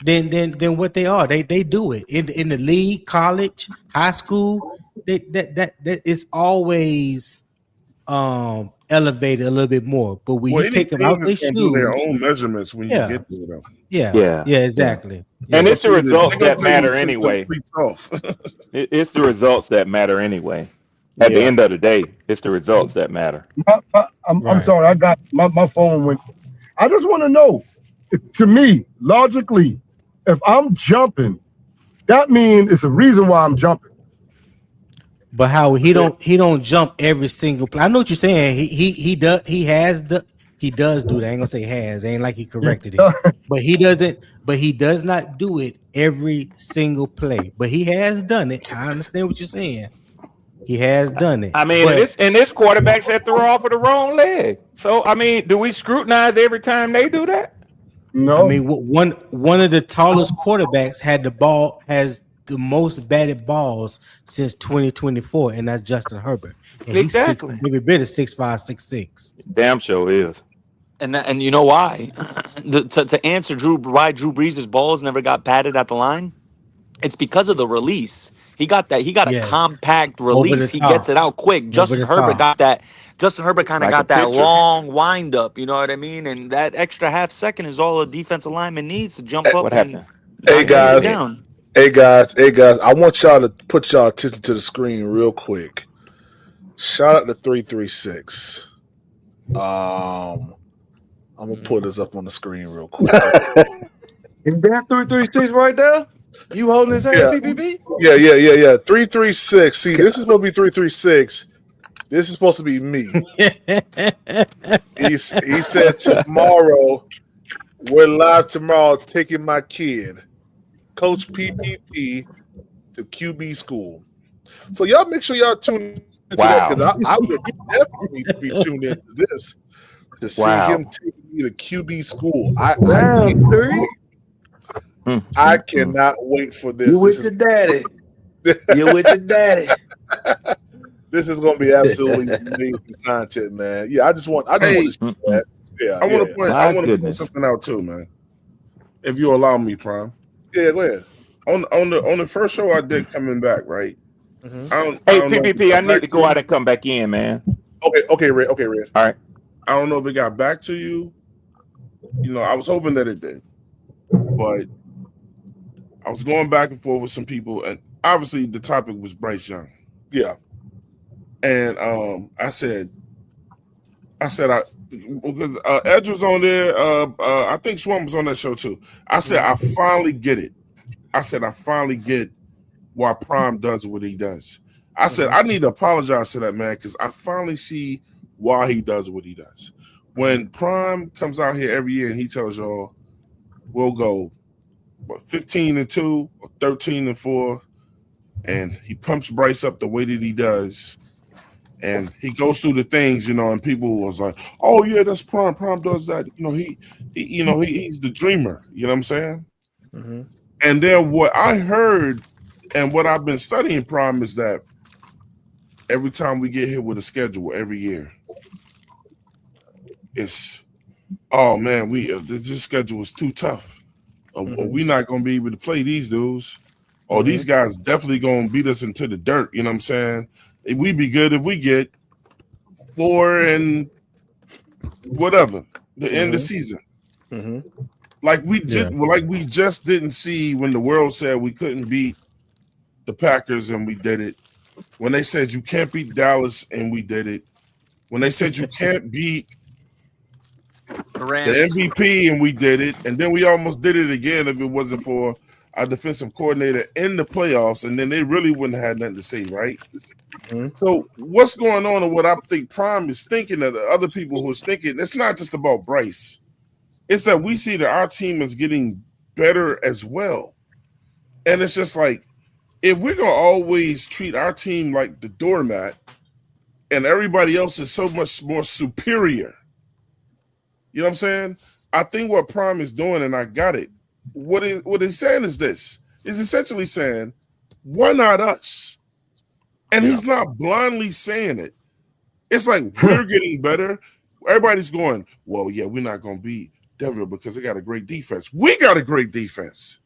than what they are. They do it in the league, college, high school. That is always elevated a little bit more. But when you any take them team out is their gonna do their shoes, own measurements when you get there, though. yeah, exactly. And Yeah. it's the results that matter They're gonna anyway. tell you to take them cleats off. It's the results that matter anyway. At the end of the day, it's the results that matter. I'm sorry, I got my phone went. I just want to know, to me, logically, if I'm jumping, that means it's a reason why I'm jumping. But how he don't jump every single play. I know what you're saying. He does do that. I ain't gonna say has. Ain't like he corrected it. But he doesn't. But he does not do it every single play. But he has done it. I understand what you're saying. He has done it. I mean, but and this quarterbacks that throw off of the wrong leg. So I mean, do we scrutinize every time they do that? No. I mean, one of the tallest quarterbacks has the most batted balls since 2024, and that's Justin Herbert. And Exactly. He's every bit of 6'5", 6'6". Damn sure is. And you know why? To answer why Drew Brees' balls never got batted at the line, it's because of the release. He got a compact release. He gets it out quick. Justin Herbert got that. Justin Herbert kind of Like a got that pitcher. long wind up. You know what I mean? And that extra half second is all a defensive lineman needs to jump up What and happened? Hey guys, down. hey guys. I want y'all to put y'all attention to the screen real quick. Shout out to 336. I'm gonna put this up on the screen real quick. Is that 336 right there? You holding his hand, PPP? Yeah. 336. See, this is supposed to be 336. This is supposed to be me. He said tomorrow, we're live tomorrow taking my kid, Coach PPP, to QB school. So y'all make sure y'all tune into that because I would definitely be tuned into this to see him taking me to QB school. I cannot wait for this. You with your daddy. You with your daddy. This is going to be absolutely amazing content, man. Yeah, I just want to share that. Yeah, I want to point. I My want to point goodness. something out too, man. If you allow me, Prime. Yeah, go ahead. On the first show I did coming back, right? Mhm. I Hey, don't know if it PPP, I got need back to to go you. out and come back in, man. Okay, Red. Okay, Red. All right. I don't know if it got back to you. You know, I was hoping that it did, but I was going back and forth with some people, and obviously the topic was Bryce Young. Yeah. And I said, Edge was on there. I think Swamp was on that show too. I said, I finally get it. I said, I finally get why Prime does what he does. I said, I need to apologize to that man because I finally see why he does what he does. When Prime comes out here every year and he tells y'all, we'll go 15-2 or 13-4, and he pumps Bryce up the way that he does. And he goes through the things, you know, and people was like, "Oh yeah, that's Prime. Prime does that." You know, he's the dreamer. You know what I'm saying? Mhm. And then what I heard, and what I've been studying Prime is that every time we get hit with a schedule every year, it's oh man, this schedule is too tough. We're not gonna be able to play these dudes. Oh, these guys definitely gonna beat us into the dirt. You know what I'm saying? We'd be good if we get 4 and whatever the end of the season. Mhm. Like Yeah. we just didn't see when the world said we couldn't beat the Packers and we did it. When they said you can't beat Dallas and we did it. When they said you can't beat The the Rams. MVP and we did it, and then we almost did it again if it wasn't for our defensive coordinator in the playoffs, and then they really wouldn't have had nothing to say, right? So what's going on, and what I think Prime is thinking, that the other people who's thinking, it's not just about Bryce. It's that we see that our team is getting better as well. And it's just like, if we're going to always treat our team like the doormat and everybody else is so much more superior, you know what I'm saying? I think what Prime is doing, and I got it, what it's saying is this. It's essentially saying, why not us? And he's not blindly saying it. It's like, we're getting better. Everybody's going, well, yeah, we're not going to beat Denver because they got a great defense. We got a great defense.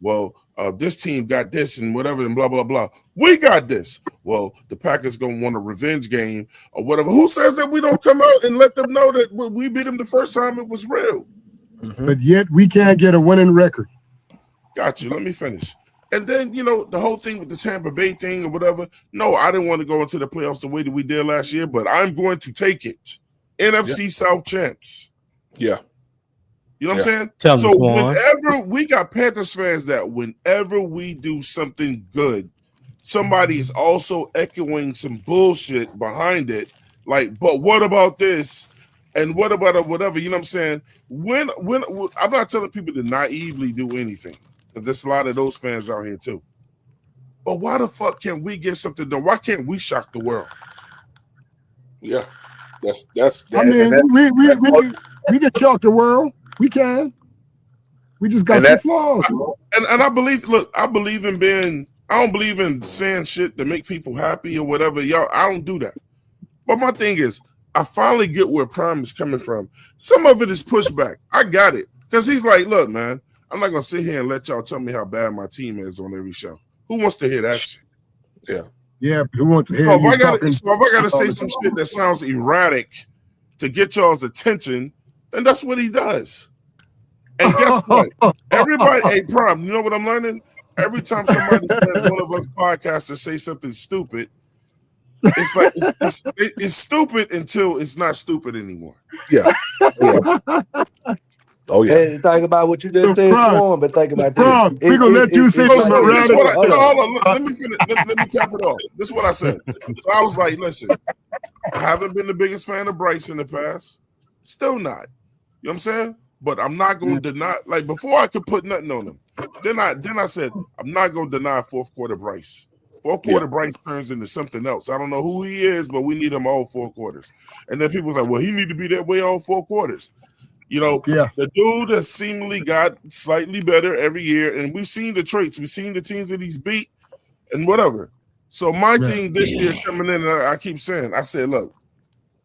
Well, this team got this and whatever and blah, blah, blah. We got this. Well, the Packers going to want a revenge game or whatever. Who says that we don't come out and let them know that we beat them the first time it was real? But yet we can't get a winning record. Got you. Let me finish. And then, you know, the whole thing with the Tampa Bay thing or whatever. No, I didn't want to go into the playoffs the way that we did last year, but I'm going to take it. NFC South champs. Yeah. You know what I'm saying? Tell me, So Quan. whenever we got Panthers fans that whenever we do something good, somebody is also echoing some bullshit behind it. Like, but what about this? And what about whatever? You know what I'm saying? When I'm not telling people to naively do anything, because there's a lot of those fans out here too. But why the fuck can't we get something done? Why can't we shock the world? Yeah. That's I mean, we can shock the world. We can. We just got some flaws. And I believe, look, I believe in being, I don't believe in saying shit to make people happy or whatever. Y'all, I don't do that. But my thing is, I finally get where Prime is coming from. Some of it is pushback. I got it. Because he's like, look, man, I'm not going to sit here and let y'all tell me how bad my team is on every show. Who wants to hear that shit? Yeah. Yeah, who wants to hear So if you I talking? gotta say some shit that sounds erratic to get y'all's attention, then that's what he does. And guess what? Everybody, hey, Prime, you know what I'm learning? Every time somebody says one of us podcasters say something stupid, it's like it's stupid until it's not stupid anymore. Yeah. Oh yeah. Hey, think about what you just said, Swarm, but think about this. We're gonna let you say So something this erratic. what hold on, let me finish. Let me cap it off. This is what I said. So I was like, listen, I haven't been the biggest fan of Bryce in the past. Still not. You know what I'm saying? But I'm not going to deny, like before I could put nothing on him. Then I said, I'm not going to deny fourth quarter Bryce. Fourth quarter Bryce turns into something else. I don't know who he is, but we need him all 4 quarters. And then people was like, well, he need to be that way all 4 quarters. You know, the dude has seemingly got slightly better every year, and we've seen the traits. We've seen the teams that he's beat and whatever. So my thing this year coming in, and I keep saying, I said, look,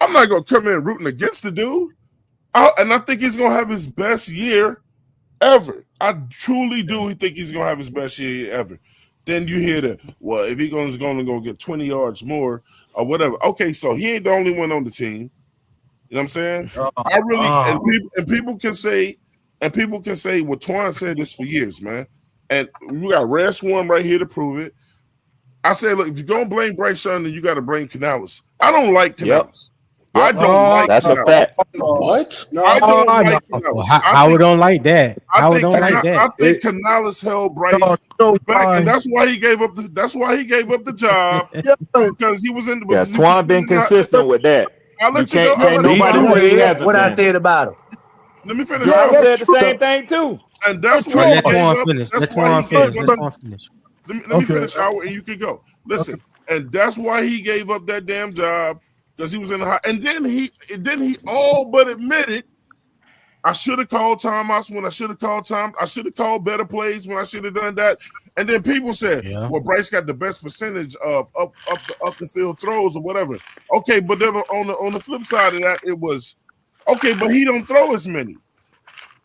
I'm not gonna come in rooting against the dude. And I think he's gonna have his best year ever. I truly do think he's gonna have his best year ever. Then you hear that, well, if he's gonna go get 20 yards more or whatever. Okay, so he ain't the only one on the team. You know what I'm saying? I really and people can say what Twan said this for years, man. And we got Red Swarm right here to prove it. I say, look, if you're gonna blame Bryce Young, then you got to blame Canales. I don't like Canales. I don't like that's Canales. a fact. What? I don't like Canales. Well, Howard don't like that. Howard don't like that. I think Canales held Bryce back, and that's why he gave up the job because he was in. Yeah, Twan been consistent with that. I'll let you go. Can't nobody say he hasn't What I been. said about him. Let me finish. Y'all said the same thing too. And that's why he gave up. Let Twan finish. Let me finish, Howard, and you can go. Listen, and that's why he gave up that damn job because he was in the high. And then he all but admitted, I should have called timeouts when I should have called time. I should have called better plays when I should have done that. And then people said, well, Bryce got the best percentage of up the field throws or whatever. Okay, but then on the flip side of that, it was okay, but he don't throw as many.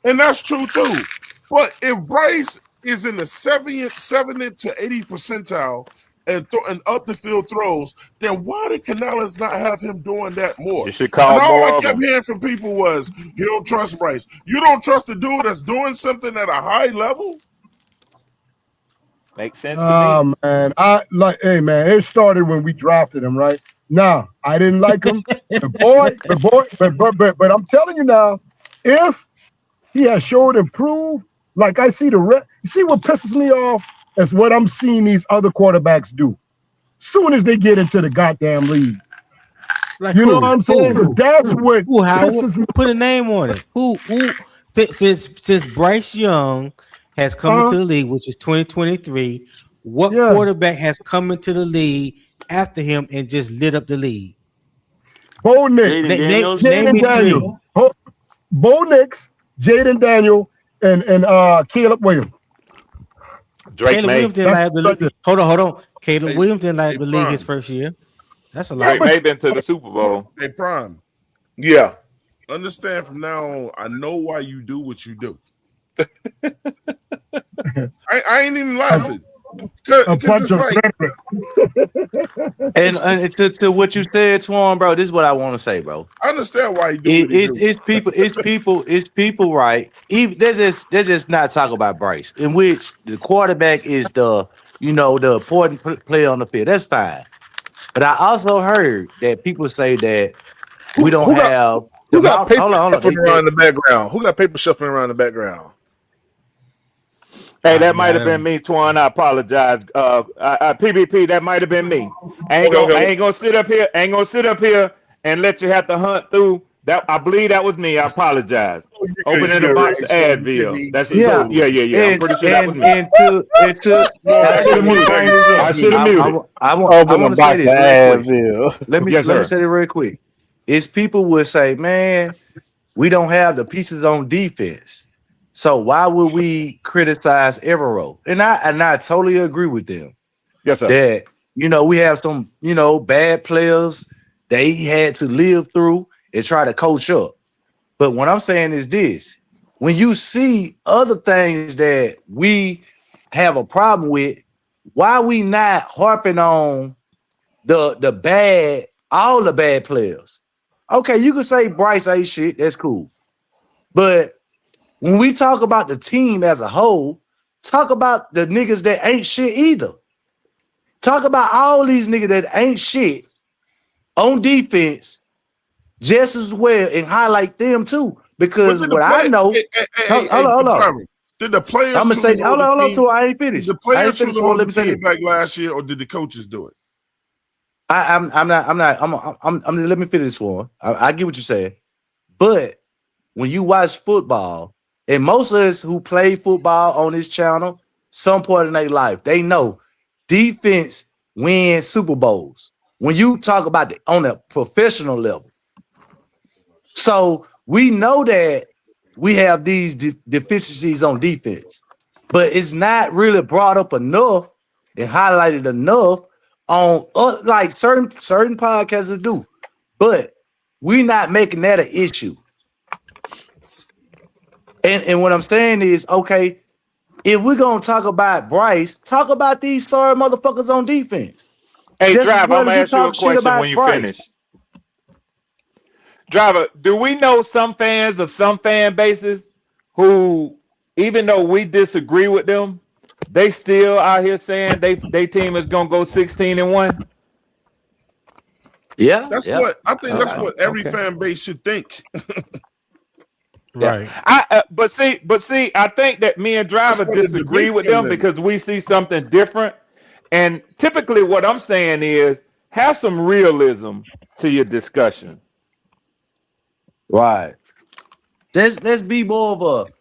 And that's true too. But if Bryce is in the 70 to 80 percentile and up the field throws, then why did Canales not have him doing that more? You should call and all more I of kept them. hearing from people was, you don't trust Bryce. You don't trust the dude that's doing something at a high level? Makes sense to me. Man, hey man, it started when we drafted him, right? Now, I didn't like him. the boy, but I'm telling you now, if he has showed improve, like I see see what pisses me off is what I'm seeing these other quarterbacks do. Soon as they get into the goddamn league. Like you know what I'm saying? That's what pisses me. Put a name on it. Who since Bryce Young has come into the league, which is 2023, what quarterback has come into the league after him and just lit up the league? Bo Nix, Jaden Daniel. Bo Nix, Jaden Daniel, and Caleb Williams. Caleb Williams didn't light up the league. Hold on. Caleb Williams didn't light up the league his first year. That's a lot. Drake May been to the Super Bowl. Hey, Prime. Yeah. Understand from now on, I know why you do what you do. I ain't even laughing. A bunch of and to what you said, Twan, bro, this is what I want to say, bro. I understand why you do it's people, right? Even they're just not talking about Bryce, in which the quarterback is the important player on the field. That's fine. But I also heard that people say that we don't have. Who got paper shuffling around in the background? Who got paper shuffling around in the background? Hey, that might have been me, Twan. I apologize. PBP, that might have been me. I ain't gonna sit up here. And let you have to hunt through that. I believe that was me. I apologize. Opening the box of Advil. That's yeah. I'm pretty sure that was me. I should have muted. I want to say this real quick. Let me say it real quick. It's people would say, man, we don't have the pieces on defense. So why would we criticize Evero? And I totally agree with them. Yes, sir. That we have some bad players that he had to live through and try to coach up. But what I'm saying is this: when you see other things that we have a problem with, why are we not harping on all the bad players? Okay, you can say Bryce ain't shit, that's cool. But when we talk about the team as a whole, talk about the niggas that ain't shit either. Talk about all these niggas that ain't shit on defense just as well and highlight them too. Because what I know, hold on. Did the players? I'm gonna say, hold on, so I ain't finished. Did the players choose to hold the team back last year, or did the coaches do it? I'm not. Let me finish this one. I get what you're saying, but when you watch football, and most of us who play football on this channel, some point in their life, they know defense wins Super Bowls. When you talk about on a professional level, so we know that we have these deficiencies on defense, but it's not really brought up enough and highlighted enough on like certain podcasts do. But we not making that an issue. And what I'm saying is, okay, if we're gonna talk about Bryce, talk about these sorry motherfuckers on defense. Hey, Just as Driver, I'm well as gonna you ask you a talk shit question when about you Bryce. finish. Driver, do we know some fans of some fan bases who, even though we disagree with them, they still out here saying they team is gonna go 16-1? Yeah, That's yeah. what I think. That's what every Okay. fan base should think. Yeah. Right. But see, I think that me and That's Driver where the disagree debate with come them in. because we see something different. And typically, what I'm saying is have some realism to your discussion. Right. Let's be more of a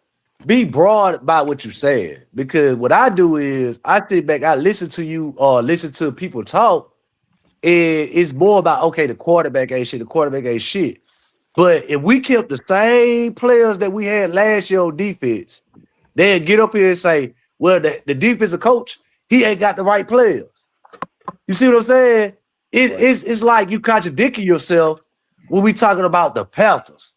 be broad about what you said. Because what I do is I sit back, I listen to you or listen to people talk. It's more about okay, the quarterback ain't shit, the quarterback ain't shit. But if we kept the same players that we had last year on defense, they'd get up here and say, well, the defensive coach, he ain't got the right players. You see what I'm saying? It's like you contradicting yourself when we talking about the Panthers.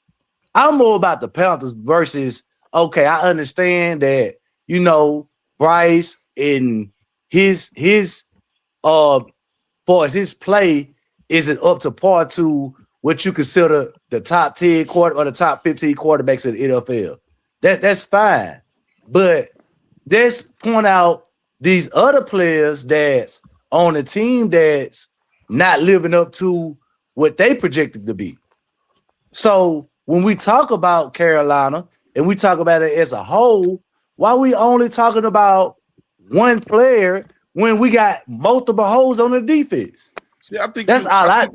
I'm more about the Panthers versus, okay, I understand that, you know, Bryce and his far as his play isn't up to par to what you consider the top 10 quarter or the top 15 quarterbacks in the NFL. That's fine. But let's point out these other players that's on the team that's not living up to what they projected to be. So when we talk about Carolina and we talk about it as a whole, why are we only talking about one player when we got multiple holes on the defense? See, I think that's how I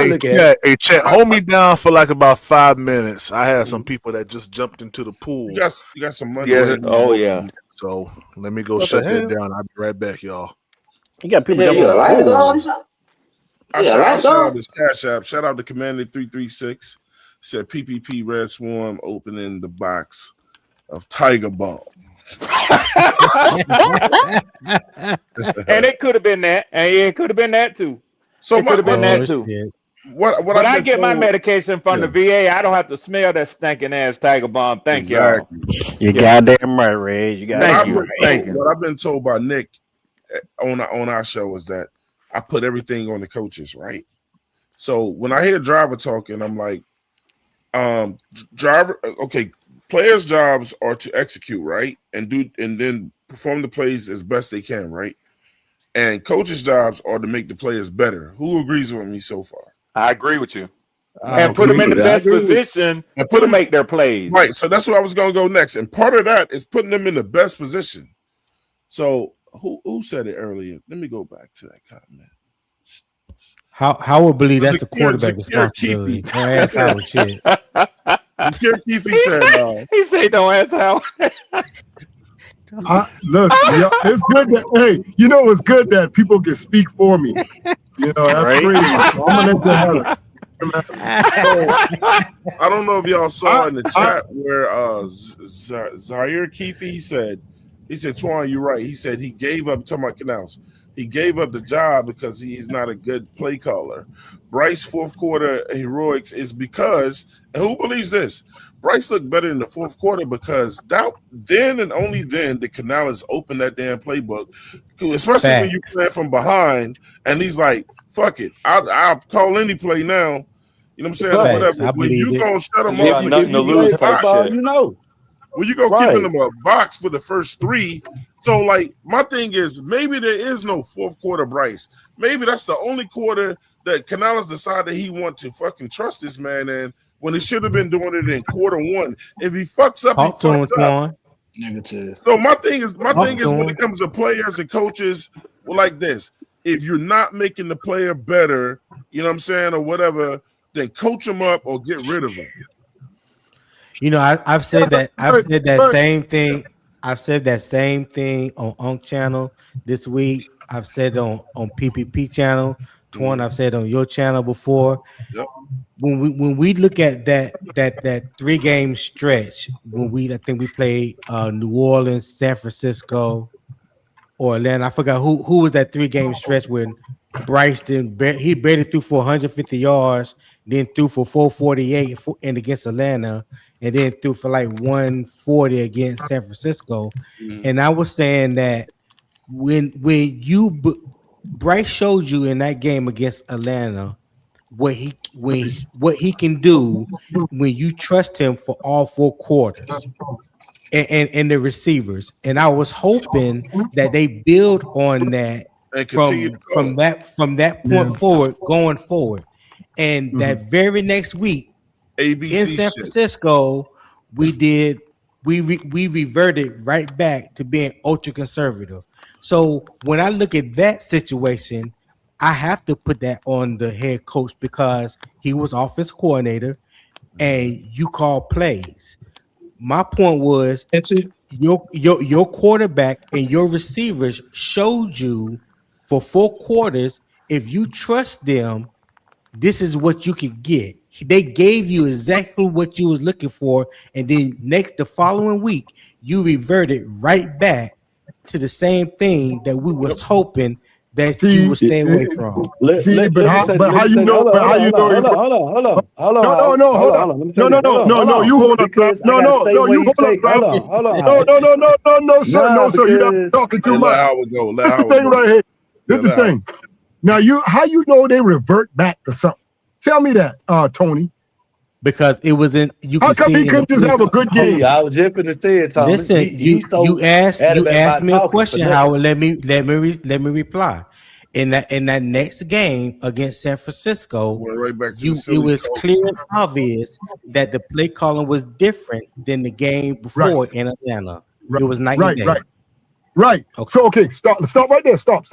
look at it. Hey, Chet, hold me down for like about 5 minutes. I have some people that just jumped into the pool. You got some money. Yeah. Too. Oh yeah. So let me go What shut the that hell? down. I'll be right back, y'all. You got people Yeah, jumping you in a the light pool. dog? I Yeah, shout light out dog? this Cash App. Shout out to Commander 336. Said PPP Red Swarm opening the box of Tiger Bomb. And it could have been that. And it could have been that too. So it could have been that too. Shit. What But I've I been get my told, medication from the VA. I don't have to smell that stinking ass Tiger Bomb. Thank y'all. exactly. You Yeah. goddamn right, Ray. You What goddamn Thank I've you. been right. Thank told, you. what I've been told by Nick on our show is that I put everything on the coaches, right? So when I hear Driver talking, I'm like, Driver, okay, players' jobs are to execute, right, and then perform the plays as best they can, right? And coaches' jobs are to make the players better. Who agrees with me so far? I agree with you. I And put them in the agree. best position And put to them make their plays. right. So that's where I was going to go next. And part of that is putting them in the best position. So who said it earlier? Let me go back to that comment. Howard believe that's the Zakir quarterback responsibility. Keefe. Don't ask Howard shit. Zakir Keefe said, he said, "Don't ask how." Look, it's good that you know it's good that people can speak for me. You know, that's Right? crazy. So I'm gonna let you have it. I don't know if y'all saw in the chat where Zaire Keefe he said, Twan, you're right. He said he gave up, talking about Canals, he gave up the job because he's not a good play caller. Bryce fourth quarter heroics is because, and who believes this? Bryce looked better in the fourth quarter because then and only then did Canales open that damn playbook, especially when you play from behind, and he's like, fuck it, I'll call any play now. You know what I'm saying? Or whatever. I When believe you it. gonna shut them You got up, nothing to lose type shit. You know. when you go Right. keeping them a box for the first three. So, like, my thing is maybe there is no fourth quarter Bryce. Maybe that's the only quarter that Canales decided he want to fucking trust this man in when he should have been doing it in quarter one. If he fucks up, Talk he to him, fucks up. Twan. Negative. So my thing is Talk when to him. it comes to players and coaches, well, like this, if you're not making the player better, you know what I'm saying, or whatever, then coach him up or get rid of him. You know, I've said that. I've said that same thing. I've said that same thing on Unk channel this week. I've said it on PPP channel. Twan, I've said it on your channel before. Yep. When we look at that 3-game stretch, I think we played New Orleans, San Francisco, or Atlanta. I forgot who was that 3-game stretch when Bryce he barely threw for 150 yards. then threw for 448 and against Atlanta, and then threw for like 140 against San Francisco. And I was saying that when Bryce showed you in that game against Atlanta what he can do when you trust him for all 4 quarters. And the receivers, and I was hoping that they build on that And continue from that point forward, going forward. And that very next week ABC in San shit. Francisco, we reverted right back to being ultra conservative. So when I look at that situation, I have to put that on the head coach because he was offense coordinator and you call plays. My point was your quarterback and your receivers showed you for 4 quarters, if you trust them, this is what you could get. They gave you exactly what you was looking for, and then the following week you reverted right back to the same thing that we was hoping that you would stay away from. But how you know? But how you know? Hold on. No, hold on. No. You hold up. No. You hold up. No, sir. You're not talking too much. This the thing right here. This the thing. Now, how you know they revert back to something? Tell me that, Tony. Because it wasn't. You how come he couldn't just have a good game? I was just gonna say it, Tommy. Listen, you asked me a question, Howard. Let me reply. In that next game against San Francisco, it was clear and obvious that the play calling was different than the game before in Atlanta. It was night and day. Right. Okay. So stop right there. Stop.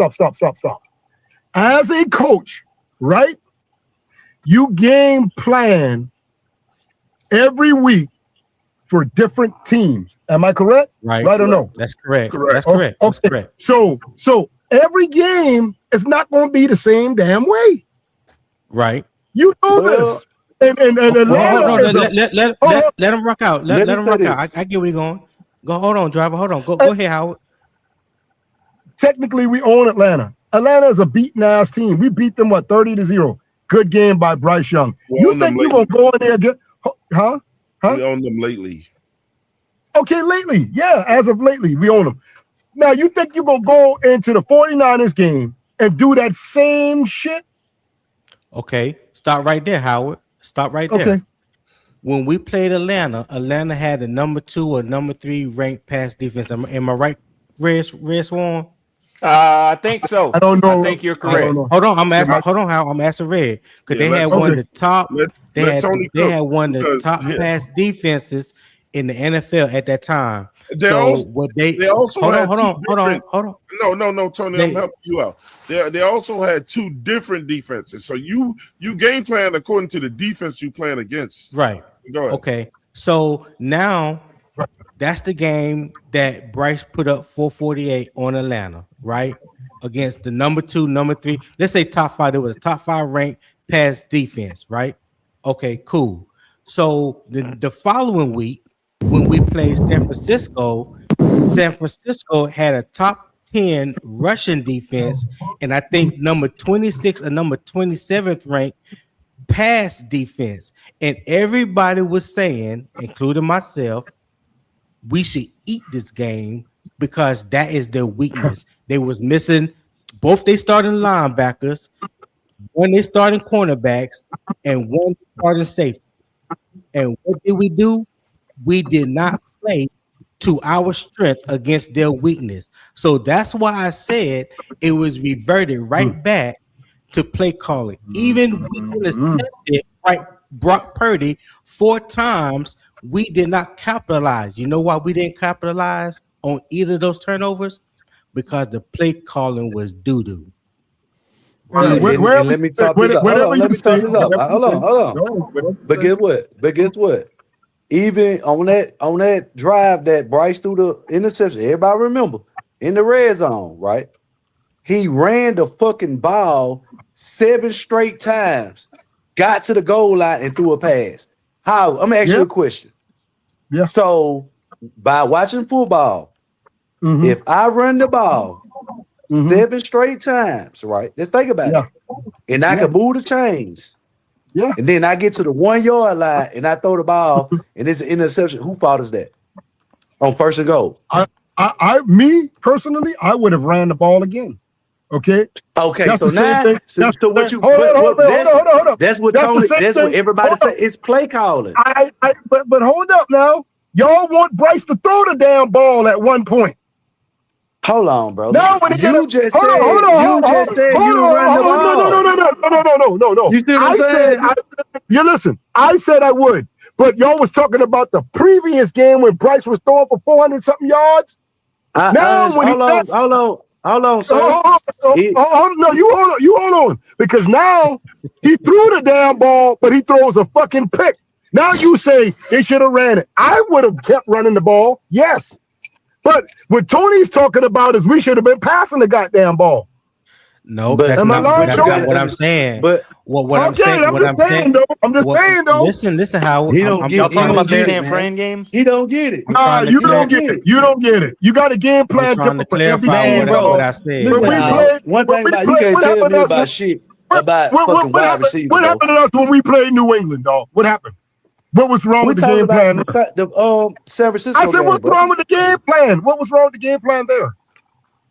As a coach, right? You game plan every week for different teams. Am I correct? Right or no? That's correct. That's correct. Okay. That's correct. So every game is not going to be the same damn way. Right. You know this. And let him rock out. Let him rock out. I get where you're going. Go. Hold on, driver. Hold on. Go ahead, Howard. Technically, we own Atlanta. Atlanta is a beaten ass team. We beat them 30-0. Good game by Bryce Young. You think you're gonna go in there and get huh? We own them lately. Okay, lately. Yeah, as of lately, we own them. Now you think you're gonna go into the 49ers game and do that same shit? Okay, stop right there, Howard. Stop right there. Okay. When we played Atlanta had the number 2 or number 3 ranked pass defense. Am I right, Red Swan? I think so. I don't know. I think you're correct. Hold on, I'm asking. Hold on, How I'm asking Red because they had one of the top. They had one of the top pass defenses in the NFL at that time. They also hold on. No, Tony, I'm helping you out. They also had 2 different defenses. So you game plan according to the defense you plan against. Right. Go ahead. Okay. So now that's the game that Bryce put up 448 on Atlanta, right? Against the number 2, number 3. Let's say top 5. There was a top 5 ranked pass defense, right? Okay, cool. So the following week, when we played San Francisco had a top 10 Russian defense, and I think number 26 or number 27th ranked pass defense. And everybody was saying, including myself, we should eat this game because that is their weakness. They was missing both they starting linebackers, one they starting cornerbacks, and one starting safety. And what did we do? We did not play to our strength against their weakness. So that's why I said it was reverted right back to play calling. Even we intercepted Brock Purdy 4 times. We did not capitalize. You know why we didn't capitalize on either of those turnovers? Because the play calling was doo-doo. Let me top this up. Hold on. But guess what? Even on that drive that Bryce threw the interception, everybody remember, in the red zone, right? He ran the fucking ball 7 straight times, got to the goal line and threw a pass. How? I'm gonna ask you a question. Yeah. So by watching football, if I run the ball 7 straight times, right? Let's think about it. And I can move the chains. Yeah. And then I get to the 1 yard line and I throw the ball and it's an interception. Who fault is that? On first and goal. Me personally, I would have ran the ball again. Okay. Okay, That's so the same now, thing. so what you Hold on. that's what That's the Tony. same That's what thing. everybody Hold on. say. It's play calling. But hold up now. Y'all want Bryce to throw the damn ball at one point. Hold on, bro. Now when You just said you would run the ball. No. You see what I'm saying? You listen. I said I would, but y'all was talking about the previous game when Bryce was throwing for 400 something yards. Hold on, sir. No, you hold on, because now he threw the damn ball, but he throws a fucking pick. Now you say they should have ran it. I would have kept running the ball, yes. But what Tony's talking about is we should have been passing the goddamn ball. No, that's not what I'm saying. But I'm saying though. Listen, how y'all talking about the San Fran game? He don't get it. Nah, you don't get it. You don't get it. You got a game plan different for every game, bro. What I said. One thing about you can't tell me about shit about fucking wide receiver. What happened to us when we played New England, dog? What happened? What was wrong with the game plan? The San Francisco. I said, what's wrong with the game plan? What was wrong with the game plan there?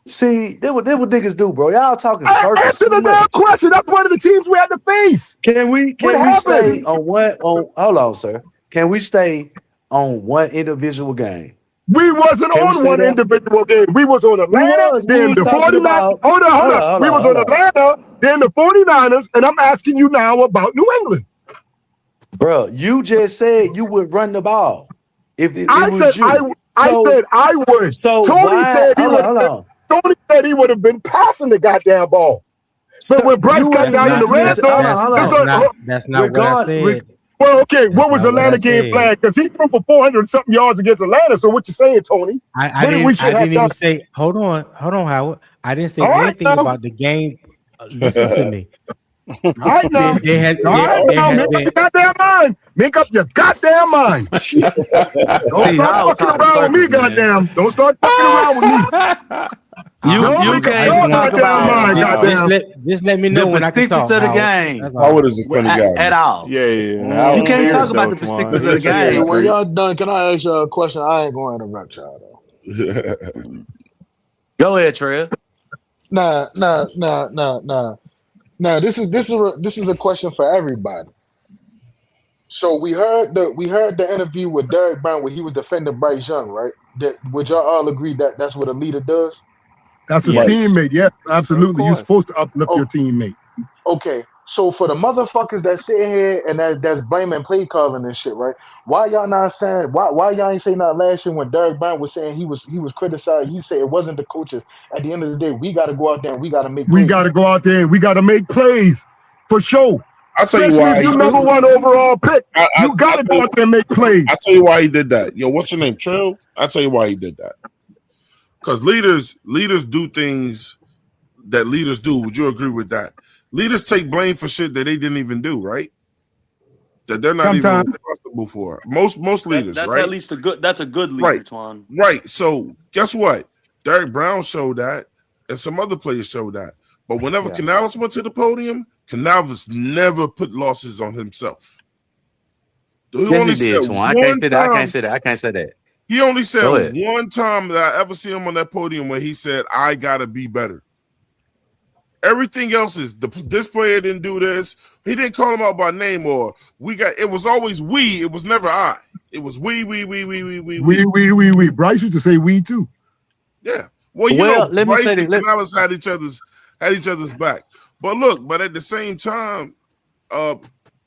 See, they what niggas do, bro. Y'all talking circles. Answer the damn question. That's one of the teams we had to face. Can we stay on one? Hold on, sir. Can we stay on one individual game? We wasn't on one individual game. We was on Atlanta, then the 49ers. Hold on. We was on Atlanta, then the 49ers, and I'm asking you now about New England. Bro, you just said you would run the ball. I said I would. So Tony said he would. Tony said he would have been passing the goddamn ball. But when Bryce got down in the red zone, that's not what I said. Well, okay, what was Atlanta game plan? Because he threw for 400 something yards against Atlanta. So what you saying, Tony? I didn't even say. Hold on, Howard. I didn't say anything about the game. Listen to me. All right, now. Make up your goddamn mind. Don't start fucking around with me, goddamn. Don't start fucking around with me. You can't talk about just let me know when I can talk. The particulars of the game. Howard is a funny guy at all. Yeah. You can't talk about the particulars of the game. Hey, when y'all done, can I ask you a question? I ain't going to interrupt y'all though. Go ahead, Trev. Nah. Now this is a question for everybody. So we heard the interview with Derek Brown where he was defending Bryce Young, right? Would y'all all agree that that's what a leader does? That's his teammate. Yes, absolutely. You're supposed to uplift your teammate. Okay. So for the motherfuckers that sit here and that's blaming play calling and shit, right? Why y'all not saying why y'all ain't saying that last year when Derek Brown was saying he was criticized? You say it wasn't the coaches. At the end of the day, we got to go out there and we got to make. We got to go out there and we got to make plays for sure. I'll tell you why. If you number one overall pick, you got to go out there and make plays. I'll tell you why he did that. Yo, what's your name? Trill? I'll tell you why he did that. Because leaders do things that leaders do. Would you agree with that? Leaders take blame for shit that they didn't even do, right? That they're not even responsible for. Most leaders, that's right? At least that's a good leader, Twan. Right. So guess what? Derek Brown showed that, and some other players showed that. But whenever Canales went to the podium, Canales never put losses on himself. He did, Twan. I can't say that. He only said one time that I ever see him on that podium where he said, "I gotta be better." Everything else is this player didn't do this. He didn't call him out by name or we got. It was always we. It was never I. It was we. Bryce used to say we too. Yeah. Well, let Bryce me say and Canales had each other's back. But at the same time,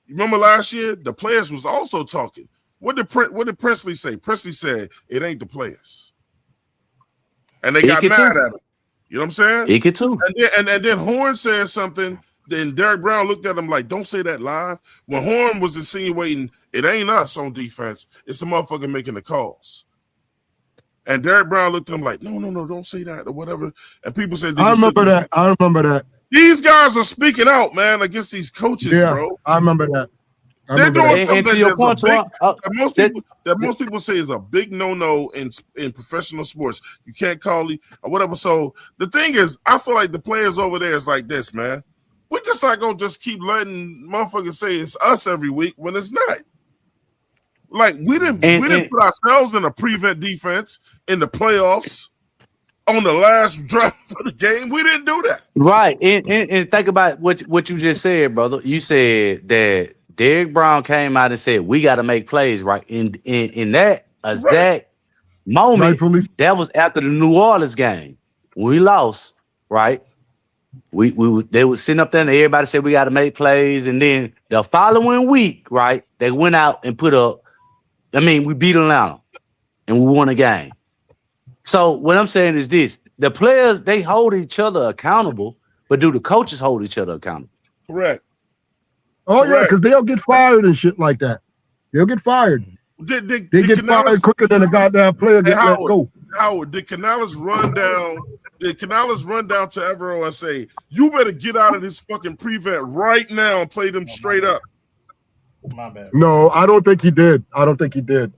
remember last year the players was also talking. What did Princely say? Princely said it ain't the players, and they got mad at him. You know what I'm saying? He could too. And then Horn said something. Then Derek Brown looked at him like, "Don't say that live." When Horn was insinuating it ain't us on defense, it's the motherfucker making the calls. And Derek Brown looked at him like, "No, don't say that or whatever." And people said, I remember that. These guys are speaking out, man, against these coaches, bro. I remember that. They're doing something that most people say is a big no-no in professional sports. You can't call it or whatever. So the thing is, I feel like the players over there is like this, man. We're just not gonna just keep letting motherfuckers say it's us every week when it's not. Like we didn't put ourselves in a prevent defense in the playoffs on the last drive of the game. We didn't do that. Right. And think about what you just said, brother. You said that Derrick Brown came out and said we got to make plays, right? In that exact moment, that was after the New Orleans game. We lost, right? They were sitting up there and everybody said we got to make plays. And then the following week, right, they went out and we beat Atlanta and we won a game. So what I'm saying is this: the players, they hold each other accountable, but do the coaches hold each other accountable? Correct. Oh yeah, because they'll get fired and shit like that. They'll get fired. They get fired quicker than a goddamn player get let go. Howard, did Canales run down? Did Canales run down to Evero and say, "You better get out of this fucking prevent right now and play them straight up"? My bad. No, I don't think he did. I don't think he did.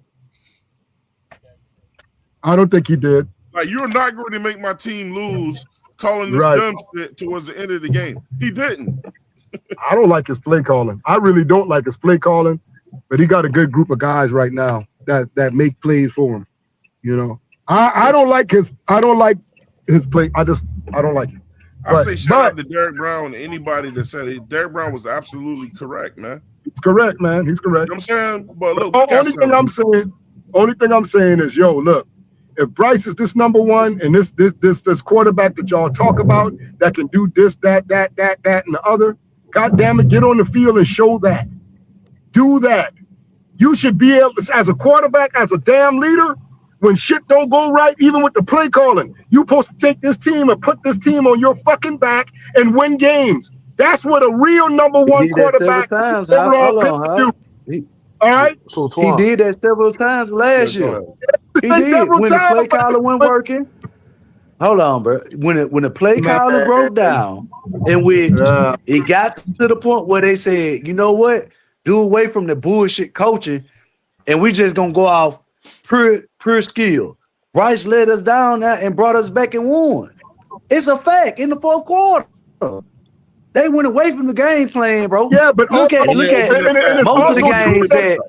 Like, you're not going to make my team lose calling this dumb shit towards the end of the game. He didn't. I don't like his play calling. I really don't like his play calling, but he got a good group of guys right now that make plays for him. You know, I don't like his play. I don't like it. I say shout out to Derrick Brown and anybody that said it. Derrick Brown was absolutely correct, man. It's correct, man. He's correct. You know what I'm saying? But look, only thing I'm saying is, yo, look, if Bryce is this number one and this quarterback that y'all talk about that can do this, that, and the other, God damn it, get on the field and show that. Do that. You should be able to, as a quarterback, as a damn leader, when shit don't go right, even with the play calling, you supposed to take this team and put this team on your fucking back and win games. That's what a real number one quarterback overall do. All right? He did that several times last year. He did when the play caller wasn't working. Hold on, bro. When the play caller broke down, and it got to the point where they said, you know what? Do away from the bullshit coaching, and we just gonna go off pure skill. Bryce led us down there and brought us back and won. It's a fact in the fourth quarter. They went away from the game plan, bro. Yeah, but look at most of the games that.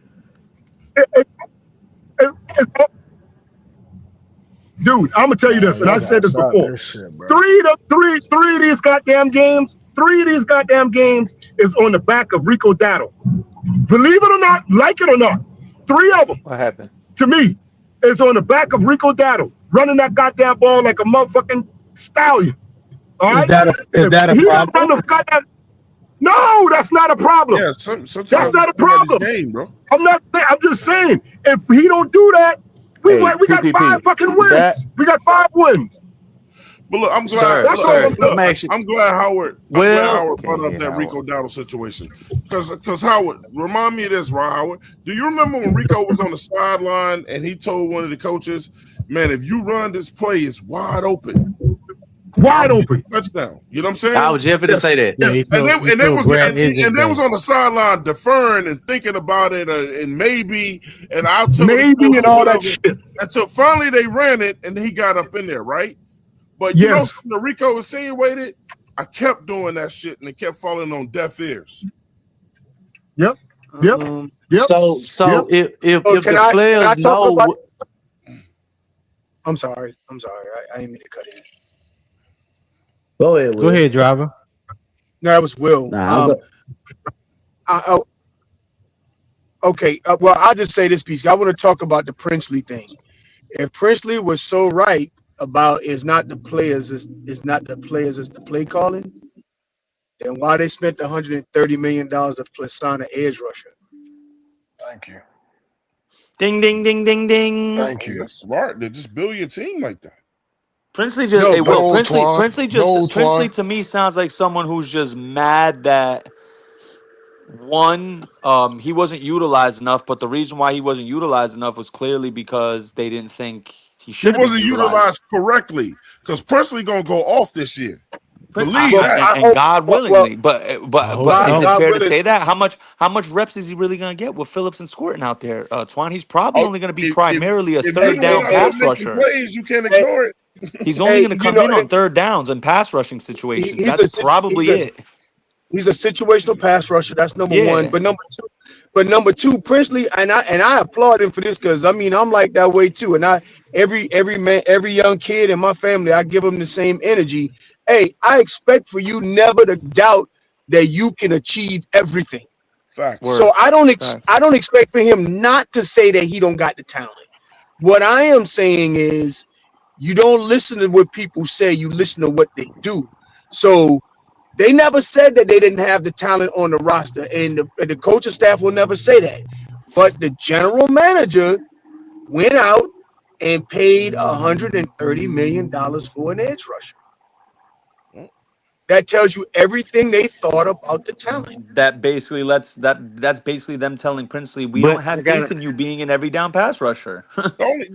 Dude, I'm gonna tell you this, and I said this before. Three of these goddamn games is on the back of Rico Dowdle. Believe it or not, like it or not, 3 of them. What happened? To me, is on the back of Rico Dowdle, running that goddamn ball like a motherfucking stallion. All right? Is that a problem? No, that's not a problem. Yeah, sometimes that's not a problem. Game, bro. I'm just saying, if he don't do that, we got 5 fucking wins. We got 5 wins. But look, I'm glad. I'm glad Howard brought up that Rico Dowdle situation. Because Howard, remind me of this, right, Howard? Do you remember when Rico was on the sideline and he told one of the coaches, "Man, if you run this play, it's wide open." Wide open. Touchdown. You know what I'm saying? I was just going to say that. Yeah, and they was on the sideline deferring and thinking about it and maybe and out to maybe and all that shit. Until finally they ran it and he got up in there, right? But you know something that Rico insinuated? I kept doing that shit and it kept falling on deaf ears. Yep. So if the players know, I'm sorry. I didn't mean to cut in. Go ahead, driver. No, that was Will. Okay. Well, I'll just say this piece. I want to talk about the Princely thing. If Princely was so right about it's not the players, it's the play calling, then why they spent $130 million of Plasana edge rusher? Thank you. Ding, ding, ding, ding, ding. Thank you. That's smart. They just build your team like that. Princely just Princely to me sounds like someone who's just mad that he wasn't utilized enough, but the reason why he wasn't utilized enough was clearly because they didn't think he should. He wasn't utilized correctly because Princely gonna go off this year. Believe that, and God willingly. But is it fair to say that? How much reps is he really gonna get with Phillips and Squirting out there, Twan? He's probably only gonna be primarily a third down pass rusher. Plays, you can't ignore it. He's only going to come in on third downs and pass rushing situations. That's probably it. He's a situational pass rusher. That's number one. Yeah. But number two, Princely, and I applaud him for this because I mean I'm like that way too. And every young kid in my family, I give them the same energy. Hey, I expect for you never to doubt that you can achieve everything. Facts. So I don't expect for him not to say that he don't got the talent. What I am saying is you don't listen to what people say, you listen to what they do. So they never said that they didn't have the talent on the roster, and the coaching staff will never say that. But the general manager went out and paid $130 million for an edge rusher. That tells you everything they thought about the talent. That's basically them telling Princely, we don't But have faith in you being an every down pass rusher.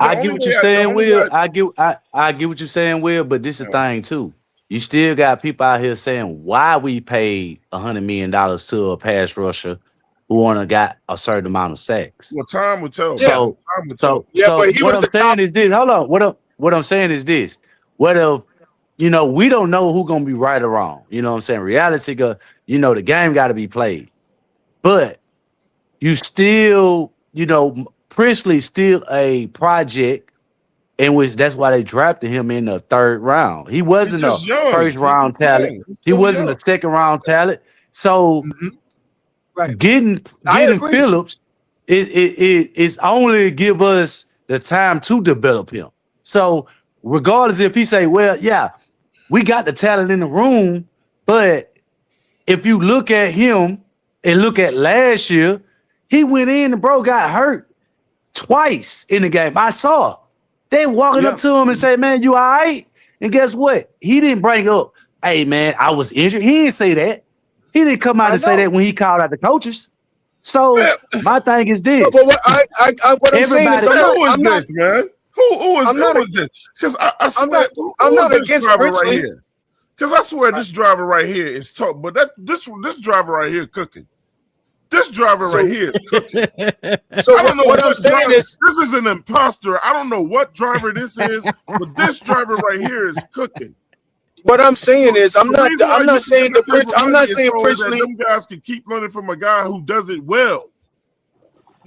I get what you're saying, Will. I get what you're saying, Will. But this is the thing too. You still got people out here saying why we paid $100 million to a pass rusher who only got a certain amount of sacks. Well, time will tell. So, Time will tell. but he what was I'm the saying is this. Hold on. What I'm saying is this. What if we don't know who's gonna be right or wrong. You know what I'm saying? Reality, the game got to be played. But you still, Princely's still a project in which that's why they drafted him in the third round. He wasn't a first round talent. He wasn't a second round talent. So getting Phillips is only give us the time to develop him. So regardless if he say, well, yeah, we got the talent in the room, but if you look at him and look at last year, he went in and got hurt twice in the game. I saw they walking up to him and say, man, you all right? And guess what? He didn't bring up, hey, man, I was injured. He didn't say that. He didn't come out and say that when he called out the coaches. So my thing is this. But what I'm saying is, who is this, man? Who is this? Because I swear, I'm not against driver Princely. right here. Because I swear this driver right here is tough, but this driver right here cooking. This driver right here is cooking. So I don't know what I'm saying driver, is, this is an imposter. I don't know what driver this is, but this driver right here is cooking. What I'm saying is, I'm not saying Princely. Them guys can keep learning from a guy who does it well.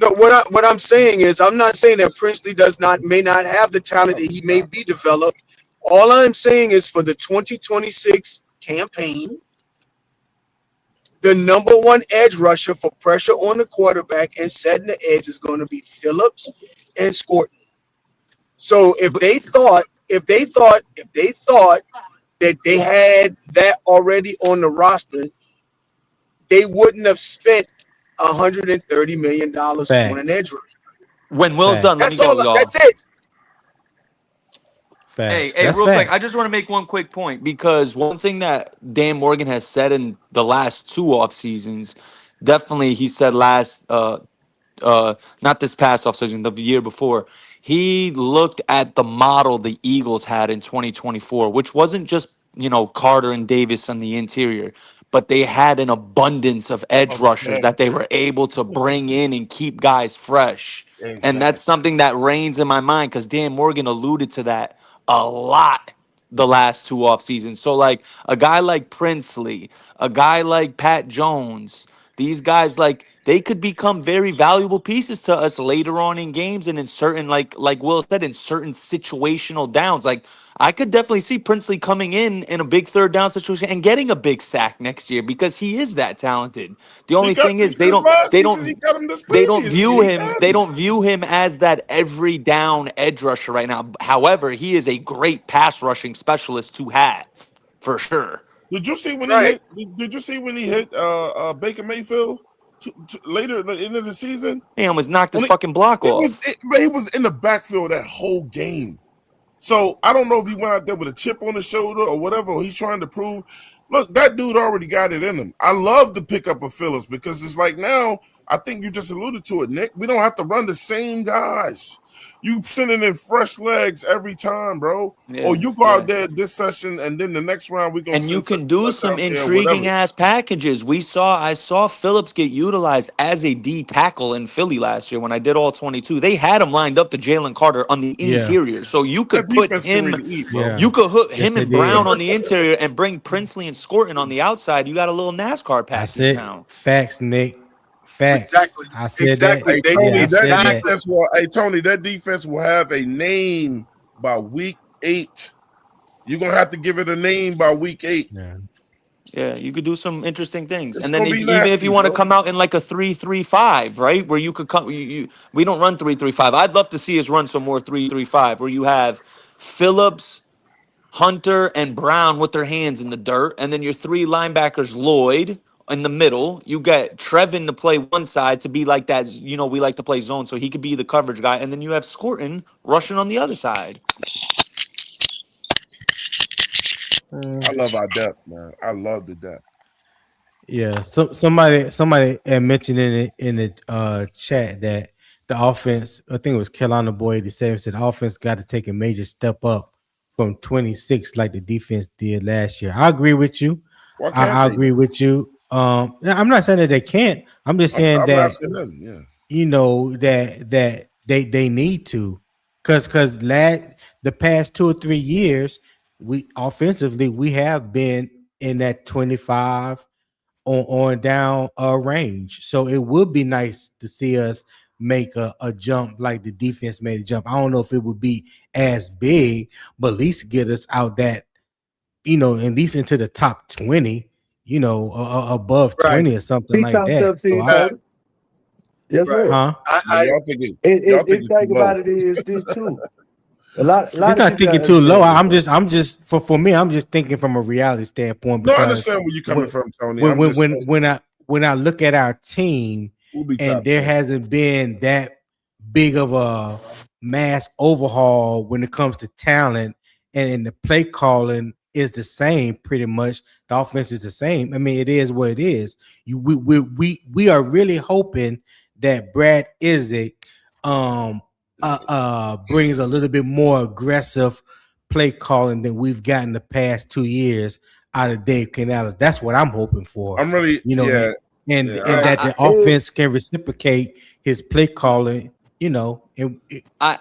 No, what I'm saying is, I'm not saying that Princely may not have the talent that he may be developed. All I'm saying is for the 2026 campaign, the number one edge rusher for pressure on the quarterback and setting the edge is going to be Phillips and Scorton. So if they thought that they had that already on the roster, they wouldn't have spent $130 million on an edge rusher. When Will's done, let me go, y'all. That's it. Hey, real quick, I just want to make one quick point because one thing that Dan Morgan has said in the last two off seasons, definitely he said not this past off season, the year before, he looked at the model the Eagles had in 2024, which wasn't just Carter and Davis on the interior, but they had an abundance of edge rushers that they were able to bring in and keep guys fresh. Exactly. And that's something that reigns in my mind because Dan Morgan alluded to that a lot the last two off seasons. So like a guy like Princely, a guy like Pat Jones, these guys they could become very valuable pieces to us later on in games and in certain like Will said in certain situational downs. Like I could definitely see Princely coming in a big third down situation and getting a big sack next year because he is that talented. The only thing is they don't view him as that every down edge rusher right now. However, he is a great pass rushing specialist to have for sure. Did you see when he hit? Did you see when he hit Baker Mayfield later at the end of the season? He almost knocked his fucking block off. He was in the backfield that whole game. So I don't know if he went out there with a chip on his shoulder or whatever he's trying to prove. Look, that dude already got it in him. I love the pickup of Phillips because it's like now I think you just alluded to it, Nick. We don't have to run the same guys. You sending in fresh legs every time, bro. Yeah, Or you go out there this session, and then the next round we gonna and you send such can and do such some out there, intriguing whatever. ass packages. I saw Phillips get utilized as a D tackle in Philly last year when I did all 22. They had him lined up to Jalen Carter on the Yeah. interior, so you That could put defense can him. really eat, bro. Yeah. You could hook Yes, him they and Brown did. on the interior and bring Princely and Scorton on the outside. You got a little NASCAR That's package it. now. Facts, Nick. Facts. Exactly. I said that. Exactly. Hey They Yeah, Tony, I that said that. exactly. defense will. Hey Tony, that defense will have a name by week 8. You're gonna have to give it a name by week 8. Yeah. Yeah, you could do some interesting things. It's And then gonna if be even if you nasty, want to bro. come out in like a 3-3-5, right? Where you could come we don't run 3-3-5. I'd love to see us run some more 3-3-5 where you have Phillips, Hunter, and Brown with their hands in the dirt, and then your 3 linebackers, Lloyd in the middle. You get Trevin to play one side to be like that. We like to play zone, so he could be the coverage guy, and then you have Scorton rushing on the other side. I love our depth, man. I love the depth. Yeah. So somebody had mentioned in the chat that the offense, I think it was Carolina Boy 87, said the offense got to take a major step up from 26 like the defense did last year. I agree with you. Why can't I they? agree with you. I'm not saying that they can't. I'm just saying I'm that asking them. Yeah. that they need to, because the past 2 or 3 years we offensively we have been in that 25 on down range, so it would be nice to see us make a jump like the defense made a jump. I don't know if it would be as big, but at least get us out that, at least into the top 20, above Right. 20 or something He like comes that. up to you, So Tony. Yes, Right. sir. huh? Yeah, y'all think it's too Think low. about it is this too. A lot It's of not people gotta thinking too low. understand this, I'm just for me. I'm just thinking from a reality standpoint, No, I because understand where you're coming when from, Tony. when I'm when just when saying when I look at our team, we'll be and top there 10. hasn't been that big of a mass overhaul when it comes to talent, and the play calling is the same pretty much. The offense is the same. I mean, it is what it is. We are really hoping that Brad Izzy brings a little bit more aggressive play calling than we've gotten the past 2 years out of Dave Canales. That's what I'm hoping for. I'm really And yeah. that the offense can reciprocate his play calling, and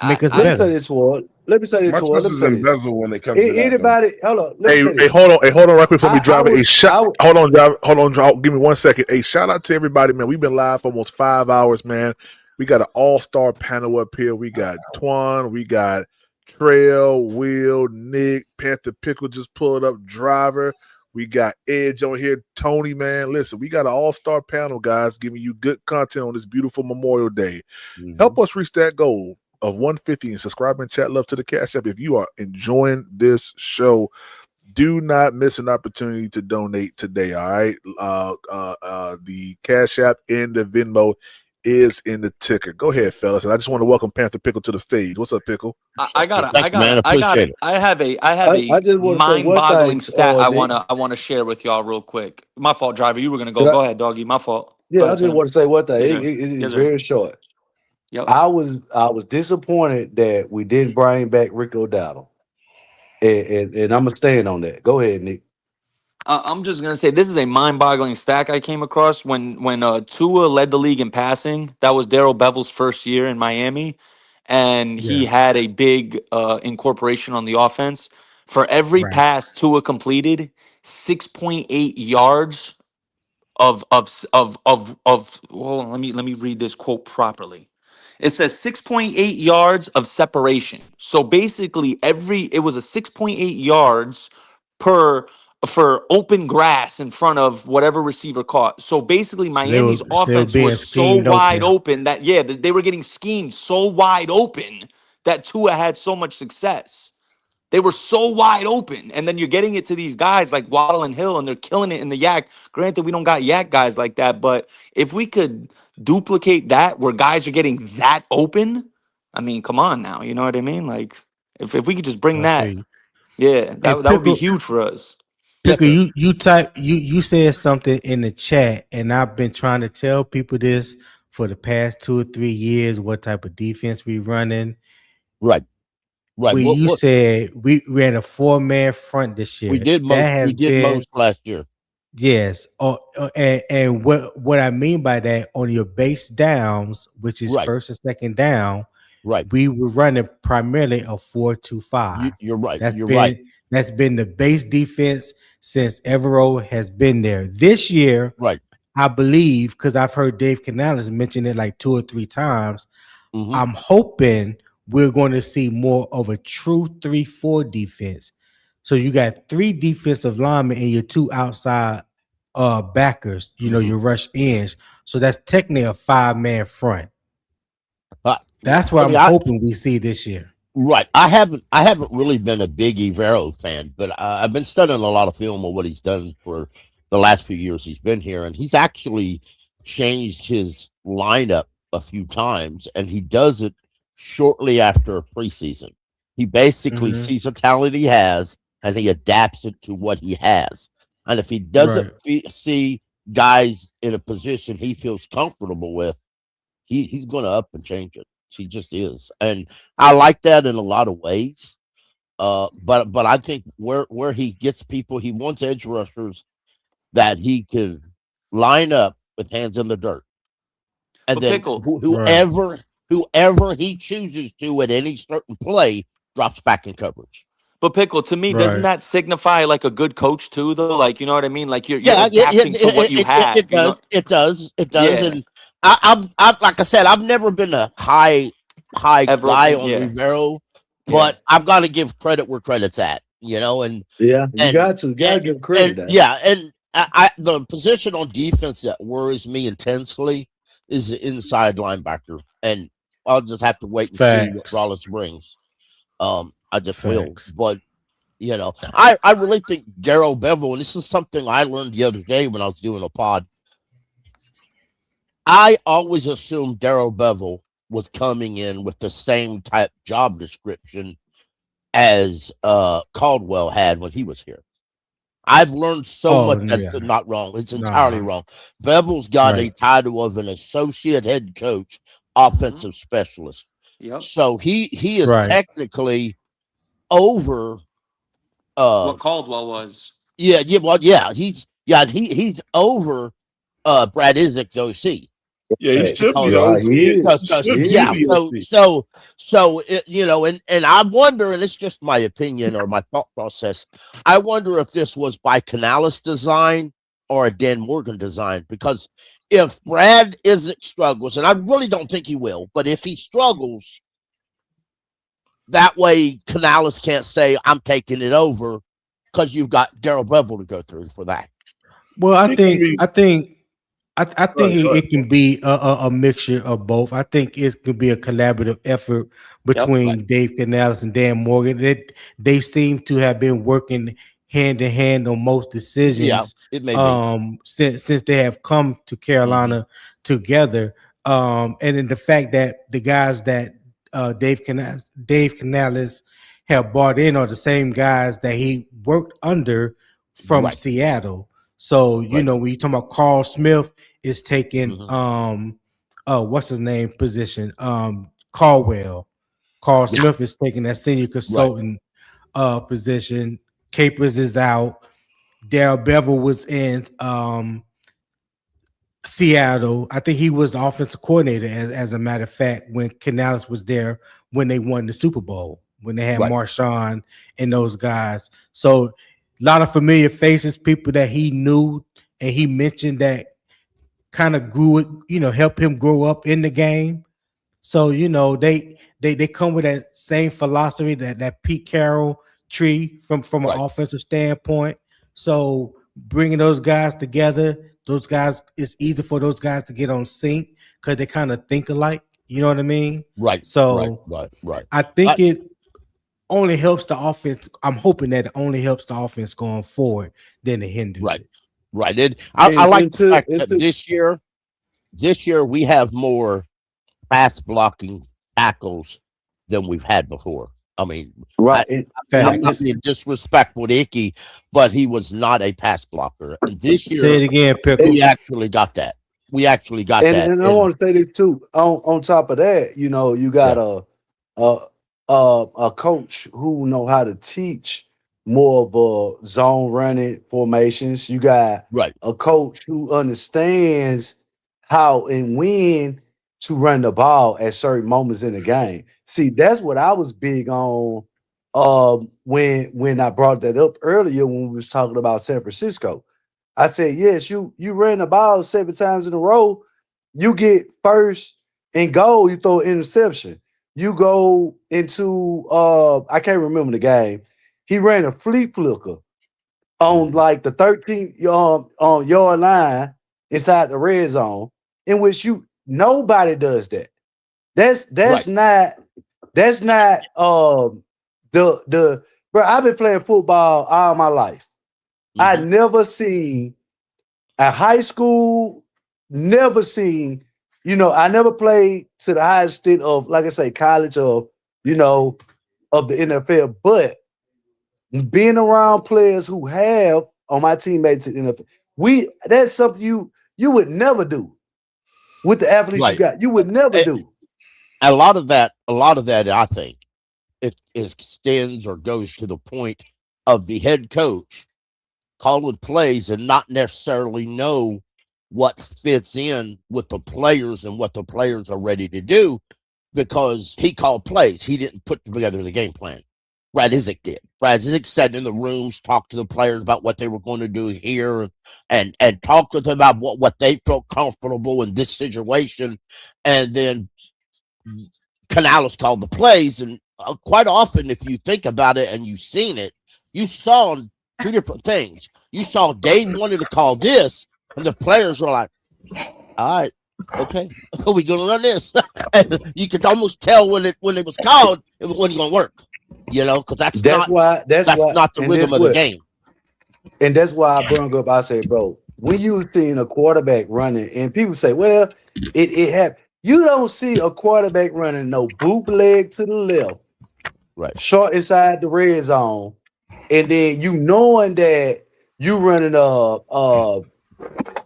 make us let me better. say this, Ward. Let me say this, My Ward. trust Let me is say in this. Bezel when it comes to that. Anybody, hold on. Let me Hey, say this. hold on right quick before we I drive it. A shot. was, Hold on. Give me 1 second. A shout out to everybody, man. We've been live for almost 5 hours, man. We got an all-star panel up here. We got Twan, we got Trail, Will, Nick, Panther Pickle just pulled up, Driver. We got Edge on here, Tony, man. Listen, we got an all-star panel, guys, giving you good content on this beautiful Memorial Day. Help us reach that goal of 150 and subscribe and chat love to the Cash App. If you are enjoying this show, do not miss an opportunity to donate today. All right. The Cash App and the Venmo is in the ticker. Go ahead, fellas. And I just want to welcome Panther Pickle to the stage. What's up, Pickle? I have a just want to say one mind-boggling thing, stat I Nick. wanna share with y'all real quick. My fault, Driver. You were gonna go. Could I- Go ahead, doggy. My fault. Go Yeah, I ahead, just Tim. want to say one thing. Yes, sir. It's Yes, sir. very short. Yep. I was disappointed that we didn't bring back Rick O'Donnell, and I'm gonna stand on that. Go ahead, Nick. I'm just gonna say this is a mind-boggling stat I came across when Tua led the league in passing. That was Darrell Bevel's first year in Miami, and he had a big incorporation on the offense. For every Right. pass Tua completed, 6.8 yards of well, let me read this quote properly. It says 6.8 yards of separation. So basically it was a 6.8 yards per for open grass in front of whatever receiver caught. So basically Miami's They were offense being was so schemed wide open. open that they were getting schemed so wide open that Tua had so much success. They were so wide open. And then you're getting it to these guys like Waddle and Hill, and they're killing it in the yak. Granted, we don't got yak guys like that, but if we could duplicate that where guys are getting that open, I mean, come on now. You know what I mean? Like, if we could just bring I feel that, you. yeah, And that would be huge for us. Pickle, you said something in the chat, and I've been trying to tell people this for the past 2 or 3 years what type of defense we running. Right. When you said we ran a 4-man front this we year, did that most. We has did been most last year. yes. And what I mean by that, on your base downs, which is Right. first and second down, Right. we were running primarily a 4-2-5. You're right. That's You're been right. that's been the base defense since Evero has been there. This year, Right. I believe, because I've heard Dave Canales mention it like 2 or 3 times. Mhm. I'm hoping we're going to see more of a true 3-4 defense. So you got 3 defensive linemen and your 2 outside backers, your rush ends. So that's technically a 5-man front. That's what I mean, I'm hoping we see this year. Right. I haven't really been a big Evero fan, but I've been studying a lot of film of what he's done for the last few years he's been here, and he's actually changed his lineup a few times, and he does it shortly after preseason. He basically Mhm. sees a talent he has, and he adapts it to what he has. And if he doesn't see guys in a position he feels comfortable with, he's going to up and change it. He just is, and I like that in a lot of ways. But I think where he gets people, he wants edge rushers that he can line up with hands in the dirt, and But then Pickle, whoever he chooses to at any certain play drops back in coverage. But Pickle, to me, doesn't Right. that signify like a good coach too, though? Like, you know what I mean? Like you're Yeah, adapting to what you have. it You know? does. It does. It does. Yeah. And I'm like I said, I've never been a high Ever, guy on yeah. Rivero, Yeah. but I've got to give credit where credit's at, and Yeah, you and got to. You got to give credit. and yeah, and the position on defense that worries me intensely is the inside linebacker, and I'll just have to wait and see what Facts. Rollins brings. I just Facts. will, but. I really think Darrell Bevel, and this is something I learned the other day when I was doing a pod. I always assumed Darrell Bevel was coming in with the same type job description as Caldwell had when he was here. I've learned so much that's yeah. not wrong. It's entirely Nah. wrong. Bevel's got a Right. title of an associate head coach, offensive specialist. Yep. So he is Right. technically over What Caldwell was. yeah, he's over Brad Isaac's OC. Yeah, he should be the Yeah, OC. he He is. should be Yeah, the OC. so and I wonder, and it's just my opinion or my thought process. I wonder if this was by Canales design or a Dan Morgan design, because if Brad Isaac struggles, and I really don't think he will, but if he struggles, that way Canales can't say I'm taking it over, because you've got Darrell Bevel to go through for that. Well, I think Go ahead. it can be a mixture of both. I think it could be a collaborative effort between Dave Canales and Dan Morgan. They seem to have been working hand in hand on most decisions. Yeah, it may be. Since they have come to Carolina together. And then the fact that the guys that Dave Canales have brought in are the same guys that he worked under from Seattle. So when you talk about Carl Smith is taking what's his name position, Caldwell. Carl Smith is taking that senior consultant position. Capers is out. Darrell Bevel was in Seattle. I think he was the offensive coordinator, as a matter of fact, when Canales was there when they won the Super Bowl, when they had Marshawn and those guys. So a lot of familiar faces, people that he knew, and he mentioned that kind of grew it, helped him grow up in the game. So they come with that same philosophy, that Pete Carroll tree from an offensive standpoint. So bringing those guys together, it's easy for those guys to get on sync because they kind of think alike. You know what I mean? Right. So right. I think it only helps the offense. I'm hoping that it only helps the offense going forward than it hinders it. Right. And I like the fact that this year we have more pass blocking tackles than we've had before. I mean, I'm not being disrespectful to Icky, but he was not a pass blocker. And this year, say it again, Pickle. he actually got that. we actually got that. And I want to say this too. On top of that, you know, you got a a coach who know how to teach more of a zone running formations. You got a coach who understands how and when to run the ball at certain moments in the game. See, that's what I was big on when I brought that up earlier when we was talking about San Francisco. I said, yes, you ran the ball 7 times in a row, you get first and goal, you throw an interception. You go into I can't remember the game. He ran a flea flicker on like the 13 yard line inside the red zone, in which nobody does that. That's not the bro. I've been playing football all my life. I never seen at high school, never seen, I never played to the highest extent of, like I say, college or, of the NFL, but being around players who have on my teammates in the NFL, that's something you would never do with the athletes you got. You would never do. A lot of that, I think, it extends or goes to the point of the head coach calling plays and not necessarily know what fits in with the players and what the players are ready to do, because he called plays. He didn't put together the game plan. Brad Isaac did. Brad Isaac sat in the rooms, talked to the players about what they were going to do here, and talked with them about what they felt comfortable in this situation. And then Canales called the plays. And quite often, if you think about it and you've seen it, you saw two different things. You saw Dave wanted to call this, and the players were like, all right, okay, we're going to run this. And you could almost tell when it was called, it wasn't going to work. Because that's not the rhythm of the game. And that's why I brought up, I say, bro, when you seen a quarterback running, and people say, well, it happened. You don't see a quarterback running no bootleg to the left, right, short inside the red zone, and then you knowing that you running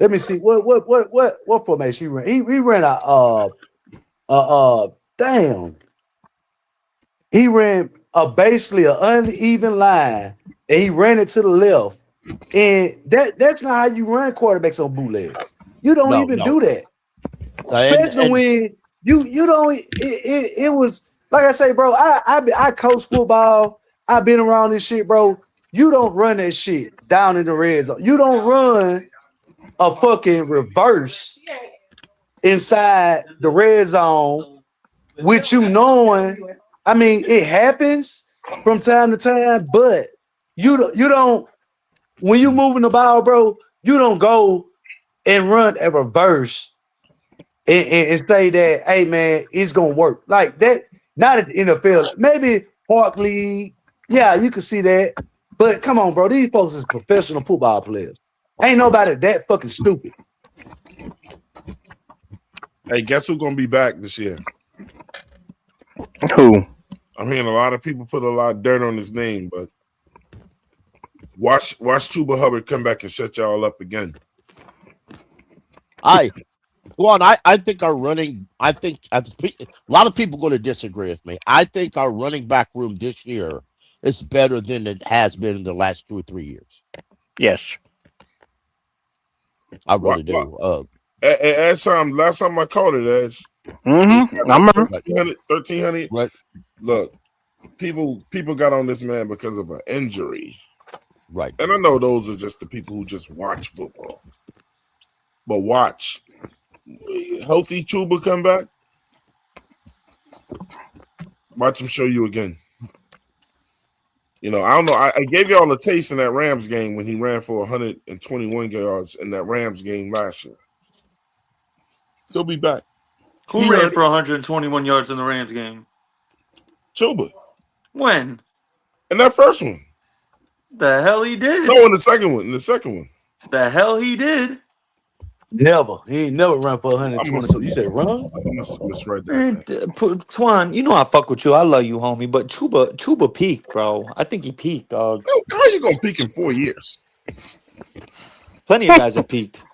let me see what formation he ran. He ran he ran basically an uneven line, and he ran it to the left. And that's not how you run quarterbacks on bootlegs. You don't even do that. Especially when you don't. It was like I say, bro. I coach football. I've been around this shit, bro. You don't run that shit down in the red zone. You don't run a fucking reverse inside the red zone with you knowing. I mean, it happens from time to time, but you don't. When you moving the ball, bro, you don't go and run a reverse and say that, hey man, it's gonna work like that. Not at the NFL, maybe Park League. Yeah, you can see that. But come on, bro, these folks is professional football players. Ain't nobody that fucking stupid. Hey, guess who's gonna be back this year? Who? I'm hearing a lot of people put a lot of dirt on his name, but watch Chuba Hubbard come back and shut y'all up again. I think our running. I think a lot of people going to disagree with me. I think our running back room this year is better than it has been in the last 2 or 3 years. Yes, I really do. Last time I called it, Edge. I remember 1,300. Right. Look, people got on this man because of an injury. Right. And I know those are just the people who just watch football. But watch. Healthy Chuba come back. Watch him show you again. I don't know. I gave y'all a taste in that Rams game when he ran for 121 yards in that Rams game last year. He'll be back. Who ran for 121 yards in the Rams game? Chuba. When? In that first one. The hell he did. No, in the second one. The hell he did. Never. He ain't never run for 120. So you said run? I must have misread that. Twan, you know I fuck with you. I love you, homie. But Chuba peaked, bro. I think he peaked, dog. How are you gonna peak in 4 years? Plenty of guys have peaked.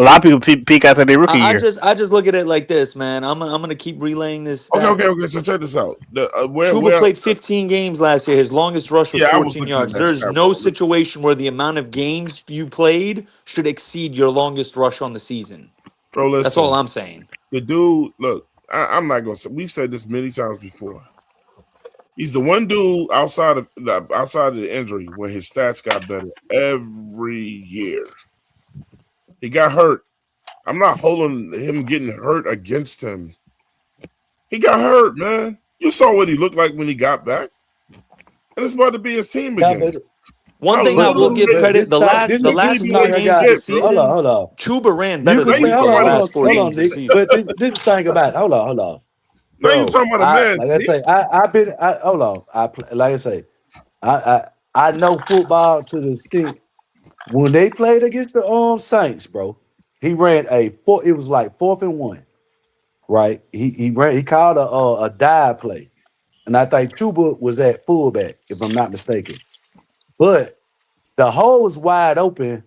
A lot of people peak after their rookie year. I just look at it like this, man. I'm gonna keep relaying this stat. Okay. So check this out. Chuba played 15 games last year. His longest rush was I was 14 looking at yards. that There's stat, no bro. situation where the amount of games you played should exceed your longest rush on the season. Bro, listen. That's all I'm saying. The dude, look, I'm not gonna say. We've said this many times before. He's the one dude outside of the injury where his stats got better every year. He got hurt. I'm not holding him getting hurt against him. He got hurt, man. You saw what he looked like when he got back, and it's about to be his team again. One thing I will give credit: the last 2 games of the season, hold on. Chuba ran better than Rico hold the on, last 4 hold games on, of the Nick. season. But this is the thing about it. Hold on. Now you talking about a man? Like I say, hold on. Like I say, I know football to the extent when they played against the Saints, bro. He ran it was like 4th and 1, right? He called a dive play, and I think Chuba was at fullback, if I'm not mistaken. But the hole was wide open.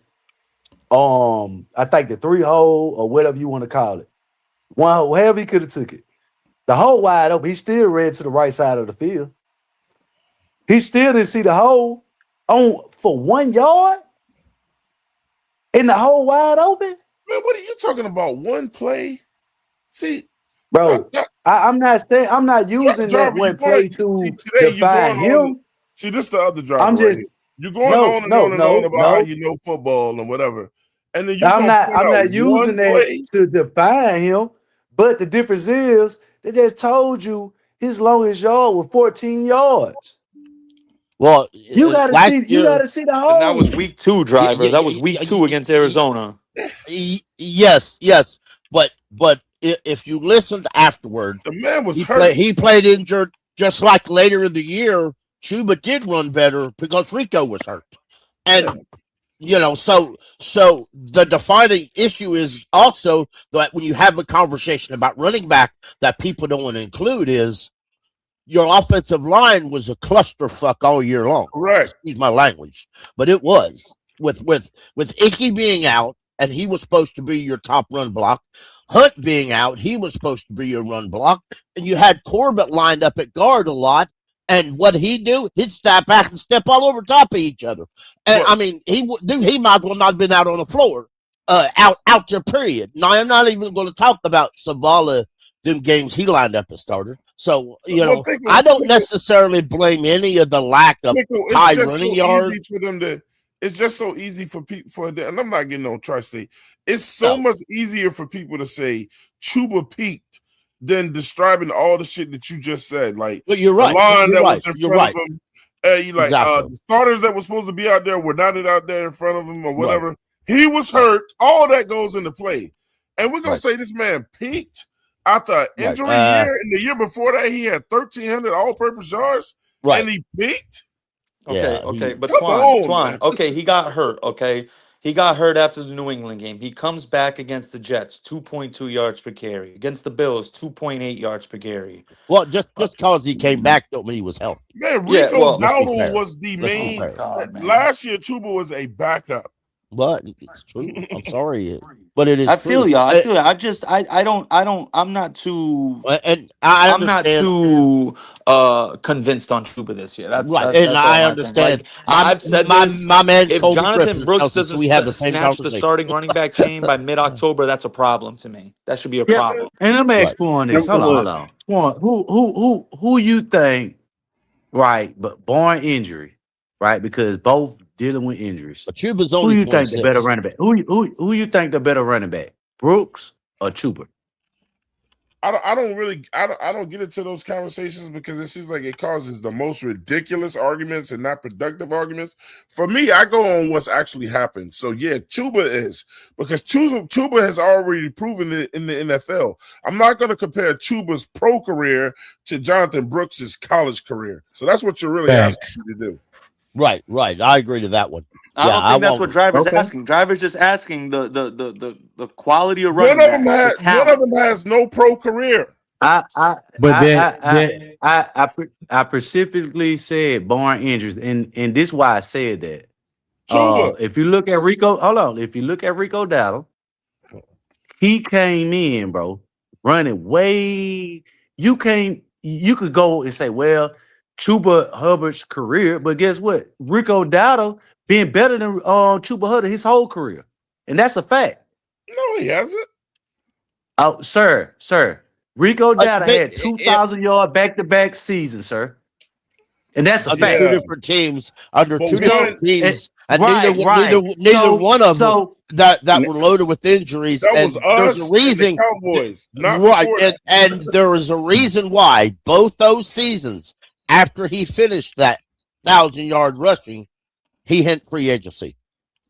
I think the 3 hole or whatever you want to call it, one hole, however he could have took it. The hole wide open. He still ran to the right side of the field. He still didn't see the hole for 1 yard, and the hole wide open. Man, what are you talking about? One play? See, bro, I'm not saying I'm not using that one play to define him. See, this is the other driver. I'm just right you're going on and on about how you know football and whatever, and then I'm not using that to define him. But the difference is they just told you his longest yard was 14 yards. Well, you gotta see the hole. And that was week 2, driver. That was week 2 against Arizona. Yes, but if you listened afterward, the man was hurt. He played injured, just like later in the year. Chuba did run better because Rico was hurt, and so the defining issue is also that when you have a conversation about running back, that people don't want to include is your offensive line was a clusterfuck all year long. Right. Excuse my language, but it was with Icky being out, and he was supposed to be your top run block. Hunt being out, he was supposed to be your run block, and you had Corbett lined up at guard a lot. And what he'd do, he'd step back and step all over top of each other. And I mean, he might as well not have been out on the floor, out there. Period. Now I'm not even going to talk about Zavala, them games he lined up as starter. So I don't necessarily blame any of the lack of high running yards for them to. It's just so easy for people and I'm not getting on Tri-State. It's so much easier for people to say Chuba peaked than describing all the shit that you just said. Like you're right. The line you're that right. was in you're front right. of him. The starters that were supposed to be out there were not out there in front of him or whatever. Right. He was hurt. All that goes into play. And we're going to say this man peaked after an injury year. And the year before that, he had 1,300 all-purpose yards. Right. And he peaked. Okay. But Twan, okay, he got hurt, okay? He got hurt after the New England game. He comes back against the Jets, 2.2 yards per carry. Against the Bills, 2.8 yards per carry. Well, just because he came back don't mean he was healthy. Man, Rico Dowdle was the main. Last year, Chuba was a backup. But it's true. I'm sorry, but it is. I feel you. I feel you. I'm not too. And I'm not too convinced on Chuba this year. That's right. That's and I understand. Like, I've said my man. If Colby Jonathan Brooks doesn't snatch the starting running back chain by mid-October, that's a problem to me. That should be a problem. And let me ask Swan this. Hold on. Swan, who you think? Right, but barring injury, right? Because both dealing with injuries. But Chuba's only. Who you think the better running back? Who you think the better running back? Brooks or Chuba? I don't get into those conversations because it seems like it causes the most ridiculous arguments and not productive arguments. For me, I go on what's actually happened. So yeah, Chuba is because Chuba has already proven it in the NFL. I'm not going to compare Chuba's pro career to Jonathan Brooks's college career. So that's what you're really asking me to do. Right. I agree to that one. I don't think that's what Driver's asking. Driver's just asking the quality of running back. One of them has no pro career. I specifically said barring injuries, and this is why I said that. If you look at Rico, hold on. If you look at Rico Dowdle, he came in, bro, running way. You could go and say, well, Chuba Hubbard's career, but guess what? Rico Dowdle been better than Chuba Hubbard his whole career, and that's a fact. No, he hasn't. Oh, sir. Rico Dowdle had 2,000 yard back-to-back seasons, sir. And that's a fact. Two different teams under two different teams, and neither one of them that were loaded with injuries. That and was us there's a reason, and the Cowboys, not right? And there is a reason why both those seasons, after he finished that 1,000-yard rushing, he hit free agency.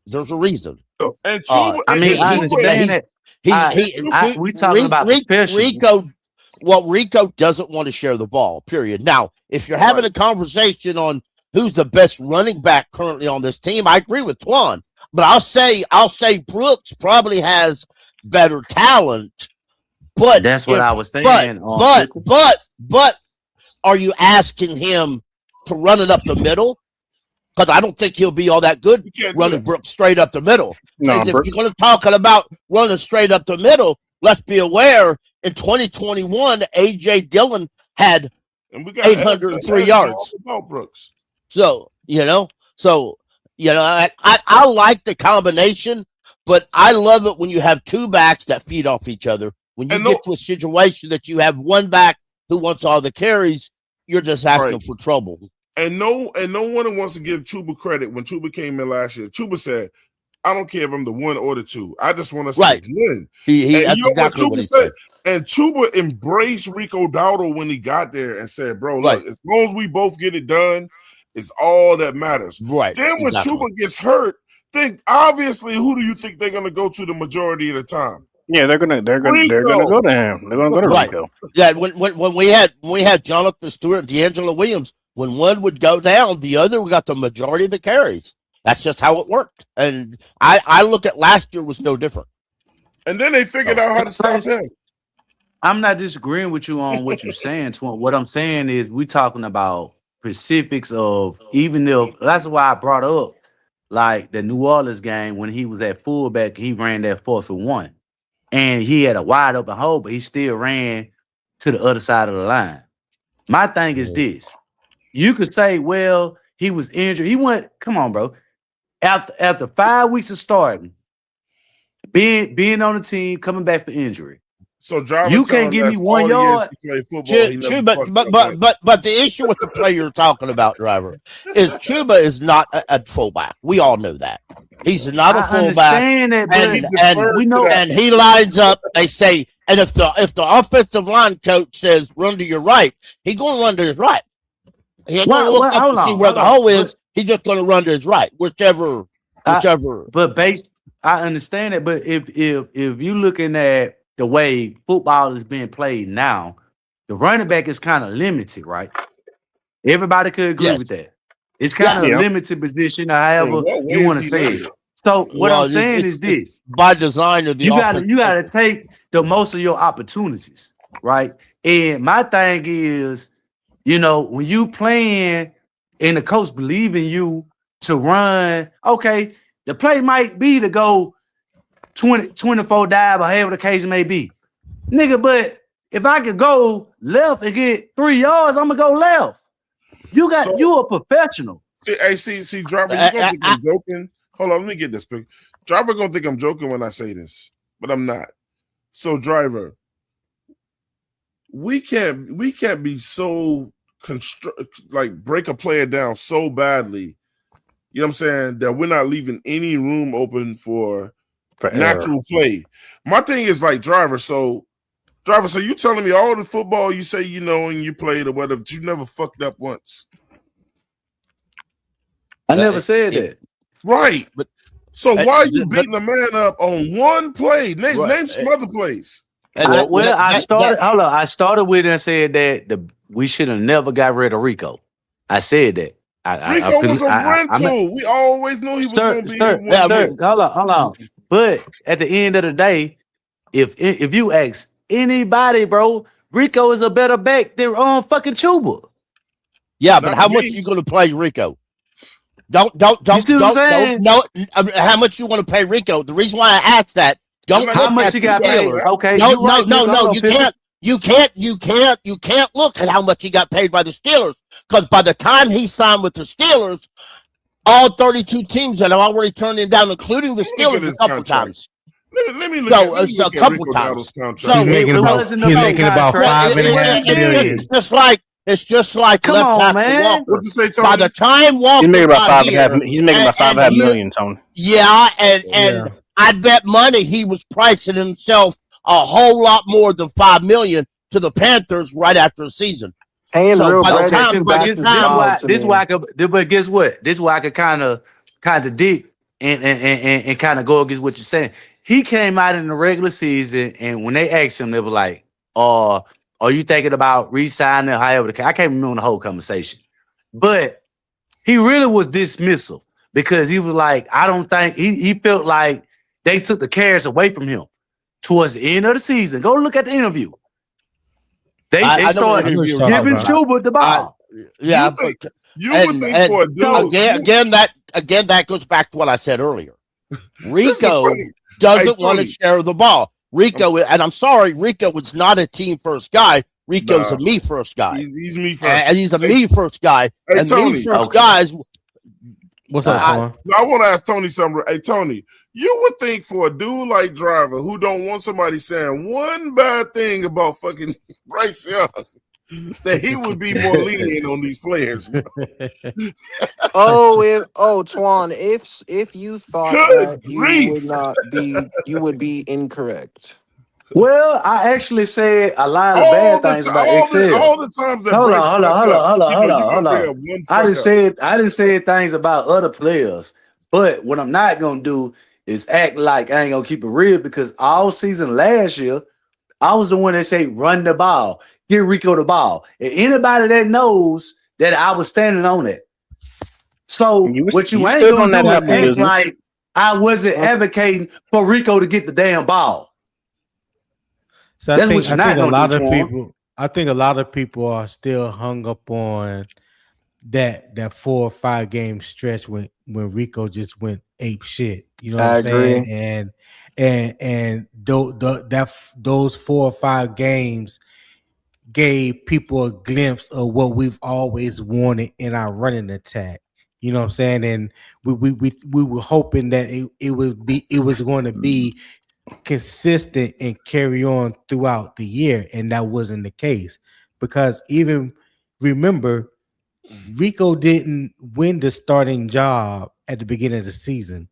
There's a reason. And Chuba, I understand that. We talking about Rico. Well, Rico doesn't want to share the ball, period. Now, if you're having a conversation on who's the best running back currently on this team, I agree with Twan. But I'll say Brooks probably has better talent. But that's what I was saying. But are you asking him to run it up the middle? Because I don't think he'll be all that good running Brooks straight up the middle. No, if you're going to talk about running straight up the middle, let's be aware, in 2021, A.J. Dillon had 803 yards. Brooks. So, I like the combination, but I love it when you have two backs that feed off each other. When you get to a situation that you have one back who wants all the carries, you're just asking for trouble. And no one wants to give Chuba credit. When Chuba came in last year, Chuba said, I don't care if I'm the 1 or the 2. I just want us to win. That's exactly what he said. And Chuba embraced Rico Dowdle when he got there and said, bro, look, as long as we both get it done, it's all that matters. Right. Then when Chuba gets hurt, then obviously who do you think they're gonna go to the majority of the time? Yeah, they're gonna go to him. They're gonna go to Rico. Yeah, when we had Jonathan Stewart and D'Angelo Williams, when one would go down, the other got the majority of the carries. That's just how it worked. And I look at last year was no different. And then they figured out how to stop him. I'm not disagreeing with you on what you're saying, Twan. What I'm saying is we're talking about specifics of, even if that's why I brought up like the New Orleans game when he was at fullback, he ran that 4th and 1. And he had a wide open hole, but he still ran to the other side of the line. My thing is this. You could say, well, he was injured. He went, come on, bro. After 5 weeks of starting, being on the team, coming back for injury. So driver, you can't give me 1 yard. But the issue with the player you're talking about, driver, is Chuba is not a fullback. We all know that. He's not a fullback. And he lines up, they say, and if the offensive line coach says run to your right, he's gonna run to his right. He ain't gonna look up to see where the hole is. He's just gonna run to his right, whichever. I understand it, but if you're looking at the way football is being played now, the running back is kind of limited, right? Everybody could agree with that. It's kind of a limited position, however you want to say it. So what I'm saying is this: by design of the you gotta take the most of your opportunities, right? And my thing is, when you playing and the coach believe in you to run, okay, the play might be to go 24 dive or however the case may be. Nigga, but if I could go left and get 3 yards, I'm gonna go left. You a professional. See, driver, you gonna think I'm joking? Hold on, let me get this pic. Driver gonna think I'm joking when I say this, but I'm not. So, driver, we can't be so break a player down so badly. You know what I'm saying? That we're not leaving any room open for natural play. My thing is driver. So you telling me all the football you say you know and you played or whatever, you never fucked up once? I never said that. Right. So why are you beating a man up on one play? Name some other plays. I started with and said that we should have never got rid of Rico. I said that. Rico was a rental. We always knew he was going to be here. Hold on. But at the end of the day, if you ask anybody, bro, Rico is a better back than fucking Chuba. Yeah, but how much are you going to play Rico? Don't. How much you want to pay Rico? The reason why I asked that Don't How look much at he the got paid? Steelers. Okay, No, you're no, right, no, nigga. no. Hold on, You Pippin. can't look at how much he got paid by the Steelers, because by the time he signed with the Steelers, all 32 teams had already turned him down, including the Look at Steelers, a his couple contract. times. Let me So a look at couple Rico Dowdle's times. contract. So It wasn't no he's big making about contract. it's $5.5 million. just like Come left on, tackle man. Walker. What you say, By Tony? the time He's Walker making about got here, He's making about and 5.5 he, million, Tony. yeah, and Yeah. I'd bet money he was pricing himself a whole lot more than $5 million to the Panthers right after the season. Paying So real by the bread time, to by the backs is time, wild to This me. why I could, but guess what? This why I could kind of dig and kind of go against what you're saying. He came out in the regular season, and when they asked him, they were like, are you thinking about re-signing or however? I can't remember the whole conversation. But he really was dismissive because he was like, I don't think he felt like they took the cares away from him towards the end of the season. Go look at the interview. They started giving Chuba the ball. Yeah, you would think for a dude. Again, that goes back to what I said earlier. Rico doesn't want to share the ball. Rico, and I'm sorry, Rico was not a team first guy. Rico's a me first guy. He's me first. And he's a me first guy. Hey, and Tony. me first guys. What's up, Twan? I want to ask Tony something. Hey, Tony, you would think for a dude like Driver who don't want somebody saying one bad thing about fucking Bryce Young that he would be more lenient on these players. Twan, if you thought Good that grief. you would be incorrect. Well, I actually said a lot of bad things about Excel. All the times that Hold Bryce on. I didn't say things about other players. But what I'm not gonna do is act like I ain't gonna keep it real, because all season last year, I was the one that say run the ball, give Rico the ball. And anybody that knows that I was standing on it. So what you ain't gonna do is act like I wasn't advocating for Rico to get the damn ball. So I think a lot of people are still hung up on that 4 or 5 game stretch when Rico just went ape shit. You know what I'm saying? And those 4 or 5 games gave people a glimpse of what we've always wanted in our running attack. You know what I'm saying? And we were hoping that it was going to be consistent and carry on throughout the year, and that wasn't the case, because even remember, Rico didn't win the starting job at the beginning of the season.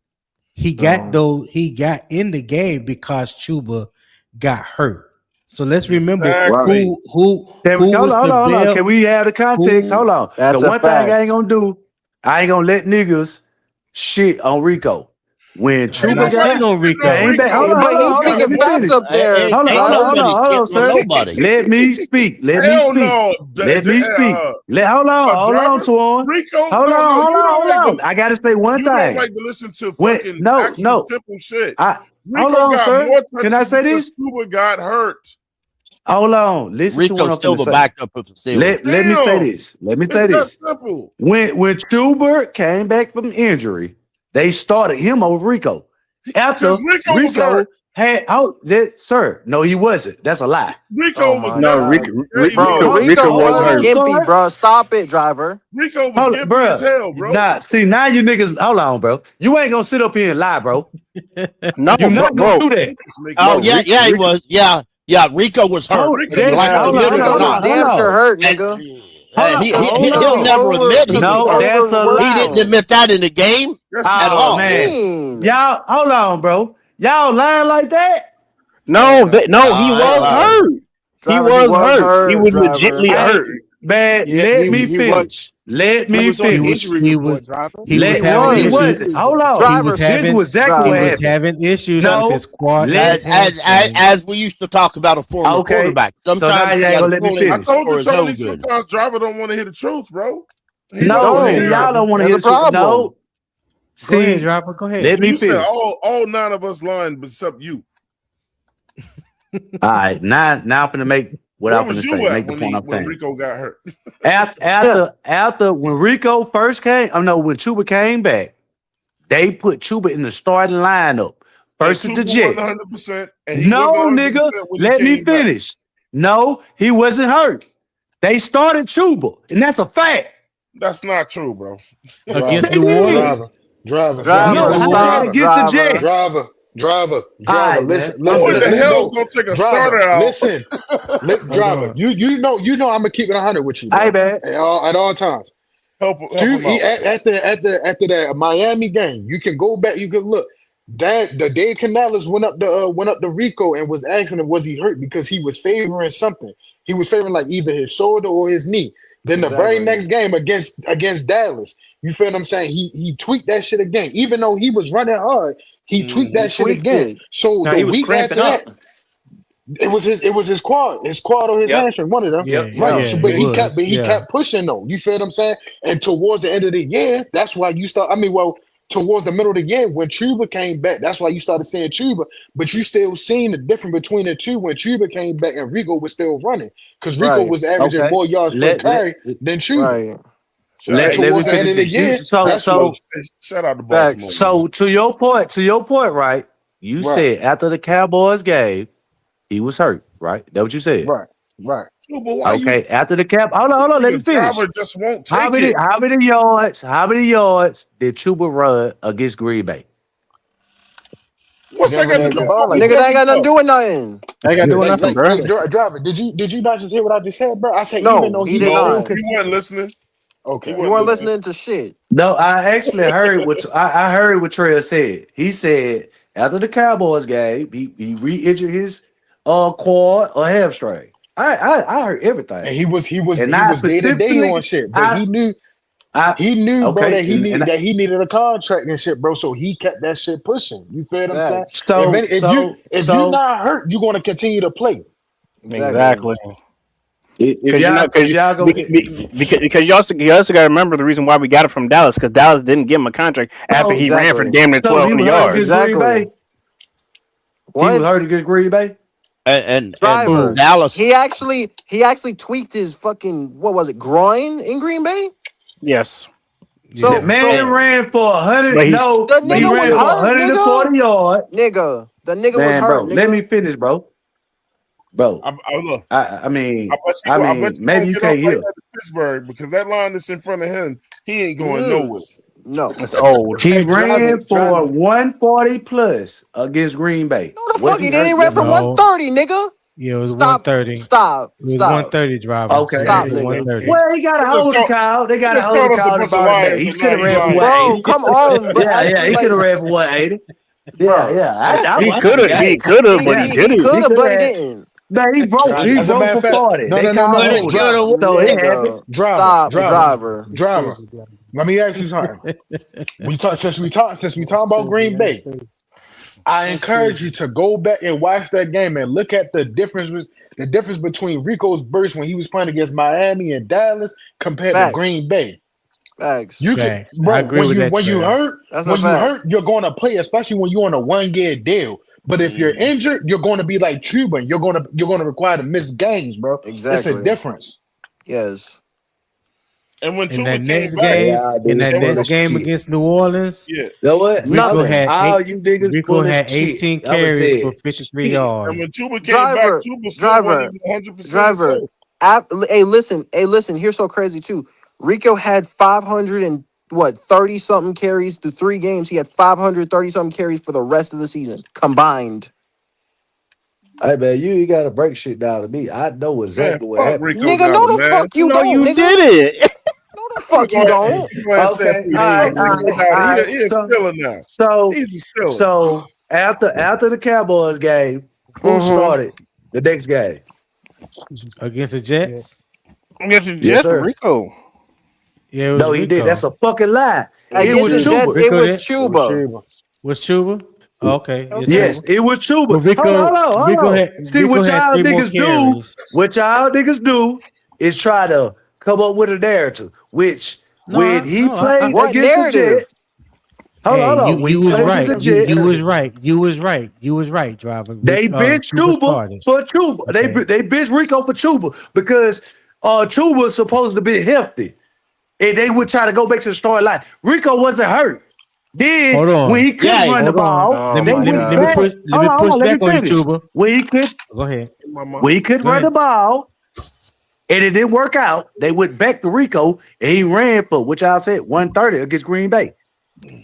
He got in the game because Chuba got hurt. So let's remember who was the bell. Can we have the context? Hold on. That's the a one fact. thing I ain't gonna do, I ain't gonna let niggas shit on Rico. When Chuba got on Rico, came back, hold But he's on, speaking let me facts finish. up there. Hold on, sir. Nobody. Let me speak. Let Hell me speak. no. Let me speak. Hold on, Twan. Rico, Hold on. I gotta say one you thing. don't like to listen to fucking simple shit. Rico hold on, got sir. more touches Can I say because this? Chuba got hurt. Hold on. Listen Rico's to what I'm still gonna the say. backup of the Steelers. Let me say this. It's that simple. When Chuba came back from injury, they started him over Rico. After Rico was hurt. had sir, no, he wasn't. That's a lie. Rico was Rico was gimpy, bro. Stop it, Driver. Rico was gimpy as hell, bro. Nah, see, now you niggas, hold on, bro. You ain't gonna sit up here and lie, bro. No, you're not gonna do that. Oh, he was. Yeah, Rico was hurt. Hold on. Damn sure hurt, nigga. He'll never admit he was hurt. That's a lie. He didn't admit that in the game at all. Man. Y'all, hold on, bro. Y'all lying like that? No, he was hurt. Driver, he was hurt. He was Driver. legitimately hurt. Man, let me finish. Let me finish. He was having issues. Hold on. Driver, this was exactly what happened. Having issues with his quad. As we used to talk about a former quarterback. Sometimes you gotta pull him I told you, for his own Tony, good. sometimes Driver don't want to hear the truth, bro. Y'all don't want to hear the truth. No. Go ahead, Driver. Go ahead. Let me you finish. said all 9 of us lying except you. All right, now I'm gonna make what I'm gonna say. Make the point I'm when saying. Rico got hurt. After when Rico first came, when Chuba came back, they put Chuba in the starting lineup versus the Chuba Jets. 100%, and he No, wasn't 100% nigga, when he let me came back. finish. No, he wasn't hurt. They started Chuba, and that's a fact. That's not true, bro. Against They New did. Orleans. Driver, No, I said stop, against the Jets. driver. All right, man. Listen, Who in the hell is no, gonna take a driver, starter out? listen, driver. on. You know, I'm gonna keep it 100 with you, Hey, bro, man. at all times. Help him out. After that Miami game, you can go back. You can look. That the Dave Canales went up to Rico and was asking him was he hurt because he was favoring something. He was favoring like either his shoulder or his knee. Then the very next game against Dallas, you feel what I'm saying? He tweaked that shit again. Even though he was running hard, he tweaked that shit again. So Now the he was week cramping after up. that, it was his quad or his hamstring, one of them. Yeah, Right. yeah, But it he was. kept pushing though. You feel what I'm saying? And towards the end of the year, that's why you start. Towards the middle of the year when Chuba came back, that's why you started seeing Chuba. But you still seen the difference between the two when Chuba came back and Rico was still running because Rico was averaging more yards per carry than Chuba. And towards the end of the year, that's what. Shout out to Baltimore. So to your point, right? You said after the Cowboys game, he was hurt, right? That what you said? Right. Okay, after the hold on, let me finish. Driver just won't take it. How many yards did Chuba run against Green Bay? What's that got to do? Nigga, that ain't got nothing to do with nothing. They ain't got to do with nothing, bro. Driver, did you not just hear what I just said, bro? I said No, even though he did not. You weren't listening. Okay, You weren't listening to shit. No, I actually heard what I heard what Trey said. He said after the Cowboys game, he re-injured his quad or hamstring. I heard everything. And he was day to day on shit, but he knew, bro, that he needed a contract and shit, bro. So he kept that shit pushing. You feel what I'm saying? If you're not hurt, you're going to continue to play. Exactly. Because you also got to remember the reason why we got it from Dallas because Dallas didn't give him a contract after he ran for damn near 1,200 yards. Exactly. He was hurt against Green Bay. And Driver, Dallas. He actually tweaked his fucking groin in Green Bay. Yes. So man ran for 100. No, the nigga he ran was for hurt, 140 yards. Nigga, the nigga was Man, hurt. bro, Nigga. let me finish, bro. I mean, maybe you can't hear. Pittsburgh because that line that's in front of him, he ain't going nowhere. No, it's old. He ran for 140 plus against Green Bay. No, the fuck he didn't. He ran for 130, nigga. Yeah, it was 130. Stop. It was 130 driver. Okay. Stop, nigga. 130. Well, he got a hold of Kyle. They got a hold of Kyle about that. He could have ran for 180. Bro, come on. But yeah, he could have ran for 180. Yeah. He could have, but he didn't. He could have, but he didn't. Man, he broke for 40. No. So it happened. Driver. Let me ask you something. Since we talk about Green Bay, I encourage you to go back and watch that game and look at the difference between Rico's burst when he was playing against Miami and Dallas compared to Green Bay. Facts. You can, bro. When you hurt, you're going to play, especially when you're on a 1-year deal. But if you're injured, you're going to be like Chuba. You're going to require to miss games, bro. Exactly. That's a difference. Yes. And when in that Chuba next came back, game, next game against New Orleans, you know what? Rico had Rico had 18 carries for 53 yards. And when Chuba came back, Chuba still wasn't 100%. Hey, listen. Here's so crazy too. Rico had 530 something carries through 3 games. He had 530 something carries for the rest of the season combined. Hey man, you gotta break shit down to me. I know exactly what happened. Rico nigga, no the fuck you don't. You nigga. did it. No the fuck you don't. Okay, he is still now. He's still. So after the Cowboys game, who started the next game Against the Jets? Against the Yes, Jets, Rico. Yeah, no, he did. That's a fucking lie. It was Chuba. It was Chuba. Was Chuba? Okay. Yes, it was Chuba. Hold on. See what y'all niggas do is try to come up with a narrative, which when he played against the Jets. Hold on. You was right. You was right, driver. They benched Chuba for Chuba. They benched Rico for Chuba because Chuba was supposed to be healthy. And they would try to go back to the starting line. Rico wasn't hurt. Then Hold on. when he couldn't run the Hold on. ball, Oh Let they me my let me went let me back. God. push let me Hold push on, let me back on you, finish. Chuba. Go ahead. When he couldn't Go run ahead. the ball, and it didn't work out, they went back to Rico and he ran for which I said 130 against Green Bay.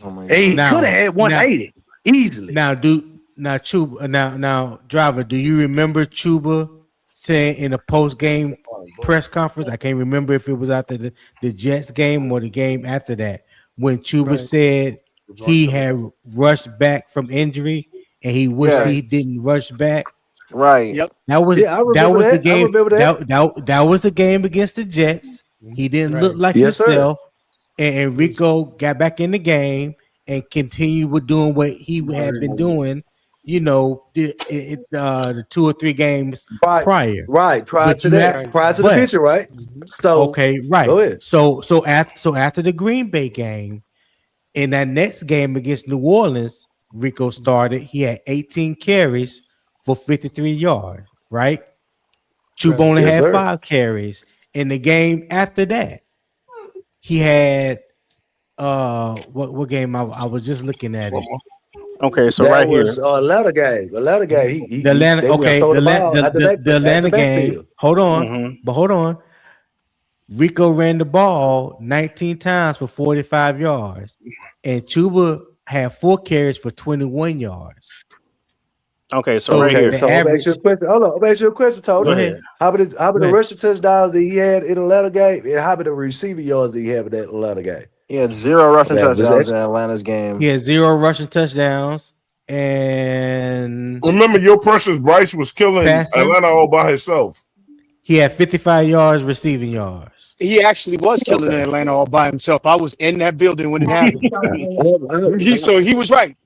Oh my And he God. could have had 180 easily. Now Chuba now driver, do you remember Chuba saying in a post game press conference? I can't remember if it was after the Jets game or the game after that, when Chuba Right. said he had rushed back from injury and he wished he Yes. didn't rush back. Right. Yep. Yeah, I remember The that. I game remember that. that was the game against the Jets. He didn't look Right. like Yes, sir. himself, and Rico got back in the game and continued with doing what he had been doing. You know, the 2 or 3 games Right, prior. right. Prior But to you have, that, Right. prior to the but picture, right? So okay, right. go ahead. So after the Green Bay game, in that next game against New Orleans, Rico started. He had 18 carries for 53 yards. Right. Chuba Right. only Yes, had sir. 5 carries. In the game after that, he had what game I was just looking at it. Okay, so That right here. was Atlanta game. Atlanta game. The Atlanta, They went okay, throw the ball at the back the at the Atlanta game. backfield. Hold on, Mm-hmm. but hold on. Rico ran the ball 19 times for 45 yards, and Chuba had 4 carries for 21 yards. Okay, so So right Okay, here. the so I'm gonna ask you a average. question. Hold on, I'm gonna ask you a question, Go Tony. ahead. How many Go ahead. rushing touchdowns did he had in the Atlanta game? And how many receiving yards did he have in that Atlanta game? He had 0 rushing I'm just touchdowns in asking. Atlanta's He game. had 0 rushing touchdowns and Remember, your person Bryce was killing passing. Atlanta all by himself. He had 55 yards receiving yards. He actually was killing Okay. Atlanta all by himself. I was in that building when it happened. So he was right.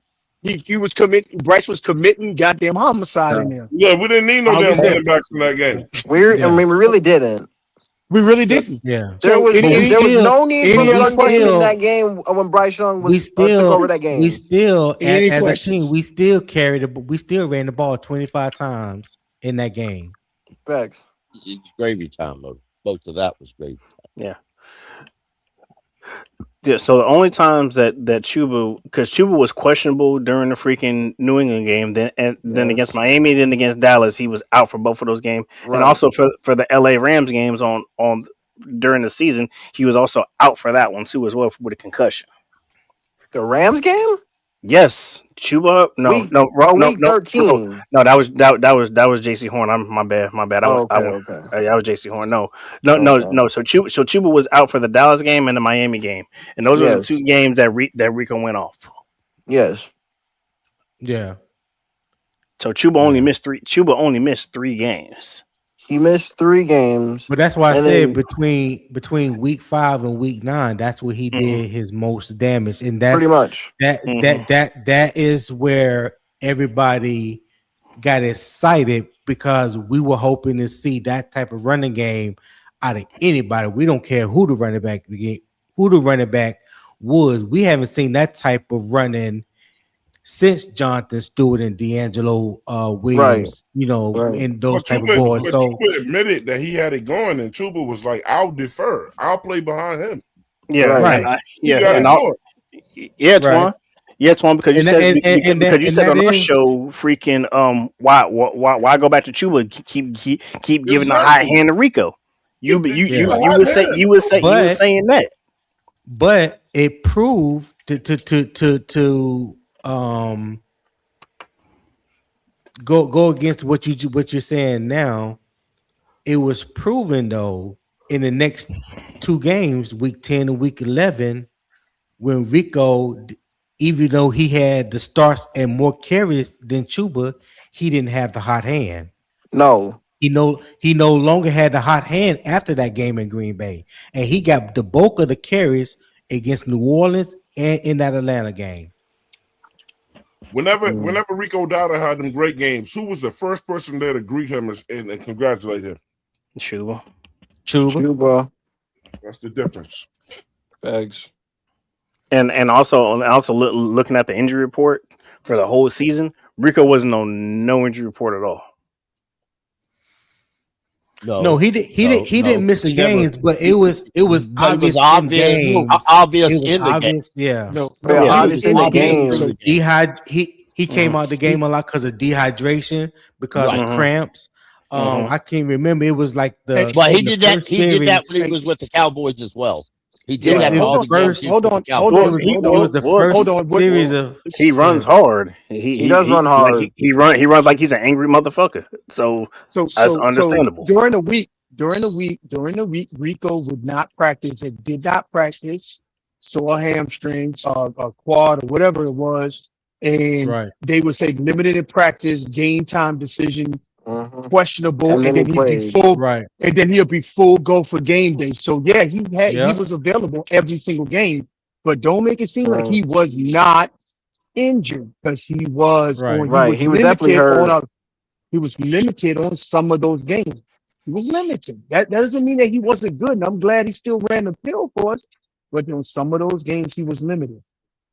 He was committing. Bryce was committing goddamn homicide in there. Yeah, we didn't need no I damn was there. running backs in that game. I Yeah, mean, we really didn't. We really didn't. yeah. There So was But any there was no need for any we other blood money in questions? that still, game when Bryce Young we was took over that we game. still, Any as a team, questions? we still we still ran the ball 25 times in that game. Facts. It's gravy time, though. Most of that was gravy. Yeah. Yeah, so the only times that Chuba, because Chuba was questionable during the freaking New England game, then against Yes. Miami, then against Dallas, he was out for both of those games, and Right. also for the LA Rams games on during the season, he was also out for that one too as well with a concussion. The Rams game? Yes, Chuba. Week No. 13. No, that was JC Horn. My bad. Oh, I okay, went. okay. That was JC Horn. No. Okay. So Chuba was out for the Dallas game and the Miami game, and those are the 2 Yes. games that Rico went off. Yes. Yeah, So Chuba only missed 3 games. He missed 3 games. but that's why I And said then between week 5 and week 9, that's where he Mm-hmm. did his most damage, and pretty much. that is where everybody got excited because we were hoping to see that type of running game out of anybody. We don't care who the running back was. We haven't seen that type of running since Jonathan Stewart and D'Angelo Right. Williams, you know, Right. in those But type of boards. So Chuba admitted that he had it going, and Chuba was like, "I'll defer. I'll play behind him." Yeah, Right. and right, He got it and going. right, Twan, because you and said that because you and said that on our is show, freaking why go back to Chuba? Keep giving the hot Exactly. hand to Rico. You yeah. you were saying that. But it proved to go against what you're saying now. It was proven though in the next 2 games, week 10 and week 11, when Rico, even though he had the starts and more carries than Chuba, he didn't have the hot hand. No. He no longer had the hot hand after that game in Green Bay, and he got the bulk of the carries against New Orleans and in that Atlanta game. Whenever Rico Dowdle had them great games, who was the first person there to greet him and congratulate him? Chuba. Cuba. That's the difference. Facts. And also looking at the injury report for the whole season, Rico wasn't on no injury report at all. No, he did. He didn't miss the he never. games, but it was But it was obvious in obvious, No, games. obvious It was in the game. obvious. Yeah. no, Yeah, no. It Here's the was obviously in the thing. obvious Here's the in game. the thing. game. He came out the game a lot because of dehydration, because of Right. cramps. I can't remember. It was like Hey, But he in the did that. first He did that when series. he hey, was with the Cowboys as well. He It did was yeah. that it to was Hold all the on. the games first. he was Hold with the on. Hold Well, Cowboys. on. he Hold It on. was well, the well Hold first on. What? series of he runs yeah. hard. He does run hard. He runs like he's an angry motherfucker. So So that's so understandable. during the week, Rico would not practice. It did not practice. Sore hamstring, a quad or whatever it was, and Right. they would say limited in practice, game time decision, Hmm. questionable, And and then he then he'd be played. full, Right. and then he'll be full go for game day. So yeah, he Yep. was available every single game, but don't make it seem like Mm, he was not injured because Right. he right. was He was definitely limited on hurt. some of those games. He was limited. That doesn't mean that he wasn't good. And I'm glad he still ran the field for us. But on some of those games, he was limited.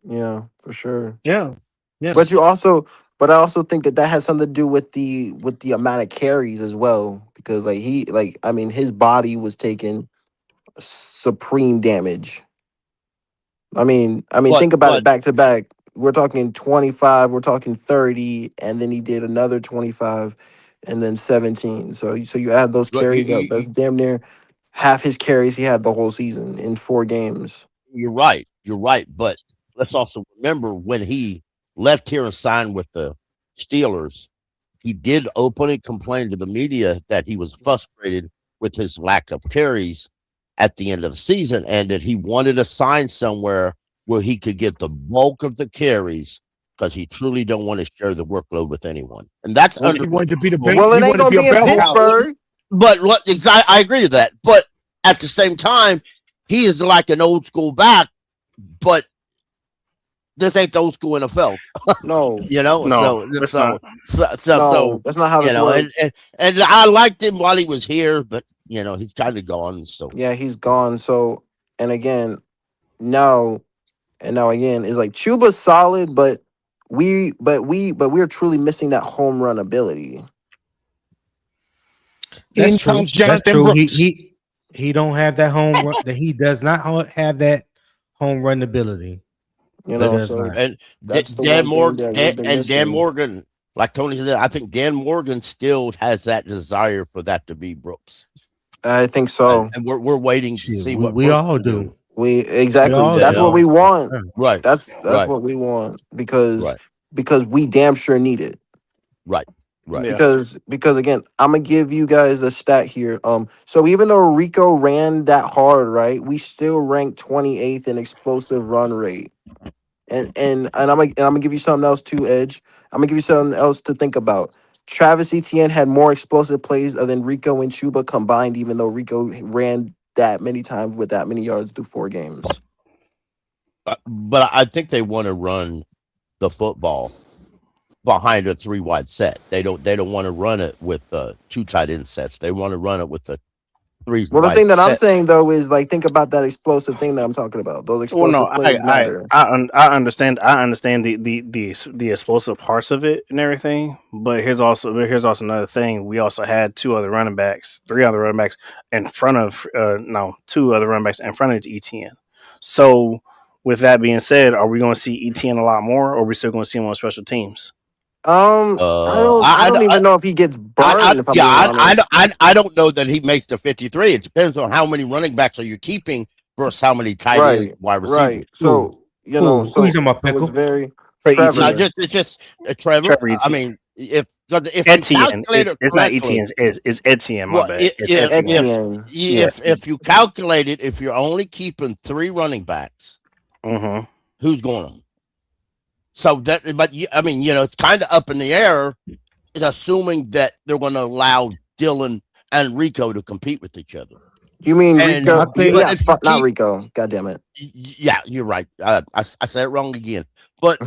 Yeah, for sure. Yeah. Yeah. But you also, but I also think that has something to do with the amount of carries as well, because I mean, his body was taking supreme damage. I mean, think about it But back to back. We're talking 25, we're talking 30, and then he did another 25 and then 17. So you add those but carries up, that's damn near half his carries he had the whole season in 4 games. you're right. You're right. But let's also remember when he left here and signed with the Steelers, he did openly complain to the media that he was frustrated with his lack of carries at the end of the season and that he wanted to sign somewhere where he could get the bulk of the carries because he truly don't want to share the workload with anyone. And that's Well, He wanted to be the understandable. bank. well, He it ain't wanted to gonna be a be in bellhop. Pittsburgh. But what I agree to that. But at the same time, he is like an old school back, but this ain't the old school NFL. No, You know, No, it's not. no, that's not how you this know, works. and I liked him while he was here, but he's kind of gone. So Yeah, he's gone. So, and again, now and now again, it's like Chuba's solid, but we're truly missing that home run ability. That's In true. comes That's Jonathan true. Brooks. He don't have that home run. That he does not have that home run ability. You He know, does so not. and that's the Dan one thing Morgan that we've been Dan missing. Morgan, like Tony said, I think Dan Morgan still has that desire for that to be Brooks, I think and, so. and we're waiting to Shit, see what we Brooks all can do. do. We We exactly all You that's do. what know, we want. Yeah. right, That's right, what we want because right, we damn sure need it. right, right. Yeah. Because again, I'm gonna give you guys a stat here. So even though Rico ran that hard, right, we still ranked 28th in explosive run rate. And I'm gonna give you something else too, Edge. I'm gonna give you something else to think about. Travis Etienne had more explosive plays than Rico and Chuba combined, even though Rico ran that many times with that many yards through 4 games. But I think they want to run the football behind a 3 wide set. They don't want to run it with two tight end sets. They want to run it with a three Well, the wide thing that I'm set. saying though is like think about that explosive thing that I'm talking about. Those Well, no, explosive plays matter. I understand. I understand the explosive parts of it and everything. But here's also another thing. We also had three other running backs in front of no, two other running backs in front of ETN. So with that being said, are we going to see ETN a lot more, or are we still going to see him on special teams? I don't even know if he gets burned. If I'm being honest. I don't know that he makes the 53. It depends on how many running backs are you keeping versus how many tight ends, Right, wide receivers. right. So Who you talking about, so it's Pickle? very For No, Trevor. it's just Trevor. Trevor I Etienne. mean, if you Etienne. calculate it It's not correctly, Etienne. It's Etienne. My well, bad. It's Etienne. Etienne. Yeah. if you calculate it, if you're only keeping 3 running backs, Mm-hmm. who's going on? So that, but I mean, it's kind of up in the air. It's assuming that they're going to allow Dylan and Rico to compete with each other. You mean And Rico? but if you Not keep, Rico. God damn it. yeah, you're right. I said it wrong again. But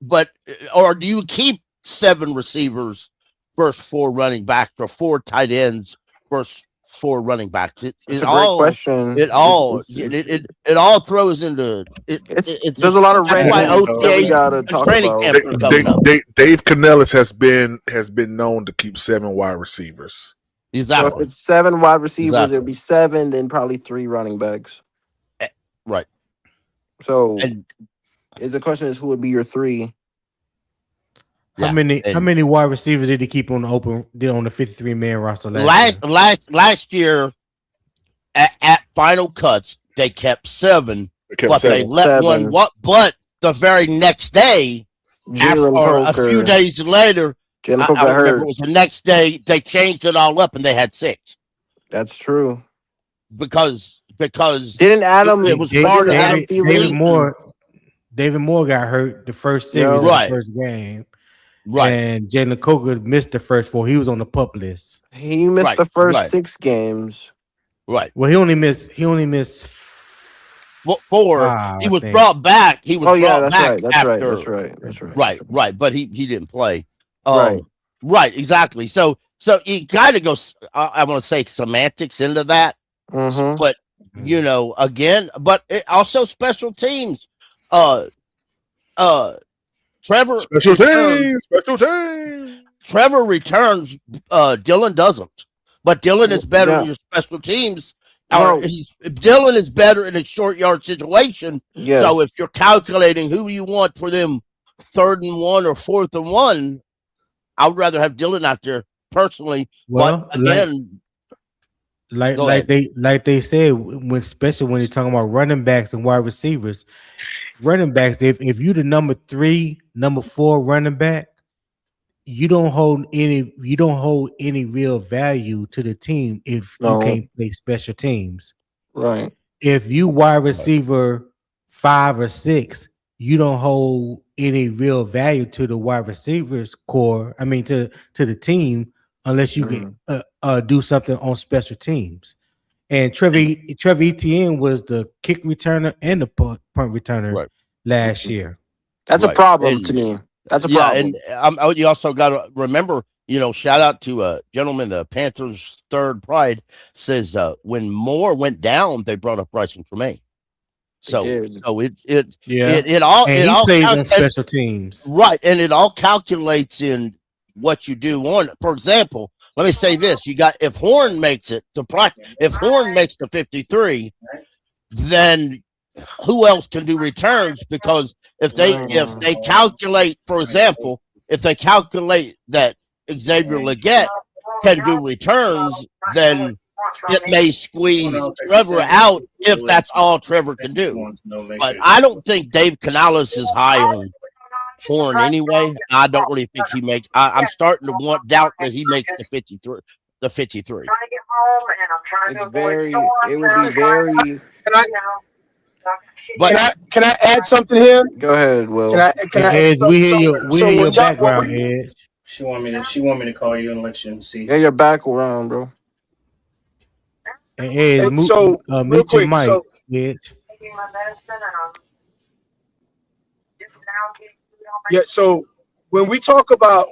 but or do you keep 7 receivers versus 4 running backs or 4 tight ends versus for running backs. That's a great question. It all throws into it. There's a lot of That's why wrenches that we OTAs gotta and talk training about. camps are coming up. Dave Canellis has been known to keep 7 wide receivers. So if Exactly. it's 7 wide receivers, Exactly. it'll be 7, then probably 3 running backs. Right. So And the question is, who would be your 3? How many wide receivers did he keep on the 53-man roster last year at final cuts they kept 7, but they let 1. But the very next day, or a few days later, I don't remember. It was the next day they changed it all up and they had 6. That's true. Because didn't Adam it was part of David Moore got hurt the first series of the first game. Right. And Jalen Coker missed the first 4. He was on the pup list. He missed the first 6 games. Right. Well, he only missed 4. He was brought back. He was brought back. That's right. Right. But he didn't play. Right. Right. Exactly. So you kind of go. I want to say semantics into that. Mm-hmm. But again, but also special teams. Trevor Special teams. Trevor returns. Dylan doesn't. But Dylan is better in your special teams. Dylan is better in a short yard situation. Yes. So if you're calculating who you want for them 3rd and 1 or 4th and 1, I would rather have Dylan out there personally. Well, but again, like they said, especially when you're talking about running backs and wide receivers, running backs, if you the number 3, number 4 running back, you don't hold any real value to the team if you can't play special teams. Right. If you wide receiver 5 or 6, you don't hold any real value to the wide receivers core. I mean to the team unless you can do something on special teams. And Trevor Etienne was the kick returner and the punt returner last year. That's a problem to me. That's a problem. And you also got to remember, shout out to a gentleman, the Panthers' third pride, says when Moore went down, they brought up Bryce Young. So it all plays on special teams, right? And it all calculates in what you do on. For example, let me say this: if Horn makes it to practice, if Horn makes the 53, then who else can do returns? Because if they calculate, for example, if they calculate that Xavier Legette can do returns, then it may squeeze Trevor out if that's all Trevor can do. But I don't think Dave Canales is high on Horn anyway. I don't really think he makes. I'm starting to doubt that he makes the 53. The 53. It would be very. Can I add something here? Go ahead, Will. Can I Edge, we hear your background, Edge. She want me to call you and let you see. Yeah, your background, bro. Edge, mute your mic, Edge. Yeah, so when we talk about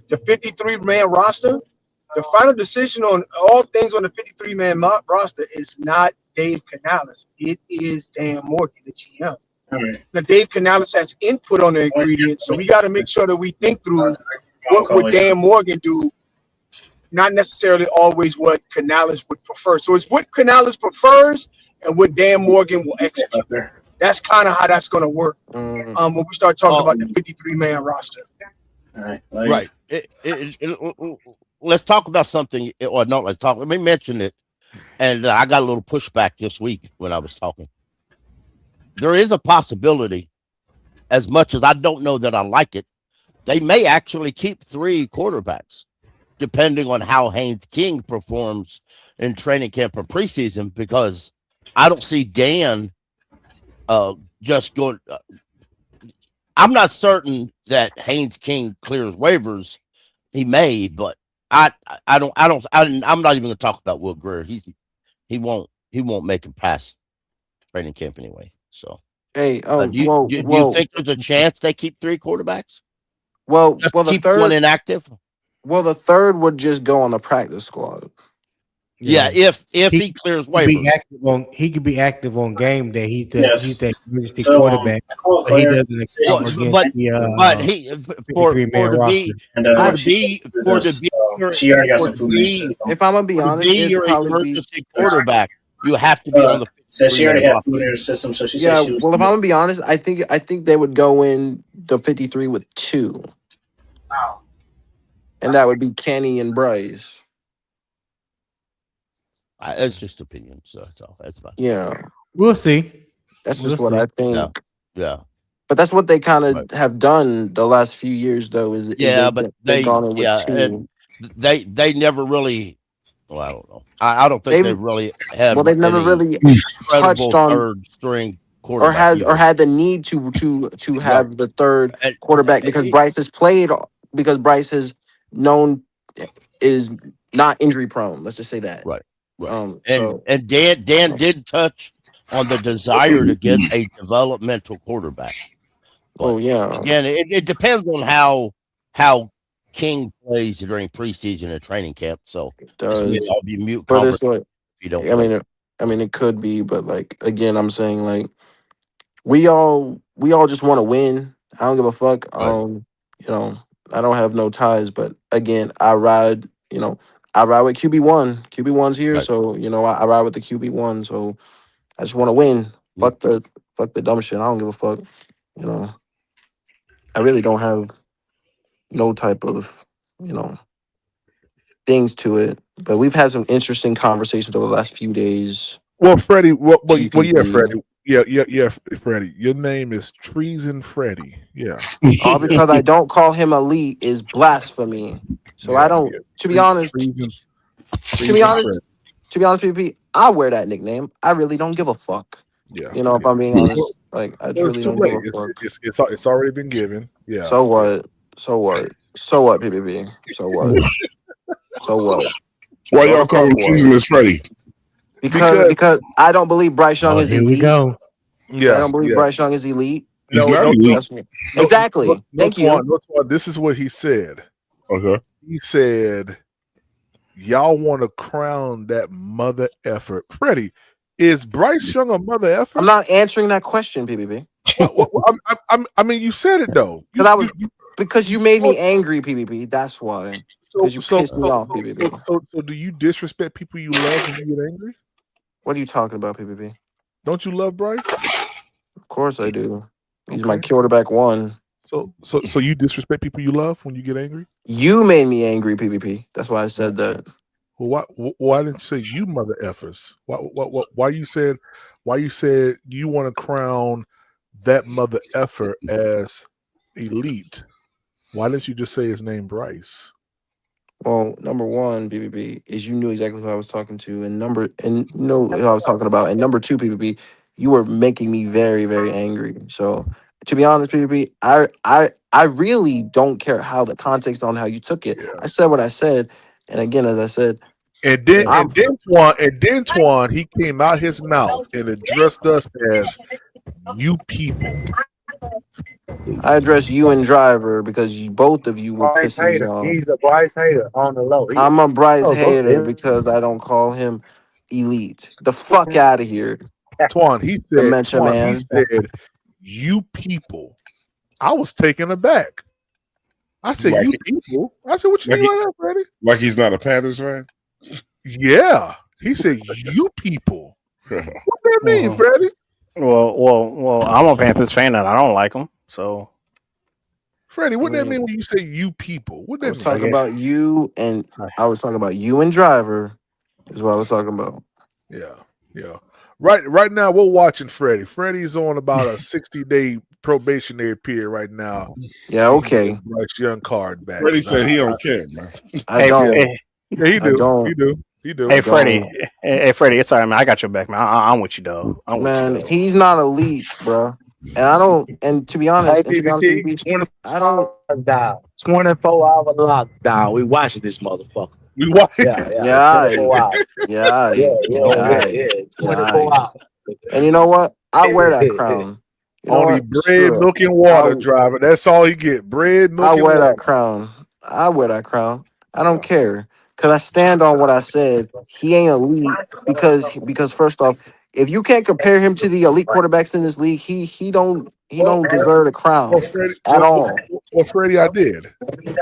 the 53-man roster, the final decision on all things on the 53-man roster is not Dave Canales. It is Dan Morgan, the GM. Right. Now, Dave Canales has input on the ingredients, so we got to make sure that we think through what would Dan Morgan do, not necessarily always what Canales would prefer. So it's what Canales prefers and what Dan Morgan will execute. That's kind of how that's going to work when we start talking about the 53-man roster. Right. Let's talk about something, or no, let me mention it. And I got a little pushback this week when I was talking. There is a possibility, as much as I don't know that I like it, they may actually keep 3 quarterbacks, depending on how Haynes King performs in training camp or preseason, because I don't see Dan just going. I'm not certain that Haynes King clears waivers. He may, but I'm not even going to talk about Will Grier. He won't make it past training camp anyway. So, hey, do you think there's a chance they keep 3 quarterbacks? Well, the keep third one inactive. Well, the third would just go on the practice squad. Yeah, if He he clears could be waivers. active on. He could be active on game day. He's Yes. the emergency So quarterback, I call but he Claire. doesn't Say count she's Well, against free. but he for 53 man to roster. be And she said she for to does. be She already got for some to food in the be system. If I'm gonna be for to honest, be it's your probably be emergency quarterback, you have to be on the Said she 53 man already had roster. food in her system, so she said yeah. she was. Well, if I'm gonna be honest, I think they would go in the 53 with 2, and that would be Kenny and Bryce. It's just opinion, so that's fine. Yeah, We'll see. that's We'll just what I see. think. Yeah. But that's what they kind Right. of have done the last few years, though. Is Yeah, but they've gone in with and 2. they never really. Well, I don't know. I don't think They've they've really had they've never any really touched credible on third string quarterback or either. had the need to Right. have the third And, quarterback because Bryce has played because Bryce has known is not injury prone. Let's just say that. right. So And Dan did touch on the desire to get a developmental quarterback. But yeah, again, it depends on how King plays during preseason and training camp. So it this may does. all be mute But it's conversation like if you don't I play. mean it could be, but like again, I'm saying like we all just want to win. I don't give a fuck. Right. I don't have no ties, but again, I ride with QB1. QB1's here, Right. so I ride with the QB1. So I just want to win. Fuck the dumb shit. I don't give a fuck. I really don't have no type of things to it. But we've had some interesting conversations over the last few days. Well, Freddie, well, yeah, PPP. Freddie. Yeah, Freddie. Your name is Treason Freddie. Yeah. All because I don't call him elite is blasphemy. So I don't. To be honest, PPP, I wear that nickname. I really don't give a fuck. Yeah. If I'm being honest, like I Well, really it's too don't late. give a fuck. It's already been given. Yeah. So what? So what? So what, PPP? So what? So what? Why y'all call him Treasonous Freddie? Because I don't believe Bryce Young is Here elite. we go. Yeah. I don't believe Bryce Young is elite. He's not elite. Exactly. Thank you. This is what he said. Okay. He said, "Y'all want to crown that mother effort." Freddie, is Bryce Young a mother effort? I'm not answering that question, PPP. I mean, you said it though. Because you made me angry, PPP. That's why. Because you pissed me off, PPP. So do you disrespect people you love when you get angry? What are you talking about, PPP? Don't you love Bryce? Of course I do. He's my quarterback 1. So you disrespect people you love when you get angry? You made me angry, PPP. That's why I said that. Well, why didn't you say you mother effers? Why you said you want to crown that mother effer as elite? Why didn't you just say his name, Bryce? Well, number 1, PPP, is you knew exactly who I was talking to, and know who I was talking about. And number 2, PPP, you were making me very, very angry. So to be honest, PPP, I really don't care how the context on how you took it. I said what I said, and again, as I said, and then Twan, he came out his mouth and addressed us as you people. I address you and Driver because both of you were Bryce pissing me hater. off. He's a Bryce hater on the low. I'm a Bryce Oh, hater okay. because I don't call him elite. The fuck out of here. Twan, he said, you people. I was taken aback. I said, you people? I said, what you mean by that, Freddie? Like he's not a Panthers fan? Yeah. He said, you people. What that mean, Freddie? Well, I'm a Panthers fan and I don't like them. So, Freddie, what that mean when you say you people? What that I was mean? talking about you and Driver is what I was talking about. Yeah. Right now we're watching Freddie. Freddie's on about a 60-day probationary period right now. Yeah, okay. Bryce Young card back. Freddie said he don't care, man. I don't. Yeah, he do. He do. Hey, Freddie. Hey, Freddie, it's all right, man. I got your back, man. I'm with you, though. He's not elite, bro. And I don't. And to be honest, I don't. 24-hour lockdown. We watching this motherfucker. We watching. Yeah. 24 hours. And you know what? I wear that crown. You know Only what? bread, milk, and water, Driver. That's all he get. Bread, milk, and water. I wear that crown. I don't care Cause I stand on what I said. He ain't elite because first off, if you can't compare him to the elite quarterbacks in this league, he don't Well, deserve the crown Freddie, at all. Freddie, I did.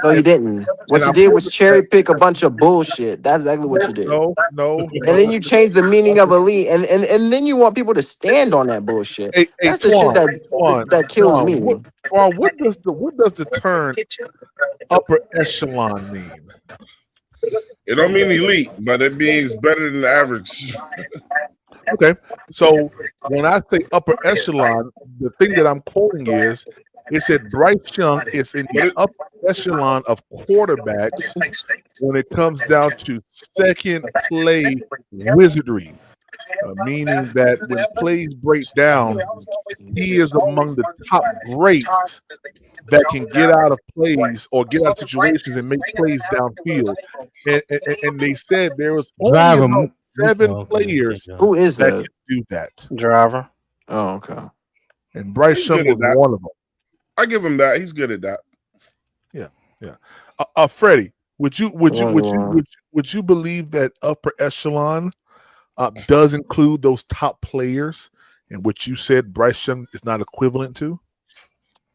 No, you didn't. What And you I did proved was it cherry that pick a bunch of bullshit. That's exactly what you did. no. And then you change the meaning of elite, and then you want people to stand on that bullshit. Hey, That's the shit that kills me. What does the term upper echelon mean? It don't mean elite, but it means better than the average. Okay, so when I say upper echelon, the thing that I'm quoting is it said Bryce Young is in the upper echelon of quarterbacks when it comes down to second play wizardry, meaning that when plays break down, he is among the top greats that can get out of plays or get out of situations and make plays downfield. And they said there was only Driver. about 7 Okay. players Who is that that? can do that. Driver. Oh, okay. And Bryce He's Young good was at that. one of them. I give him that. He's good at that. Yeah. Freddie, would you believe that upper echelon does include those top players in which you said Bryce Young is not equivalent to?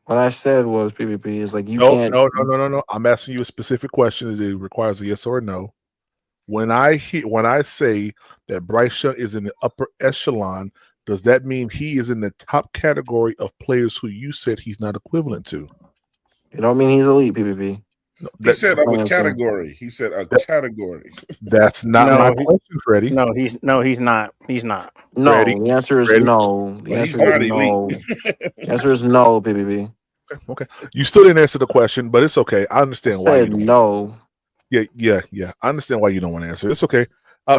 What I said was PvP is like you No. can't. No. I'm asking you a specific question. It requires a yes or a no. When I say that Bryce Young is in the upper echelon, does that mean he is in the top category of players who you said he's not equivalent to? It don't mean he's elite, PvP. No, He said of a category. He said a category. That's not my question, Freddie. No, he's not. He's not. No, Freddie, the answer is Freddie. no. The Well, he's answer is not elite. no. The answer is no, PvP. Okay. You still didn't answer the question, but it's okay. I understand why you Said don't. no. Yeah. I understand why you don't want to answer. It's okay.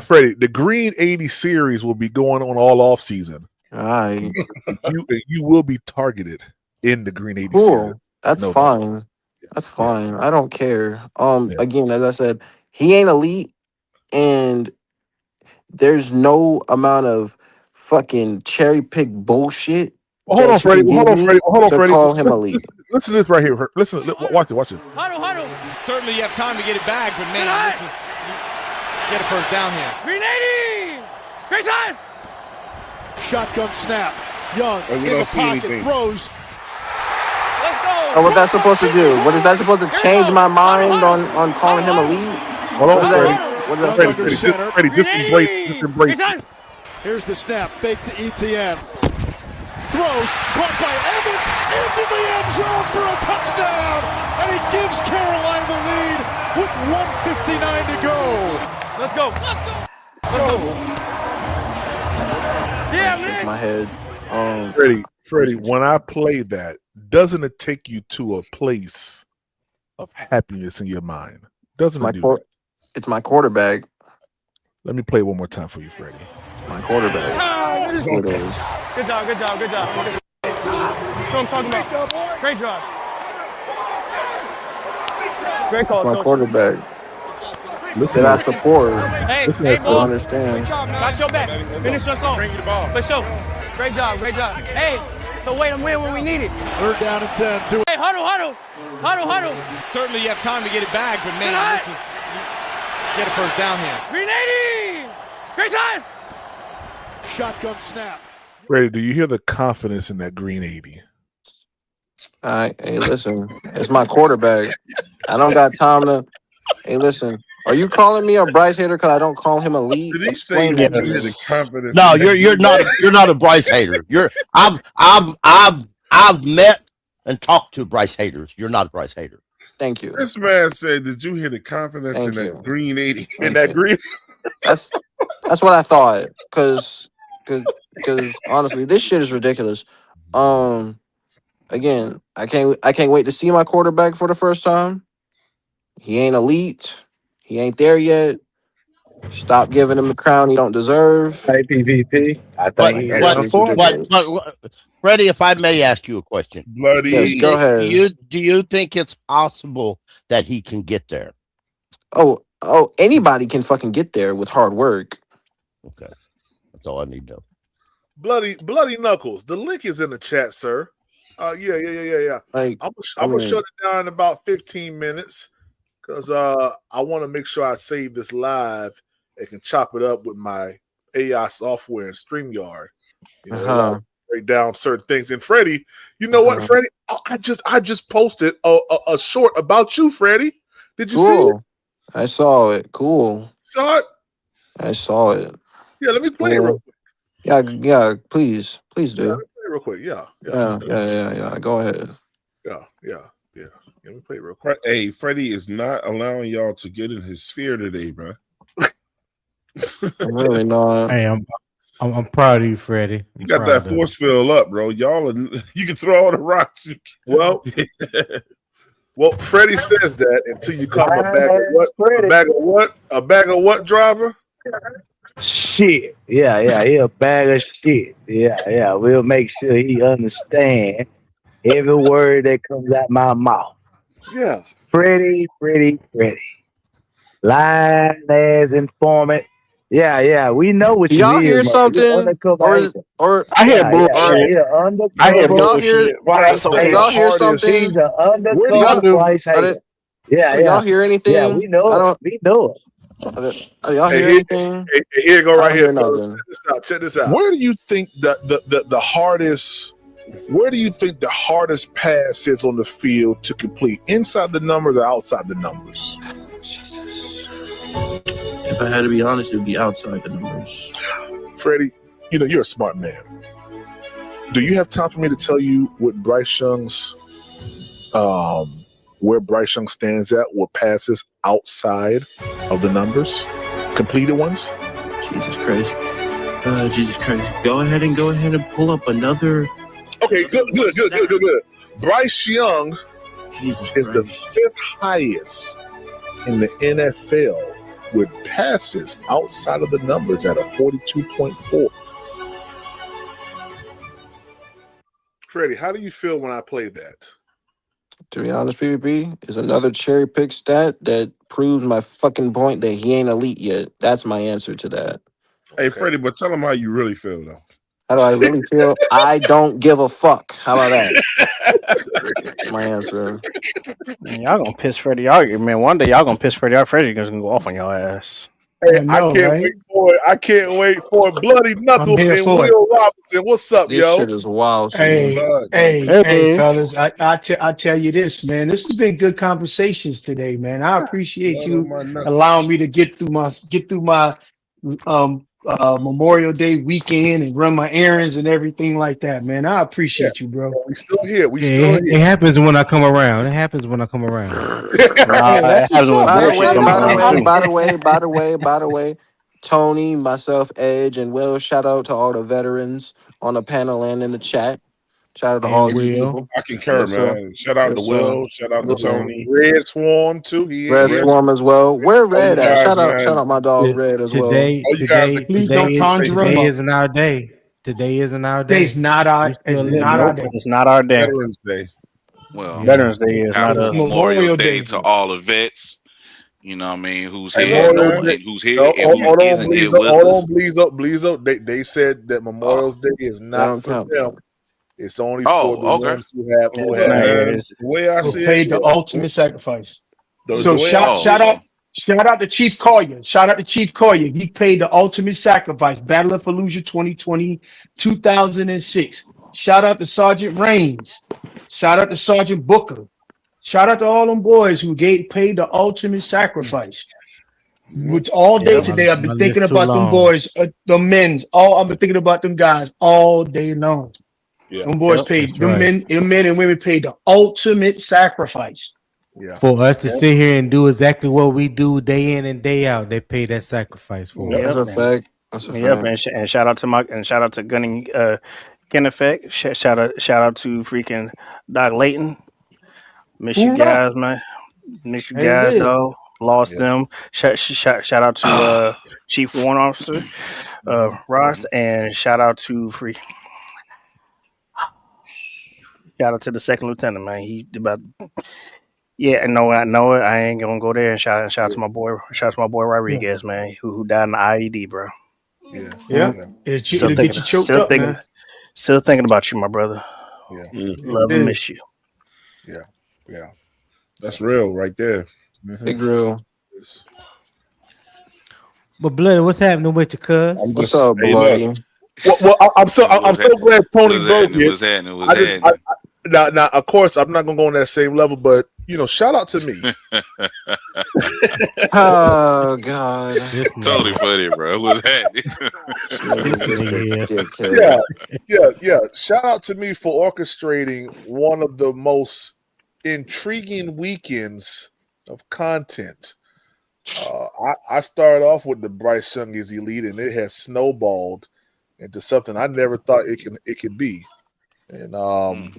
Freddie, the Green 80 series will be going on all off season. All right. You will be targeted in the Green 80 series. Cool. That's fine. That's fine. I don't care. Again, as I said, he ain't elite, and there's no amount of fucking cherry pick bullshit. Well, hold on, Freddie. Call him elite. Listen to this right here. Listen, watch this. Huddle. Certainly, you have time to get it back, but man, this is get a first down here. Green 80! Great time! Shotgun snap. Young And we in don't the see pocket anything. throws. Let's go. Oh, what that's supposed to do? What is that supposed to change my mind on calling him elite? Hold on, Freddie. What is that supposed to do? Freddie, just embrace it. Here's the snap. Fake to ETN. Throws. Caught by Evans into the end zone for a touchdown. And he gives Carolina the lead with 1:59 to go. Let's go. Yeah, man. My head. Freddie, when I play that, doesn't it take you to a place of happiness in your mind? Doesn't it do that? It's my quarterback. Let me play one more time for you, Freddie. It's my quarterback. That's what it is. Good job. That's what I'm talking about. Great job. Great call, It's my Coach. quarterback. That I support. Hey, I don't understand. Got your back. Finish us off. Bring you the ball. For sure. Great job. Hey, so wait and win when we need it. 3rd down and 10. Hey, huddle. Certainly, you have time to get it back, but man, this is get a first down here. Green 80! Great time! Shotgun snap. Freddie, do you hear the confidence in that Green 80? All right. Hey, listen. It's my quarterback. I don't got time to. Hey, listen. Are you calling me a Bryce hater because I don't call him elite? Did he say Explain that that to you me. had the confidence? No, in that you're not a Bryce hater. I've met and talked to Bryce haters. You're not a Bryce hater. Thank you. This man said, "Did you hear the confidence Thank in you. that Green 80?" In that Green? That's what I thought. Cause honestly, this shit is ridiculous. Again, I can't wait to see my quarterback for the first time. He ain't elite. He ain't there yet. Stop giving him the crown he don't deserve. Hey, PvP. I think he's done for it. But Freddie, if I may ask you a question, Bloody. Yes, go ahead. Do you think it's possible that he can get there? Oh, anybody can fucking get there with hard work. Okay, that's all I need to know. Bloody Knuckles. The link is in the chat, sir. Yeah. Like, I'm gonna shut it down in about 15 minutes. because I want to make sure I save this live and can chop it up with my AI software and StreamYard. You know, allow me to break down certain things. And Freddie, you know what, Freddie? I just posted a short about you, Freddie. Did you see it? I saw it. Cool. Saw it? I saw it. Yeah, let me play it real quick. Yeah. Please do. Yeah, let me play it real quick. Yeah. Go ahead. Yeah. Let me play it real quick. Hey, Freddie is not allowing y'all to get in his sphere today, bro. I'm really not. Hey, I'm proud of you, Freddie. You got that force field up, bro. Y'all, you can throw all the rocks. Well, Freddie says that until you call him a bag of what? A bag of what? A bag of what, driver? Shit. Yeah. He a bag of shit. Yeah. We'll make sure he understand every word that comes out my mouth. Yeah. Freddie. Lying as informant. Yeah. We know what you Y'all is, hear something? Or I hear bullshit. Yeah, I hear bullshit. Price do y'all hear something? He's an undercover price hater. Yeah. Y'all hear anything? Yeah, we know it. We know it. Y'all hear anything? Here you go right here. Nothing. Check this out. Where do you think the hardest? Where do you think the hardest pass is on the field to complete? Inside the numbers or outside the numbers? Jesus. If I had to be honest, it would be outside the numbers. Freddie, you know you're a smart man. Do you have time for me to tell you what Bryce Young's, where Bryce Young stands at with passes outside of the numbers, completed ones? Jesus Christ. Go ahead and pull up another. Okay, good. Bryce Young is the fifth highest in the NFL with passes outside of the numbers at a 42.4. Freddie, how do you feel when I play that? To be honest, PvP is another cherry pick stat that proves my fucking point that he ain't elite yet. That's my answer to that. Hey, Freddie, but tell him how you really feel, though. How do I really feel? I don't give a fuck. How about that? My answer. Man, y'all gonna piss Freddie off, man. One day y'all gonna piss Freddie off. Freddie's gonna go off on y'all ass. Hey, I can't wait for it. Bloody Knuckles and Will Robinson. What's up, this yo? Shit is wild. Hey, fellas, I tell you this, man. This has been good conversations today, man. I appreciate you allowing me to get through my Memorial Day weekend and run my errands and everything like that, man. I appreciate you, bro. We still here. It happens when I come around. By the way, Tony, myself, Edge, and Will, shout out to all the veterans on the panel and in the chat. Shout out to all you people. I concur, man. Shout out to Will. Shout out to Tony. Red Swarm too. Red Swarm as well. Where Red at? Shout out my dog Red as well. Today isn't our day. Today isn't our day. It's not our day. It's not our day. Veterans Day. Well, Veterans Day is not happy us. Memorial Day to all the vets. You know what I mean? Who's here? Hold and on, who's here and who isn't here with us. Please up. They said that Memorial Day is not for them. It's only for the ones who have the way I see paid the ultimate sacrifice. So shout out to Chief Collier. Shout out to Chief Collier. He paid the ultimate sacrifice. Battle of Fallujah 2006. Shout out to Sergeant Raines. Shout out to Sergeant Booker. Shout out to all them boys who paid the ultimate sacrifice. Which all day today I've been thinking about them boys, the men's. I've been thinking about them guys all day long. Yeah. Them boys paid. Them men and women paid the ultimate sacrifice. Yeah. For us to sit here and do exactly what we do day in and day out, they pay that sacrifice for us. That's a fact. And shout out to Gunning Effect. Shout out to freaking Doc Layton. Miss you guys, man. Miss you guys, though. Lost them. Shout out to Chief Warrant Officer Ross, and shout out to the second lieutenant, man. He about. Yeah, I know it. I ain't gonna go there and shout out to my boy. Shout out to my boy Rodriguez, man, who died in the IED, bro. Yeah. It'll get you choked up, man. Still thinking about you, my brother. Yeah. Love and miss you. Yeah. That's real right there. Big real. But bloody, what's happening with your cuz? I'm What's just up, hey look. bloody? Well, I'm so glad Tony What's broke happening? it. What's happening? What's I just happening? now of course I'm not gonna go on that same level, but shout out to me. Oh God. This Totally nigga. funny, bro. What's happening? This nigga's just a Yeah. dickhead. Yeah. Shout out to me for orchestrating one of the most intriguing weekends of content. I started off with the Bryce Young is elite, and it has snowballed into something I never thought it could be. And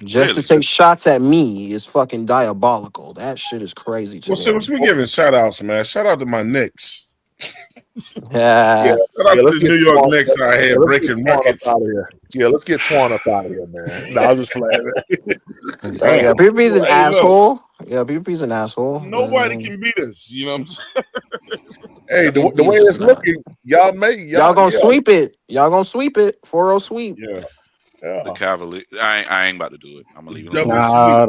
Just to Really? take shots at me is fucking diabolical. That shit is crazy to Well, so me. we giving shout outs, man. Shout out to my Knicks. Yeah. Shout out to let's the get New York Twan, Knicks out here let's get breaking Twan up records. out of here. Yeah, let's get Twan up out of here, man. No, I'm just playing. Oh yeah, PvP's an Hey, look, asshole. Yeah, PvP's an asshole. nobody can beat us. You know what I'm saying? Hey, the PvP way is just it's not. looking, y'all Y'all gonna sweep it. Y'all gonna sweep it. 4-0 sweep. Yeah. The Cavaliers. I ain't about to do it. I'm gonna leave it alone. Double sweep. Nah,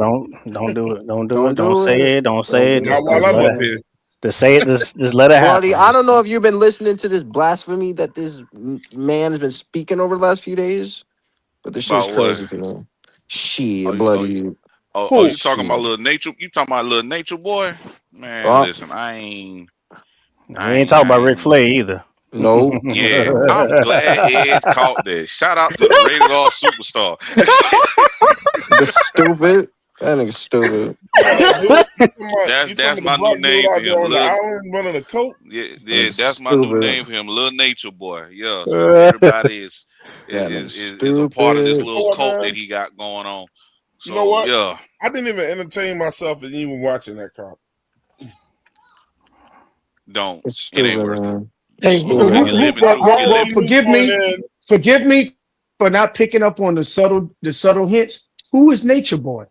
don't do it. Don't do Don't it. Don't do say it. it. Don't Don't say it. do Not Just, it. while just I'm let up it. here. Just say it. Just let it Bloody, happen. I don't know if you've been listening to this blasphemy that this man has been speaking over the last few days, but this shit is About what? crazy to me. Oh, Shit, you, oh, bloody. you talking about Shit. little nature? You talking about little nature boy? Man, Oh, listen, I ain't. We ain't talking about I Ric ain't. Flair either. no. Yeah, I'm glad Edge caught this. Shout out to the rated R superstar. The stupid. That nigga's stupid. You talking That's about the my new black dude name for out there him. on the Little, island running a coat? That nigga's that's my new stupid. name for him, Little Nature Boy. Yeah, so everybody That nigga's is a part of this stupid. You know little what, cult man? that he got going on. You know So what? yeah, I didn't even entertain myself in even watching that crap. don't. It's It ain't stupid, worth it. man. Hey, You gonna be Stupid. living through. I You well, really living. knew going in. forgive me for not picking up on the subtle hints. Who is Nature Boy,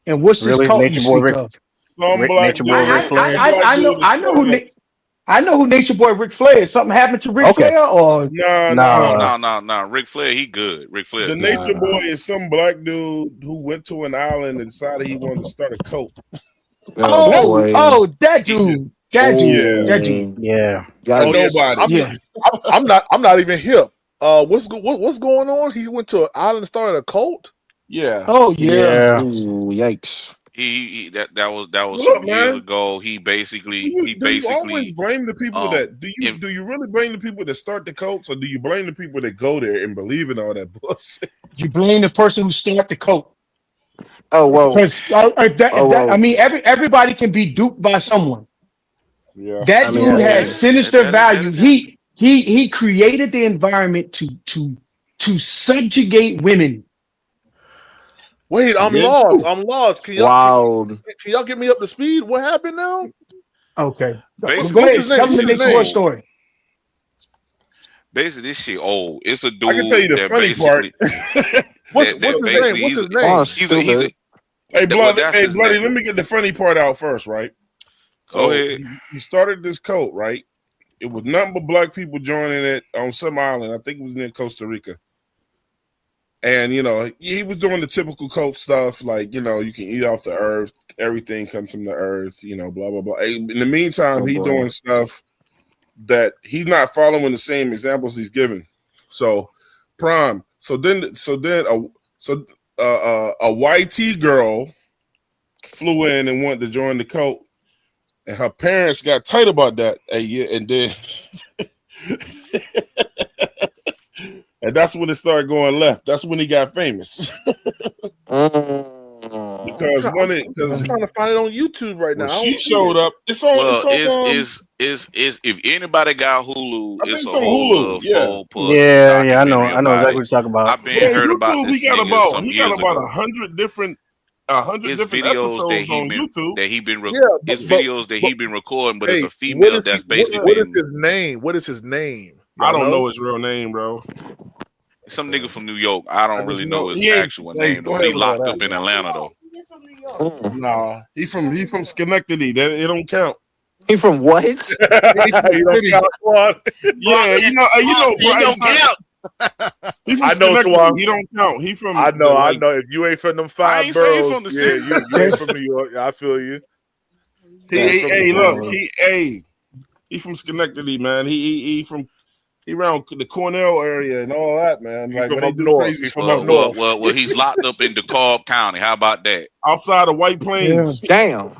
and what's this Really, cult you Nature Boy speak Rick, of? Some black Nature Boy Ric dude, Flair. some black dude is I know who showing up. I know who Nature Boy Ric Flair is. Something happened to Ric Okay. Flair, or Nah. No. Ric Flair, he good. Ric Flair The good. nature boy is some black dude who went to an island and decided he wanted to start a cult. Oh boy. that He good. dude, Yeah. that dude. Yeah. A Y'all, nobody. Yeah. I'm not even hip. What's going on? He went to an island and started a cult. Yeah. Oh yeah. Yeah. ooh, yikes. That was Well, look, some years man. ago. Do you always blame the people that do you really blame the people that start the cults, or do you blame the people that go there and believe in all that bullshit? You blame the person who started the cult, Oh well. because Oh I well. mean, everybody can be duped by someone. Yeah. I That mean, dude hey, has sinister that value. is him. He created the environment to subjugate women. Wait, I'm Yeah. lost. Can wild. y'all get me up to speed? What happened now? Okay, Basically, go What's ahead. his name? Tell them the What's his Nature Boy name? story. Basically, this shit old. It's a I can tell you dude the that funny part. basically What's that his name? basically What's his Oh, name? he's a stupid. Hey, well, bloody, that's his let name. me get the funny part out first, right? Go So ahead. he started this cult, right? It was nothing but black people joining it on some island. I think it was near Costa Rica. And, he was doing the typical cult stuff, like, you can eat off the earth. Everything comes from the earth, blah, blah, blah. In the meantime, Oh he boy. doing stuff that he's not following the same examples he's giving. So, prime. A YT girl flew in and wanted to join the cult. And her parents got tight about that and then and that's when it started going left. That's when he got famous. Because I'm trying to find it on YouTube right now. when I she don't see showed it. up, it's on Well, is if anybody got Hulu, I think it's it's a on whole Hulu. little Yeah. 4-plus Yeah. I documentary know about exactly it. what you're talking about. I've But been on heard about YouTube, this nigga some he got years about ago. 100 different It's videos episodes on YouTube. it's videos that he been recording, but it's Hey, a female that's basically what is been his name? What is his name? I Y'all don't know? know his real name, bro. some nigga from New York. I I don't just really know know his he ain't. actual Hey, name though, go but he ahead with all locked that, up in man. Atlanta though. Nah, he from Schenectady. That it don't count. He from what? You don't count one. Yeah, He Bryce. don't count. He from I know, Schenectady. Twan. He don't count. He from I know. If you ain't from them I 5 ain't saying boroughs, from the yeah, city. you ain't from New York. I feel you. He from Schenectady, man. He around the Cornell area and all that, man. He's like from when they up do north. crazy He's shit. from up north. Well, he's locked up in DeKalb County. How about that? Outside of White Plains. Damn.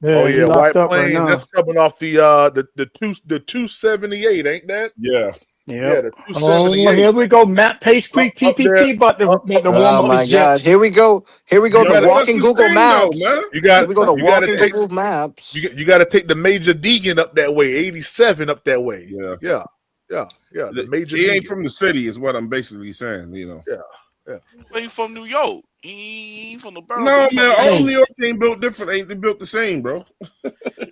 Oh he yeah, locked White up right Plains. now. That's coming off the 278, ain't that? Yeah. Yeah, the Oh, 278. here we go. Matt Pace Creek Up there. PPP about to warm Oh up my his jet. God! Here we go. You The gotta walking Google sustain, though, Maps. man. You got. Here we go. The You got to walking take. Google Maps. You got to take the Major Deegan up that way. 87 up that way. Yeah. The Major. He ain't Deegan. from the city, is what I'm basically saying. You know. Yeah. Well, he from New York. He ain't from the borough. No, but he man. from All New York ain't built different. Ain't they built the same, bro?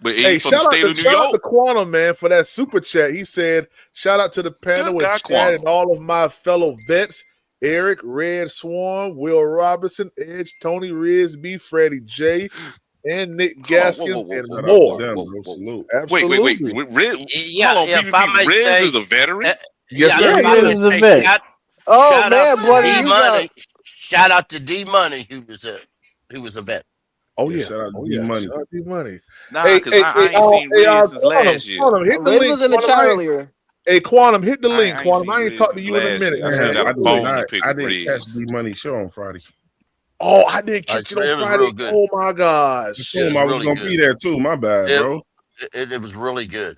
But Hey, he's from the state of New shout out York. to Quantum, man, for that super chat. He said, "Shout out to the panel Good and guy, Chad Quantum. and all of my fellow vets: Eric, Red Swan, Will Robinson, Edge, Tony Risby, Freddie J, and Nick Gaskins, and Shout out more." to them, bro. Salute. Absolutely. Wait. Riz, Yeah, hold on, if I PvP. might Riz say, is a veteran. Yes, yeah, sir. if I he may is. say, Oh shout man, out bloody, to D you Money. got. Shout out to D Money, who was a vet. Oh Yeah, yeah. shout out to Oh D yeah. Money. Shout out to D-Money. Nah, because I ain't seen Riz since Quantum, last year. Quantum, hit the Riz link. was in the Quantum, chat earlier. Hey, Quantum, hit the I link. ain't Quantum, seen I ain't Riz talked to since you in a last minute. year. I Man. still got a I bone to pick with didn't catch Riz. D Money show on Friday. Oh, I didn't catch it on It was Friday. real good. Oh my I gosh. told him I was really gonna good. be there too. My bad, bro. It was really good.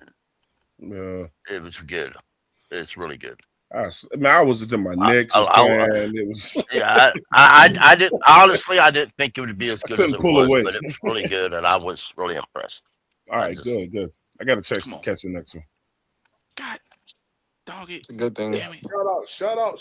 Yeah. It was good. It's really good. I was in my Knicks was playing. It was. Yeah, I didn't honestly. I didn't think it would be as good as couldn't it pull was, away. but it was really good, and I was really impressed. All right, good. I got to catch the next one. God, dog it. It's a good thing. Damn it. Shout out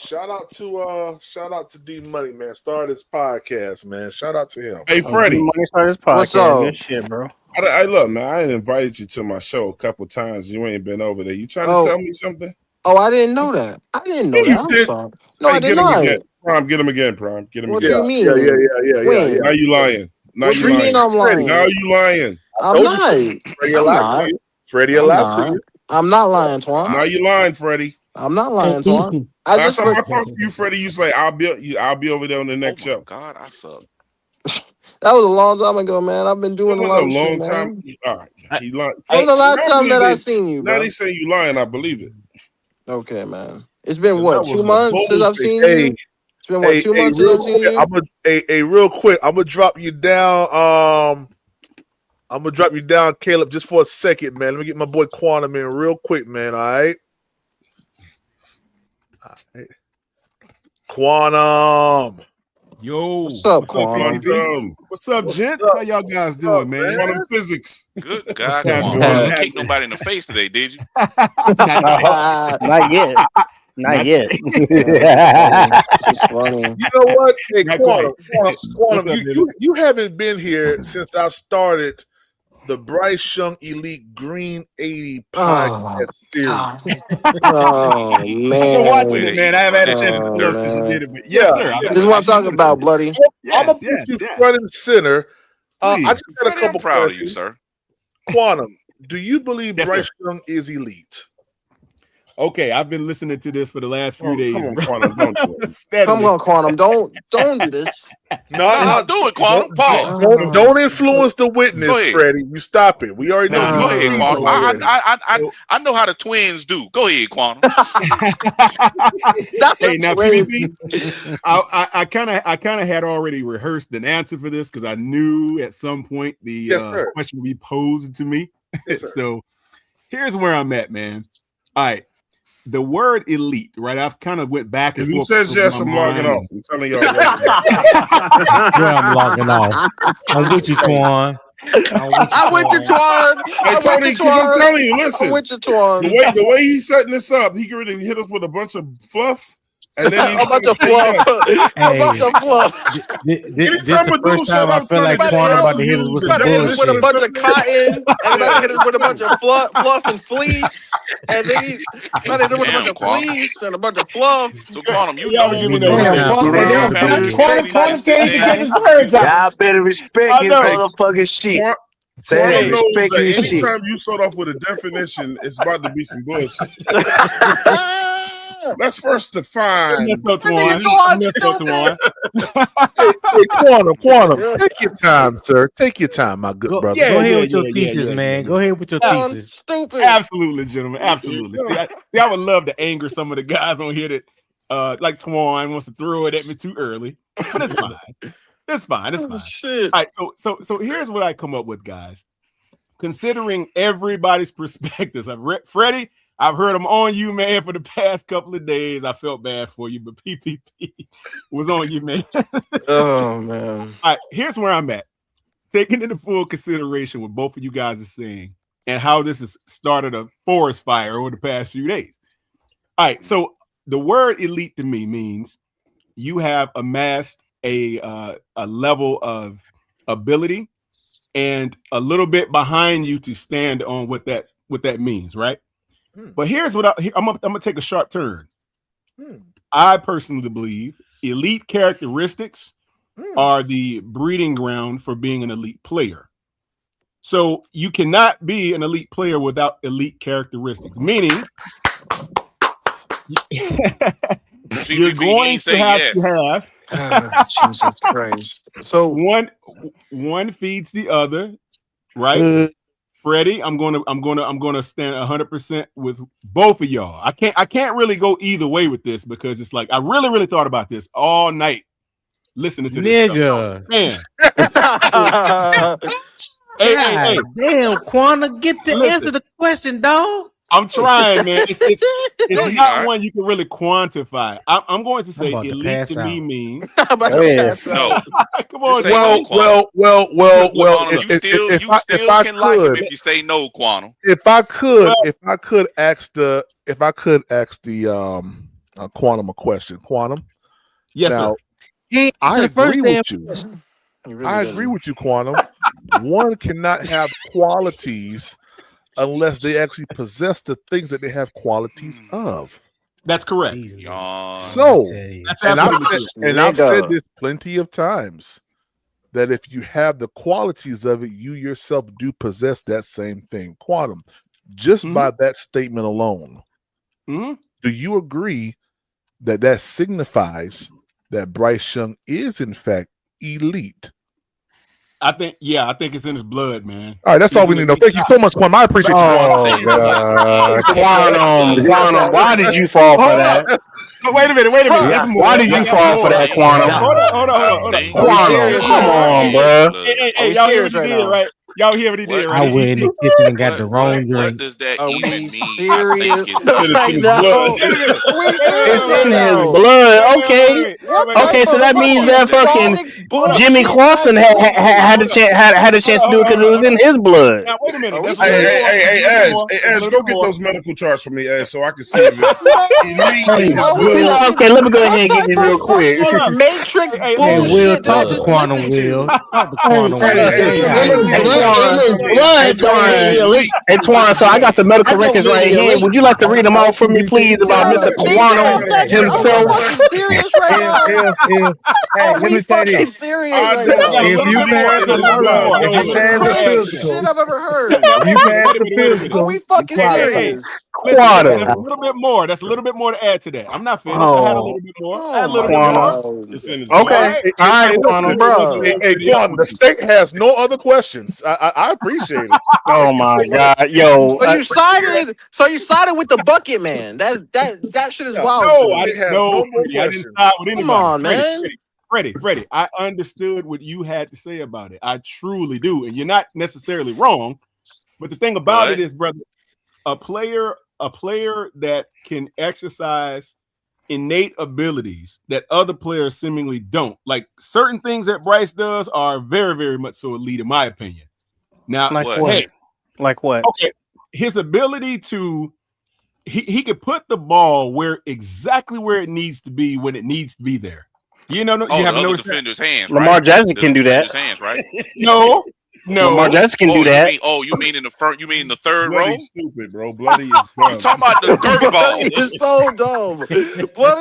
to D Money, man. Started his podcast, man. Shout out to him. Hey, Freddie. Money started his podcast. What's up? Good shit, bro. I look, man. I invited you to my show a couple times. You ain't been over there. You trying to tell me something? Oh, I didn't know that. I didn't know Yeah, that. you I'm did. sorry. No, Hey, I did get him not. again. Prime, get him again, Prime. Get him What again. you mean? Yeah. Now you lying. Now What you you mean lying. I'm lying? Now you lying. I'm not. Freddie I'm allowed not. to you. Freddie I'm allowed to not. you. I'm not lying, Twan. Now you lying, Freddie. I'm not lying, Twan. I Last just time I was. talked to you, Freddie, you say I'll be over there on the next show. God, I suck. That was a long time ago, man. I've been doing It a was lot a of long shit, time. man. All right, he lied. When the last time that I I seen you, now bro? they say you lying. I believe it. Okay, man. It's been That what, was 2 a months since bold I've face. seen you? It's been what, 2 months since I've seen you? Real quick. I'm gonna drop you down. I'm gonna drop you down, Caleb, just for a second, man. Let me get my boy Quantum in real quick, man. All right. Quantum. Yo, What's up, Quantum? Quantum? What's up, gents? How y'all guys doing, man? Quantum physics. Good What's God, happening? Quantum. You What's didn't kick happening? nobody in the face today, did you? Not yet. Not yet. This is funny. You know what? Hey, Not Quantum, What's Quantum, up, you haven't been here since I started the Bryce Young Elite Green 80 podcast series. Oh, I've man. been watching it, man. I haven't had a chance to Oh, pull up since you man. did it, but yes, sir. This is what I'm talking about, bloody. I'm gonna put you front and center. I just got a Freddie, couple I'm proud of you, questions. sir. Quantum, do you believe Yes, Bryce sir. Young is elite? Okay, I've been listening to this for the last few days. Come on, Quantum, don't do it. Come on, Quantum. Don't do this. No, do it, Quantum. Pause. Don't influence the witness, Go ahead. Freddie. You stop it. We already know. No, go ahead, you Quantum. already. I know how the twins do. Go ahead, Quantum. Hey, now PvP, I kind of had already rehearsed an answer for this because I knew at some point the question would be posed to me. Yes, So here's where I'm at, man. All right. The word elite, right? I've kind of went back and If he forth. says over yes, my I'm logging mind. off. I'm telling y'all right Where I'm logging off. I'm with you, Twan. I'm with you, Twan. Hey, I'm Tony, with you, 'cause I'm Twan. telling you, listen. I'm with you, Twan. The way he's setting this up, he could really hit us with a bunch of fluff. And then a bunch of fluff. A bunch of fluff. This the first time I feel like Quan about to hit us with some With a bullshit. bunch of cotton, and about to hit us with a bunch of fluff and fleece, and then he's about to hit us with a bunch of fleece and a bunch of fluff. So, Quantum, you Y'all know give me you Y'all better respect his motherfucking shit. Quantum knows Respect that his shit. anytime you start off with a definition, it's about to be some bullshit. Let's first define. Messed up, Twan. Messed up, Twan. Quantum, take your time, sir. Take your time, my good brother. Go ahead with your thesis, man. Go ahead with your thesis. Stupid. Absolutely, gentlemen. Absolutely. See, I would love to anger some of the guys on here that, like Twan wants to throw it at me too early, but it's fine. It's fine. It's fine. Shit. All right. So here's what I come up with, guys. Considering everybody's perspectives, Freddie, I've heard them on you, man, for the past couple of days. I felt bad for you, but PPP was on you, man. Oh man. All right, here's where I'm at. Taking into full consideration what both of you guys are saying and how this has started a forest fire over the past few days. All right, so the word elite to me means you have amassed a level of ability and a little bit behind you to stand on what that means, right? But here's what I'm gonna take a sharp turn. I personally believe elite characteristics are the breeding ground for being an elite player. So you cannot be an elite player without elite characteristics, meaning you're going to have Jesus Christ. So one feeds the other, right? Freddie, I'm gonna stand 100% with both of y'all. I can't really go either way with this because it's like I really thought about this all night, listening to this nigga. Man. Hey, damn, Quanah, get the answer the question, dog. I'm trying, man. It's not one you can really quantify. I'm going to say elite to me means. No. Come on, You still can like him if you say no, Quantum. If I could ask the Quantum a question. Quantum. Yes, now, sir. I agree with you. I agree with you, Quantum. One cannot have qualities unless they actually possess the things that they have qualities of. That's correct. So, and I've said this plenty of times, that if you have the qualities of it, you yourself do possess that same thing. Quantum, just by that statement alone, do you agree that signifies that Bryce Young is in fact elite? I think it's in his blood, man. All right, that's all we need to know. Thank you so much, Quantum. I appreciate you. Quantum, why did you fall for that? Wait a minute. Why did you fall for that, Quantum? Hold on. Quantum, come on, bro. Hey, y'all hear what he did, right? Y'all hear what he did, right? I went in the kitchen and got the wrong drink. What does that even mean? Serious? It's in his blood. Okay, so that means that fucking Jimmy Clausen had a chance to do it because it was in his blood. Now, wait a minute. Hey, Ash, go get those medical charts for me, Ash, so I can see if it's elite. Okay, let me go ahead and get this real quick. Matrix bullshit. Hey, Will, talk to Quantum, Will. Talk to Quantum, Will. Hey, Twan, so I got the medical records right here. Would you like to read them all for me, please, about Mr. Quantum himself? Serious right now. Hey, let me say this. Serious right now. If you pass the physical, Shit I've ever heard. if you pass the physical, Are we fucking serious? Quantum. That's a little bit more. That's a little bit more to add to that. I'm not finished. I had a little bit more. Okay. All right, Quantum, bro. Hey, Quantum, the state has no other questions. I appreciate it. Oh my God, yo! So you sided with the bucket man. That shit is wild. No, I didn't side with anybody. Come on, man. Freddie, I understood what you had to say about it. I truly do, and you're not necessarily wrong. But the thing about it is, brother, a player that can exercise innate abilities that other players seemingly don't, like certain things that Bryce does, are very, very much so elite, in my opinion. Now, Like what? Okay, his ability to he could put the ball exactly where it needs to be when it needs to be there. You know, you haven't noticed defender's hands. Lamar Jackson can do that. Hands, right? No. Lamar Jackson can do that. You mean in the first? You mean in the third Bloody row? stupid, bro. Bloody is dumb. You talking about the dirt ball? It's so dumb.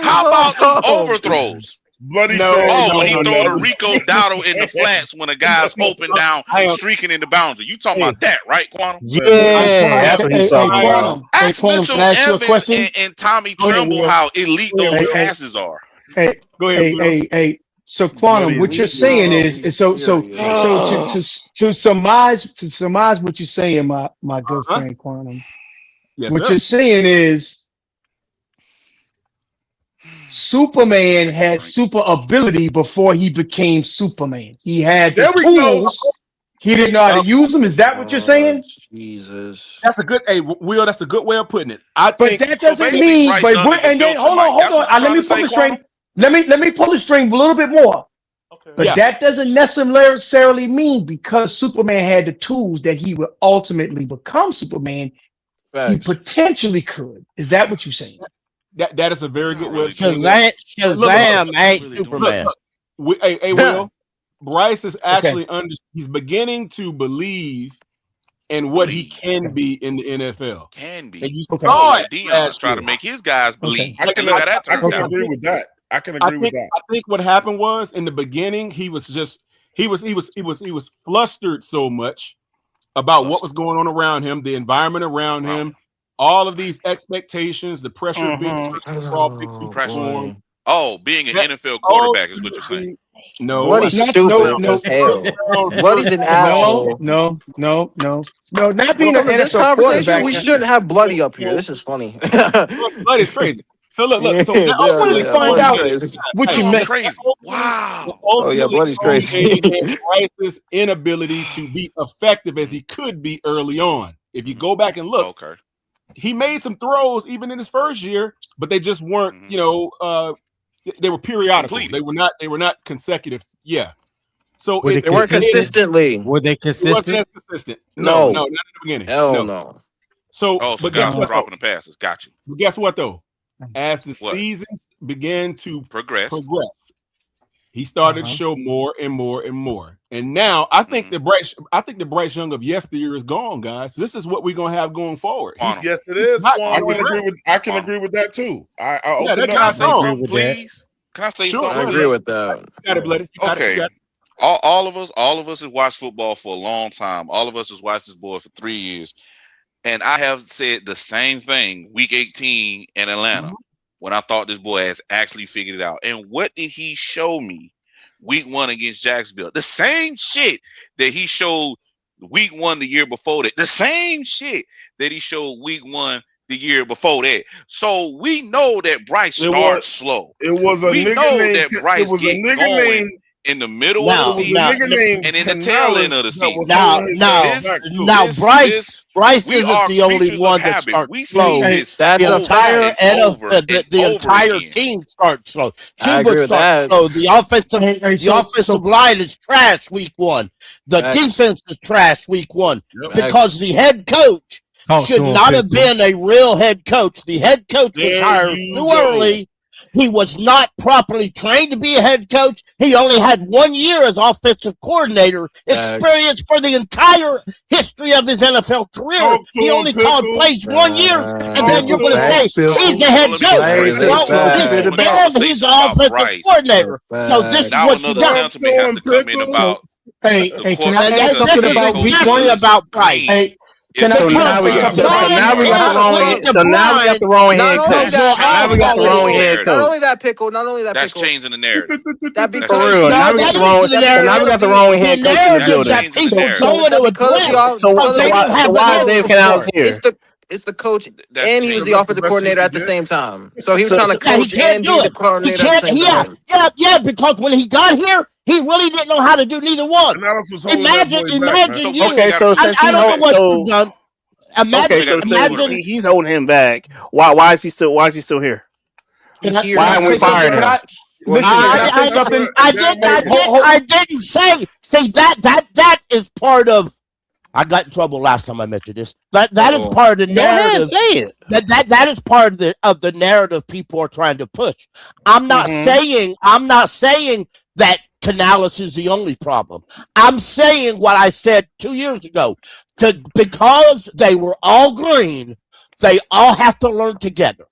How about the overthrows? Bloody when he throw the Rico Dowdle in the flats when a guy's open down, streaking in the boundary. You talking about that, right, Quantum? Yeah, that's what he's talking about. Ask Mitchell Evans and Tommy Tremble how elite those passes are. Hey, go ahead. Hey, So Quantum, what you're saying is so to surmise what you're saying, my good friend Quantum. Yes, What sir. you're saying is Superman had super ability before he became Superman. He had the There we go. tools. He didn't know how to use them. Is that what you're saying? Jesus. That's a good. Hey, Will. That's a good way of putting it. I But think. that doesn't mean. Bryce Young is a And then filter, hold Mike. on. That's what you're Let me trying to pull say, the string. Quantum? Let me pull the string a little bit more. But Yeah. that doesn't necessarily mean because Superman had the tools that he would ultimately become Superman. He potentially could. Is that what you're saying? That is a very good way of saying Shazam ain't Superman. Hey, Will. Bryce is actually he's beginning to believe in what he can be in the NFL. Can be. And you Okay. saw it Dion's last trying to year. make his guys believe. I can agree with that. I can agree with that. I think what happened was in the beginning he was flustered so much about what was going on around him, the environment around him, all of these expectations, the pressure of being perform. Oh, being an NFL quarterback is what you're saying. No, Bloody's stupid as hell. Bloody's an asshole. No. Not being Welcome an to this NFL conversation. quarterback. We shouldn't have Bloody up here. This is funny. Bloody is crazy. So look. So I wanted to find out what you meant. Crazy. Wow. Oh yeah, Bloody's crazy. Bryce's inability to be effective as he could be early on. If you go back and look, he made some throws even in his first year, but they just weren't, they were periodical. They were not consecutive. Yeah. So they weren't consistently. Were they consistent? It wasn't as consistent. No, not in the beginning. Hell no. So but guys guess were what? dropping the passes. Got you. But guess what though? As the seasons began to progress, he started to show more and more and more. And now I think the Bryce Young of yesteryear is gone, guys. This is what we're gonna have going forward. Yes, it is. I can agree with that too. Can I say something, please? Can I say something? I agree with that. You got it, Bloody. Okay. All of us have watched football for a long time. All of us has watched this boy for 3 years. And I have said the same thing week 18 in Atlanta when I thought this boy has actually figured it out. And what did he show me week 1 against Jacksonville? The same shit that he showed week 1 the year before that. The same shit that he showed week 1 the year before that. So we know that Bryce starts slow. It was a nigga named that Bryce get going in the middle of the season and in the tail end of the season. Now, Bryce isn't the only one that starts slow. The entire team starts slow. Chuba starts slow. The offensive line is trash week 1. The defense is trash week 1 because the head coach should not have been a real head coach. The head coach was hired too early. He was not properly trained to be a head coach. He only had 1 year as offensive coordinator experience for the entire history of his NFL career. He only called plays 1 year, and then you're going to say he's a head coach. Well, he's an offensive coordinator. So this is what you got. Hey, can I ask something about week 1 about Bryce? Hey, So now we got the wrong head coach. Now we got the wrong head coach. Not only that, Pickle. That's changing the narrative. That because for real. Now we got the wrong. Now we got the wrong head coach in the building. So why is Dave Canales here? It's the coach, and he was the offensive coordinator at the same time. So he was trying to coach and be the coordinator at the same time. Yeah, because when he got here, he really didn't know how to do neither one. Imagine you. Okay, so since I don't know what you've done. Imagine he's holding him back. Why is he still here? Why haven't we fired him? I didn't say that is part of. I got in trouble last time I mentioned this. That is part of the narrative. Say it. That is part of the narrative people are trying to push. I'm not saying that Canales is the only problem. I'm saying what I said 2 years ago. Because they were all green, they all have to learn together.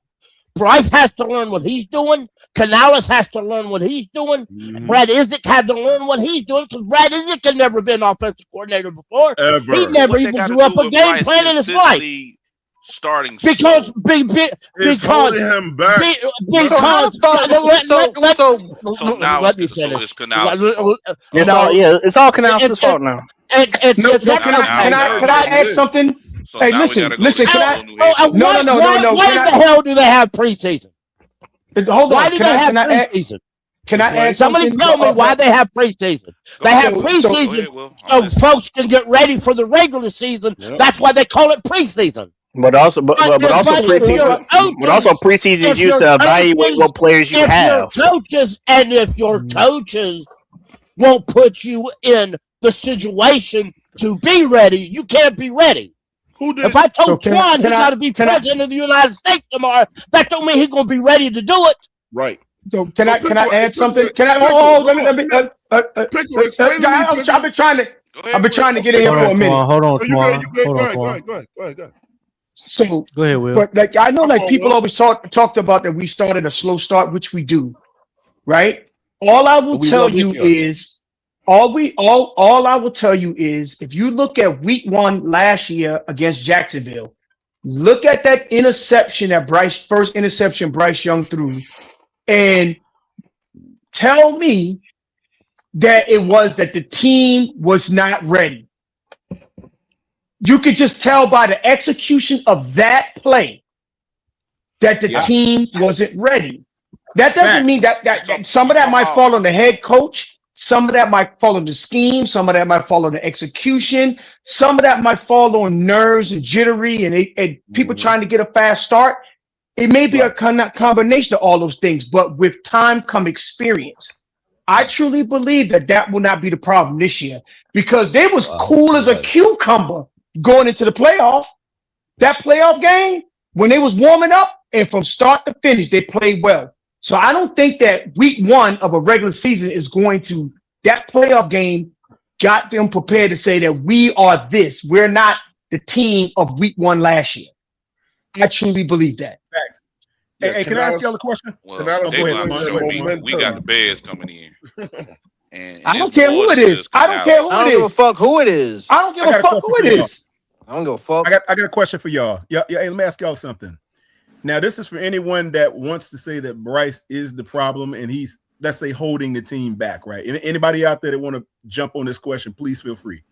Bryce has to learn what he's doing. Canales has to learn what he's doing. Brad Isaac had to learn what he's doing because Brad Isaac had never been offensive coordinator before. He never even drew up a game plan in his life. starting because slow. It's holding him back. So now let me it's finish. Canales' fault. It's all Canales' fault now. No, can I add something? So Hey, now we listen, gotta go to can I? whole new head coach. No. Why Can the hell do they have preseason? Hold Why on. do they have preseason? Can I add Somebody something? tell me why they have preseason. They have preseason so folks can get ready for the regular season. That's why they call it preseason. But also preseason. But also preseason is used to evaluate what players you have. If your coaches won't put you in the situation to be ready, you can't be ready. If I told Twan he got to be president of the United States tomorrow, that don't mean he's gonna be ready to do it. Right. So can I add something? Can I? Let me. I've been trying to get in here for a minute. Hold on, You Twan. go ahead. So go ahead, Will. But like I know, like people always talked about that we started a slow start, which we do, right? All I will tell you is, all I will tell you is, if you look at week 1 last year against Jacksonville, look at that interception that first interception Bryce Young threw, and tell me that it was that the team was not ready. You could just tell by the execution of that play that the team wasn't ready. That doesn't mean that some of that might fall on the head coach, some of that might fall on the scheme, some of that might fall on the execution, some of that might fall on nerves and jittery and people trying to get a fast start. It may be a combination of all those things, but with time come experience. I truly believe that will not be the problem this year because they was cool as a cucumber going into the playoff. That playoff game, when they was warming up and from start to finish, they played well. So I don't think that week 1 of a regular season is going to, that playoff game got them prepared to say that we are this. We're not the team of week 1 last year. I truly believe that. Facts. Hey, can I ask y'all a question? Well, we got the Bears coming in. And I don't care who it is. I don't care who it is. I don't give a fuck who it is. I don't give a fuck who it is. I don't give a fuck. I got a question for y'all. Yeah, hey, let me ask y'all something. Now, this is for anyone that wants to say that Bryce is the problem and he's, let's say, holding the team back, right? Anybody out there that want to jump on this question, please feel free.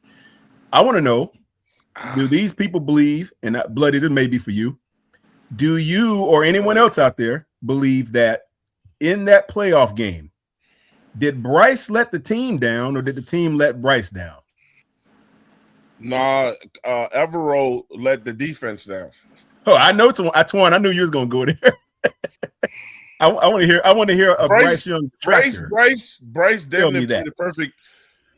I want to know, do these people believe, and Bloody, this may be for you, do you or anyone else out there believe that in that playoff game, did Bryce let the team down or did the team let Bryce down? Nah, Evero let the defense down. Oh, I know, Twan. I knew you was gonna go there. I want to hear a Bryce Young. Bryce damn near played the perfect.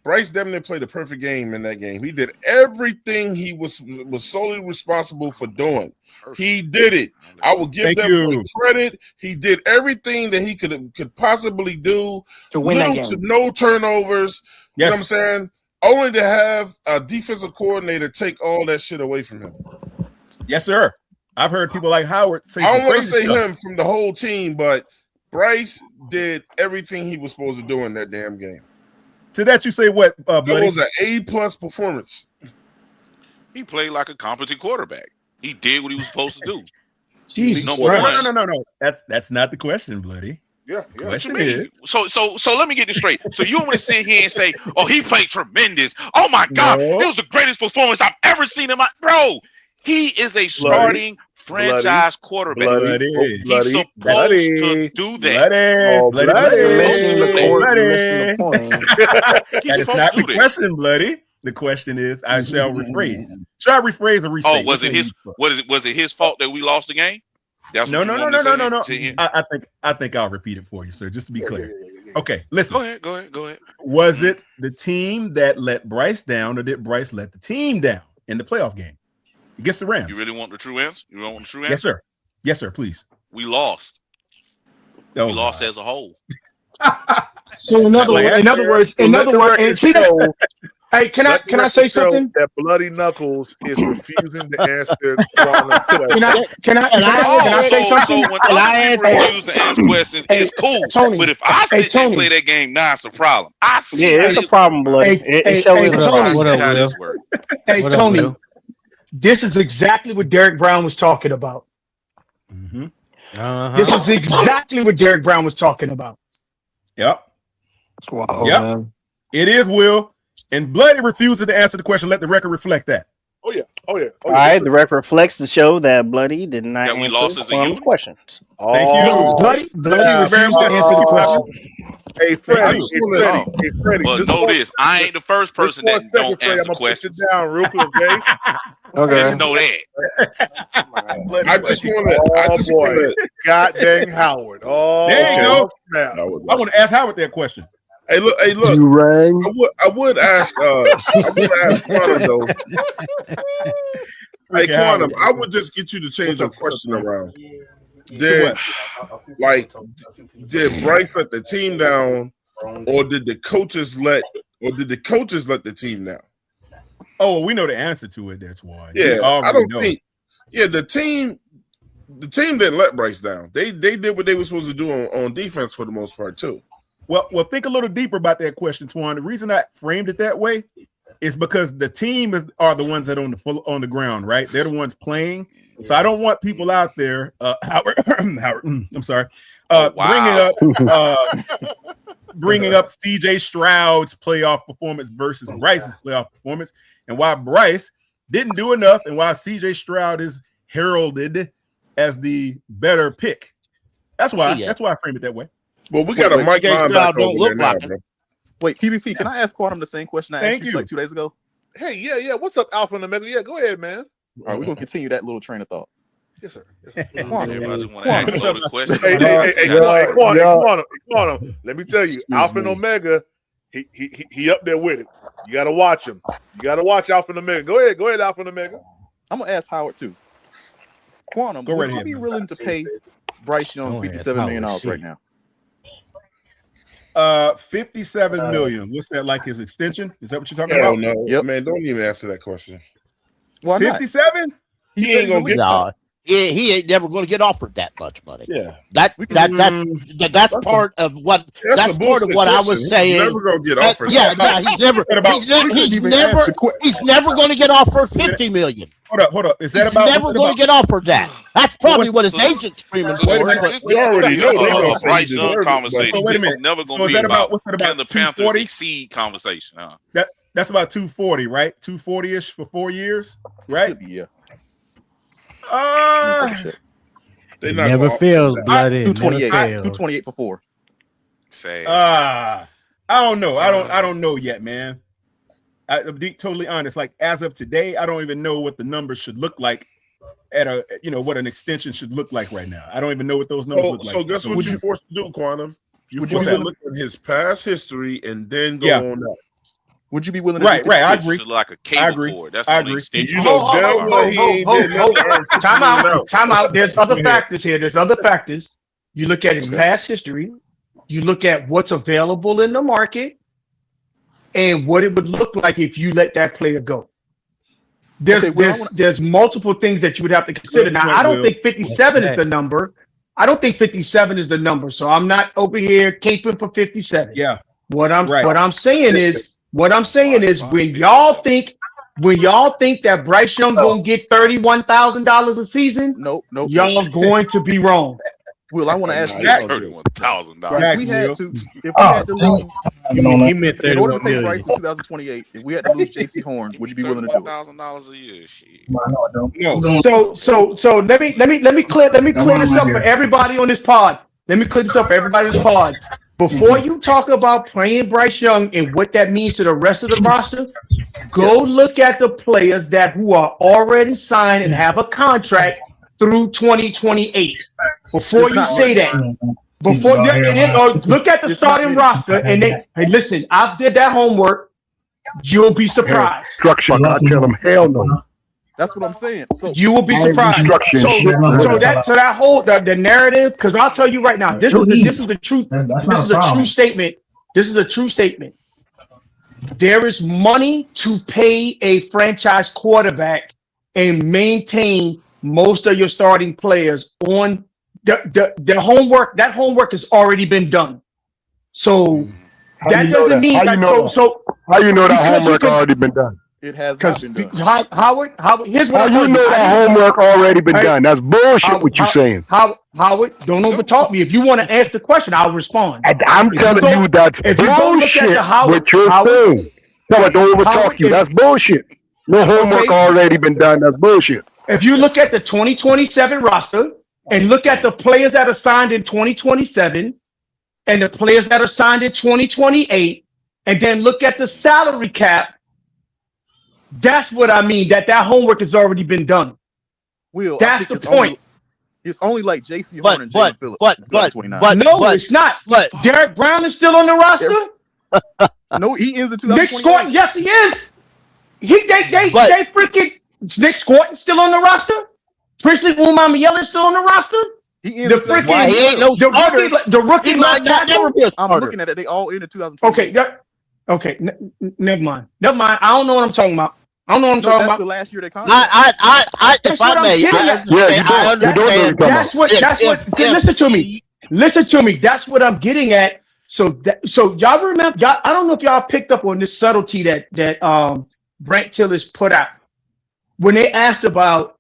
Bryce damn near played the perfect game in that game. He did everything he was solely responsible for doing. He did it. I will give that credit. He did everything that he could possibly do to win that game. To no turnovers. Yes. You know what I'm saying? Only to have a defensive coordinator take all that shit away from him. Yes, sir. I've heard people like Howard say I don't want to say stuff. him from the whole team, but Bryce did everything he was supposed to do in that damn game. To that you say what, Bloody? That was an A+ performance. He played like a competent quarterback. He did what he was supposed to do. Jesus, no. That's not the question, Bloody. Yeah. Question is. So let me get this straight. So you want me to sit here and say, "Oh, he played tremendous. Oh my God, it was the greatest performance I've ever seen in my bro." He is a starting franchise quarterback. He's supposed to do that. That is not the question, Bloody. The question is, I shall rephrase. Shall I rephrase or restate? Oh, was it his fault that we lost the game? No. I think I'll repeat it for you, sir, just to be clear. Okay, listen. Go ahead. Was it the team that let Bryce down, or did Bryce let the team down in the playoff game against the Rams? You really want the true answer? You don't want the true answer? Yes, sir. Yes, sir. Please. We lost. We lost as a whole. So in other words, hey, can I say something? That Bloody Knuckles is refusing to answer. Can I say something? So when other people refuse to answer questions, it's cool. Tony, but if I sit and play that game, now it's a problem. I see. Yeah, it's a problem, Bloody. Hey, Tony. This is exactly what Derek Brown was talking about. Mm-hmm. This is exactly what Derek Brown was talking about. Yep. It's wild, Yep. man. It is, Will. And Bloody refuses to answer the question. Let the record reflect that. Oh yeah. All right, the record reflects to show that Bloody did not That we answer lost as a Quantum's unit? questions. Thank you. Bloody Yeah, refused to answer the question. Hey Freddie, Oh. But know this, I ain't the first person that don't answer questions. Down real quick, okay? Just know that. I just want to. God dang Howard. Oh, There you go. snap. I want to ask Howard that question. Hey, look. You rang. I would ask Quantum though. Hey, Quantum, I would just get you to change your question around. Did Bryce let the team down, or did the coaches let the team down? Oh, we know the answer to it. That's why. Yeah, I don't think. Yeah, the team didn't let Bryce down. They did what they were supposed to do on defense for the most part too. Well, think a little deeper about that question, Twan. The reason I framed it that way is because the team are the ones that are on the ground, right? They're the ones playing. So I don't want people out there, Howard, I'm sorry, bringing up CJ Stroud's playoff performance versus Bryce's playoff performance, and why Bryce didn't do enough, and why CJ Stroud is heralded as the better pick. That's why I framed it that way. Well, we got a Mike linebacker don't look like now, bro. Wait, PvP, can I ask Quantum the same question I asked you like 2 days ago? Hey, yeah. What's up, Alpha and Omega? Yeah, go ahead, man. All right, we're gonna continue that little train of thought. Yes, sir. Everybody want to ask loaded questions. Hey, Quantum. Let me tell you, Alpha and Omega, he up there with it. You gotta watch him. You gotta watch Alpha and Omega. Go ahead, Alpha and Omega. I'm gonna ask Howard too. Quantum, would you be willing to pay Bryce Young $57 million right now? $57 million. What's that, like his extension? Is that what you're talking about? No. Yep. Man, don't even answer that question. Why not? 57? He ain't gonna get that. He ain't never going to get offered that much money. Yeah, that's part of what I was saying. He's never going to get offered. He's never going to get offered $50 million. Hold up. Is that he's never going to get offered that? That's probably what his agent's screaming for. We already know they're going to Bryce Young conversation. So wait a minute. Never going to be about what's that about? Can the Panthers exceed conversation? That's about 240, right? 240-ish for 4 years, right? Yeah. It never fails, bloody. 228 for 4. Say. I don't know. I don't know yet, man. I'm being totally honest. Like as of today, I don't even know what the numbers should look like what an extension should look like right now. I don't even know what those numbers look like. So guess what you're forced to do, Quantum? You're forced to look at his past history and then go on that. Would you be willing to Right, I agree. Like a cable cord. That's I agree. You know damn well he ain't did nothing. Time out. There's other factors here. There's other factors. You look at his past history. You look at what's available in the market and what it would look like if you let that player go. There's multiple things that you would have to consider. Now, I don't think 57 is the number. I don't think 57 is the number. So I'm not over here caping for 57. Yeah. What I'm saying is when y'all think that Bryce Young gonna get $31,000 a season, nope. Y'all going to be wrong. Will, I want to ask you $31,000. If we had to lose, he meant in order to pay $31 Bryce in 2028, if we had to lose JC Horn, would you be willing to do it? $1,000 a year, shit. No. So let me clear this up for everybody on this pod. Let me clear this up for everybody on this pod. Before you talk about playing Bryce Young and what that means to the rest of the roster, go look at the players who are already signed and have a contract through 2028. Before you say that, look at the starting roster and listen. I did that homework. You'll be surprised. Instruction. I tell them hell no. That's what I'm saying. So you will be surprised. So that whole the narrative, because I'll tell you right now, this is the truth. This is a true statement. This is a true statement. There is money to pay a franchise quarterback and maintain most of your starting players on the homework. That homework has already been done. So that doesn't mean how you know that homework already been done? It has not been done. Howard, here's what How I you told you. know that homework already been done? That's bullshit. What you saying? Howard, don't overtalk me. If you want to ask the question, I'll respond. I'm telling you that's if you go look at bullshit. the Howard, What you're saying? No, I don't overtalk you. That's bullshit. No homework already been done. That's bullshit. If you look at the 2027 roster and look at the players that are signed in 2027 and the players that are signed in 2028, and then look at the salary cap, that's what I mean, that homework has already been done. That's the point. It's only like J.C. Horn and Jalen Phillips. It's not. Derek Brown is still on the roster. No, he ends in 2028. Nick Scotton, yes, he is. They freaking Nick Scotton still on the roster. Princely Umamiela is still on the roster. He ends he ain't no starter. The rookie might not never be a starter. I'm looking at it. They all end in 2028. Okay. Never mind. I don't know what I'm talking about. That's the last year they contract. If I may, that's what. Listen to me. That's what I'm getting at. So y'all remember? I don't know if y'all picked up on this subtlety that Brent Tillis put out when they asked about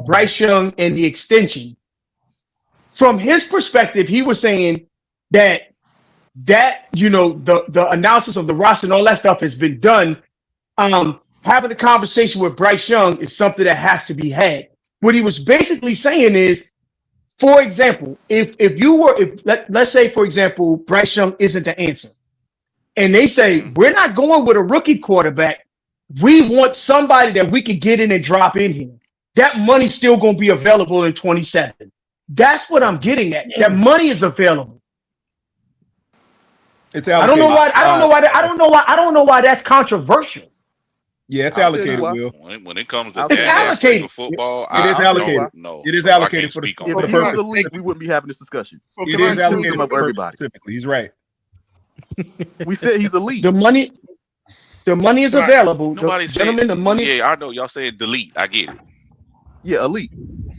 Bryce Young and the extension. From his perspective, he was saying that the analysis of the roster and all that stuff has been done. Having a conversation with Bryce Young is something that has to be had. What he was basically saying is, for example, let's say, for example, Bryce Young isn't the answer, and they say we're not going with a rookie quarterback. We want somebody that we can get in and drop in here. That money's still going to be available in 27. That's what I'm getting at. That money is available. It's I don't know why that's controversial. Yeah, it's allocated, Will. When it comes to it's allocated for football, it is allocated. No, it is allocated for the If he was the league, we wouldn't be having this discussion. It is allocated for everybody. Specifically, he's right. We said he's elite. The money is available. The money. Yeah, I know y'all saying delete. I get it. Yeah, elite.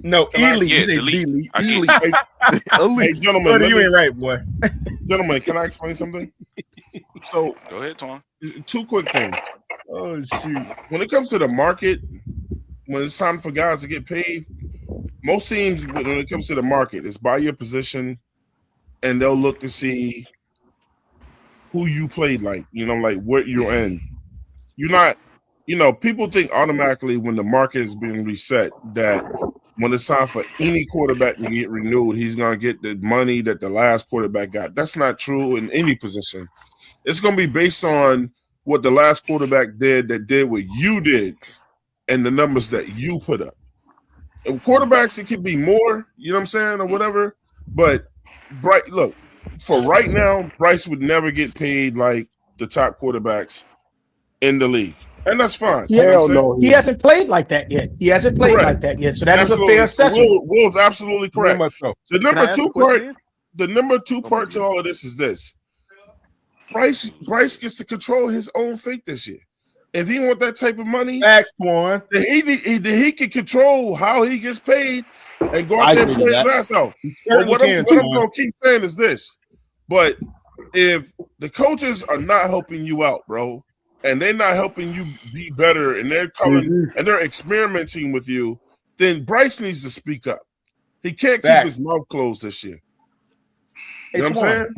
No, elite. Yeah, delete. Elite. Hey, gentlemen, you ain't right, boy. Gentlemen, can I explain something? So go ahead, Twan. Two quick things. Oh shoot! When it comes to the market, when it's time for guys to get paid, most teams, when it comes to the market, it's by your position, and they'll look to see who you played like, like what you're in. You're not, people think automatically when the market is being reset that when it's time for any quarterback to get renewed, he's going to get the money that the last quarterback got. That's not true in any position. It's going to be based on what the last quarterback did what you did and the numbers that you put up. And quarterbacks, it could be more, you know what I'm saying, or whatever. But look, for right now, Bryce would never get paid like the top quarterbacks in the league. And that's fine. Hell no. He hasn't played like that yet. So that is a fair assessment. Will's absolutely correct. The number two part to all of this is this. Bryce gets to control his own fate this year. If he want that type of money, Twan, then he can control how he gets paid and go out there and play his ass out. But what I'm going to keep saying is this. But if the coaches are not helping you out, bro, and they're not helping you be better, and they're coming and they're experimenting with you, then Bryce needs to speak up. He can't keep his mouth closed this year. You know what I'm saying?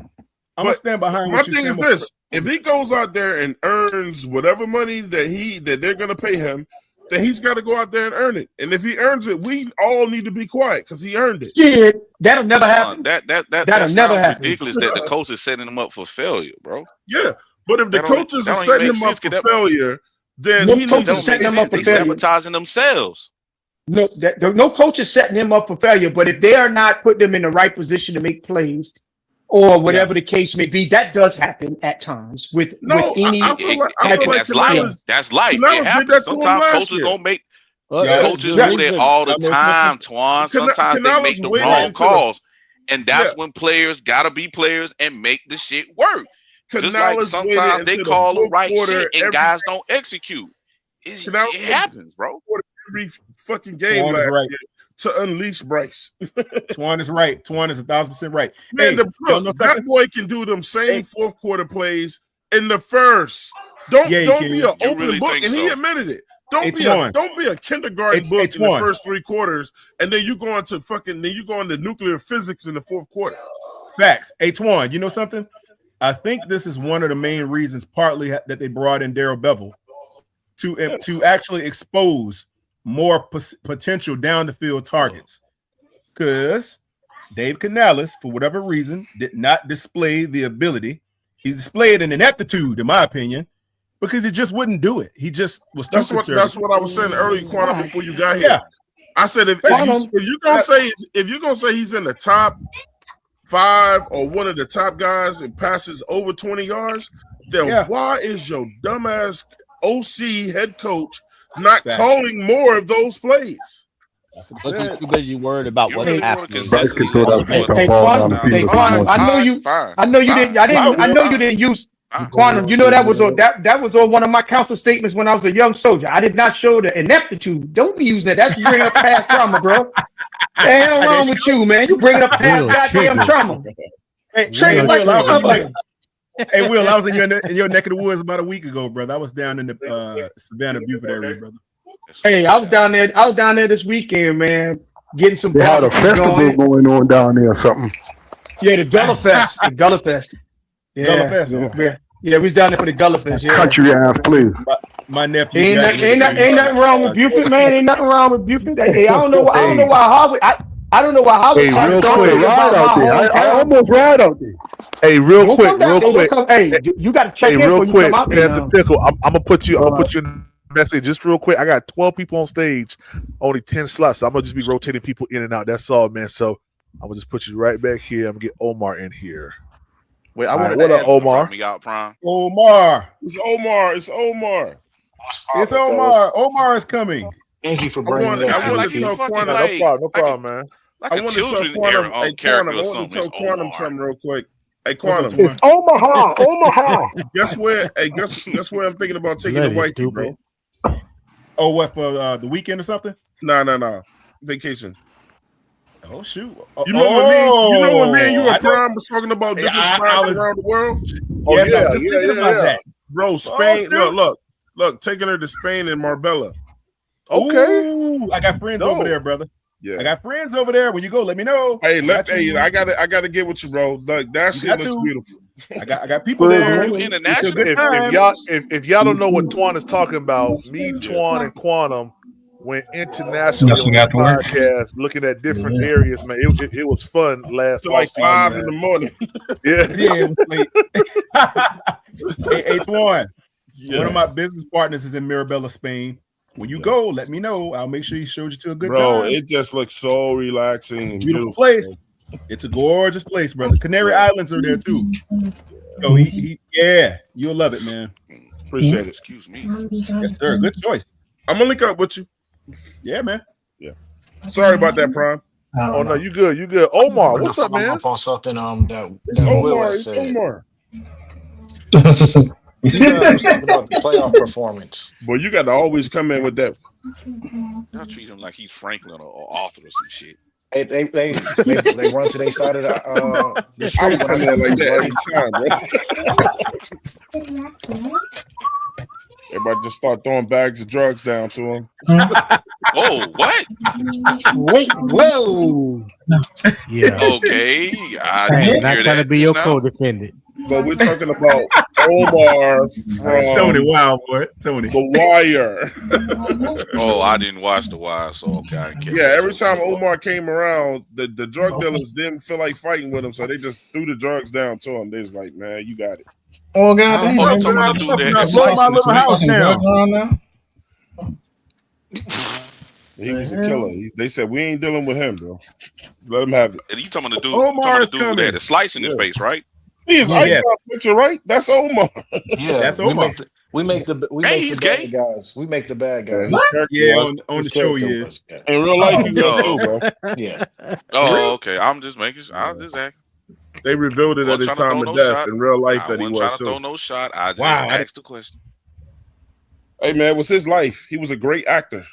I'm gonna stand behind. My thing is this: if he goes out there and earns whatever money that they're gonna pay him, then he's got to go out there and earn it. And if he earns it, we all need to be quiet because he earned it. Shit, that'll never happen. That'll never happen. Ridiculous that the coach is setting him up for failure, bro. Yeah, but if the coaches are setting him up for failure, then he needs to set him up for failure. Sabotaging themselves. No coach is setting him up for failure. But if they are not putting him in the right position to make plays, or whatever the case may be, that does happen at times with any. That's life. That's life. It happens. Sometimes coaches don't make. Coaches do that all the time, Twan. Sometimes they make the wrong calls, and that's when players gotta be players and make the shit work. Just like sometimes they call the right shit and guys don't execute. It happens, bro. Every fucking game right to unleash Bryce. Twan is right. Twan is 1,000% right. Man, that boy can do them same fourth quarter plays in the first. Don't Yeah, don't be an You open really book, think and he so? admitted it. Hey, Don't be a kindergarten book in the Twan. first 3 quarters, and then you go into nuclear physics in the fourth quarter. Facts. Hey, Twan, you know something? I think this is one of the main reasons, partly that they brought in Darrell Bevel to actually expose more potential down the field targets, because Dave Canales, for whatever reason, did not display the ability. He displayed an ineptitude, in my opinion, because he just wouldn't do it. He just was too conservative. That's what I was saying earlier, Quantum, before you got here. Yeah. I said if you're gonna say he's in the top 5 or one of the top guys and passes over 20 yards, then why is your dumbass OC head coach not calling more of those plays? But you're too busy worried about what's really happening. Bryce can throw that fucking ball down the field. I know you didn't use Quantum. You know that was on one of my council statements when I was a young soldier. I did not show the ineptitude. Don't be using that. That's bringing up past trauma, bro. The hell wrong with you, man? You bringing up past goddamn trauma. Hey, Will, I was in your neck of the woods about a week ago, brother. I was down in the Savannah, Beaufort area, brother. Hey, I was down there this weekend, man, getting some. They had a festival going on down there or something. Yeah, the Gullah Fest. The Gullah Fest. Yeah. Gullah Fest, Yeah, we was down there for the Gullah Fest. Yeah. Country ass, please. My nephew. Ain't nothing wrong with Beaufort, man. Ain't nothing wrong with Beaufort. Hey, I don't know why Harvard. I don't know why Harvard. Hey, real quick, ride out there. I almost ride out there. Hey, real quick. Hey, you got to check in real before quick, you come out there. Panther Pickle. I'm gonna put you. In the message just real quick. I got 12 people on stage, only 10 slots. So I'm gonna just be rotating people in and out. That's all, man. So I'm gonna just put you right back here. I'm gonna get Omar in here. Wait, I want what up, Omar? Omar. It's Omar. It's Omar. Omar is coming. Thank you for bringing that. I want to tell Quantum. No problem, man. I want to tell Quantum. Hey, Quantum. I want to tell Quantum something real quick. Hey, Quantum. It's Omaha. Guess where? Hey, guess where I'm thinking about taking the wifey, bro. Oh, what, for the weekend or something? No. Vacation. Oh shoot! You know when me and you and Prime was talking about different spots around the world? Yes, I was just thinking about that. Bro, Spain. Look, taking her to Spain and Marbella. Okay. Ooh, I got friends over there, brother. Yeah, I got friends over there. When you go, let me know. Hey, I gotta get with you, bro. Look, that shit looks beautiful. I got people there. If y'all don't know what Twan is talking about, me, Twan, and Quantum went internationally on the podcast looking at different areas, man. It was fun last like 5 in the morning. Yeah. It was late. Hey, Twan, one of my business partners is in Mirabella, Spain. When you go, let me know. I'll make sure he shows you to a good time. Bro, it just looks so relaxing. It's a beautiful place. It's a gorgeous place, brother. Canary Islands are there too. So you'll love it, man. Appreciate it. Excuse me. Yes, sir. Good choice. I'm gonna link up with you. Yeah, man. Yeah. Sorry about that, Prime. Oh no, you good. You good. Omar, what's up, man? Up on something it's Omar. It's Omar. About the playoff performance. Boy, you got to always come in with that. Y'all treat him like he's Franklin or Arthur or some shit. They run to their side of the street. I would come in like that every time, bro. Everybody just start throwing bags of drugs down to him. Oh, what? Wait, whoa. Yeah. Okay. I'm not trying to be your co-defendant. But we're talking about Omar from Tony. Wow, boy, Tony. The Wire. Oh, I didn't watch The Wire, so okay. Yeah, every time Omar came around, the drug dealers didn't feel like fighting with him, so they just threw the drugs down to him. They was like, "Man, you got it." Oh goddamn! I'm talking about the dude that blow my little house down. He was a killer. They said we ain't dealing with him, bro. Let him have it. And you talking about the dude? Omar is that had a slice in his face, right? He is icon picture, right? That's Omar. Yeah, that's Omar. We make the bad guys. We make the bad guys. Yeah, on the show he is. In real life, he does too, bro. Yeah. Oh, okay. I'm just making sure. I'll just act. They revealed it at his time of death in real life that he was trying to too. throw no shot. I just asked the question. Hey man, it was his life. He was a great actor.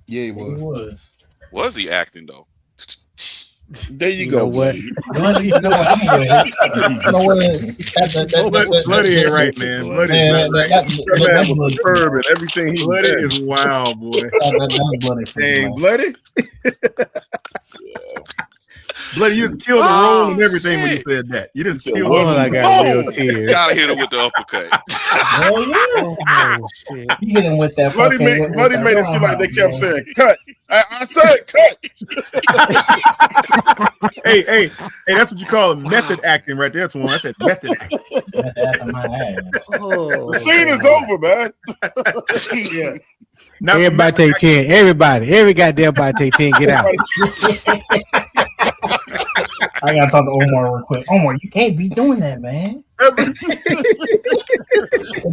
Yeah, he was. Was he acting though? There you, You go, know what? Bloody. You know what? I'm gonna go ahead. You know what? Bloody ain't right, man. Bloody is not right. That man That's was bloody. superb in everything he Bloody said. is wild, boy. That's bloody for me, Hey, man. Bloody. Bloody, you just killed the roll and everything when you said that. You just killed Oh, I got real Boom! tears. Gotta hit him with the uppercut. Hell yeah. Oh shit! You hit him with that Bloody fucking. made it seem like they kept saying, cut. I said cut. Hey, that's what you call method acting right there. That's one. I said method acting. The scene is over, man. Yeah. Everybody take 10. Every goddamn body take 10. Get out. I gotta talk to Omar real quick. Omar, you can't be doing that, man. It's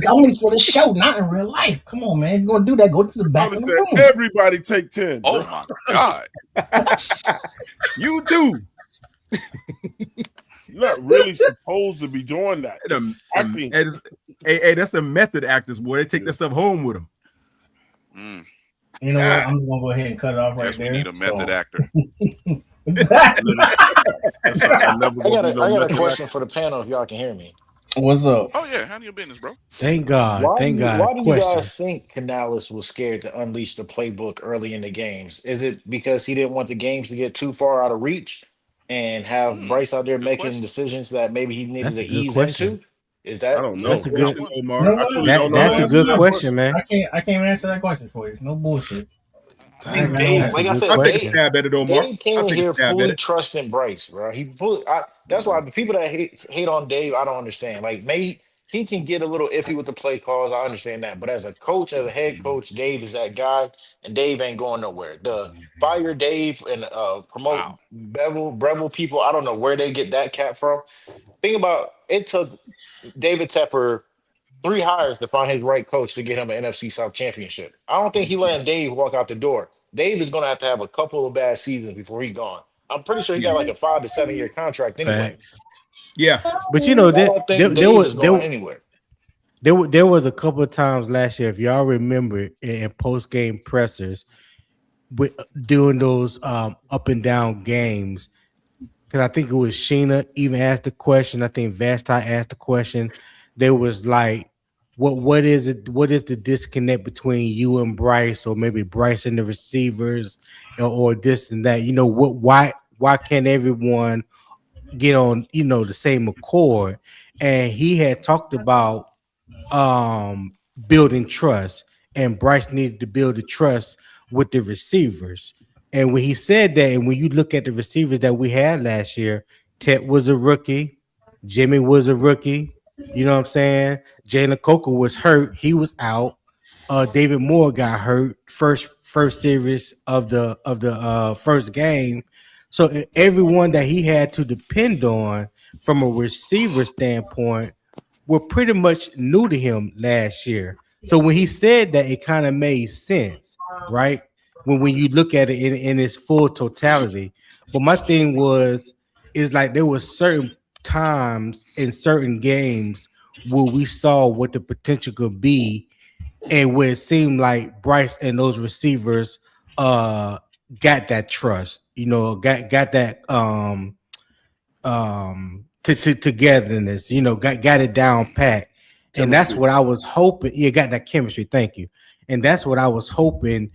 only for the show, not in real life. Come on, man. If you're gonna do that, go to the back of the room. Everybody take 10. Oh my God. You too. You're not really supposed to be doing that. It's acting. Hey, that's the method actors, boy. They take that stuff home with them. You know what? I'm just gonna go ahead and cut it off right there. We need a method actor. I got a question for the panel if y'all can hear me. What's up? Oh yeah, handle your business, bro. Thank God. Why Thank God. do you guys think Canales was scared to unleash the playbook early in the games? Is it because he didn't want the games to get too far out of reach and have Bryce out there making decisions that maybe he needed to ease into? Is that? I don't know. That's a good. Omar. That's a good question, man. I can't answer that question for you. No bullshit. Dave, like I said, I'll take a stab at it, Omar. Dave came in here fully trusting Bryce, bro. That's why the people that hate on Dave, I don't understand. Like, maybe he can get a little iffy with the play calls. I understand that. But as a coach, as a head coach, Dave is that guy, and Dave ain't going nowhere. The fire Dave and promote Breville people, I don't know where they get that cat from. Think about it took David Tepper 3 hires to find his right coach to get him an NFC South championship. I don't think he letting Dave walk out the door. Dave is going to have a couple of bad seasons before he's gone. I'm pretty sure he got like a 5 to 7 year contract anyway. Facts. Yeah, but you know I don't think Dave is going anywhere. There was a couple of times last year, if y'all remember, in post game pressers, doing those up and down games. Because I think it was Sheena even asked the question. I think Vashti asked the question. There was like, what is it? What is the disconnect between you and Bryce, or maybe Bryce and the receivers, or this and that? You know what? Why can't everyone get on? You know, the same accord? And he had talked about building trust, and Bryce needed to build the trust with the receivers. And when he said that, and when you look at the receivers that we had last year, Ted was a rookie, Jimmy was a rookie. You know what I'm saying? Jalen Coker was hurt; he was out. David Moore got hurt first series of the first game. So everyone that he had to depend on from a receiver standpoint were pretty much new to him last year. So when he said that, it kind of made sense, right? When you look at it in its full totality. But my thing is like there were certain times in certain games where we saw what the potential could be, and where it seemed like Bryce and those receivers got that trust, you know, got that togetherness, you know, got it down pat. And that's what I was hoping. You got that chemistry. Thank you. And that's what I was hoping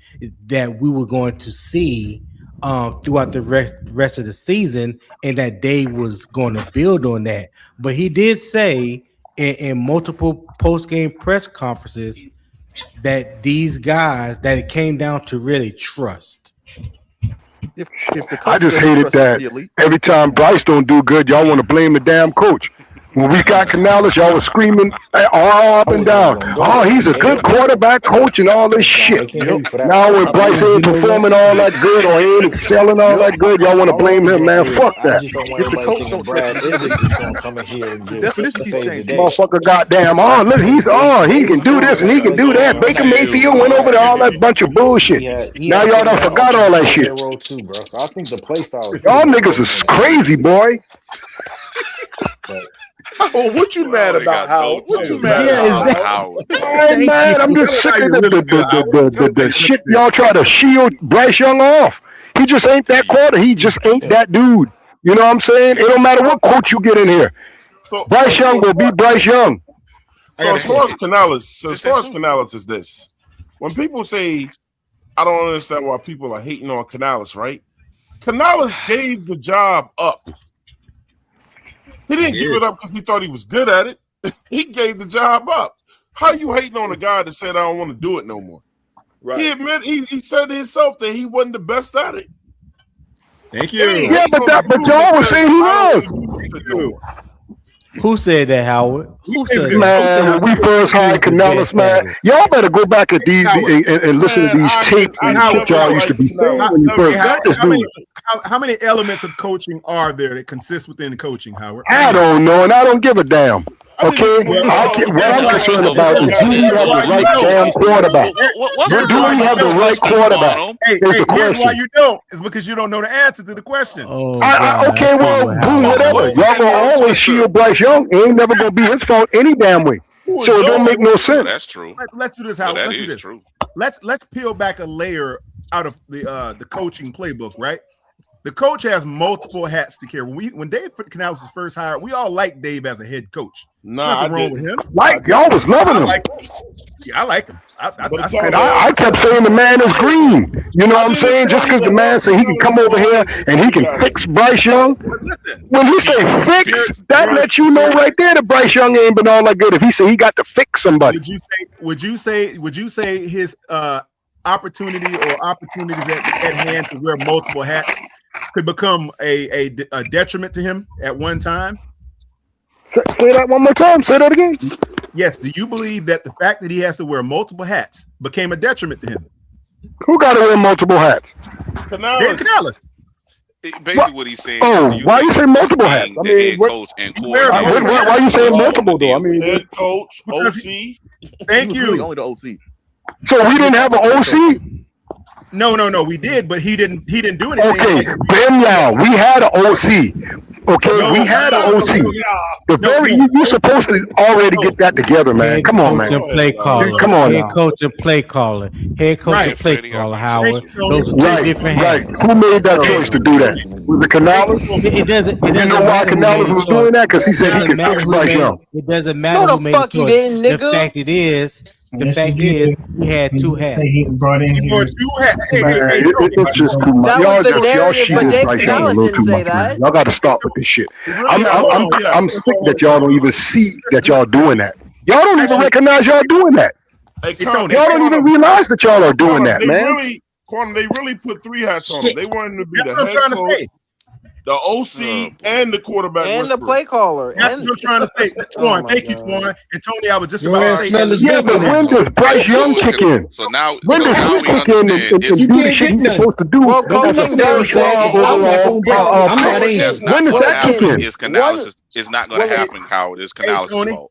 that we were going to see throughout the rest of the season, and that Dave was going to build on that. But he did say in multiple post-game press conferences that these guys, that it came down to really trust. If the I coach just doesn't hated trust that the elite, every time Bryce don't do good, y'all want to blame the damn coach. When we got Canales, y'all was screaming all up and down. Oh, he's a good quarterback coach and all this shit. Now when Bryce ain't performing all that good or ain't excelling all that good, y'all want to blame him, man. Fuck that. I just don't want everybody thinking Brad Isaac is going to come in here and just save the day. Motherfucker, goddamn! Oh, look, he can do this and he can do that. Baker Mayfield went over to all that bunch of bullshit. Now y'all done forgot all that shit. Too, bro. So I think the play style. Y'all niggas is crazy, boy. Oh, what you mad about, Howard? What you mad about, Howard? I ain't mad. I'm just sick of the shit y'all try to shield Bryce Young off. He just ain't that quarter. He just ain't that dude. You know what I'm saying? It don't matter what coach you get in here. Bryce Young will be Bryce Young. So as far as Canales is this. When people say, I don't understand why people are hating on Canales, right? Canales gave the job up. He didn't give it up because he thought he was good at it. He gave the job up. How you hating on a guy that said, I don't want to do it no more? Right. He admitted, he said to himself that he wasn't the best at it. Thank you. Yeah, but y'all was saying he was. Who said that, Howard? Who said that? Man, when we first hired Canales, man, y'all better go back at these and listen to these tapes and shit y'all used to be saying when you first got this dude. How many elements of coaching are there that consist within coaching, Howard? I don't know, and I don't give a damn. Okay, what I'm concerned about is do we have the right damn quarterback? Do we have the right quarterback? Hey, here's why you don't. It's because you don't know the answer to the question. Okay, well, do whatever. Y'all gonna always shield Bryce Young. It ain't never gonna be his fault any damn way. So it don't make no sense. That's true. Let's do this, Howard. Let's do this. True. Let's peel back a layer out of the coaching playbook, right? The coach has multiple hats to carry. When Dave Canales was first hired, we all liked Dave as a head coach. Nothing wrong with him. Like y'all was loving him. I like him. I kept saying the man is green. You know what I'm saying? Just because the man said he can come over here and he can fix Bryce Young. When he say fix, that lets you know right there that Bryce Young ain't been all that good. If he say he got to fix somebody, would you say his opportunity or opportunities at hand to wear multiple hats could become a detriment to him at one time? Say that one more time. Say that again. Yes. Do you believe that the fact that he has to wear multiple hats became a detriment to him? Who got to wear multiple hats? Canales. Basically, what he's saying. Why you say multiple hats? I mean, coach and quarterback. Why you saying multiple though? I mean, head coach, OC. Thank you. Really only the OC. So we didn't have an OC. No, we did, but he didn't do anything. Okay, Ben Yow, we had an OC. Okay, we had an OC. You're supposed to already get that together, man. Come on, man. Play caller. Come on, head coach and play caller. Head coach and play caller. Howard. Those are two different hats. Who made that choice to do that? Was it Canales? It doesn't. You know why Canales was doing that? Because he said he could fix Bryce Young. It doesn't matter who made the choice. The fact is, he had two hats. He brought in He wore two hats. It's just too much. Y'all shitting Bryce Young a little too much, man. Y'all got to stop with this shit. I'm sick that y'all don't even see that y'all doing that. Y'all don't even recognize y'all doing that. Y'all don't even realize that y'all are doing that, man. They really put three hats on them. They wanted to be the head coach, the OC, and the quarterback and whisperer. the play caller. That's what I'm trying to say. Twan, thank you, Twan. And Tony, I was just about to say. Yeah, but when does Bryce Young kick in? So now, when does he kick in and do the shit he's supposed to do? Well, coaching does. When does that kick in? It's not going to happen, Howard. It's Canales' fault.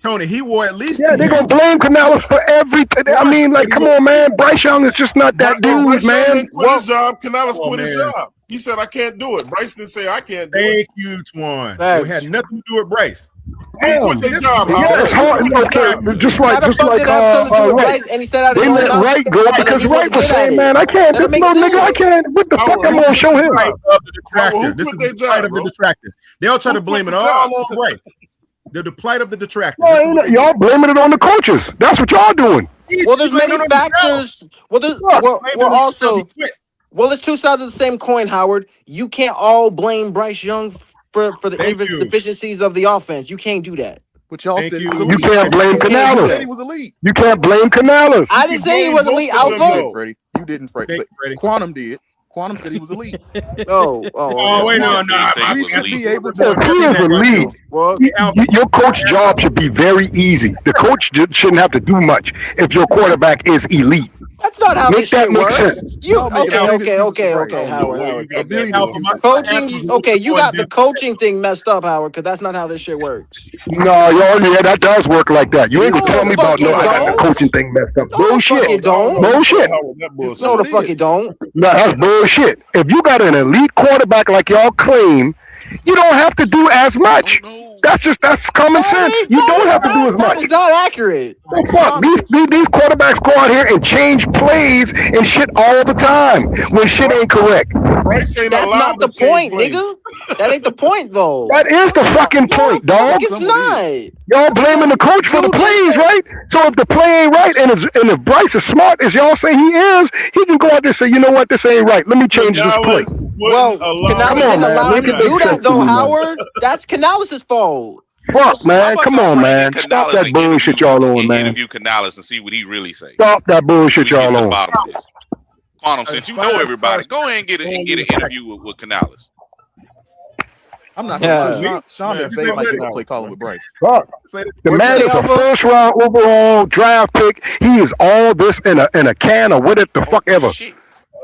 Tony, he wore at least. Yeah, they're gonna blame Canales for everything. I mean, like, come on, man. Bryce Young is just not that dude, Bryce man. Young quit his job. Canales quit his job. He said, "I can't do it." Bryce didn't say, "I can't do it." Thank you, Twan. It had nothing to do with Bryce. He quit their job. Yeah, it's hard. Okay, just like Wright. And he said, they let Wright go because Wright was saying, "Man, I can't. No, nigga, I can't. What the fuck I'm gonna show him?" This is the plight of the detractor. They'll try to blame it all on Wright. They're the plight of the detractor. Y'all blaming it on the coaches. That's what y'all doing. Well, there's many factors. Well, it's two sides of the same coin, Howard. You can't all blame Bryce Young for the deficiencies of the offense. You can't do that. But y'all said you can't blame Canales. He was elite. You can't blame Canales. I didn't say he was elite. I'll vote. Freddie, you didn't, Freddie. Quantum did. Quantum said he was elite. Wait, no. We should be able to. If he is elite, your coach job should be very easy. The coach shouldn't have to do much if your quarterback is elite. That's not how this shit works. Sense. Okay, Howard. Coaching, okay, you got the coaching thing messed up, Howard, because that's not how this shit works. No, that does work like that. You ain't gonna tell me about I got the coaching thing messed up. Bullshit. Bullshit. No, the fuck you don't. No, that's bullshit. If you got an elite quarterback like y'all claim, you don't have to do as much. That's common sense. You don't have to do as That much. is not accurate. The fuck? These quarterbacks go out here and change plays and shit all the time when shit ain't correct. Bryce ain't That's allowed not the to change point, nigga. That ain't the point, though. That is the fucking point, dog. It's not. Y'all blaming the coach for the plays, right? So if the play ain't right, and if Bryce is smart as y'all say he is, he can go out there and say, you know what, this ain't right. Let me change this play. Well, Canales didn't allow him to do that, though, Howard. That's Canales' fault. Fuck, man. Come on, man. Stop that bullshit y'all on, man. Interview Canales and see what he really say. Stop that bullshit Get y'all to the on. bottom of this. Quantum, since you know everybody, go ahead and get an interview with Canales. I'm not gonna lie. Sean McVay might get to play calling with Bryce. Fuck. The man is a first round overall draft pick. He is all this in a can of what the fuck ever.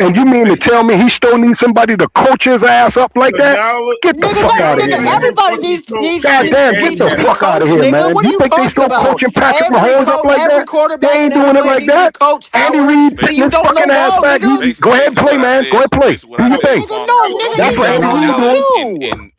And you mean to tell me he still needs somebody to coach his ass up like that? Get the fuck out of here, man. Everybody needs Goddamn, get the fuck out of here, man. You think they still coaching Patrick Mahomes up like that? They ain't doing it like that. Andy Reid sitting his fucking ass back. Go ahead and play, man. Go ahead and play. Do your thing. That's what Andy Reid doing.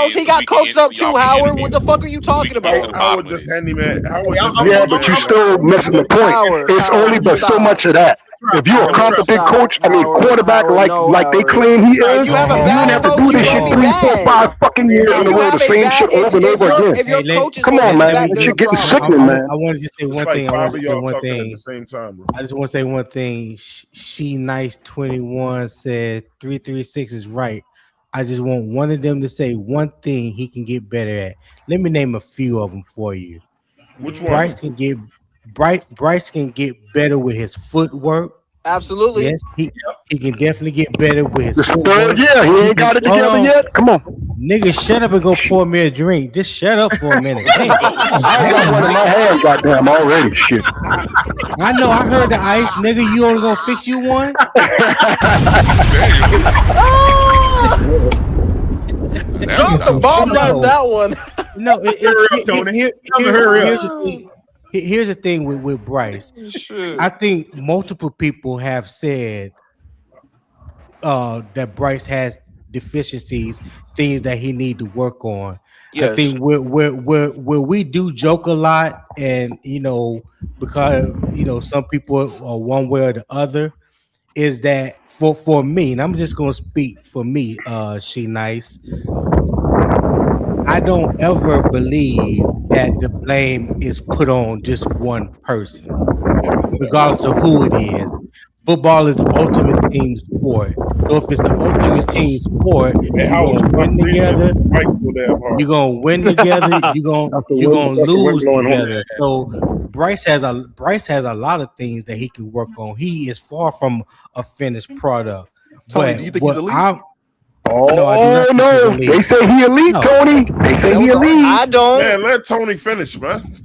He got coached up too, Howard. What the fuck are you talking about? Howard just handyman. Yeah, but you still missing the point. It's only but so much of that. If you're a competent coach, quarterback like they claim he is, you wouldn't have to do this shit 3, 4, 5 fucking years in a row, the same shit over and over again. Come on, man. That shit getting sickening, man. I want to just say one thing. I want to say one thing. At the same time, bro. I just want to say one thing. She Nice 21 said 336 is right. I just want one of them to say one thing he can get better at. Let me name a few of them for you. Which one? Bryce can get better with his footwork. Absolutely. Yes, he can definitely get better with his footwork. Yeah, he ain't got it together yet. Come on. Nigga, shut up and go pour me a drink. Just shut up for a minute. I got one in my hand, goddamn, already. Shit. I know, I heard the ice, nigga. You only gonna fix you one? Drop the bomb like that one. No, hurry up. Here's the thing with Bryce. I think multiple people have said that Bryce has deficiencies, things that he need to work on. Yes. I think where we do joke a lot, and because some people are one way or the other, is that for me, and I'm just gonna speak for me, She Nice. I don't ever believe that the blame is put on just one person, regardless of who it is. Football is the ultimate team sport. So if it's the ultimate team sport, you're gonna win together. You're gonna win together. You're gonna lose together. So Bryce has a lot of things that he can work on. He is far from a finished product. Tony, do you think he's elite? No. They say he elite, Tony. They say he elite. I don't. Man, let Tony finish, man.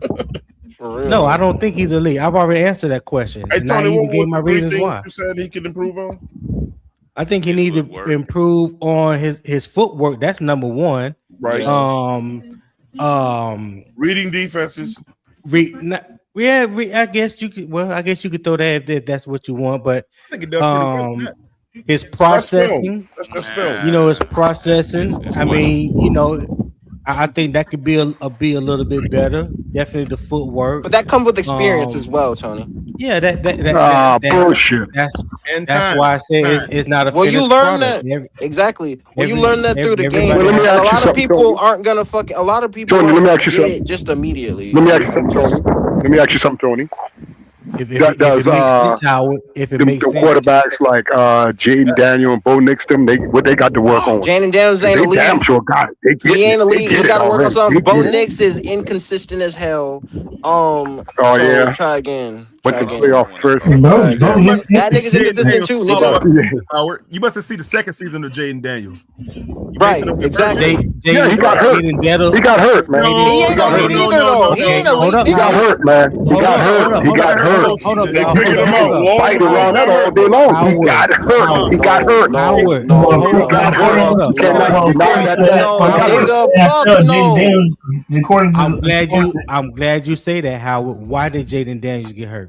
No, I don't think he's elite. I've already answered that question. Hey, Tony, what gave my reasons why. You said he can improve on? I think he needs to improve on his footwork. That's number one. Right. Reading defenses. I guess you could. Well, I guess you could throw that if that's what you want. But I think it does his processing. That's film. His processing. I mean, I think that could be a little bit better. Definitely the footwork. But that comes with experience as well, Tony. Yeah, that bullshit. That's why I say it's not a. Well, you learn that exactly. Well, you learn that through the game. A lot of people aren't gonna A lot of people Tony, let me ask you get something. it just immediately. Let me ask you something, Tony. Let me ask you something, Tony. If it makes sense, Howard. If it makes sense, quarterbacks like Jaden Daniel and Bo Nix, what they got to work on? Jaden Daniels ain't elite. Damn sure got it. He ain't elite. He got to work on something. Bo Nix is inconsistent as hell. Try again. Went to playoff first. That nigga's inconsistent too, nigga. Howard, you must have seen the second season of Jaden Daniels. Right, exactly. He got hurt. He got hurt, man. He ain't elite either, though. He ain't elite. He got hurt, man. He got hurt. He got hurt. They figured him out. Fight around that all day long. He got hurt. He got hurt. Howard. I'm glad you say that, Howard. Why did Jaden Daniels get hurt?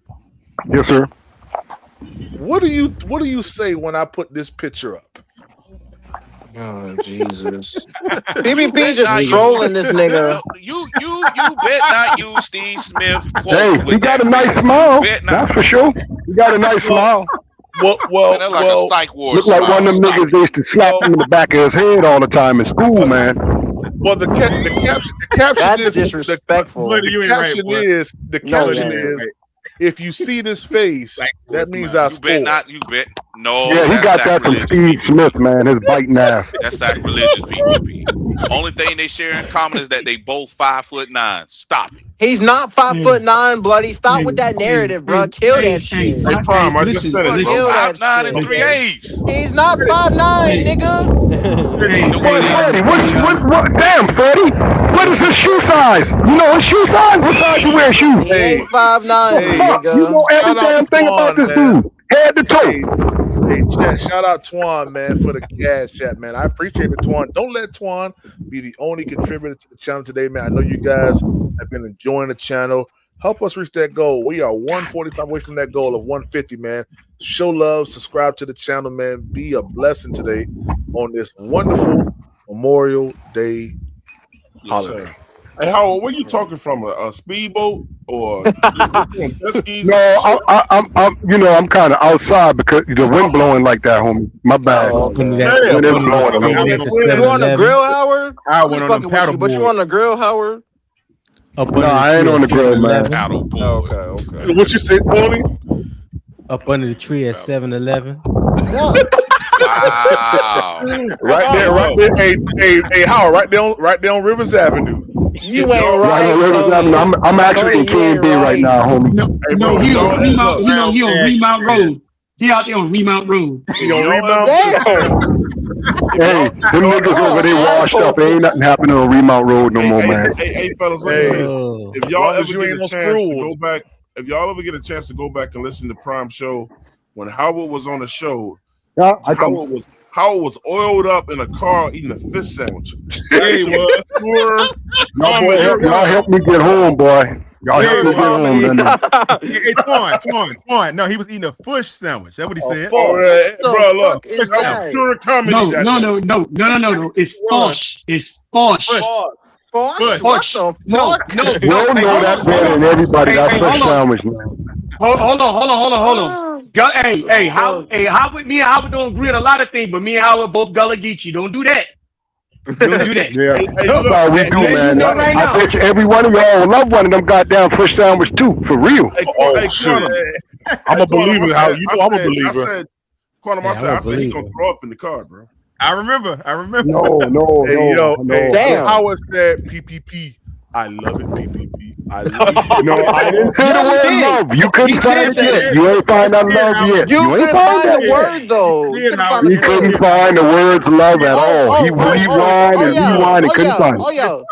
Yes, sir. What do you say when I put this picture up? Oh Jesus. You PPP bet just not trolling this nigga. you bet not use Steve Smith Hey, quotes he with got that a nice face. You smile. bet not. That's for sure. He got a nice smile. Man, that's like a psych ward Look like one smile. of them Stop niggas it. they used to slap him in the back of his head all the time in school, man. Well, the caption That's is disrespectful. the caption is No, the man. caption is if you see this face, that means I You score. bet not. You bet no. Yeah, he That's got that from sacrilegious. Steve Smith, man. His biting ass. That's sacrilegious, PPP. Only thing they share in common is that they both 5'9". Stop it. He's not 5'9", bloody. Stop with that Hey, narrative, bro. Kill that hey, shit. Hey, Prime, I just said it, What? bro. Kill that 5'9" and shit. 3/8. He's not 5'9", nigga. hey, You know what Hey, it is? Freddie, what? Damn, Freddie, what is his shoe size? You know his shoe size? What size you wear shoes? He ain't 5'9", Fuck, you know nigga. every Shout out damn thing about Twan, this man. dude, head to toe. Hey, chat, shout out Twan, man, for the cash chat, man. I appreciate it, Twan. Don't let Twan be the only contributor to the channel today, man. I know you guys have been enjoying the channel. Help us reach that goal. We are 145 away from that goal of 150, man. Show love, subscribe to the channel, man. Be a blessing today on this wonderful Memorial Day holiday. Sir. Hey, Howard, where you talking from? A speedboat or jet skis? No, I'm kind of outside because the wind blowing like that, homie. My bad. Oh, okay. Wind is blowing a little bit. You on the grill, Howard? I I'm went just on fucking them with paddle you, but you board. on the grill, Howard? No, I ain't on the grill, man. Okay. What you say, Tony? Up under the tree at 7-Eleven. Wow. Right there. Hey, Howard, right there on Rivers Avenue. You ain't Right right, on Rivers Tony. Avenue. I'm actually in Tony, you K&B ain't right now, homie. No, he on Remount. look, He on Remount Road. He out there on Remount Road. You on Remount? Hey, them niggas over there washed up. Ain't nothing happening on Remount Road no more, man. Hey, fellas, let me say this. If y'all long as ever you get ain't a no chance to screws. go back, if y'all ever get a chance to go back and listen to Prime Show, when Howard was on the show, Yeah, Howard was oiled up in a car eating a fish sandwich. Yeah, he was. Y'all help me get home, boy. Y'all help me get home. Hey, Twan. No, he was eating a fish sandwich. That's what he said. Bro, look, that was pure comedy. No. It's Fosh. It's Fosh. Fosh. No. We'll know that better than everybody. That fish sandwich, man. Hold on. Hey, Howard, me and Howard don't agree on a lot of things, but me and Howard both Gullah Geechee. Don't do that. Don't do that. Yeah, Hey, that's how we do, man. You know right I now. bet you every one of y'all will love one of them goddamn fish sandwich too, for real. Hey, shit. I'm a believer. How you know I'm a believer. Quantum, I said he gonna throw up in the car, bro. I remember. No. Hey, Howard said PPP. I love it, PPP. I love it. No, I didn't say the word love. You couldn't find it yet. You ain't find that love yet. You ain't couldn't find that word, though. He couldn't find the words love at all. He rewind and rewind and couldn't find it.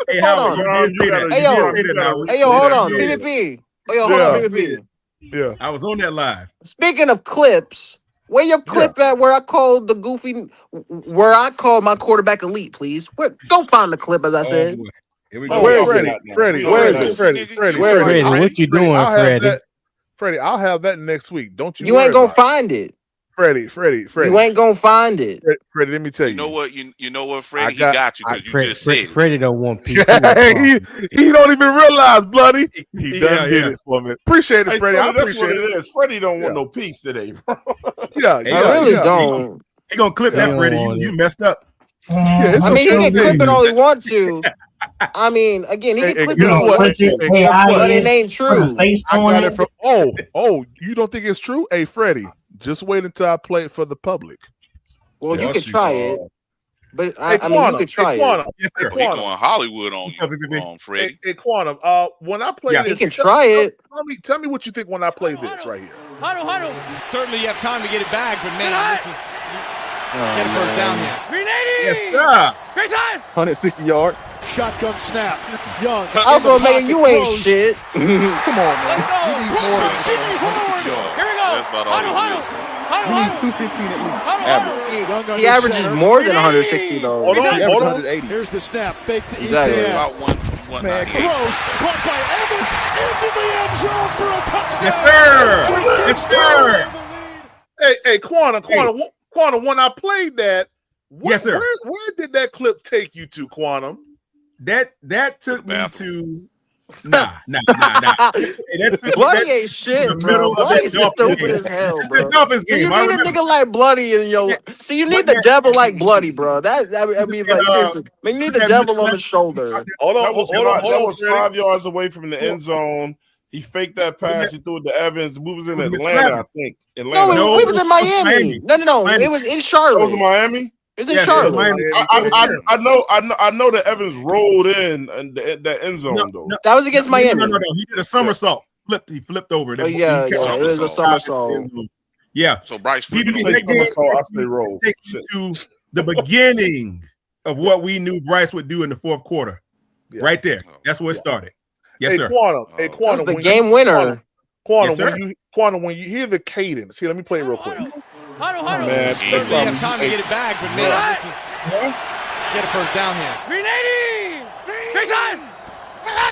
Hey, Hold Howard, on. you did say that. Hey, yo, hold on. PvP. Oh, yo, hold on, PvP. Yeah. I was on that live. Speaking of clips, where your clip at where I called the goofy, where I called my quarterback elite, please? Go find the clip, as I said. Here we go. Where is it? Freddie, what you doing, Freddie? Freddie, I'll have that next week. Don't you? You ain't gonna find it. Freddie. You ain't gonna find it. Freddie, let me tell you. You know what, Freddie? He got you because you just said it. Freddie don't want peace. he don't even realize, bloody. He done did it for me. Appreciate it, Freddie. I That's appreciate what it. it is. Freddie don't want no peace today, bro. I really don't. He gonna clip that, Freddie. You messed up. I mean, he can clip it all he wants to. I mean, again, he can clip it all he wants to, but it ain't true. I got it from. Oh, you don't think it's true? Hey, Freddie, just wait until I play it for the public. Well, you could try it, but I mean, you could try it. Yes, sir. He going Hollywood on you, Freddie. Hey, Quantum. When I play this, he can try it. Tell me what you think when I play this right here. Huddle. Certainly, you have time to get it back, but man, this is get a first down here. 380. Yes, sir. Great time. 160 yards. Shotgun snap. Young. I'm gonna make it. You ain't shit. Come on, man. We need more than 160 yards. Here we go. That's about all Huddle. We need 215 at least. Average. He averages more than 160 though. Hold on. 180. Here's the snap. Fake to Exactly. ETN. About 198. Throws. Caught by Evans into the end zone for a touchdown. Yes, sir. Hey, Quantum. When I played that, yes, sir. Where did that clip take you to, Quantum? That took me to nah. Hey, Bloody ain't shit, bro. Bloody's stupid as hell, bro. So you need a nigga like Bloody in your. So you need the devil like Bloody, bro. I mean, like seriously, you need the devil on the shoulder. That was 5 yards away from the end zone. He faked that pass. He threw it to Evans. We was in It was Atlanta, I Travis. think. No, Atlanta. we was in Miami. No. Miami. It was in That Charlotte. was in Miami. It was in Yes, Charlotte. Miami. I know that Evans rolled in and that end zone though. That was against Miami. No. He did a somersault. He flipped over. Oh yeah, it was a somersault. Yeah. So Bryce, He say somersault. I say roll. Takes you to the beginning of what we knew Bryce would do in the fourth quarter. Yeah. Right there. That's where it started. Yes, sir. Quantum. That's the game winner. Quantum, when you hear the cadence, here, let me play it real quick. Huddle. Man, Certainly have time to get it back, but man, this is get a first down here. 380! Big time!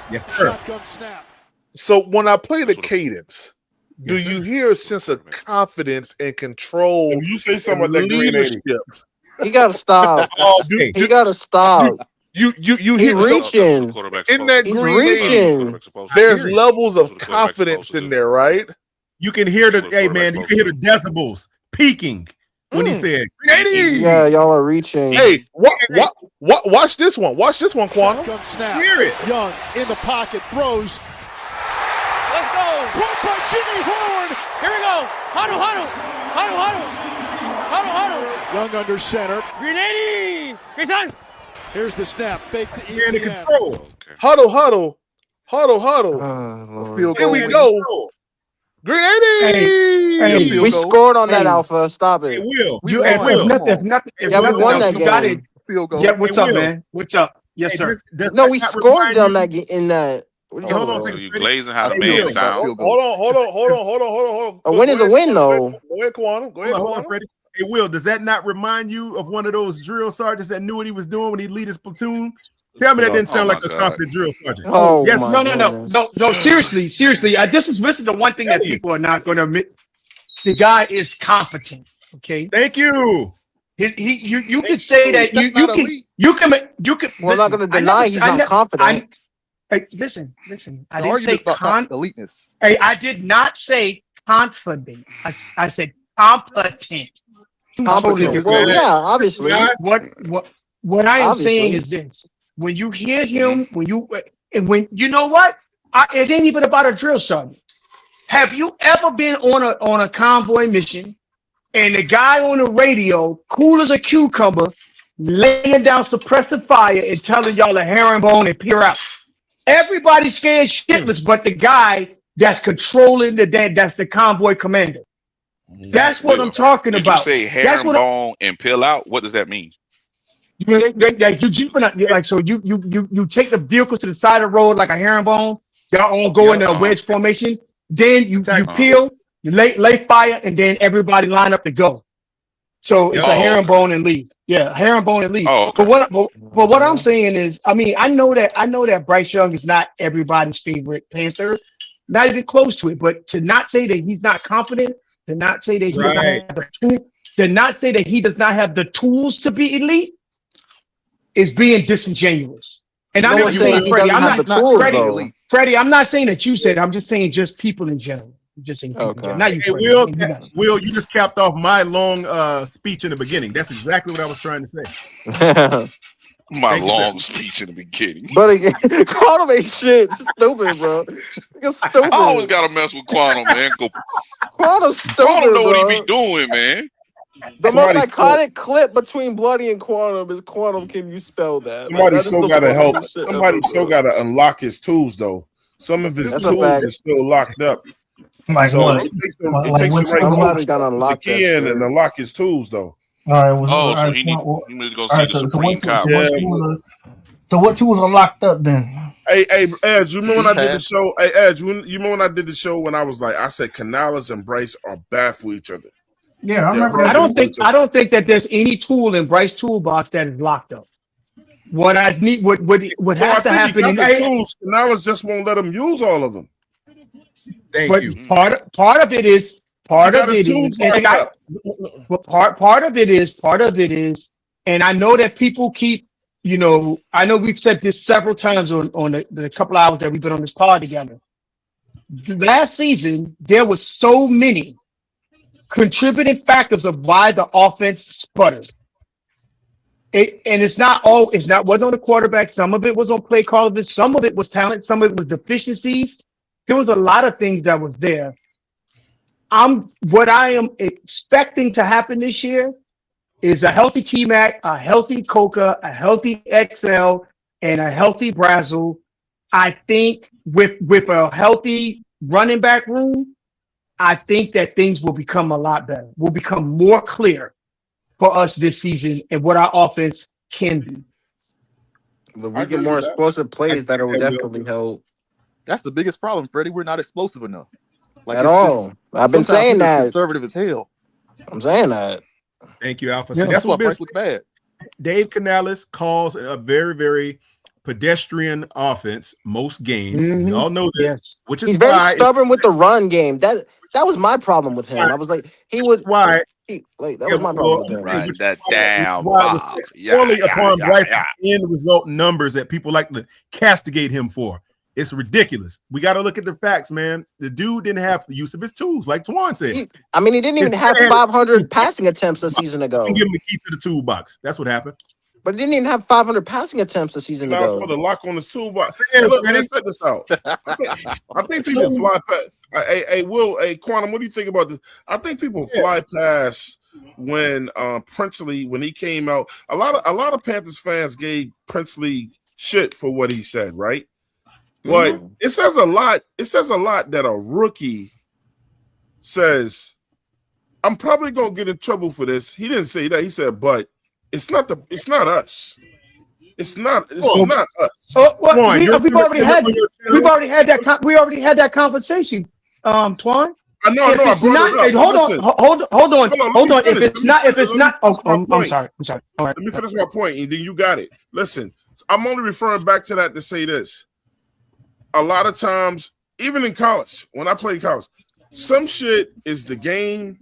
Yes, sir. Shotgun snap. So when I play the cadence, do you hear a sense of confidence and control? If you say something about that green leadership. He gotta stop. He gotta stop. You He hear reaching. in that He's green reaching. there's levels of confidence in there, right? You can hear you can hear the decibels peaking when he said 380. Yeah, y'all are reaching. Hey, watch this one. Watch this one, Quantum. Shotgun snap. Hear it. Young in the pocket throws. Let's go! Caught by Jimmy Horn. Here we go! Huddle! Young under center. 380! Big time! Here's the snap. Fake to You're in the ETN. control. Huddle. Lord. Here we go. Green 80. Hey, we scored on that, Alpha. Stop it. It will. If nothing, Yeah, we won that you got it. game. Field goal. Yeah, what's It up, will. man? What's up? Yes, sir. No, we scored them in that. What are you Hold on a talking second. You glazing how the I feel man it. sound. Hold on. A win is a win, though. Go ahead, Quantum. Go ahead, Hold on, Quantum. Freddie. Hey, Will, does that not remind you of one of those drill sergeants that knew what he was doing when he lead his platoon? Tell me that didn't sound like a confident drill sergeant. Oh, yes, my No. Seriously. This is the one thing that people are not going to admit. The guy is competent. Okay. Thank you. You could say that you can. We're not going to deny he's not confident. Listen. I The didn't say argument's about eliteness. Hey, I did not say confident. I said competent. Competent. Well, yeah, obviously. What I am saying is this: when you hear him, when you know what, it ain't even about a drill sergeant. Have you ever been on a convoy mission and the guy on the radio, cool as a cucumber, laying down suppressive fire and telling y'all to herringbone and peer out? Everybody's scared shitless, but the guy that's controlling that's the convoy commander. That's what I'm talking Did about. you say herringbone and peel out? What does that mean? You take the vehicle to the side of the road like a herringbone. Y'all all go into a wedge formation. Then you peel, you lay fire, and then everybody line up to go. So it's a herringbone and leave. Yeah, herringbone and leave. Oh, okay. But what I'm saying is, I know that Bryce Young is not everybody's favorite Panther, not even close to it. But to not say that he's not confident, to not say that he doesn't have the tool, to not say that he does not have the tools to be elite, is being disingenuous. And I'm not saying Freddie. Freddie, I'm not saying that you said. I'm just saying just people in general. I'm just saying people. Okay. Not you, Hey, Freddie. Will, you just capped off my long speech in the beginning. That's exactly what I was trying to say. My long speech in the beginning. But again, Quantum ain't shit. Stupid, bro. It's stupid. I always gotta mess with Quantum, man. Quantum's stupid, Quantum know bro. what he be doing, man. The most iconic clip between Bloody and Quantum is Quantum. Can you spell that? Somebody still got to help. Somebody still got to unlock his tools, though. Some of his tools are still locked up. Like so what? it takes the right coach to key in and unlock his tools, though. All right. Well, so he needs to go see the Supreme Cop. So what tools are locked up then? Hey, Ed, you remember when I did the show? Hey, Ed, you remember when I did the show when I was like, I said Canales and Bryce are bad for each other. Yeah, I remember. I don't think that there's any tool in Bryce's toolbox that is locked up. What I need, what has to happen in the tools, Canales just won't let him use all of them. Thank you. Part of it is, and I know that people keep, I know we've said this several times on the couple hours that we've been on this pod together. Last season, there was so many contributing factors of why the offense sputtered. And wasn't on the quarterback. Some of it was on play calling. Some of it was talent. Some of it was deficiencies. There was a lot of things that was there. What I am expecting to happen this year is a healthy T-Mac, a healthy Coca, a healthy XL, and a healthy Brazzle. I think with a healthy running back room, I think that things will become a lot better. Will become more clear for us this season and what our offense can be. But we get more explosive plays that will definitely help. That's the biggest problem, Freddie. We're not explosive enough. Like, at all. I've been saying that. Conservative as hell. I'm saying that. Thank you, Alpha. Yeah, See, that's why Bryce looks bad. Dave Canales calls a very, very pedestrian offense most games. We all know that. Yes. Which is he's very stubborn with the run game. That was my problem with him. I was like, he would why that was my problem with him. Right, that damn Bob. Only upon Bryce end result numbers that people like to castigate him for. It's ridiculous. We got to look at the facts, man. The dude didn't have the use of his tools, like Twan said. He didn't even have 500 passing attempts a season ago. Give him the key to the toolbox. That's what happened. But he didn't even have 500 passing attempts a season ago. For the lock on his toolbox. Hey, look, man, check this out. I think people fly past. Hey, Quantum, what do you think about this? I think people fly past when Princely, when he came out. A lot of Panthers fans gave Princely shit for what he said, right? But it says a lot. It says a lot that a rookie says, "I'm probably gonna get in trouble for this." He didn't say that. He said, "But it's not us. It's not us." We've already had that conversation, Twan. I know. I brought it up. Hold on. If it's not, I'm sorry. All right. Let me finish my point, and then you got it. Listen, I'm only referring back to that to say this. A lot of times, even in college, when I played college, some shit is the game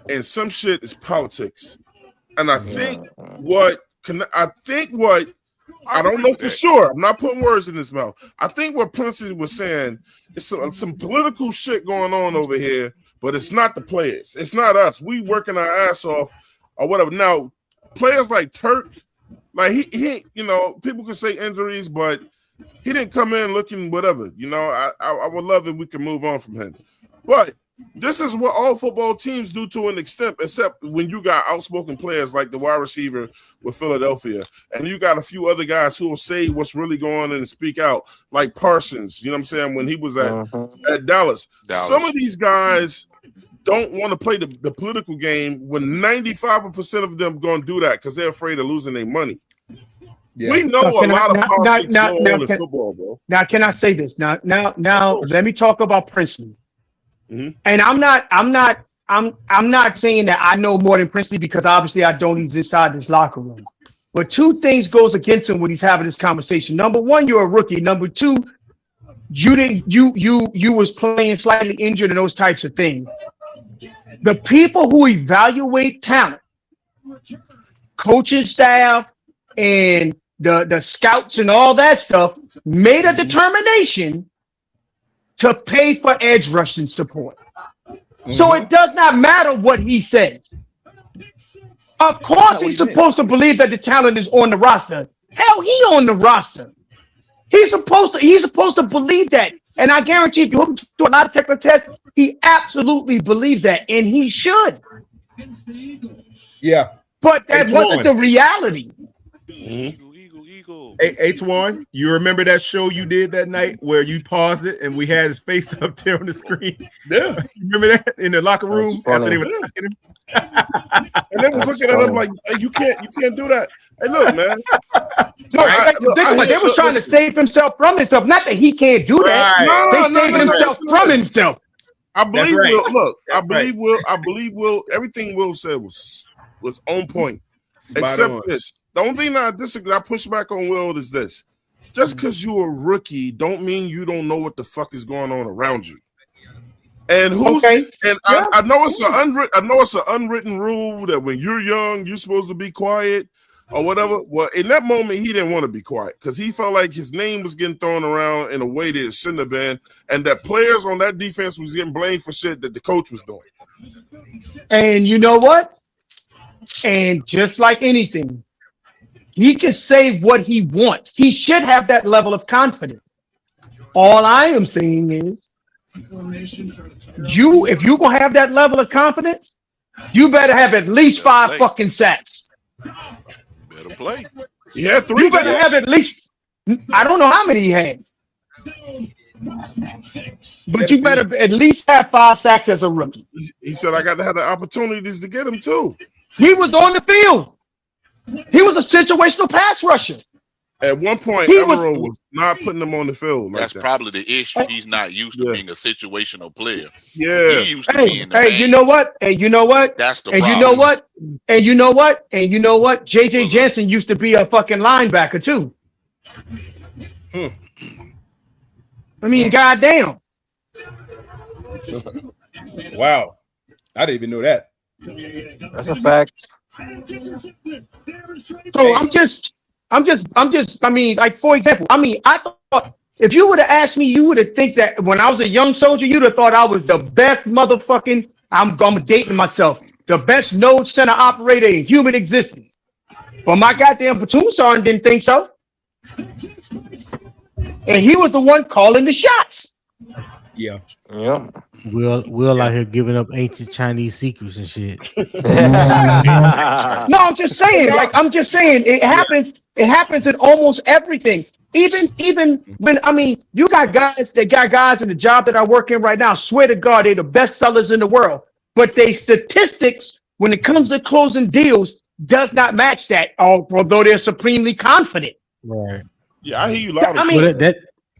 and some shit is politics. And I think I don't know for sure. I'm not putting words in his mouth. I think what Princey was saying is some political shit going on over here, but it's not the players. It's not us. We working our ass off or whatever. Now, players like Turk, like he people can say injuries, but he didn't come in looking whatever. I would love if we could move on from him. But this is what all football teams do to an extent, except when you got outspoken players like the wide receiver with Philadelphia, and you got a few other guys who will say what's really going on and speak out, like Parsons, you know what I'm saying, when he was at Dallas. Some of these guys don't want to play the political game when 95% of them going to do that because they're afraid of losing their money. Yeah. We know a lot of politics going on in football, bro. Now, can I say this? Now, let me talk about Princely. Mm-hmm. And I'm not saying that I know more than Princely because obviously I don't. He's inside this locker room. But two things goes against him when he's having this conversation. Number one, you're a rookie. Number two, you was playing slightly injured and those types of things. The people who evaluate talent, coaching staff, and the scouts and all that stuff made a determination to pay for edge rushing support. Mm-hmm. So it does not matter what he says. Of course, he's supposed to believe that the talent is on the roster. Hell, he on the roster. He's supposed to believe that. And I guarantee if you hook him to a lot of technical tests, he absolutely believes that, and he should. Yeah. But that wasn't the reality. Mm-hmm. Hey, Twan, you remember that show you did that night where you paused it and we had his face up there on the screen? Yeah. You remember that in the locker room after they were asking him? And they was looking at him like, hey, you can't do that. Hey, look, man. They was trying to save himself from himself. Not that he can't do that. Right. They saved himself from himself. I believe Will. Look, I believe Will. Everything Will said was on point. Except this. The only thing that I push back on Will is this. Just because you're a rookie don't mean you don't know what the fuck is going on around you. And I know it's an unwritten rule that when you're young, you're supposed to be quiet or whatever. Well, in that moment, he didn't want to be quiet because he felt like his name was getting thrown around in a way that it shouldn't have been, and that players on that defense was getting blamed for shit that the coach was doing. And you know what? And just like anything, he can say what he wants. He should have that level of confidence. All I am saying is If you gonna have that level of confidence, you better have at least 5 fucking sacks. Better play. Yeah, 3. You better have at least. I don't know how many he had, but you better at least have 5 sacks as a rookie. He said, "I got to have the opportunities to get him too." He was on the field. He was a situational pass rusher. At one point, Evero was not putting him on the field. That's probably the issue. He's not used to being a situational player. Yeah. He used to being the Hey, man. you know what? Hey, you know what? That's the and problem. you know what? And you know what? And you know what? JJ Jensen used to be a fucking linebacker too. I mean, goddamn. Wow. I didn't even know that. That's a fact. So I mean, like, for example, I thought if you would have asked me, you would have think that when I was a young soldier, you'd have thought I was the best motherfucking, I'm dating myself, the best node center operator in human existence. But my goddamn platoon sergeant didn't think so. And he was the one calling the shots. Yeah. Will out here giving up ancient Chinese secrets and shit. No, I'm just saying. It happens. It happens in almost everything. Even when you got guys in the job that I work in right now. Swear to God, they're the best sellers in the world. But they statistics when it comes to closing deals does not match that. Although they're supremely confident. Right. Yeah, I hear you loud.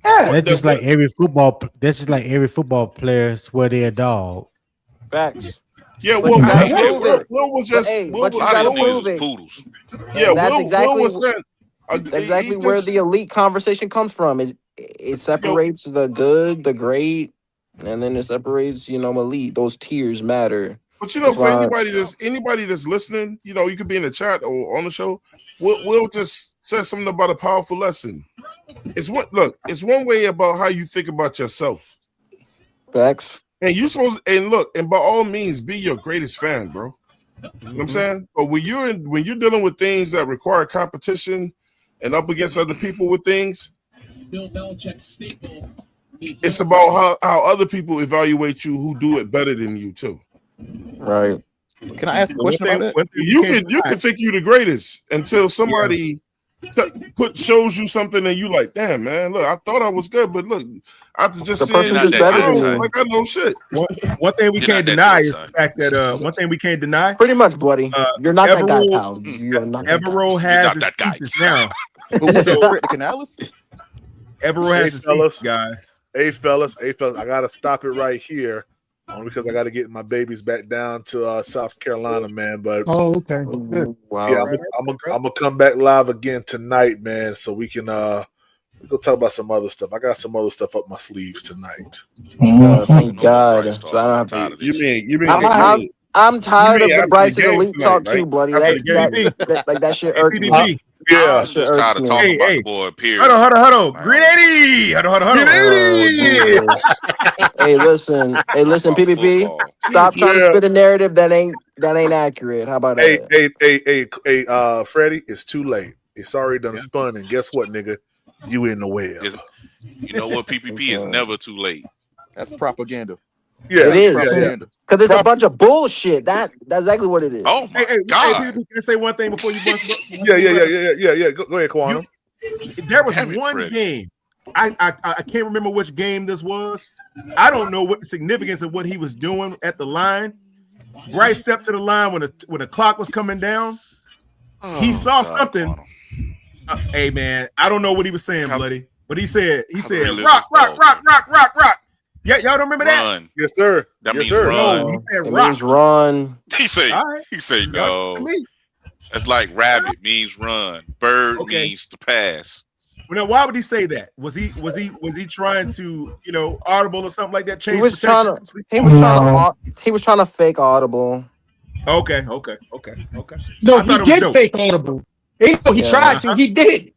That's just like every football. That's just like every football player swear they're a dog. Facts. Yeah, But Will you gotta prove it. was just. But, hey, Will but you was- gotta Will was- prove it. Poodles. Yeah, That's Will exactly was saying. exactly where the elite conversation comes from. It separates the good, the great, and then it separates, elite. Those tiers matter. But for That's why- anybody that's listening, you could be in the chat or on the show. Will just said something about a powerful lesson. It's one way about how you think about yourself. Facts. And you supposed and by all means be your greatest fan, bro. You know what I'm saying? But when you're dealing with things that require competition and up against other people with things, it's about how other people evaluate you who do it better than you too. Right. Can I ask a question about that? You can think you're the greatest until somebody shows you something and you like, damn man, look, I thought I was good, but look, after just saying person's just better than you. like I know shit. One thing we can't deny is the fact that pretty much, bloody. You're not that guy, pal. You're not Evero has his pieces now. Evero has his pieces, guys. Hey fellas, I gotta stop it right here. Only because I got to get my babies back down to South Carolina, man. But okay. Wow. Yeah, I'm gonna come back live again tonight, man. So we can we go talk about some other stuff. I got some other stuff up my sleeves tonight. Thank God. So I don't have to. You mean? I'm tired of the Bryce and game Elite tonight, talk too, right? bloody. After That shit irked me. Yeah, I'm just tired of talking about the boy. Period. Hold on. Green 80. Hold on. Hey, listen, PPP. Stop trying to spit a narrative that ain't accurate. How about that? Hey, Freddie, it's too late. It's already done spun, and guess what, nigga? You in the web. You know what? PPP is never too late. That's propaganda. Yeah, it is. Because it's a bunch of bullshit. That's exactly what it is. Oh my God! Hey, can I say one thing before you bust? Yeah. Go ahead, Quantum. There was one game. I can't remember which game this was. I don't know what the significance of what he was doing at the line. Bryce stepped to the line when the clock was coming down. He saw something. Hey man, I don't know what he was saying, bloody. But he said rock. Yeah, y'all don't remember that? Yes, sir. That means sir. run. No, he said It rock. means run. He say no. That's like rabbit means run. Bird means to pass. Well, now, why would he say that? Was he trying to, audible or something like that? He was trying to fake audible. Okay. No, he did fake audible. He tried to. He did.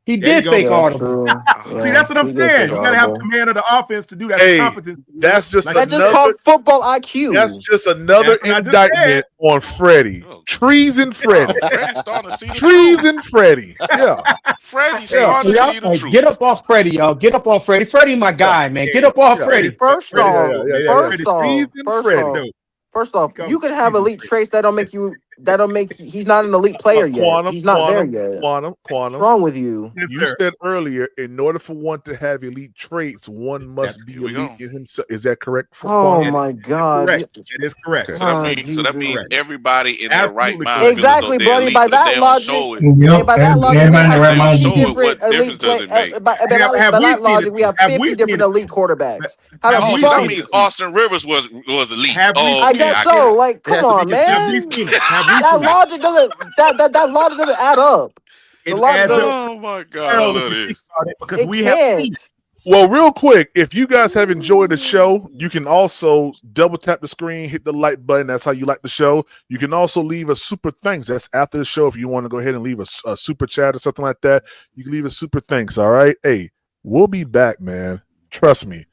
He There you did go. fake Yeah, that's audible. true. See, Yeah, that's what I'm he did saying. take You got to have audible. command of the offense to do that. Hey, Competence. that's just That's just another. called football IQ. That's just another That's what I just indictment on Freddie. Treason Freddie. Freddie starting to see the Treason Freddie. Yeah. Freddie Hey, starting to y'all, see the hey, truth. get up off Freddie, y'all. Get up off Freddie. Freddie, my guy, man. Get up off Freddie. First Freddie, off, Treason Freddie. first off, you could have elite traits that don't make you. That don't make. He's not an elite player yet. He's not there yet. Quantum. What's wrong with you? Yes, You sir. said earlier, in order for one to have elite traits, one must be elite in himself. Is that correct? Oh Quantum? my God! Correct. It is correct. Okay. So that means everybody in their right Absolutely mind correct. feels as Exactly, though they're buddy. elite, By but if that they don't logic, show it. and by that logic, we everybody in have their right 50 mind show it, different what elite difference does it make? by Have that we seen logic, it? we have Have we 50 seen different it? elite quarterbacks. Have How we the Oh, so that fuck? means Austin Rivers was elite. Have we Oh, I okay, guess I get so. it. Like, come on, Have we man. seen it? Have we That seen it? logic doesn't. That logic doesn't add up. The It logic adds doesn't. up Oh my God, I well love if you think this. about it because It we have seen it. can't. Well, real quick, if you guys have enjoyed the show, you can also double tap the screen, hit the like button. That's how you like the show. You can also leave a super thanks. That's after the show. If you want to go ahead and leave a super chat or something like that, you can leave a super thanks. All right. Hey, we'll be back, man. Trust me.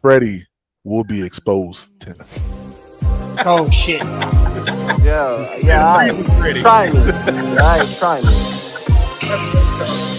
Freddie will be exposed tonight. Oh shit. Yeah. Try me. All right, try me.